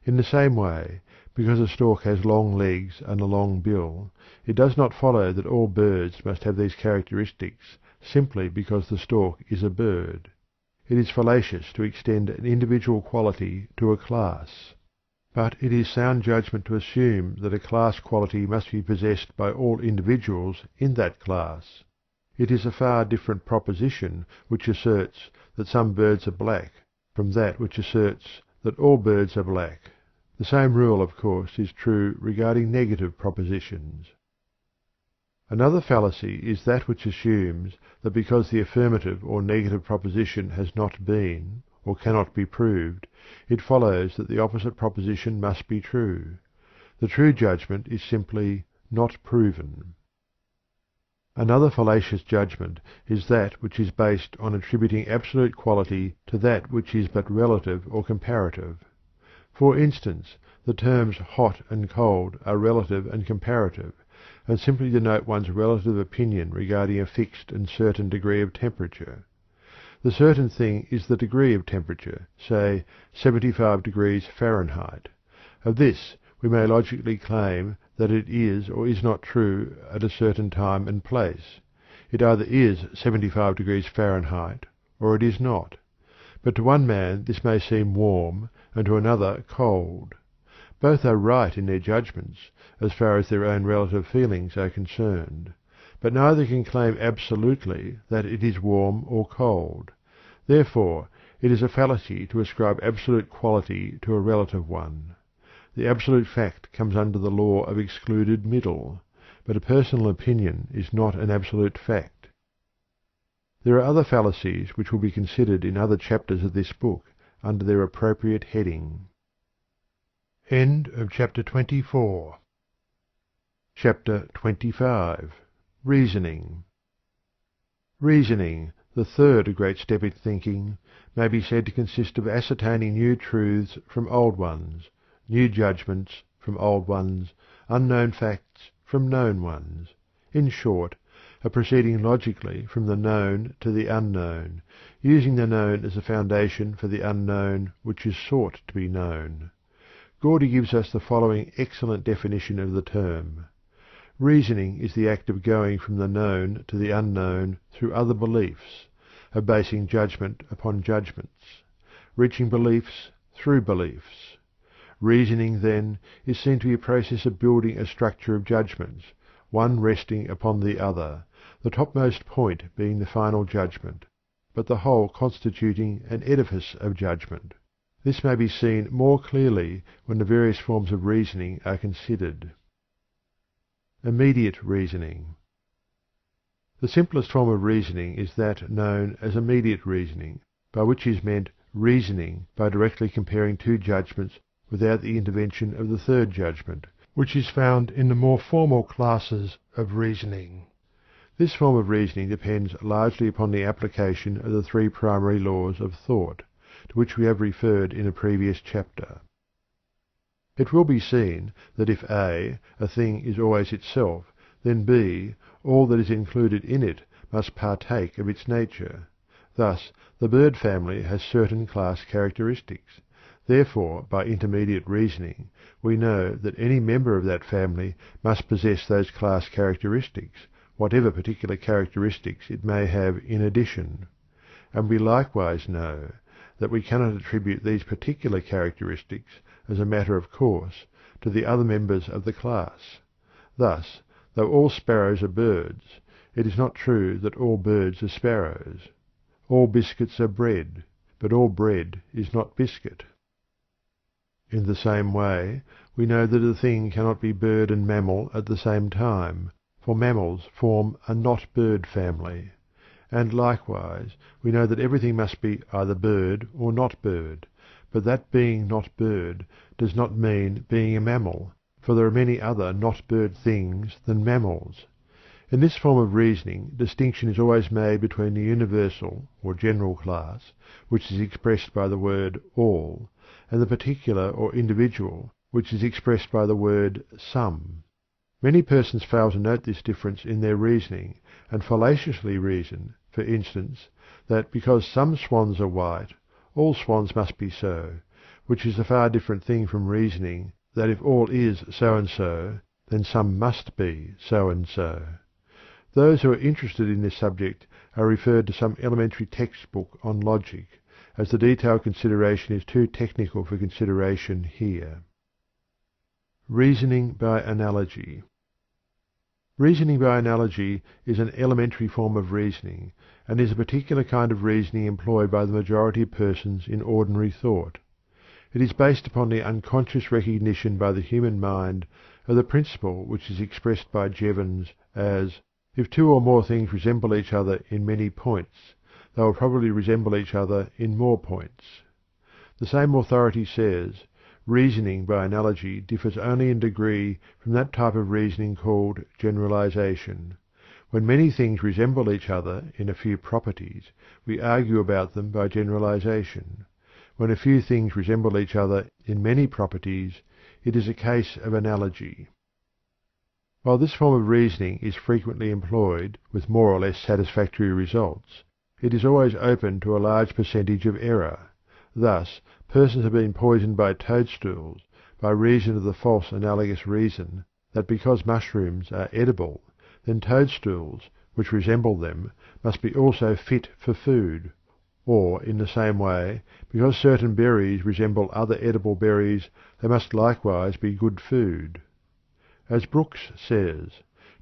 In the same way, because a stork has long legs and a long bill, it does not follow that all birds must have these characteristics simply because the stork is a bird. It is fallacious to extend an individual quality to a class. But it is sound judgment to assume that a class quality must be possessed by all individuals in that class. It is a far different proposition which asserts that some birds are black from that which asserts that all birds are black. The same rule, of course, is true regarding negative propositions. Another fallacy is that which assumes that because the affirmative or negative proposition has not been, or cannot be proved, it follows that the opposite proposition must be true. The true judgment is simply not proven. Another fallacious judgment is that which is based on attributing absolute quality to that which is but relative or comparative. For instance, the terms hot and cold are relative and comparative, and simply denote one's relative opinion regarding a fixed and certain degree of temperature. The certain thing is the degree of temperature, say 75 degrees Fahrenheit. Of this we may logically claim that it is or is not true at a certain time and place. It either is 75 degrees Fahrenheit or it is not. But to one man this may seem warm and to another cold. Both are right in their judgments, as far as their own relative feelings are concerned, but neither can claim absolutely that it is warm or cold. Therefore it is a fallacy to ascribe absolute quality to a relative one. The absolute fact comes under the law of excluded middle, but a personal opinion is not an absolute fact. There are other fallacies which will be considered in other chapters of this book under their appropriate heading. End of chapter 24. Chapter 25. Reasoning. Reasoning, the third great step in thinking, may be said to consist of ascertaining new truths from old ones, new judgments from old ones, unknown facts from known ones. In short, a proceeding logically from the known to the unknown, using the known as a foundation for the unknown which is sought to be known. Gordy gives us the following excellent definition of the term. Reasoning is the act of going from the known to the unknown through other beliefs, of basing judgment upon judgments, reaching beliefs through beliefs. Reasoning, then, is seen to be a process of building a structure of judgments, one resting upon the other, the topmost point being the final judgment, but the whole constituting an edifice of judgment. This may be seen more clearly when the various forms of reasoning are considered. Immediate reasoning. The simplest form of reasoning is that known as immediate reasoning, by which is meant reasoning by directly comparing two judgments without the intervention of the third judgment, which is found in the more formal classes of reasoning. This form of reasoning depends largely upon the application of the three primary laws of thought, to which we have referred in a previous chapter. It will be seen that if A, a thing is always itself, then B, all that is included in it, must partake of its nature. Thus, the bird family has certain class characteristics. Therefore, by intermediate reasoning, we know that any member of that family must possess those class characteristics, whatever particular characteristics it may have in addition. And we likewise know that we cannot attribute these particular characteristics, as a matter of course, to the other members of the class. Thus, though all sparrows are birds, it is not true that all birds are sparrows. All biscuits are bread, but all bread is not biscuit. In the same way, we know that a thing cannot be bird and mammal at the same time, for mammals form a not-bird family. And likewise, we know that everything must be either bird or not bird, but that being not bird does not mean being a mammal, for there are many other not bird things than mammals. In this form of reasoning, distinction is always made between the universal or general class, which is expressed by the word all, and the particular or individual, which is expressed by the word some. Many persons fail to note this difference in their reasoning, and fallaciously reason, for instance, that because some swans are white, all swans must be so, which is a far different thing from reasoning that if all is so and so, then some must be so and so. Those who are interested in this subject are referred to some elementary textbook on logic, as the detailed consideration is too technical for consideration here. Reasoning by analogy. Reasoning by analogy is an elementary form of reasoning, and is a particular kind of reasoning employed by the majority of persons in ordinary thought. It is based upon the unconscious recognition by the human mind of the principle which is expressed by Jevons as, if two or more things resemble each other in many points, they will probably resemble each other in more points. The same authority says, reasoning by analogy differs only in degree from that type of reasoning called generalization. When many things resemble each other in a few properties, we argue about them by generalization. When a few things resemble each other in many properties, it is a case of analogy. While this form of reasoning is frequently employed with more or less satisfactory results, it is always open to a large percentage of error. Thus, persons have been poisoned by toadstools by reason of the false analogous reason that because mushrooms are edible, then toadstools, which resemble them, must be also fit for food, or, in the same way, because certain berries resemble other edible berries, they must likewise be good food. As Brooks says,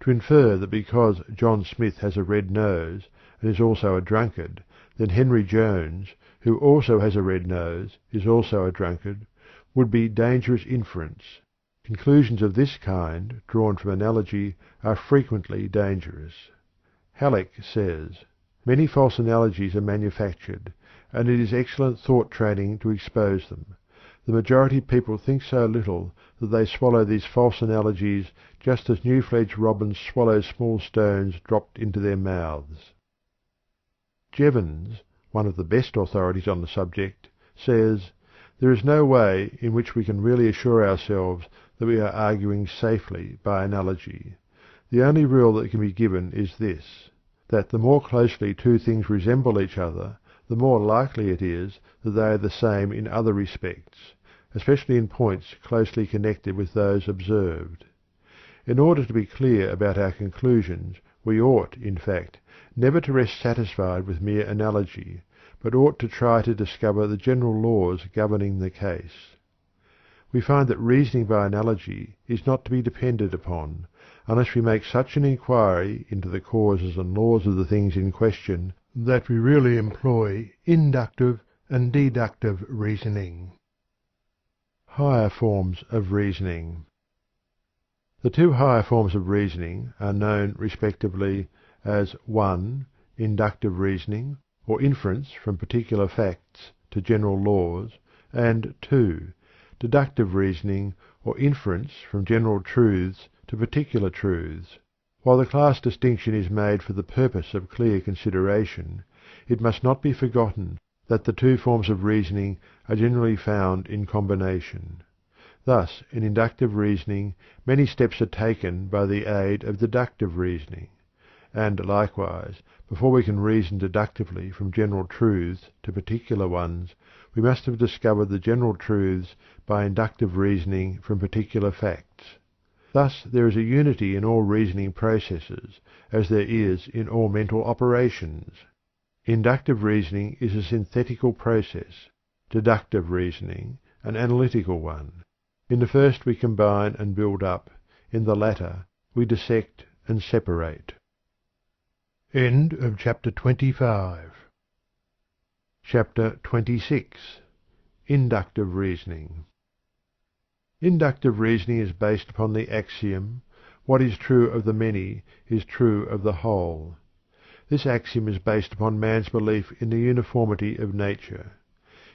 to infer that because John Smith has a red nose and is also a drunkard, then Henry Jones, who also has a red nose, is also a drunkard, would be dangerous inference. Conclusions of this kind, drawn from analogy, are frequently dangerous. Halleck says, many false analogies are manufactured, and it is excellent thought training to expose them. The majority of people think so little that they swallow these false analogies just as new-fledged robins swallow small stones dropped into their mouths. Jevons, one of the best authorities on the subject, says, there is no way in which we can really assure ourselves that we are arguing safely by analogy. The only rule that can be given is this, that the more closely two things resemble each other, the more likely it is that they are the same in other respects, especially in points closely connected with those observed. In order to be clear about our conclusions, we ought, in fact, never to rest satisfied with mere analogy, but ought to try to discover the general laws governing the case. We find that reasoning by analogy is not to be depended upon, unless we make such an inquiry into the causes and laws of the things in question that we really employ inductive and deductive reasoning. Higher forms of reasoning. The two higher forms of reasoning are known respectively as 1. Inductive reasoning, or inference from particular facts to general laws, and 2. Deductive reasoning, or inference from general truths to particular truths. While the class distinction is made for the purpose of clear consideration, it must not be forgotten that the two forms of reasoning are generally found in combination. Thus, in inductive reasoning, many steps are taken by the aid of deductive reasoning; and likewise, before we can reason deductively from general truths to particular ones, we must have discovered the general truths by inductive reasoning from particular facts. Thus there is a unity in all reasoning processes, as there is in all mental operations. Inductive reasoning is a synthetical process, deductive reasoning an analytical one. In the first we combine and build up, in the latter we dissect and separate. End of chapter 25. Chapter 26. Inductive Reasoning. Inductive reasoning is based upon the axiom, "What is true of the many is true of the whole." This axiom is based upon man's belief in the uniformity of nature.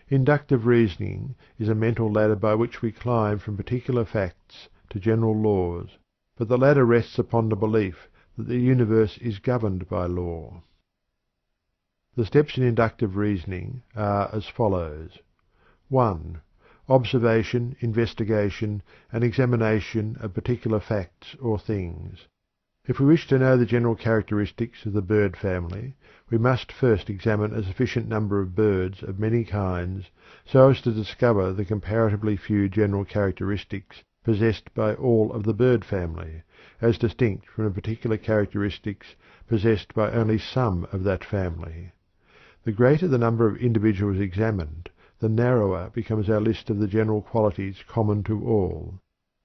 Inductive reasoning is a mental ladder by which we climb from particular facts to general laws, but the ladder rests upon the belief that the universe is governed by law. The steps in inductive reasoning are as follows: 1. Observation, investigation, and examination of particular facts or things. If we wish to know the general characteristics of the bird family, we must first examine a sufficient number of birds of many kinds so as to discover the comparatively few general characteristics possessed by all of the bird family, as distinct from the particular characteristics possessed by only some of that family. The greater the number of individuals examined, the narrower becomes our list of the general qualities common to all.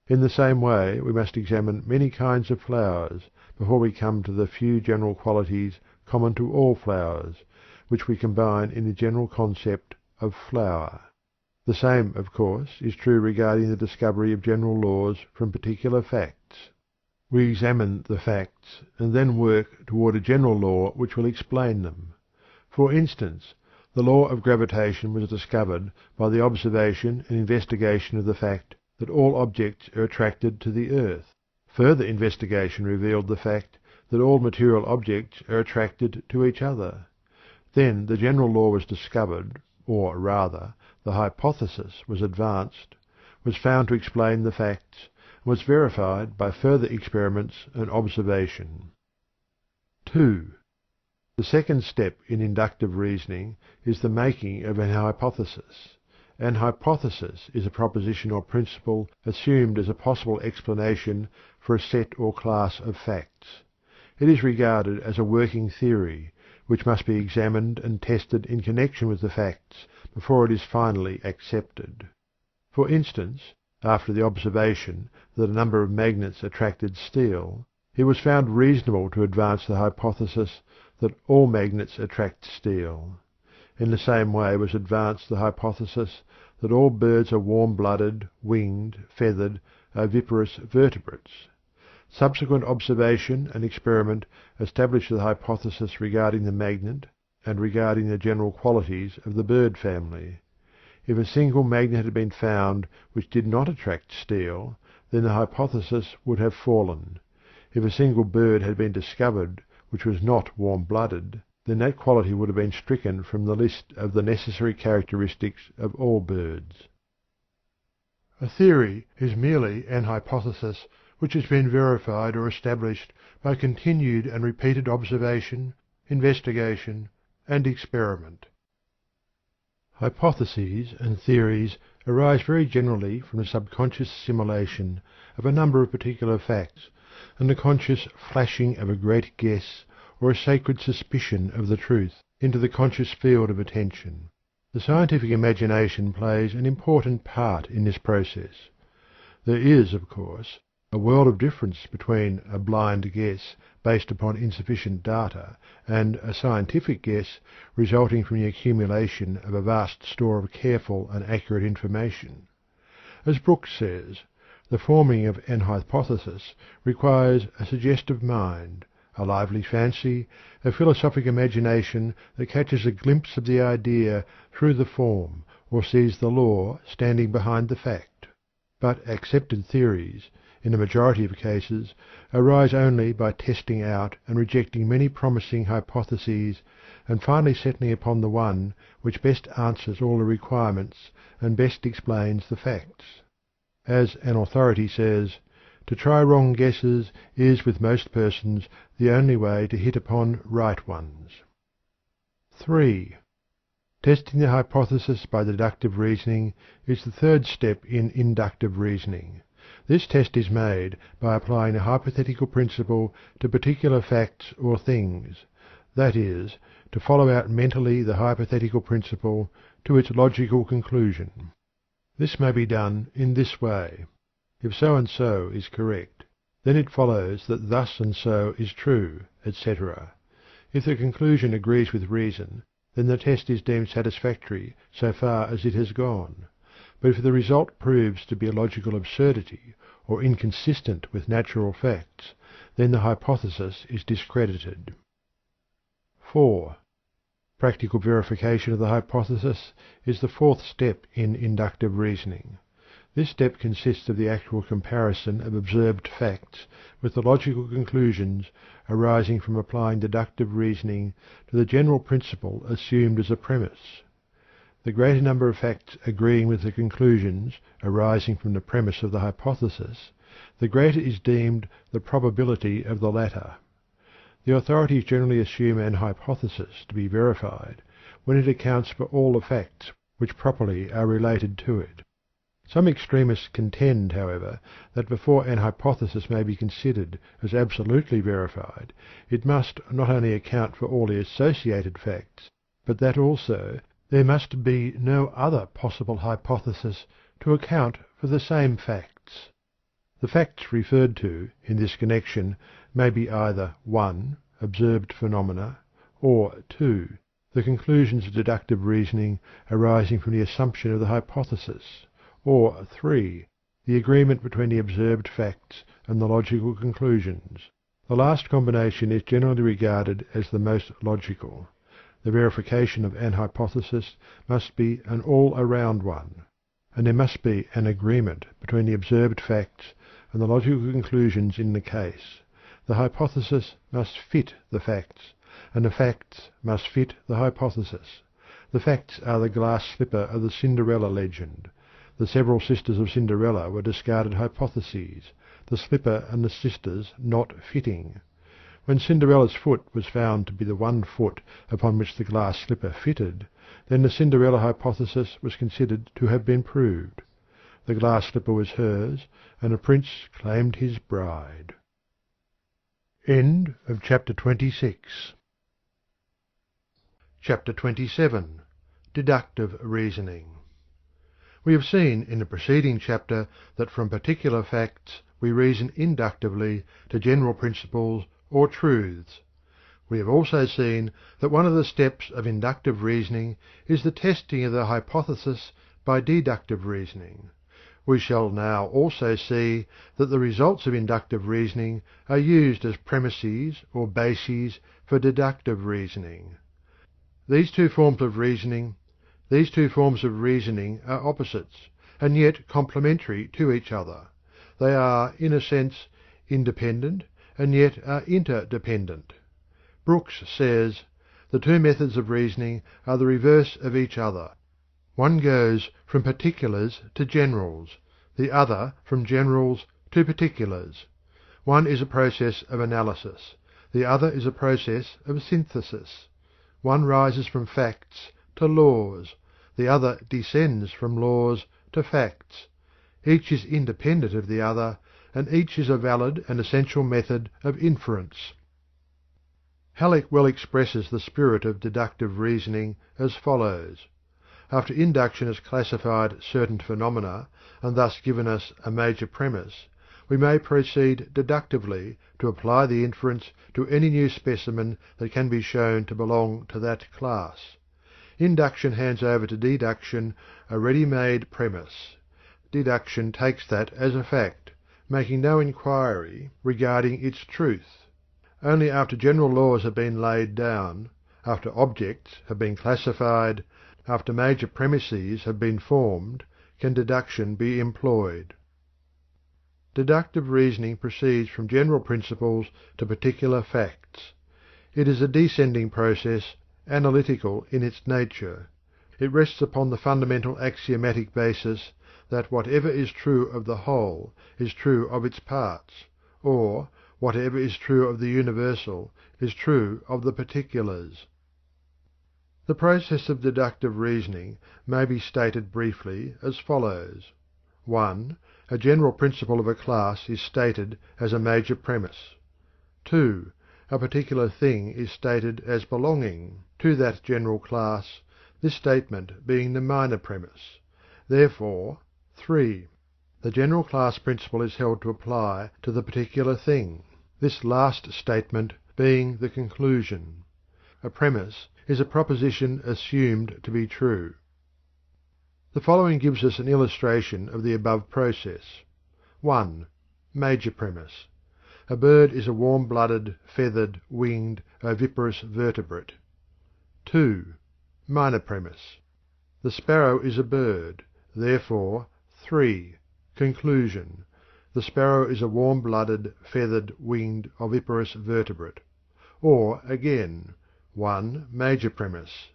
In the same way we must examine many kinds of flowers before we come to the few general qualities common to all flowers, which we combine in the general concept of flower. The same, of course, is true regarding the discovery of general laws from particular facts. We examine the facts and then work toward a general law which will explain them. For instance, the law of gravitation was discovered by the observation and investigation of the fact that all objects are attracted to the earth. Further investigation revealed the fact that all material objects are attracted to each other. Then the general law was discovered, or rather, the hypothesis was advanced, was found to explain the facts, and was verified by further experiments and observation. 2. The second step in inductive reasoning is the making of an hypothesis. An hypothesis is a proposition or principle assumed as a possible explanation for a set or class of facts. It is regarded as a working theory, which must be examined and tested in connection with the facts before it is finally accepted. For instance, after the observation that a number of magnets attracted steel, it was found reasonable to advance the hypothesis that all magnets attract steel. In the same way was advanced the hypothesis that all birds are warm-blooded, winged, feathered, oviparous vertebrates. Subsequent observation and experiment established the hypothesis regarding the magnet and regarding the general qualities of the bird family. If a single magnet had been found which did not attract steel, then the hypothesis would have fallen. If a single bird had been discovered which was not warm-blooded, then that quality would have been stricken from the list of the necessary characteristics of all birds. A theory is merely an hypothesis which has been verified or established by continued and repeated observation, investigation, and experiment. Hypotheses and theories arise very generally from the subconscious assimilation of a number of particular facts and the conscious flashing of a great guess or a sacred suspicion of the truth into the conscious field of attention. The scientific imagination plays an important part in this process. There is, of course, a world of difference between a blind guess based upon insufficient data and a scientific guess resulting from the accumulation of a vast store of careful and accurate information. As Brooks says, the forming of an hypothesis requires a suggestive mind, a lively fancy, a philosophic imagination that catches a glimpse of the idea through the form or sees the law standing behind the fact. But accepted theories, in the majority of cases, arise only by testing out and rejecting many promising hypotheses and finally settling upon the one which best answers all the requirements and best explains the facts. As an authority says, "To try wrong guesses is with most persons the only way to hit upon right ones." 3. Testing the hypothesis by deductive reasoning is the third step in inductive reasoning. This test is made by applying a hypothetical principle to particular facts or things, that is, to follow out mentally the hypothetical principle to its logical conclusion. This may be done in this way. If so and so is correct, then it follows that thus and so is true, etc. If the conclusion agrees with reason, then the test is deemed satisfactory so far as it has gone. But if the result proves to be a logical absurdity or inconsistent with natural facts, then the hypothesis is discredited. 4. Practical verification of the hypothesis is the fourth step in inductive reasoning. This step consists of the actual comparison of observed facts with the logical conclusions arising from applying deductive reasoning to the general principle assumed as a premise. The greater number of facts agreeing with the conclusions arising from the premise of the hypothesis, the greater is deemed the probability of the latter. The authorities generally assume an hypothesis to be verified when it accounts for all the facts which properly are related to it. Some extremists contend, however, that before an hypothesis may be considered as absolutely verified, it must not only account for all the associated facts, but that also there must be no other possible hypothesis to account for the same facts. The facts referred to in this connection may be either 1. Observed phenomena, or 2. The conclusions of deductive reasoning arising from the assumption of the hypothesis, or 3. The agreement between the observed facts and the logical conclusions. The last combination is generally regarded as the most logical. The verification of an hypothesis must be an all-around one, and there must be an agreement between the observed facts and the logical conclusions in the case. The hypothesis must fit the facts, and the facts must fit the hypothesis. The facts are the glass slipper of the Cinderella legend. The several sisters of Cinderella were discarded hypotheses, the slipper and the sisters not fitting. When Cinderella's foot was found to be the one foot upon which the glass slipper fitted, then the Cinderella hypothesis was considered to have been proved. The glass slipper was hers, and the prince claimed his bride. End of chapter 26. Chapter 27. Deductive Reasoning. We have seen in the preceding chapter that from particular facts we reason inductively to general principles or truths. We have also seen that one of the steps of inductive reasoning is the testing of the hypothesis by deductive reasoning. We shall now also see that the results of inductive reasoning are used as premises or bases for deductive reasoning. These two forms of reasoning are opposites, and yet complementary to each other. They are, in a sense, independent, and yet are interdependent. Brooks says, "The two methods of reasoning are the reverse of each other. One goes from particulars to generals, the other from generals to particulars. One is a process of analysis, the other is a process of synthesis. One rises from facts to laws, the other descends from laws to facts. Each is independent of the other, and each is a valid and essential method of inference." Halleck well expresses the spirit of deductive reasoning as follows. After induction has classified certain phenomena and thus given us a major premise, we may proceed deductively to apply the inference to any new specimen that can be shown to belong to that class. Induction hands over to deduction a ready-made premise. Deduction takes that as a fact, making no inquiry regarding its truth. Only after general laws have been laid down, after objects have been classified, after major premises have been formed, can deduction be employed. Deductive reasoning proceeds from general principles to particular facts. It is a descending process, analytical in its nature. It rests upon the fundamental axiomatic basis that whatever is true of the whole is true of its parts, or whatever is true of the universal is true of the particulars. The process of deductive reasoning may be stated briefly as follows. 1. A general principle of a class is stated as a major premise. 2. A particular thing is stated as belonging to that general class, this statement being the minor premise. Therefore, 3. The general class principle is held to apply to the particular thing, this last statement being the conclusion. A premise is a proposition assumed to be true. The following gives us an illustration of the above process. 1. Major premise. A bird is a warm-blooded, feathered, winged, oviparous vertebrate. 2. Minor premise. The sparrow is a bird. Therefore, 3. Conclusion. The sparrow is a warm-blooded, feathered, winged, oviparous vertebrate. Or, again, 1. Major premise.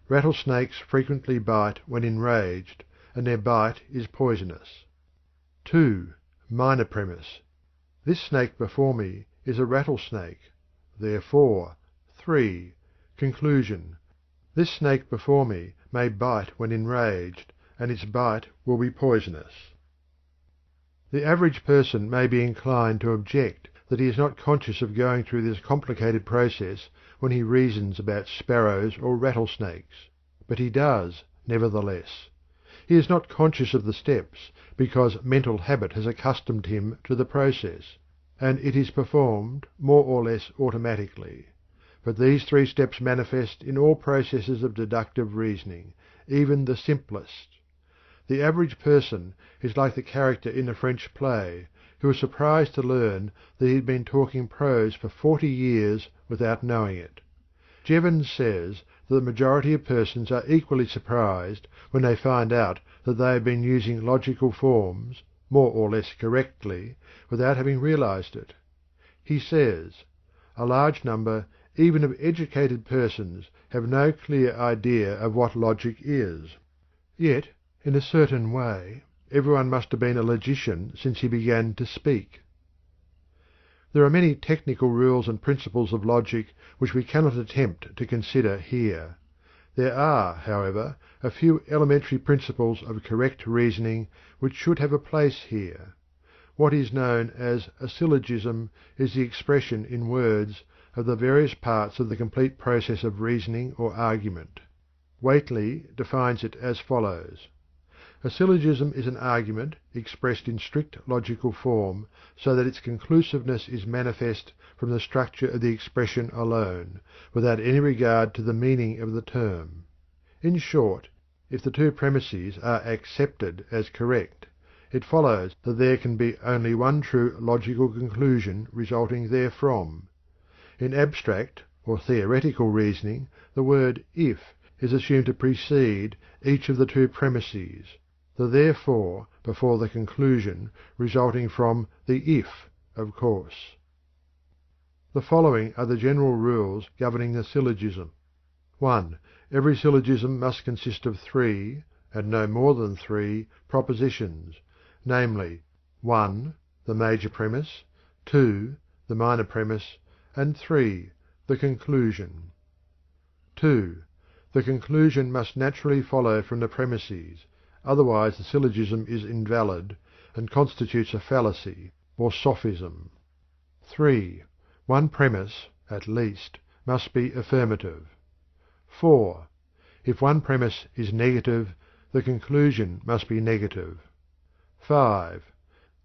Rattlesnakes frequently bite when enraged, and their bite is poisonous. 2. Minor premise. This snake before me is a rattlesnake. Therefore, 3. Conclusion. This snake before me may bite when enraged, and its bite will be poisonous. The average person may be inclined to object that he is not conscious of going through this complicated process when he reasons about sparrows or rattlesnakes, but he does, nevertheless. He is not conscious of the steps because mental habit has accustomed him to the process, and it is performed more or less automatically. But these 3 steps manifest in all processes of deductive reasoning, even the simplest. The average person is like the character in a French play, who was surprised to learn that he had been talking prose for 40 years without knowing it. Jevons says that the majority of persons are equally surprised when they find out that they have been using logical forms, more or less correctly, without having realized it. He says, "A large number, even of educated persons, have no clear idea of what logic is. Yet, in a certain way, everyone must have been a logician since he began to speak." There are many technical rules and principles of logic which we cannot attempt to consider here. There are, however, a few elementary principles of correct reasoning which should have a place here. What is known as a syllogism is the expression in words of the various parts of the complete process of reasoning or argument. Whately defines it as follows. A syllogism is an argument expressed in strict logical form so that its conclusiveness is manifest from the structure of the expression alone, without any regard to the meaning of the term. In short, if the 2 premises are accepted as correct, it follows that there can be only one true logical conclusion resulting therefrom. In abstract or theoretical reasoning, the word "if" is assumed to precede each of the 2 premises, the therefore before the conclusion resulting from the if, of course. The following are the general rules governing the syllogism. 1. Every syllogism must consist of 3, and no more than 3, propositions, namely 1. The major premise, 2. The minor premise, and 3. The conclusion. 2. The conclusion must naturally follow from the premises, otherwise the syllogism is invalid and constitutes a fallacy or sophism. 3. One premise, at least, must be affirmative. 4. If one premise is negative, the conclusion must be negative. 5.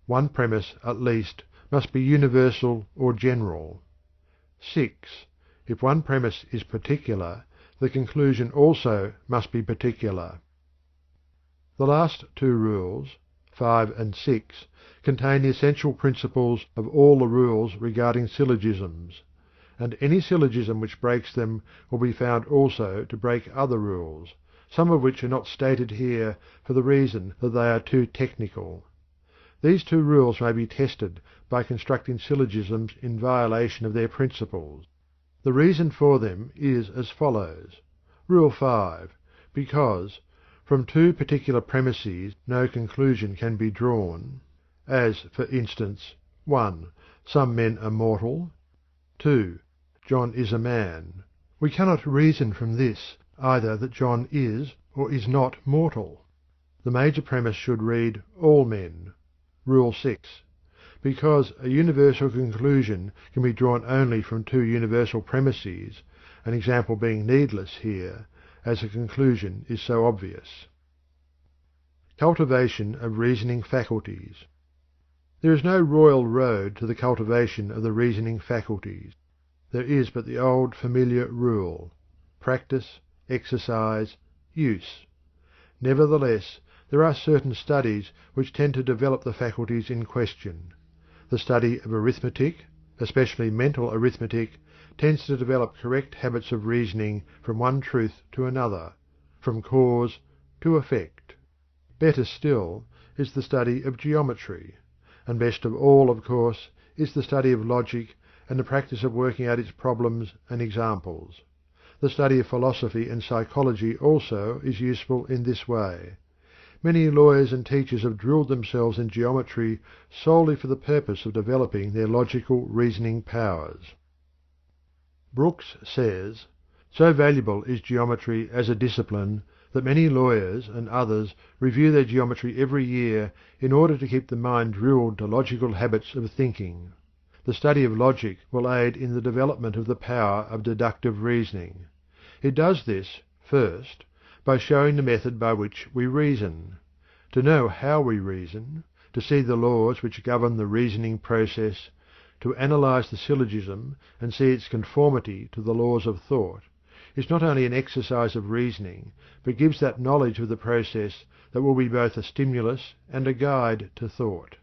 One premise, at least, must be universal or general. 6. If one premise is particular, the conclusion also must be particular. The last 2 rules, 5 and 6, contain the essential principles of all the rules regarding syllogisms, and any syllogism which breaks them will be found also to break other rules, some of which are not stated here for the reason that they are too technical. These two rules may be tested by constructing syllogisms in violation of their principles. The reason for them is as follows. Rule 5. Because from two particular premises no conclusion can be drawn, as for instance, 1. Some men are mortal, 2. John is a man, we cannot reason from this either that John is or is not mortal. The major premise should read all men. Rule 6. Because a universal conclusion can be drawn only from two universal premises, an example being needless here, as a conclusion is so obvious. Cultivation of reasoning faculties. There is no royal road to the cultivation of the reasoning faculties. There is but the old familiar rule: practice, exercise, use. Nevertheless, there are certain studies which tend to develop the faculties in question. The study of arithmetic, especially mental arithmetic, tends to develop correct habits of reasoning from one truth to another, from cause to effect. Better still is the study of geometry, and best of all, of course, is the study of logic and the practice of working out its problems and examples. The study of philosophy and psychology also is useful in this way. Many lawyers and teachers have drilled themselves in geometry solely for the purpose of developing their logical reasoning powers. Brooks says, "So valuable is geometry as a discipline that many lawyers and others review their geometry every year in order to keep the mind drilled to logical habits of thinking. The study of logic will aid in the development of the power of deductive reasoning. It does this, first, by showing the method by which we reason. To know how we reason, to see the laws which govern the reasoning process, to analyze the syllogism and see its conformity to the laws of thought, is not only an exercise of reasoning, but gives that knowledge of the process that will be both a stimulus and a guide to thought.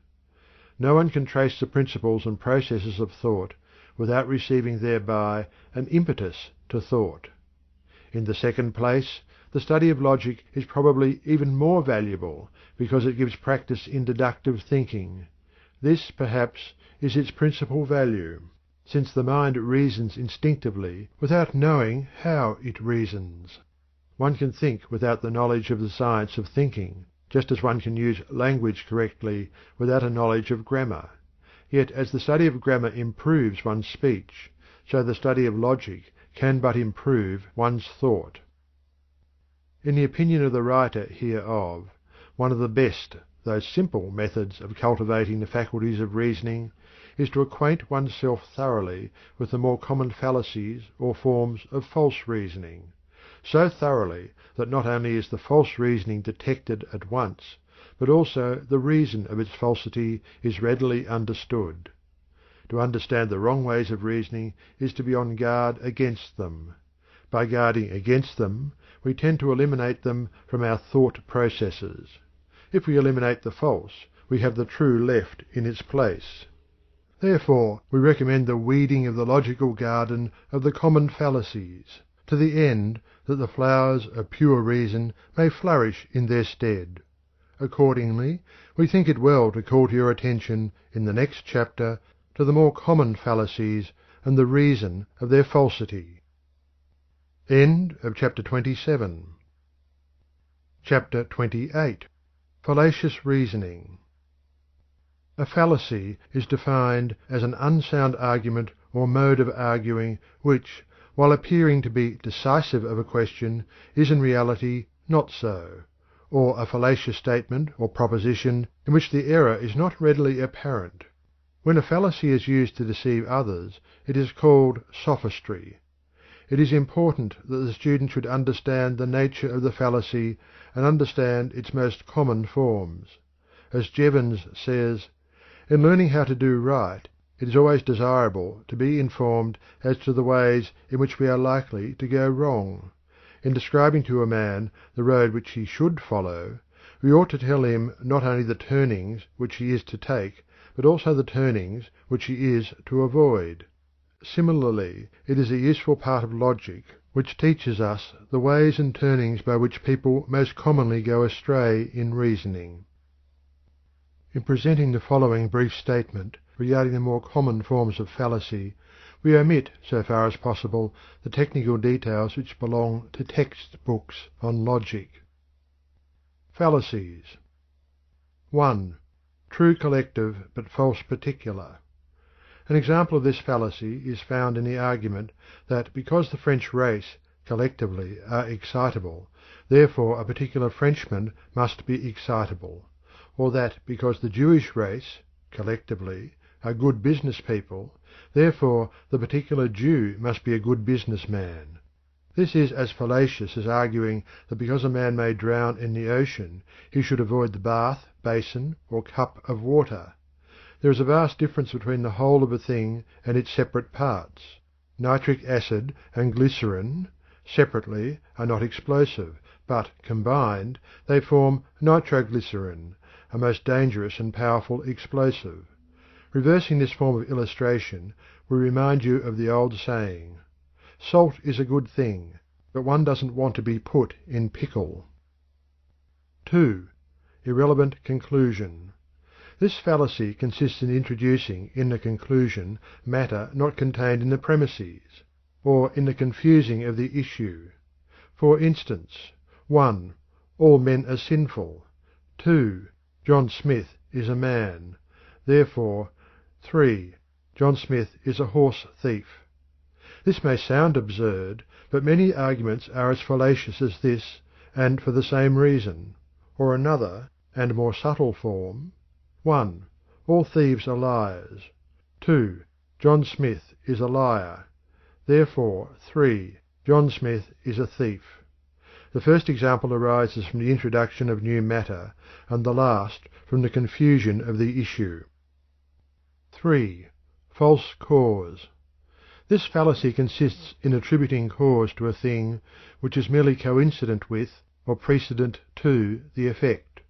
No one can trace the principles and processes of thought without receiving thereby an impetus to thought. In the second place, the study of logic is probably even more valuable because it gives practice in deductive thinking. This, perhaps, is its principal value, since the mind reasons instinctively without knowing how it reasons. One can think without the knowledge of the science of thinking, just as one can use language correctly without a knowledge of grammar. Yet as the study of grammar improves one's speech, so the study of logic can but improve one's thought. In the opinion of the writer hereof, one of the best, though simple, methods of cultivating the faculties of reasoning is to acquaint oneself thoroughly with the more common fallacies or forms of false reasoning, so thoroughly that not only is the false reasoning detected at once, but also the reason of its falsity is readily understood. To understand the wrong ways of reasoning is to be on guard against them. By guarding against them, we tend to eliminate them from our thought processes. If we eliminate the false, we have the true left in its place. Therefore, we recommend the weeding of the logical garden of the common fallacies, to the end that the flowers of pure reason may flourish in their stead. Accordingly, we think it well to call to your attention in the next chapter to the more common fallacies and the reason of their falsity. End of chapter 27. Chapter 28. Fallacious Reasoning. A fallacy is defined as an unsound argument or mode of arguing which, while appearing to be decisive of a question, is in reality not so, or a fallacious statement or proposition in which the error is not readily apparent. When a fallacy is used to deceive others, it is called sophistry. It is important that the student should understand the nature of the fallacy and understand its most common forms. As Jevons says, "In learning how to do right, it is always desirable to be informed as to the ways in which we are likely to go wrong. In describing to a man the road which he should follow, we ought to tell him not only the turnings which he is to take, but also the turnings which he is to avoid." Similarly, it is a useful part of logic which teaches us the ways and turnings by which people most commonly go astray in reasoning. In presenting the following brief statement regarding the more common forms of fallacy, we omit, so far as possible, the technical details which belong to text books on logic. Fallacies. 1. True collective but false particular. An example of this fallacy is found in the argument that because the French race collectively are excitable, therefore a particular Frenchman must be excitable, or that because the Jewish race collectively are good business people, therefore the particular Jew must be a good business man. This is as fallacious as arguing that because a man may drown in the ocean, he should avoid the bath, basin, or cup of water. There is a vast difference between the whole of a thing and its separate parts. Nitric acid and glycerin, separately, are not explosive, but combined they form nitroglycerin, a most dangerous and powerful explosive. Reversing this form of illustration, we remind you of the old saying, "Salt is a good thing, but one doesn't want to be put in pickle." 2. Irrelevant conclusion. This fallacy consists in introducing in the conclusion matter not contained in the premises, or in the confusing of the issue. For instance, 1. All men are sinful. 2. John Smith is a man. Therefore, 3. John Smith is a horse thief. This may sound absurd, but many arguments are as fallacious as this, and for the same reason. Or another, and more subtle form: 1. All thieves are liars. 2. John Smith is a liar. Therefore, 3. John Smith is a thief. The first example arises from the introduction of new matter, and the last from the confusion of the issue. 3. False cause. This fallacy consists in attributing cause to a thing which is merely coincident with or precedent to the effect.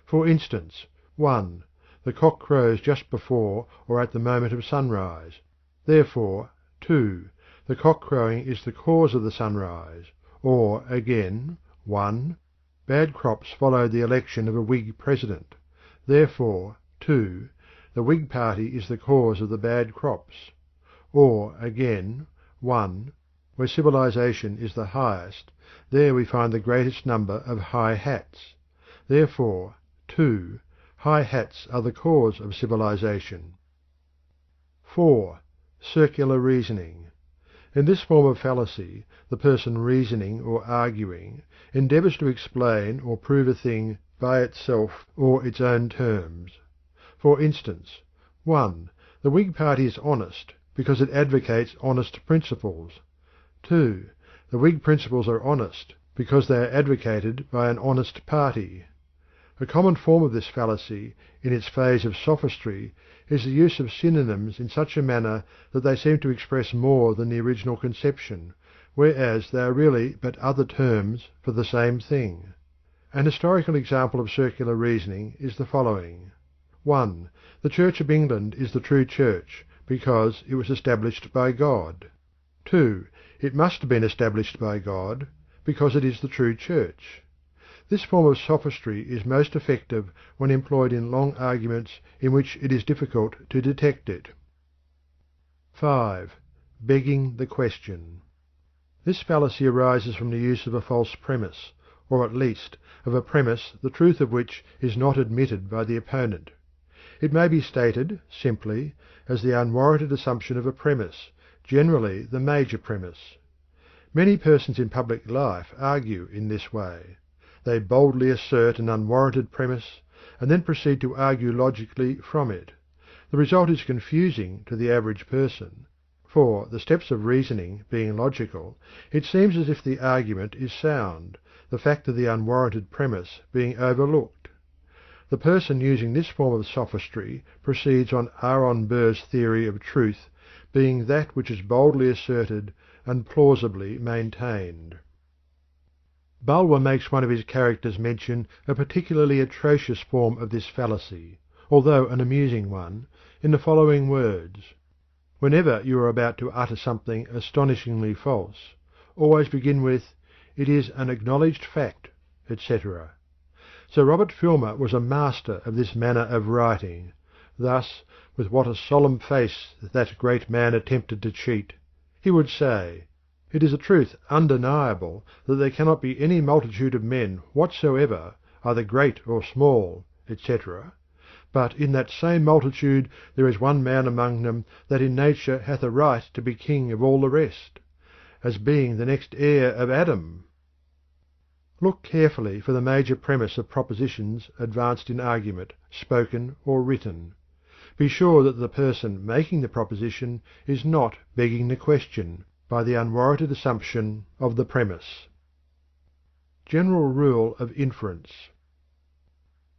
For instance, 1. The cock crows just before or at the moment of sunrise. Therefore, 2. The cock crowing is the cause of the sunrise. Or, again, 1. Bad crops followed the election of a Whig president. Therefore, 2. The Whig party is the cause of the bad crops. Or, again, 1. Where civilization is the highest, there we find the greatest number of high hats. Therefore, 2. High hats are the cause of civilization. 4. Circular reasoning. In this form of fallacy, the person reasoning or arguing endeavours to explain or prove a thing by itself or its own terms. For instance, 1. The Whig party is honest because it advocates honest principles. 2. The Whig principles are honest because they are advocated by an honest party. A common form of this fallacy, in its phase of sophistry, is the use of synonyms in such a manner that they seem to express more than the original conception, whereas they are really but other terms for the same thing. An historical example of circular reasoning is the following. 1. The Church of England is the true Church because it was established by God. 2. It must have been established by God because it is the true Church. This form of sophistry is most effective when employed in long arguments in which it is difficult to detect it. 5. Begging the question. This fallacy arises from the use of a false premise, or at least of a premise the truth of which is not admitted by the opponent. It may be stated, simply, as the unwarranted assumption of a premise, generally the major premise. Many persons in public life argue in this way. They boldly assert an unwarranted premise, and then proceed to argue logically from it. The result is confusing to the average person, for, the steps of reasoning being logical, it seems as if the argument is sound, the fact of the unwarranted premise being overlooked. The person using this form of sophistry proceeds on Aaron Burr's theory of truth being that which is boldly asserted and plausibly maintained. Bulwer makes one of his characters mention a particularly atrocious form of this fallacy, although an amusing one, in the following words: "Whenever you are about to utter something astonishingly false, always begin with 'It is an acknowledged fact,' etc. Sir Robert Filmer was a master of this manner of writing. Thus, with what a solemn face that great man attempted to cheat! He would say, "It is a truth undeniable that there cannot be any multitude of men whatsoever, either great or small, etc. But in that same multitude there is one man among them that in nature hath a right to be king of all the rest, as being the next heir of Adam." Look carefully for the major premise of propositions advanced in argument, spoken or written. Be sure that the person making the proposition is not begging the question by the unwarranted assumption of the premise. General rule of inference.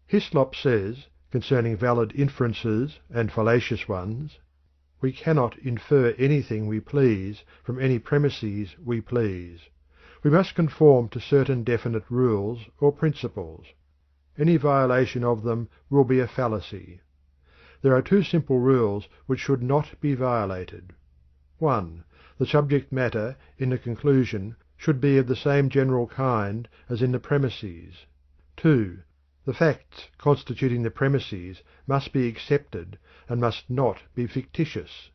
Hislop says, concerning valid inferences and fallacious ones, "We cannot infer anything we please from any premises we please. We must conform to certain definite rules or principles. Any violation of them will be a fallacy. There are two simple rules which should not be violated. 1. The subject matter in the conclusion should be of the same general kind as in the premises. 2. The facts constituting the premises must be accepted and must not be fictitious.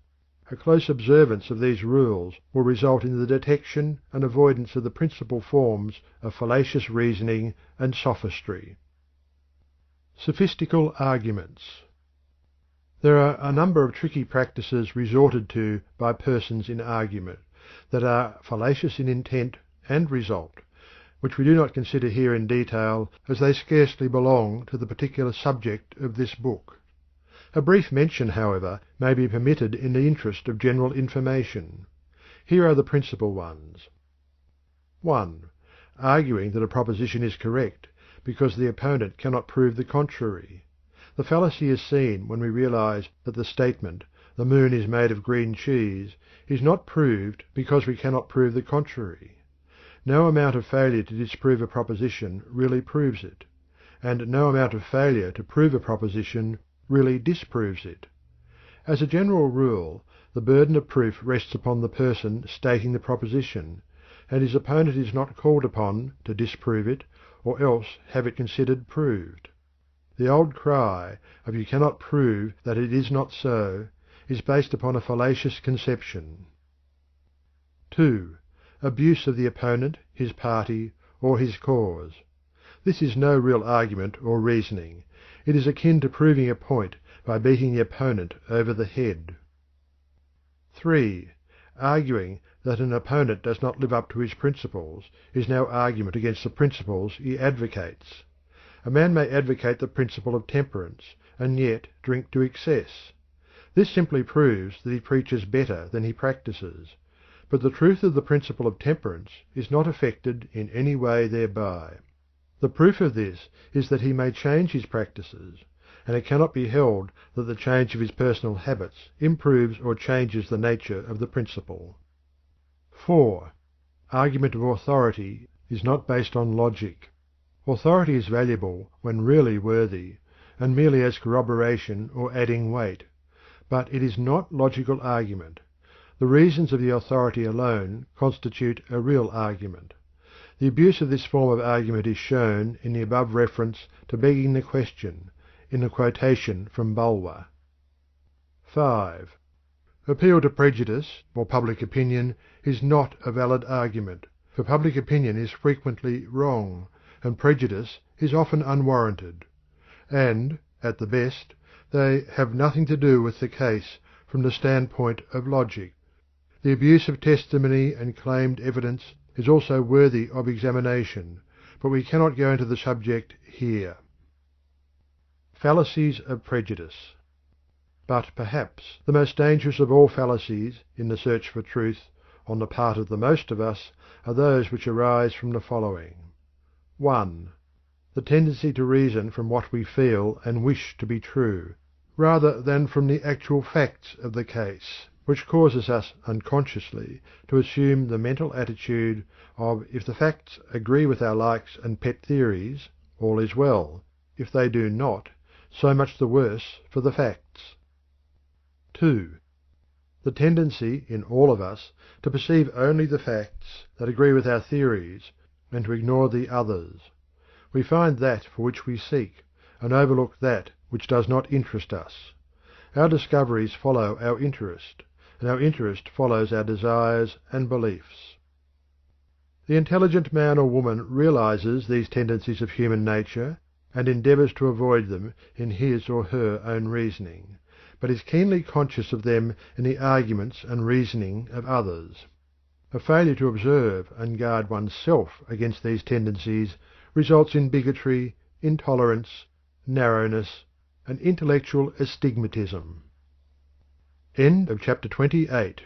A close observance of these rules will result in the detection and avoidance of the principal forms of fallacious reasoning and sophistry." Sophistical arguments. There are a number of tricky practices resorted to by persons in argument, that are fallacious in intent and result, which we do not consider here in detail, as they scarcely belong to the particular subject of this book. A brief mention, however, may be permitted in the interest of general information. Here are the principal ones. 1. Arguing that a proposition is correct because the opponent cannot prove the contrary. The fallacy is seen when we realize that the statement, "The moon is made of green cheese," is not proved because we cannot prove the contrary. No amount of failure to disprove a proposition really proves it, and no amount of failure to prove a proposition really disproves it. As a general rule, the burden of proof rests upon the person stating the proposition, and his opponent is not called upon to disprove it or else have it considered proved. The old cry of "you cannot prove that it is not so" is based upon a fallacious conception. 2. Abuse of the opponent, his party, or his cause. This is no real argument or reasoning. It is akin to proving a point by beating the opponent over the head. 3. Arguing that an opponent does not live up to his principles is no argument against the principles he advocates. A man may advocate the principle of temperance, and yet drink to excess. This simply proves that he preaches better than he practices, but the truth of the principle of temperance is not affected in any way thereby. The proof of this is that he may change his practices, and it cannot be held that the change of his personal habits improves or changes the nature of the principle. 4. Argument of authority is not based on logic. Authority is valuable when really worthy, and merely as corroboration or adding weight, but it is not logical argument. The reasons of the authority alone constitute a real argument. The abuse of this form of argument is shown in the above reference to begging the question, in the quotation from Bulwer. 5. Appeal to prejudice or public opinion is not a valid argument, for public opinion is frequently wrong, and prejudice is often unwarranted. And, at the best, they have nothing to do with the case from the standpoint of logic. The abuse of testimony and claimed evidence is also worthy of examination, but we cannot go into the subject here. Fallacies of prejudice. But perhaps the most dangerous of all fallacies in the search for truth on the part of the most of us are those which arise from the following. 1. The tendency to reason from what we feel and wish to be true, rather than from the actual facts of the case, which causes us unconsciously to assume the mental attitude of if the facts agree with our likes and pet theories, all is well; if they do not, so much the worse for the facts. 2. The tendency in all of us to perceive only the facts that agree with our theories and to ignore the others. We find that for which we seek, and overlook that which does not interest us. Our discoveries follow our interest, and our interest follows our desires and beliefs. The intelligent man or woman realizes these tendencies of human nature and endeavours to avoid them in his or her own reasoning, but is keenly conscious of them in the arguments and reasoning of others. A failure to observe and guard one's self against these tendencies results in bigotry, intolerance, narrowness, and intellectual astigmatism. End of chapter 28.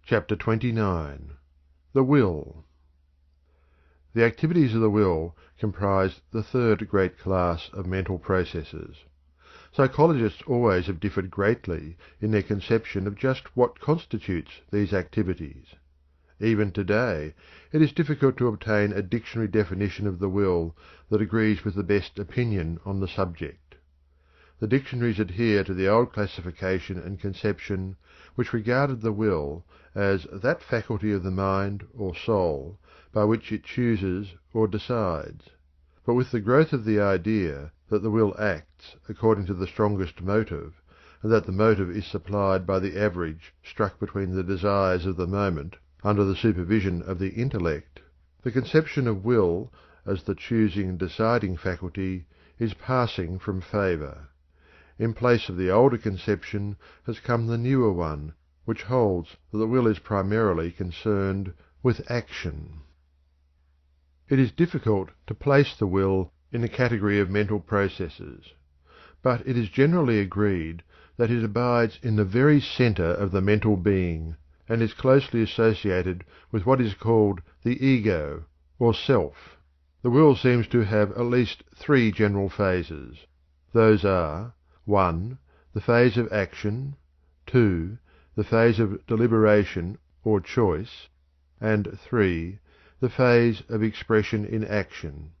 Chapter 29. The Will. The activities of the will comprise the third great class of mental processes. Psychologists always have differed greatly in their conception of just what constitutes these activities. Even today it is difficult to obtain a dictionary definition of the will that agrees with the best opinion on the subject. The dictionaries adhere to the old classification and conception which regarded the will as that faculty of the mind or soul by which it chooses or decides. But with the growth of the idea that the will acts according to the strongest motive, and that the motive is supplied by the average struck between the desires of the moment under the supervision of the intellect, the conception of will as the choosing and deciding faculty is passing from favour. In place of the older conception has come the newer one, which holds that the will is primarily concerned with action. It is difficult to place the will in the category of mental processes, but it is generally agreed that it abides in the very centre of the mental being, and is closely associated with what is called the ego, or self. The will seems to have at least three general phases. Those are: 1. The phase of action; 2. The phase of deliberation or choice; and 3. The phase of expression in action.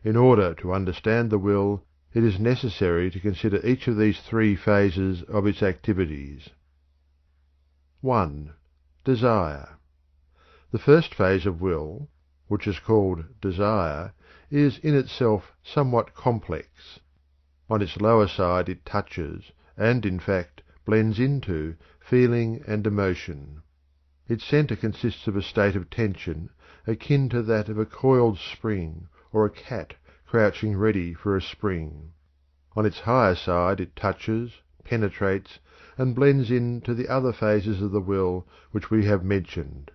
In order to understand the will, it is necessary to consider each of these three phases of its activities. 1. Desire. The first phase of will, which is called desire, is in itself somewhat complex. On its lower side it touches, and in fact blends into, feeling and emotion. Its centre consists of a state of tension akin to that of a coiled spring or a cat crouching ready for a spring. On its higher side it touches, penetrates, and blends into the other phases of the will which we have mentioned.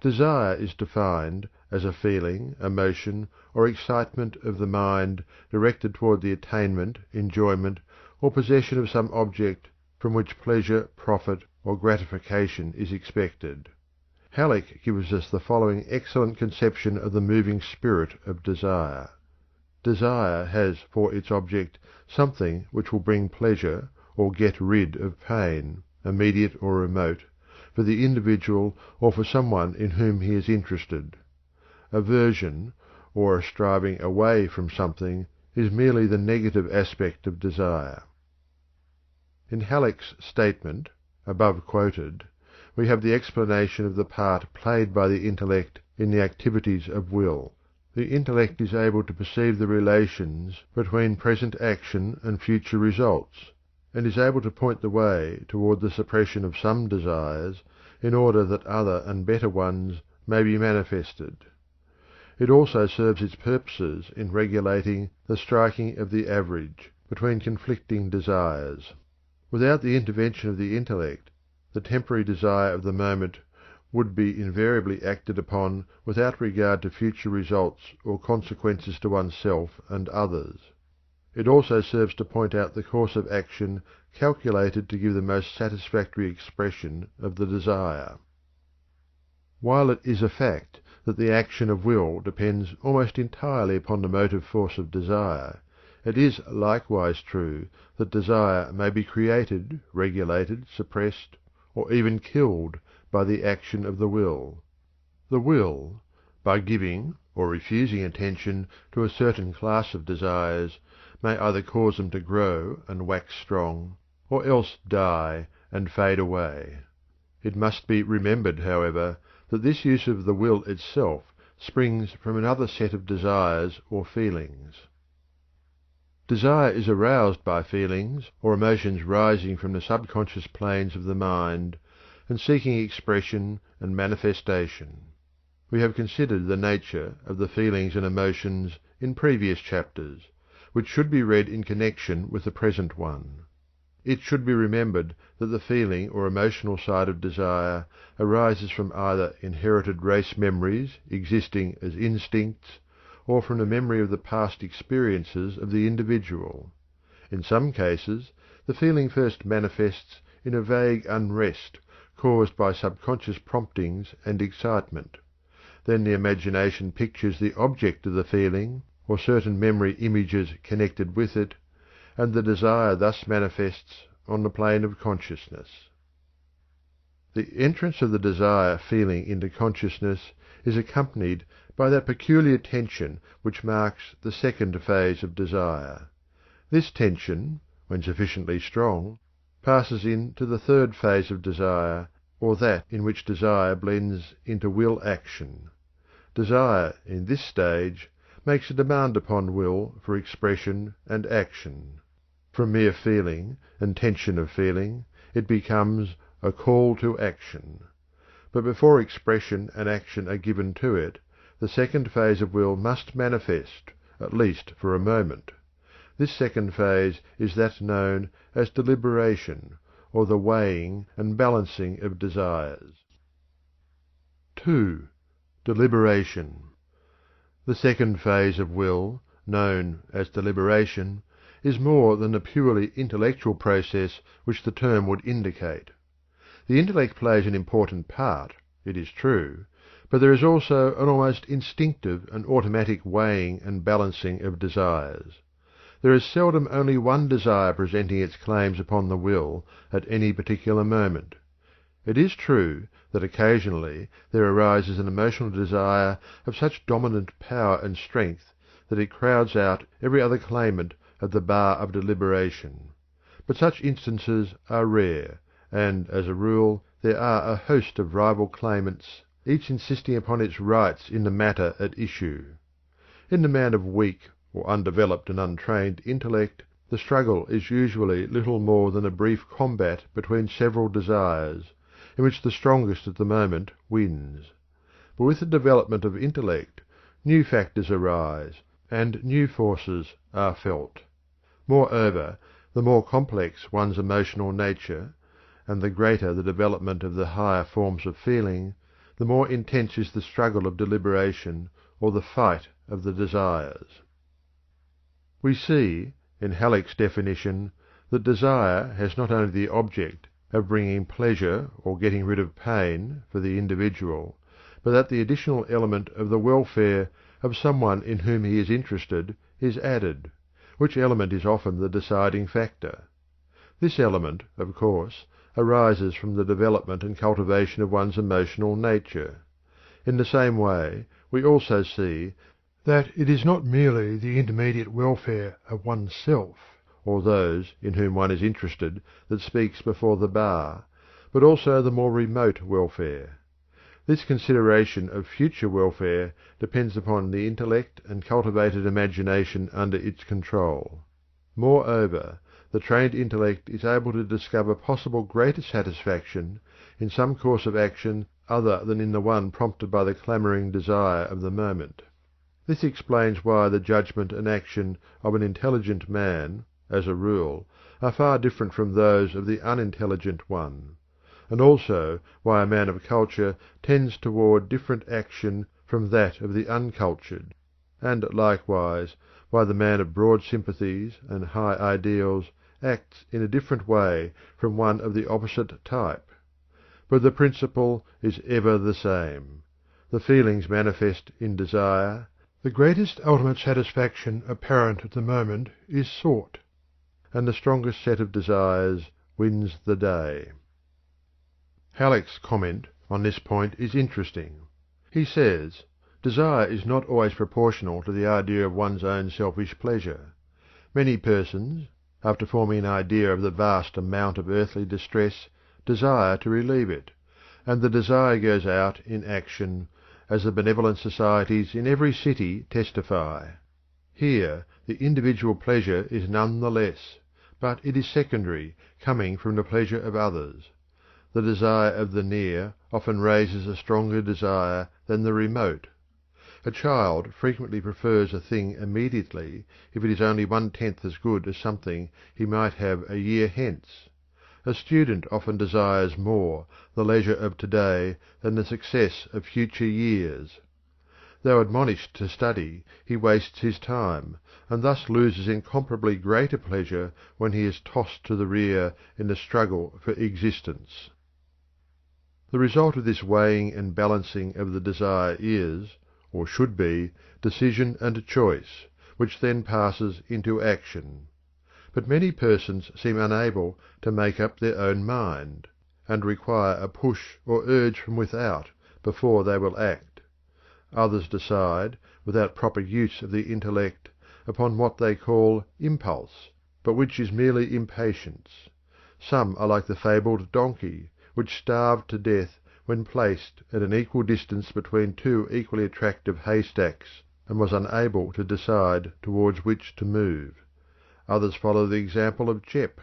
Desire is defined as a feeling, emotion, or excitement of the mind directed toward the attainment, enjoyment, or possession of some object from which pleasure, profit, or gratification is expected. Halleck gives us the following excellent conception of the moving spirit of desire. Desire has for its object something which will bring pleasure or get rid of pain, immediate or remote, for the individual or for someone in whom he is interested. Aversion, or a striving away from something, is merely the negative aspect of desire. In Halleck's statement, above quoted, we have the explanation of the part played by the intellect in the activities of will. The intellect is able to perceive the relations between present action and future results, and is able to point the way toward the suppression of some desires in order that other and better ones may be manifested. It also serves its purposes in regulating the striking of the average between conflicting desires. Without the intervention of the intellect, the temporary desire of the moment would be invariably acted upon without regard to future results or consequences to oneself and others. It also serves to point out the course of action calculated to give the most satisfactory expression of the desire. While it is a fact that the action of will depends almost entirely upon the motive force of desire, it is likewise true that desire may be created, regulated, suppressed, or even killed by the action of the will. The will, by giving or refusing attention to a certain class of desires, may either cause them to grow and wax strong, or else die and fade away. It must be remembered, however, that this use of the will itself springs from another set of desires or feelings. Desire is aroused by feelings or emotions rising from the subconscious planes of the mind and seeking expression and manifestation. We have considered the nature of the feelings and emotions in previous chapters, which should be read in connection with the present one. It should be remembered that the feeling or emotional side of desire arises from either inherited race memories existing as instincts, or from the memory of the past experiences of the individual. In some cases, the feeling first manifests in a vague unrest caused by subconscious promptings and excitement. Then the imagination pictures the object of the feeling, or certain memory images connected with it, and the desire thus manifests on the plane of consciousness. The entrance of the desire feeling into consciousness is accompanied by that peculiar tension which marks the second phase of desire. This tension, when sufficiently strong, passes into the third phase of desire, or that in which desire blends into will action. Desire, in this stage, makes a demand upon will for expression and action. From mere feeling and tension of feeling, it becomes a call to action. But before expression and action are given to it, the second phase of will must manifest, at least for a moment. This second phase is that known as deliberation, or the weighing and balancing of desires. 2. Deliberation. The second phase of will, known as deliberation, is more than the purely intellectual process which the term would indicate. The intellect plays an important part, it is true, but there is also an almost instinctive and automatic weighing and balancing of desires. There is seldom only one desire presenting its claims upon the will at any particular moment. It is true that occasionally there arises an emotional desire of such dominant power and strength that it crowds out every other claimant at the bar of deliberation. But such instances are rare, and as a rule there are a host of rival claimants, each insisting upon its rights in the matter at issue. In the man of weak or undeveloped and untrained intellect, the struggle is usually little more than a brief combat between several desires, in which the strongest at the moment wins. But with the development of intellect, new factors arise, and new forces are felt. Moreover, the more complex one's emotional nature, and the greater the development of the higher forms of feeling, the more intense is the struggle of deliberation or the fight of the desires. We see, in Halleck's definition, that desire has not only the object of bringing pleasure or getting rid of pain for the individual, but that the additional element of the welfare of someone in whom he is interested is added, which element is often the deciding factor. This element, of course, arises from the development and cultivation of one's emotional nature. In the same way, we also see that it is not merely the intermediate welfare of oneself, or those in whom one is interested, that speaks before the bar, but also the more remote welfare. This consideration of future welfare depends upon the intellect and cultivated imagination under its control. Moreover, the trained intellect is able to discover possible greater satisfaction in some course of action other than in the one prompted by the clamouring desire of the moment. This explains why the judgment and action of an intelligent man, as a rule, are far different from those of the unintelligent one, and also why a man of culture tends toward different action from that of the uncultured, and likewise why the man of broad sympathies and high ideals acts in a different way from one of the opposite type. But the principle is ever the same. The feelings manifest in desire. The greatest ultimate satisfaction apparent at the moment is sought, and the strongest set of desires wins the day. Halleck's comment on this point is interesting. He says, "Desire is not always proportional to the idea of one's own selfish pleasure. Many persons, after forming an idea of the vast amount of earthly distress, desire to relieve it, and the desire goes out in action, as the benevolent societies in every city testify. Here the individual pleasure is none the less, but it is secondary, coming from the pleasure of others. The desire of the near often raises a stronger desire than the remote. A child frequently prefers a thing immediately if it is only 1/10 as good as something he might have a year hence. A student often desires more the leisure of today than the success of future years. Though admonished to study, he wastes his time, and thus loses incomparably greater pleasure when he is tossed to the rear in the struggle for existence. The result of this weighing and balancing of the desire is, or should be, decision and choice, which then passes into action. But many persons seem unable to make up their own mind, and require a push or urge from without before they will act. Others decide, without proper use of the intellect, upon what they call impulse, but which is merely impatience. Some are like the fabled donkey, which starved to death when placed at an equal distance between two equally attractive haystacks, and was unable to decide towards which to move. Others follow the example of Jep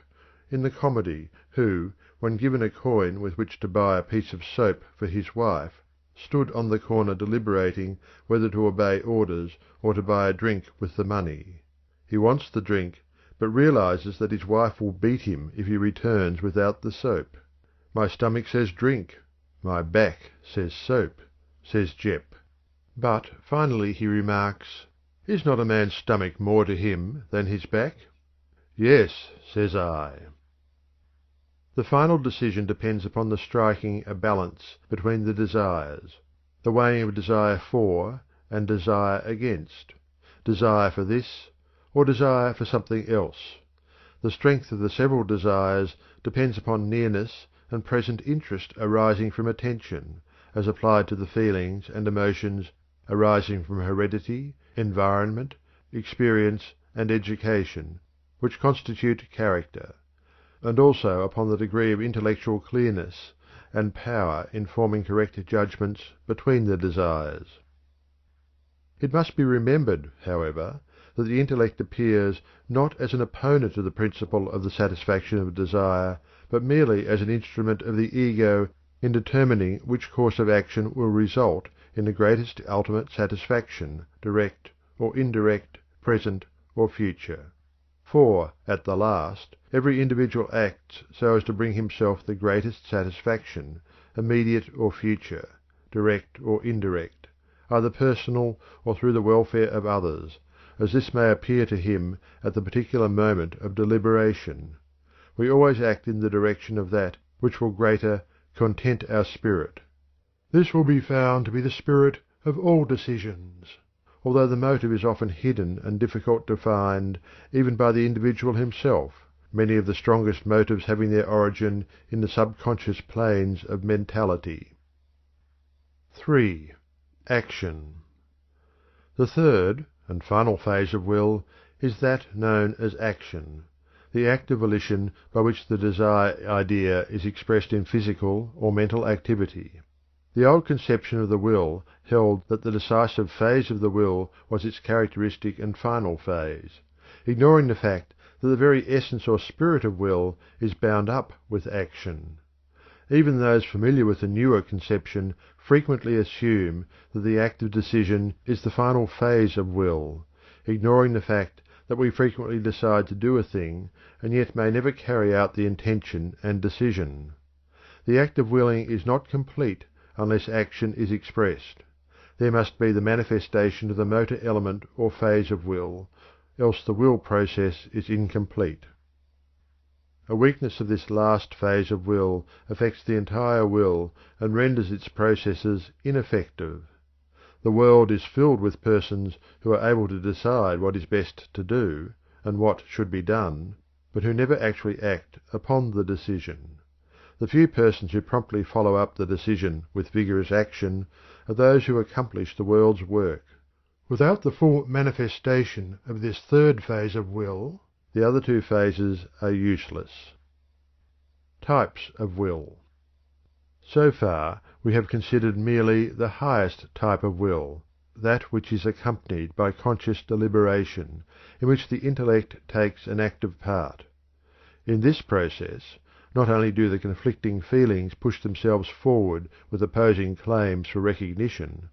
in the comedy, who, when given a coin with which to buy a piece of soap for his wife, stood on the corner deliberating whether to obey orders or to buy a drink with the money. He wants the drink, but realizes that his wife will beat him if he returns without the soap. "My stomach says drink, my back says soap," says Jep. But finally he remarks, "Is not a man's stomach more to him than his back?" "Yes," says I. The final decision depends upon the striking a balance between the desires, the weighing of desire for and desire against, desire for this or desire for something else. The strength of the several desires depends upon nearness and present interest arising from attention, as applied to the feelings and emotions arising from heredity, environment, experience, and education, which constitute character, and also upon the degree of intellectual clearness and power in forming correct judgments between the desires. It must be remembered, however, that the intellect appears not as an opponent of the principle of the satisfaction of desire, but merely as an instrument of the ego in determining which course of action will result in the greatest ultimate satisfaction, direct or indirect, present or future. For, at the last, every individual acts so as to bring himself the greatest satisfaction, immediate or future, direct or indirect, either personal or through the welfare of others, as this may appear to him at the particular moment of deliberation. We always act in the direction of that which will greater content our spirit. This will be found to be the spirit of all decisions, although the motive is often hidden and difficult to find even by the individual himself, many of the strongest motives having their origin in the subconscious planes of mentality. 3. Action. The third and final phase of will is that known as action, the act of volition by which the desire idea is expressed in physical or mental activity. The old conception of the will held that the decisive phase of the will was its characteristic and final phase, ignoring the fact that the very essence or spirit of will is bound up with action. Even those familiar with the newer conception frequently assume that the act of decision is the final phase of will, ignoring the fact that we frequently decide to do a thing and yet may never carry out the intention and decision. The act of willing is not complete unless action is expressed. There must be the manifestation of the motor element or phase of will, else the will process is incomplete. A weakness of this last phase of will affects the entire will and renders its processes ineffective. The world is filled with persons who are able to decide what is best to do and what should be done, but who never actually act upon the decision. The few persons who promptly follow up the decision with vigorous action are those who accomplish the world's work. Without the full manifestation of this third phase of will, the other two phases are useless. Types of will. So far we have considered merely the highest type of will, that which is accompanied by conscious deliberation, in which the intellect takes an active part. In this process, not only do the conflicting feelings push themselves forward with opposing claims for recognition,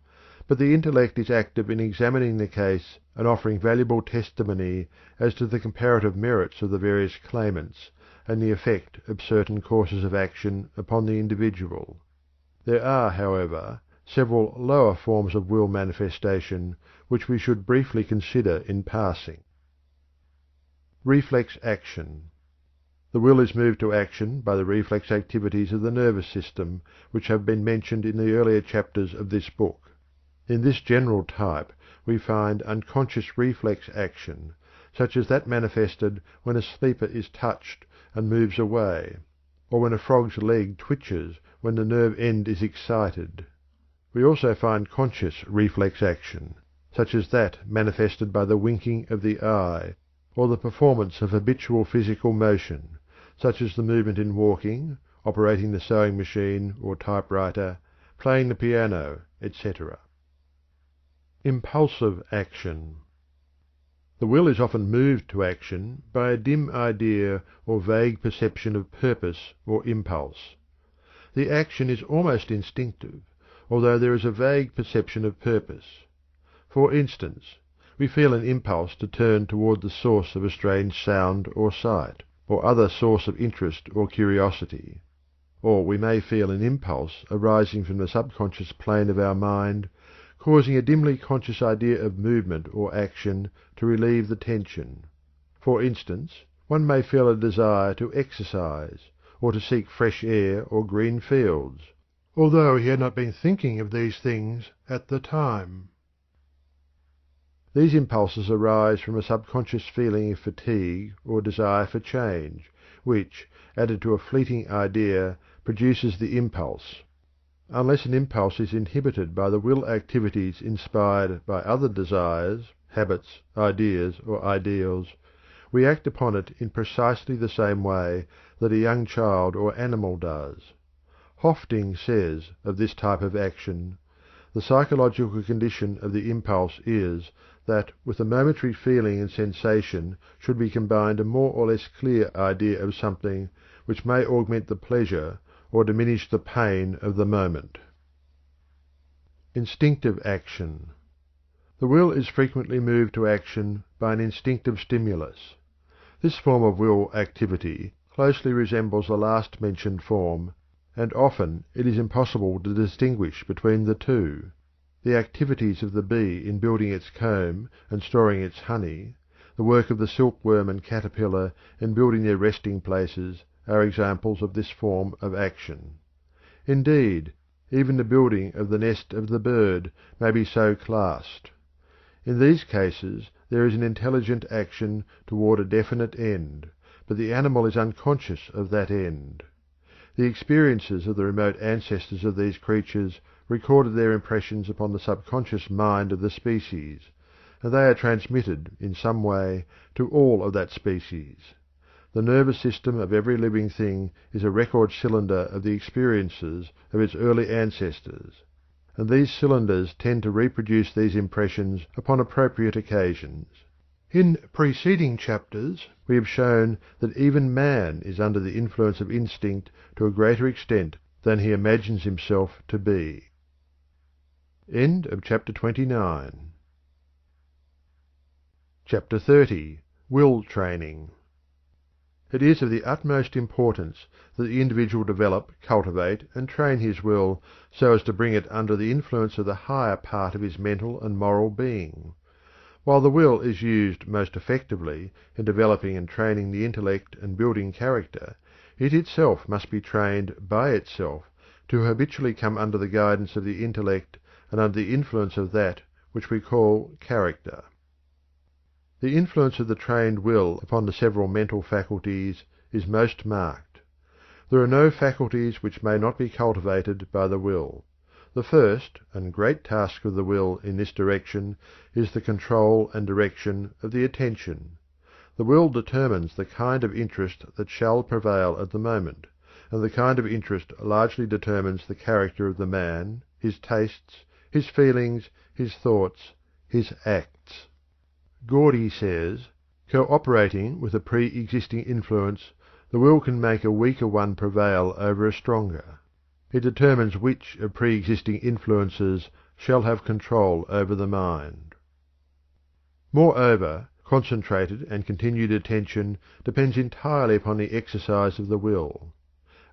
but the intellect is active in examining the case and offering valuable testimony as to the comparative merits of the various claimants and the effect of certain courses of action upon the individual. There are, however, several lower forms of will manifestation which we should briefly consider in passing. Reflex action. The will is moved to action by the reflex activities of the nervous system which have been mentioned in the earlier chapters of this book. In this general type we find unconscious reflex action, such as that manifested when a sleeper is touched and moves away, or when a frog's leg twitches when the nerve end is excited. We also find conscious reflex action, such as that manifested by the winking of the eye, or the performance of habitual physical motion, such as the movement in walking, operating the sewing machine or typewriter, playing the piano, etc. Impulsive action. The will is often moved to action by a dim idea or vague perception of purpose or impulse. The action is almost instinctive, although there is a vague perception of purpose. For instance, we feel an impulse to turn toward the source of a strange sound or sight, or other source of interest or curiosity. Or we may feel an impulse arising from the subconscious plane of our mind, causing a dimly conscious idea of movement or action to relieve the tension. For instance, one may feel a desire to exercise, or to seek fresh air or green fields, although he had not been thinking of these things at the time. These impulses arise from a subconscious feeling of fatigue or desire for change, which, added to a fleeting idea, produces the impulse. Unless an impulse is inhibited by the will activities inspired by other desires, habits, ideas, or ideals, we act upon it in precisely the same way that a young child or animal does. Hofting says of this type of action, "The psychological condition of the impulse is that with the momentary feeling and sensation should be combined a more or less clear idea of something which may augment the pleasure or diminish the pain of the moment." Instinctive action. The will is frequently moved to action by an instinctive stimulus. This form of will activity closely resembles the last mentioned form, and often it is impossible to distinguish between the two. The activities of the bee in building its comb and storing its honey, the work of the silkworm and caterpillar in building their resting places, are examples of this form of action. Indeed, even the building of the nest of the bird may be so classed. In these cases there is an intelligent action toward a definite end, but the animal is unconscious of that end. The experiences of the remote ancestors of these creatures recorded their impressions upon the subconscious mind of the species, and they are transmitted in some way to all of that species. The nervous system of every living thing is a record cylinder of the experiences of its early ancestors, and these cylinders tend to reproduce these impressions upon appropriate occasions. In preceding chapters we have shown that even man is under the influence of instinct to a greater extent than he imagines himself to be. End of chapter 29. Chapter 30. Will Training. It is of the utmost importance that the individual develop, cultivate, and train his will so as to bring it under the influence of the higher part of his mental and moral being. While the will is used most effectively in developing and training the intellect and building character, it itself must be trained by itself to habitually come under the guidance of the intellect and under the influence of that which we call character. The influence of the trained will upon the several mental faculties is most marked. There are no faculties which may not be cultivated by the will. The first and great task of the will in this direction is the control and direction of the attention. The will determines the kind of interest that shall prevail at the moment, and the kind of interest largely determines the character of the man, his tastes, his feelings, his thoughts, his acts. Gordy says, "Co-operating with a pre-existing influence, the will can make a weaker one prevail over a stronger. It determines which of pre-existing influences shall have control over the mind." Moreover, concentrated and continued attention depends entirely upon the exercise of the will.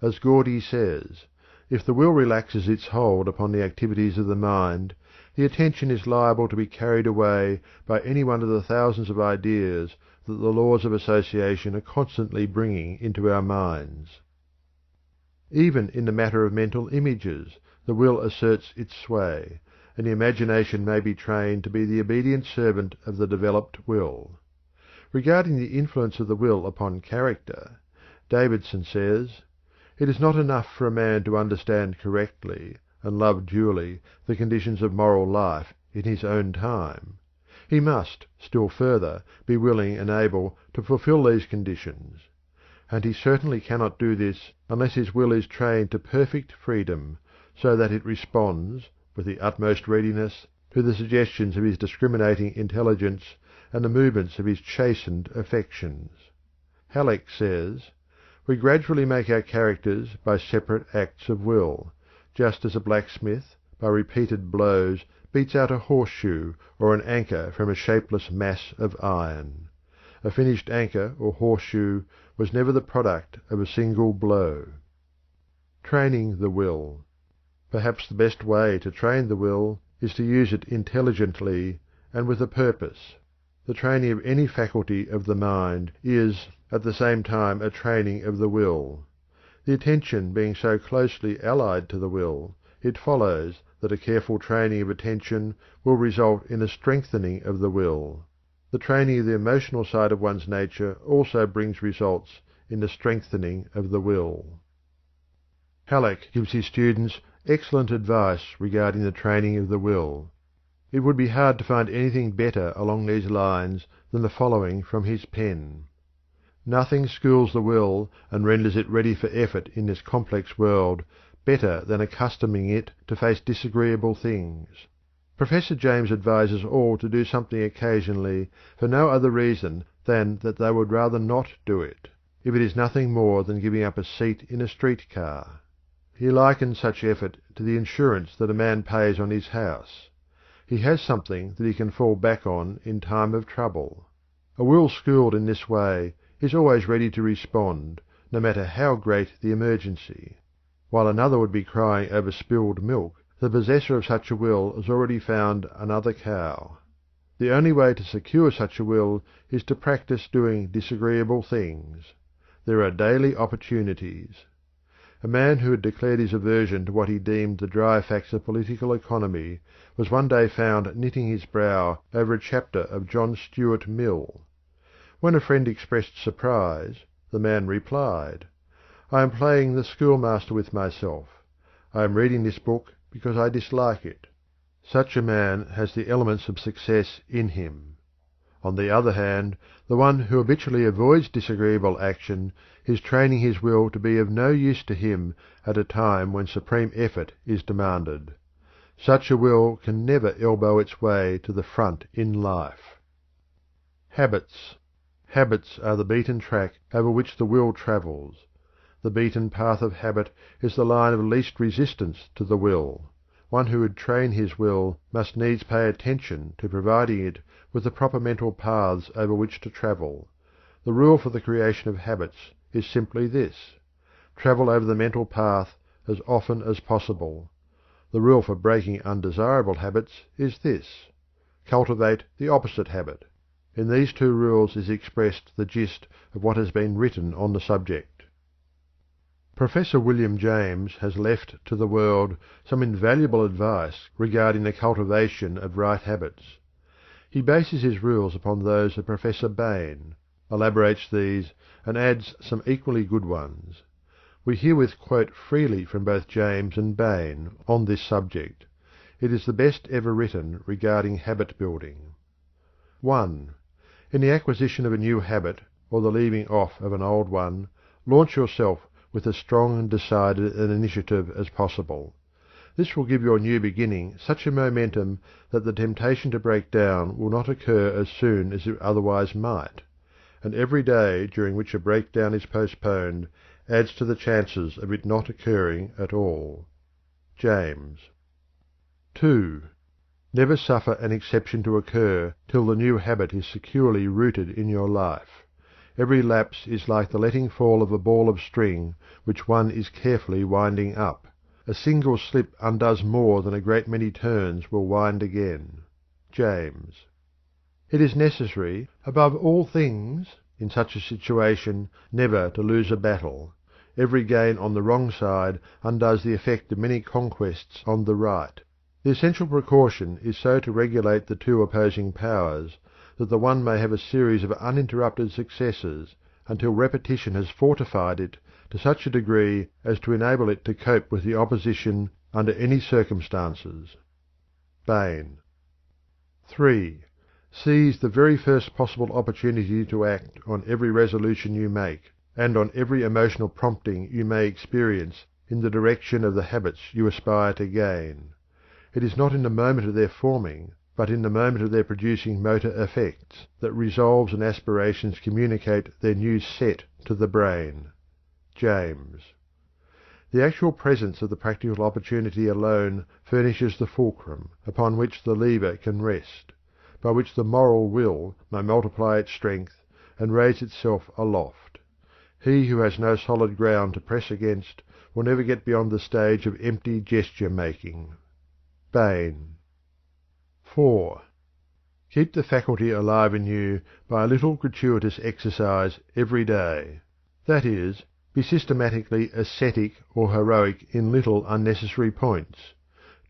As Gordy says, "If the will relaxes its hold upon the activities of the mind, the attention is liable to be carried away by any one of the thousands of ideas that the laws of association are constantly bringing into our minds." Even in the matter of mental images the will asserts its sway, and the imagination may be trained to be the obedient servant of the developed will. Regarding the influence of the will upon character, Davidson says, "It is not enough for a man to understand correctly and love duly the conditions of moral life in his own time. He must, still further, be willing and able to fulfil these conditions. And he certainly cannot do this unless his will is trained to perfect freedom, so that it responds, with the utmost readiness, to the suggestions of his discriminating intelligence and the movements of his chastened affections." Halleck says, "We gradually make our characters by separate acts of will, just as a blacksmith by repeated blows beats out a horseshoe or an anchor from a shapeless mass of iron. A finished anchor or horseshoe was never the product of a single blow." Training the will. Perhaps the best way to train the will is to use it intelligently and with a purpose. The training of any faculty of the mind is at the same time a training of the will. The attention being so closely allied to the will, it follows that a careful training of attention will result in a strengthening of the will. The training of the emotional side of one's nature also brings results in the strengthening of the will. Halleck gives his students excellent advice regarding the training of the will. It would be hard to find anything better along these lines than the following from his pen: "Nothing schools the will and renders it ready for effort in this complex world better than accustoming it to face disagreeable things. Professor James advises all to do something occasionally for no other reason than that they would rather not do it, if it is nothing more than giving up a seat in a street car. He likens such effort to the insurance that a man pays on his house. He has something that he can fall back on in time of trouble. A will schooled in this way is always ready to respond, no matter how great the emergency. While another would be crying over spilled milk, the possessor of such a will has already found another cow. The only way to secure such a will is to practice doing disagreeable things. There are daily opportunities." A man who had declared his aversion to what he deemed the dry facts of political economy was one day found knitting his brow over a chapter of John Stuart Mill. When a friend expressed surprise, the man replied, "I am playing the schoolmaster with myself. I am reading this book because I dislike it." Such a man has the elements of success in him. On the other hand, the one who habitually avoids disagreeable action is training his will to be of no use to him at a time when supreme effort is demanded. Such a will can never elbow its way to the front in life. Habits. Habits are the beaten track over which the will travels. The beaten path of habit is the line of least resistance to the will. One who would train his will must needs pay attention to providing it with the proper mental paths over which to travel. The rule for the creation of habits is simply this: travel over the mental path as often as possible. The rule for breaking undesirable habits is this: cultivate the opposite habit. In these two rules is expressed the gist of what has been written on the subject. Professor William James has left to the world some invaluable advice regarding the cultivation of right habits. He bases his rules upon those of Professor Bain, elaborates these, and adds some equally good ones. We herewith quote freely from both James and Bain on this subject. It is the best ever written regarding habit building. 1. In the acquisition of a new habit or the leaving off of an old one, launch yourself with as strong and decided an initiative as possible. This will give your new beginning such a momentum that the temptation to break down will not occur as soon as it otherwise might, and every day during which a breakdown is postponed adds to the chances of it not occurring at all. James. 2. Never suffer an exception to occur till the new habit is securely rooted in your life. Every lapse is like the letting fall of a ball of string which one is carefully winding up. A single slip undoes more than a great many turns will wind again. James. It is necessary, above all things, in such a situation, never to lose a battle. Every gain on the wrong side undoes the effect of many conquests on the right. The essential precaution is so to regulate the two opposing powers that the one may have a series of uninterrupted successes until repetition has fortified it to such a degree as to enable it to cope with the opposition under any circumstances. Bain. 3. Seize the very first possible opportunity to act on every resolution you make, and on every emotional prompting you may experience in the direction of the habits you aspire to gain. It is not in the moment of their forming, but in the moment of their producing motor effects, that resolves and aspirations communicate their new set to the brain. James. The actual presence of the practical opportunity alone furnishes the fulcrum upon which the lever can rest, by which the moral will may multiply its strength and raise itself aloft. He who has no solid ground to press against will never get beyond the stage of empty gesture-making. Bain. 4. Keep the faculty alive in you by a little gratuitous exercise every day. That is, be systematically ascetic or heroic in little unnecessary points.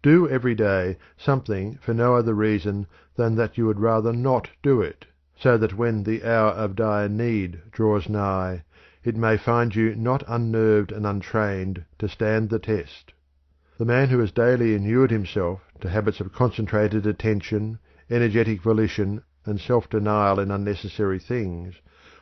Do every day something for no other reason than that you would rather not do it, so that when the hour of dire need draws nigh, it may find you not unnerved and untrained to stand the test. The man who has daily inured himself to habits of concentrated attention, energetic volition, and self-denial in unnecessary things,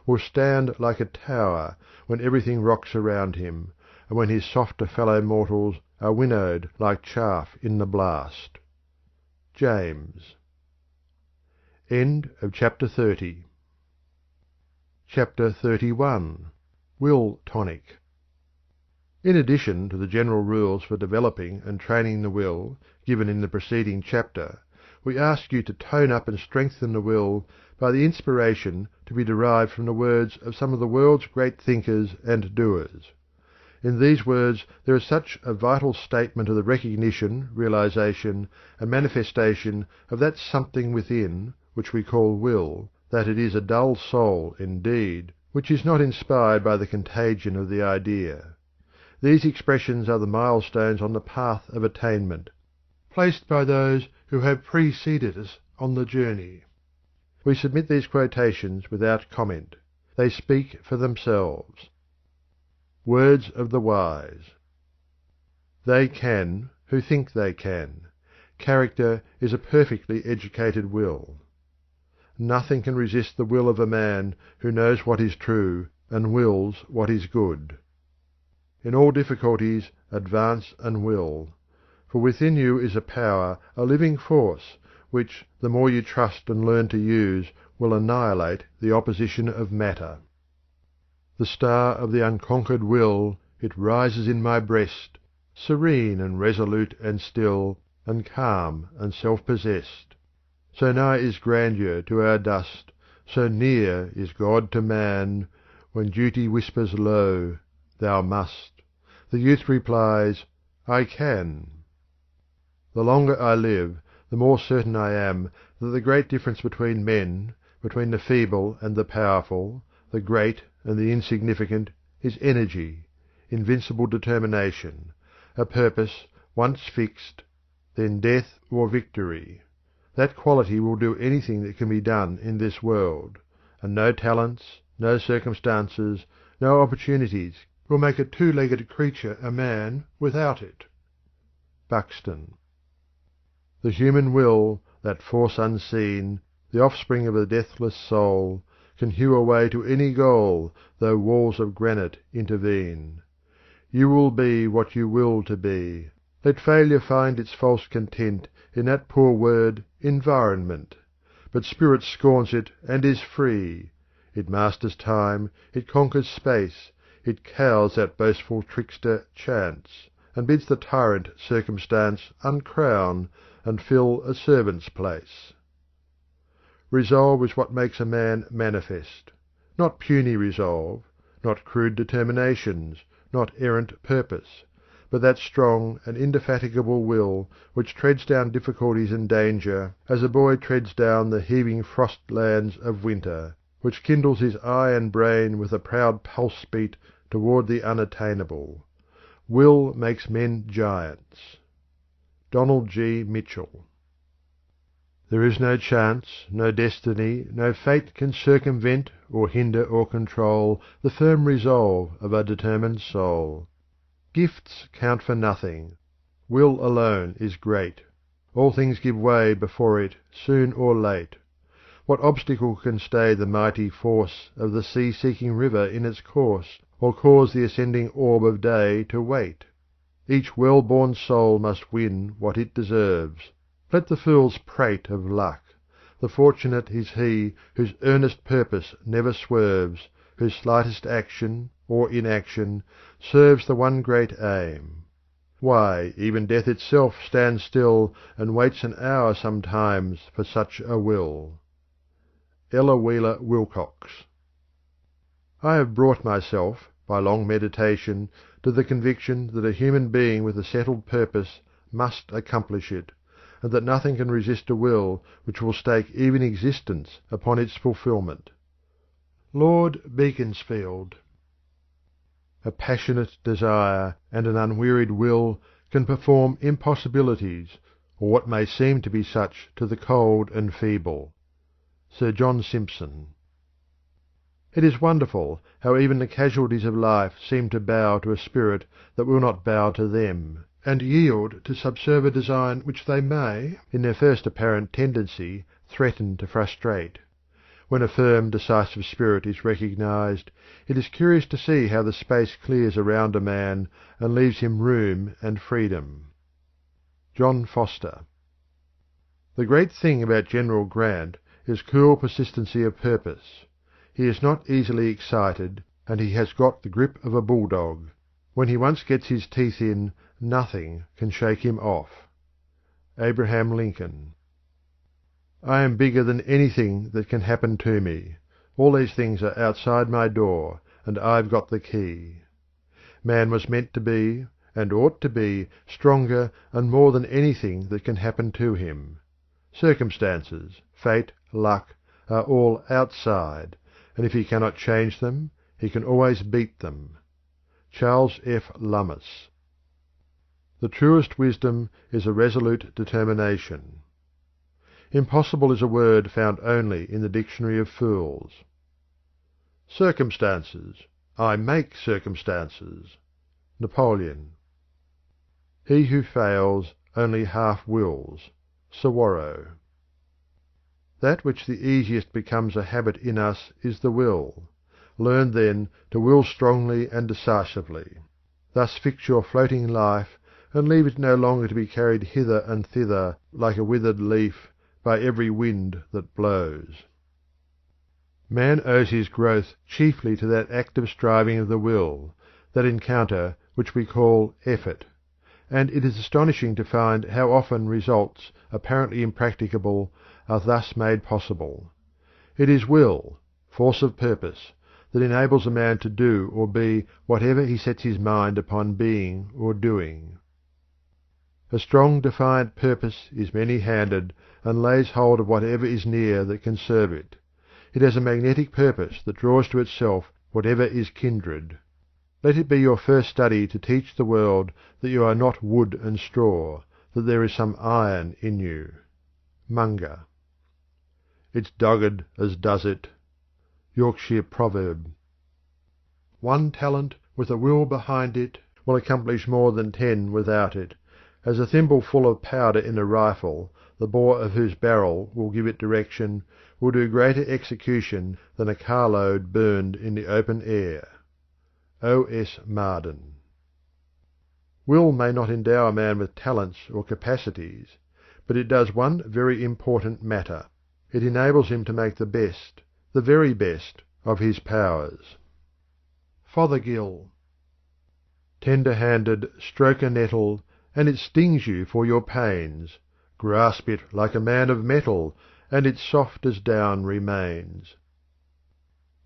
will stand like a tower when everything rocks around him, and when his softer fellow-mortals are winnowed like chaff in the blast. James. End of chapter 30. Chapter 31. Will Tonic. In addition to the general rules for developing and training the will given in the preceding chapter, we ask you to tone up and strengthen the will by the inspiration to be derived from the words of some of the world's great thinkers and doers. In these words there is such a vital statement of the recognition, realization, and manifestation of that something within, which we call will, that it is a dull soul, indeed, which is not inspired by the contagion of the idea. These expressions are the milestones on the path of attainment, placed by those who have preceded us on the journey. We submit these quotations without comment. They speak for themselves. Words of the wise. They can who think they can. Character is a perfectly educated will. Nothing can resist the will of a man who knows what is true and wills what is good. In all difficulties advance and will, for within you is a power, a living force, which, the more you trust and learn to use, will annihilate the opposition of matter. The star of the unconquered will, it rises in my breast, serene and resolute and still, and calm and self-possessed. So nigh is grandeur to our dust, so near is God to man, when duty whispers low, thou must. The youth replies, I can. The longer I live, the more certain I am that the great difference between men, between the feeble and the powerful, the great and the insignificant, is energy, invincible determination, a purpose once fixed, then death or victory. That quality will do anything that can be done in this world, and no talents, no circumstances, no opportunities will make a two-legged creature a man without it. Buxton. The human will, that force unseen, the offspring of a deathless soul, can hew a way to any goal, though walls of granite intervene. You will be what you will to be. Let failure find its false content in that poor word environment. But spirit scorns it and is free. It masters time, it conquers space, it cowes that boastful trickster Chance, and bids the tyrant Circumstance uncrown and fill a servant's place. Resolve is what makes a man manifest. Not puny resolve, not crude determinations, not errant purpose, but that strong and indefatigable will which treads down difficulties and danger as a boy treads down the heaving frost-lands of winter, which kindles his eye and brain with a proud pulse-beat toward the unattainable. Will makes men giants. Donald G. Mitchell. There is no chance, no destiny, no fate can circumvent or hinder or control the firm resolve of a determined soul. Gifts count for nothing. Will alone is great. All things give way before it, soon or late. What obstacle can stay the mighty force of the sea-seeking river in its course, or cause the ascending orb of day to wait? Each well-born soul must win what it deserves. Let the fools prate of luck. The fortunate is he whose earnest purpose never swerves, whose slightest action, or inaction, serves the one great aim. Why, even death itself stands still and waits an hour sometimes for such a will. Ella Wheeler Wilcox. I have brought myself, by long meditation, to the conviction that a human being with a settled purpose must accomplish it, and that nothing can resist a will which will stake even existence upon its fulfilment. Lord Beaconsfield. A passionate desire and an unwearied will can perform impossibilities, or what may seem to be such to the cold and feeble. Sir John Simpson. It is wonderful how even the casualties of life seem to bow to a spirit that will not bow to them, and yield to subserve a design which they may, in their first apparent tendency, threaten to frustrate. When a firm, decisive spirit is recognized, it is curious to see how the space clears around a man and leaves him room and freedom. John Foster. The great thing about General Grant is cool persistency of purpose. He is not easily excited, and he has got the grip of a bulldog. When he once gets his teeth in, nothing can shake him off. Abraham Lincoln. I am bigger than anything that can happen to me. All these things are outside my door, and I've got the key. Man was meant to be, and ought to be, stronger and more than anything that can happen to him. Circumstances, fate, luck, are all outside, and if he cannot change them, he can always beat them. Charles F. Lummis. The truest wisdom is a resolute determination. Impossible is a word found only in the dictionary of fools. Circumstances. I make circumstances. Napoleon. He who fails only half wills. Sawarrow. That which the easiest becomes a habit in us is the will. Learn then to will strongly and decisively. Thus fix your floating life, and leave it no longer to be carried hither and thither like a withered leaf by every wind that blows. Man owes his growth chiefly to that active striving of the will, that encounter which we call effort, and it is astonishing to find how often results apparently impracticable are thus made possible. It is will, force of purpose, that enables a man to do or be whatever he sets his mind upon being or doing. A strong defiant purpose is many-handed and lays hold of whatever is near that can serve it. It has a magnetic purpose that draws to itself whatever is kindred. Let it be your first study to teach the world that you are not wood and straw, that there is some iron in you. Munger. It's dogged as does it. Yorkshire proverb. One talent with a will behind it will accomplish more than 10 without it, as a thimbleful of powder in a rifle, the bore of whose barrel will give it direction, will do greater execution than a carload burned in the open air. O. S. Marden. Will may not endow a man with talents or capacities, but it does one very important matter. It enables him to make the best, the very best, of his powers. Fothergill. Tender-handed, stroke a nettle, and it stings you for your pains. Grasp it like a man of metal, and it soft as down remains.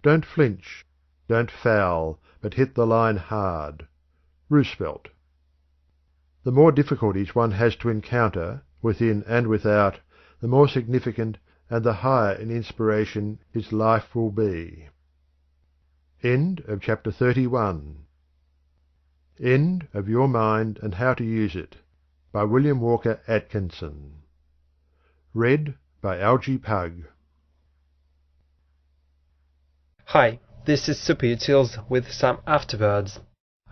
Don't flinch, don't foul, but hit the line hard. Roosevelt. The more difficulties one has to encounter, within and without, the more significant and the higher in inspiration his life will be. End of chapter 31. End of Your Mind and How to Use It, by William Walker Atkinson. Read by Algie Pug. Hi, this is Super Utils with some afterwords.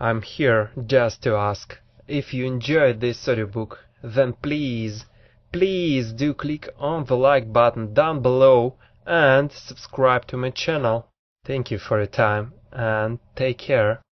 I'm here just to ask, if you enjoyed this audiobook, then please do click on the like button down below and subscribe to my channel. Thank you for your time and take care.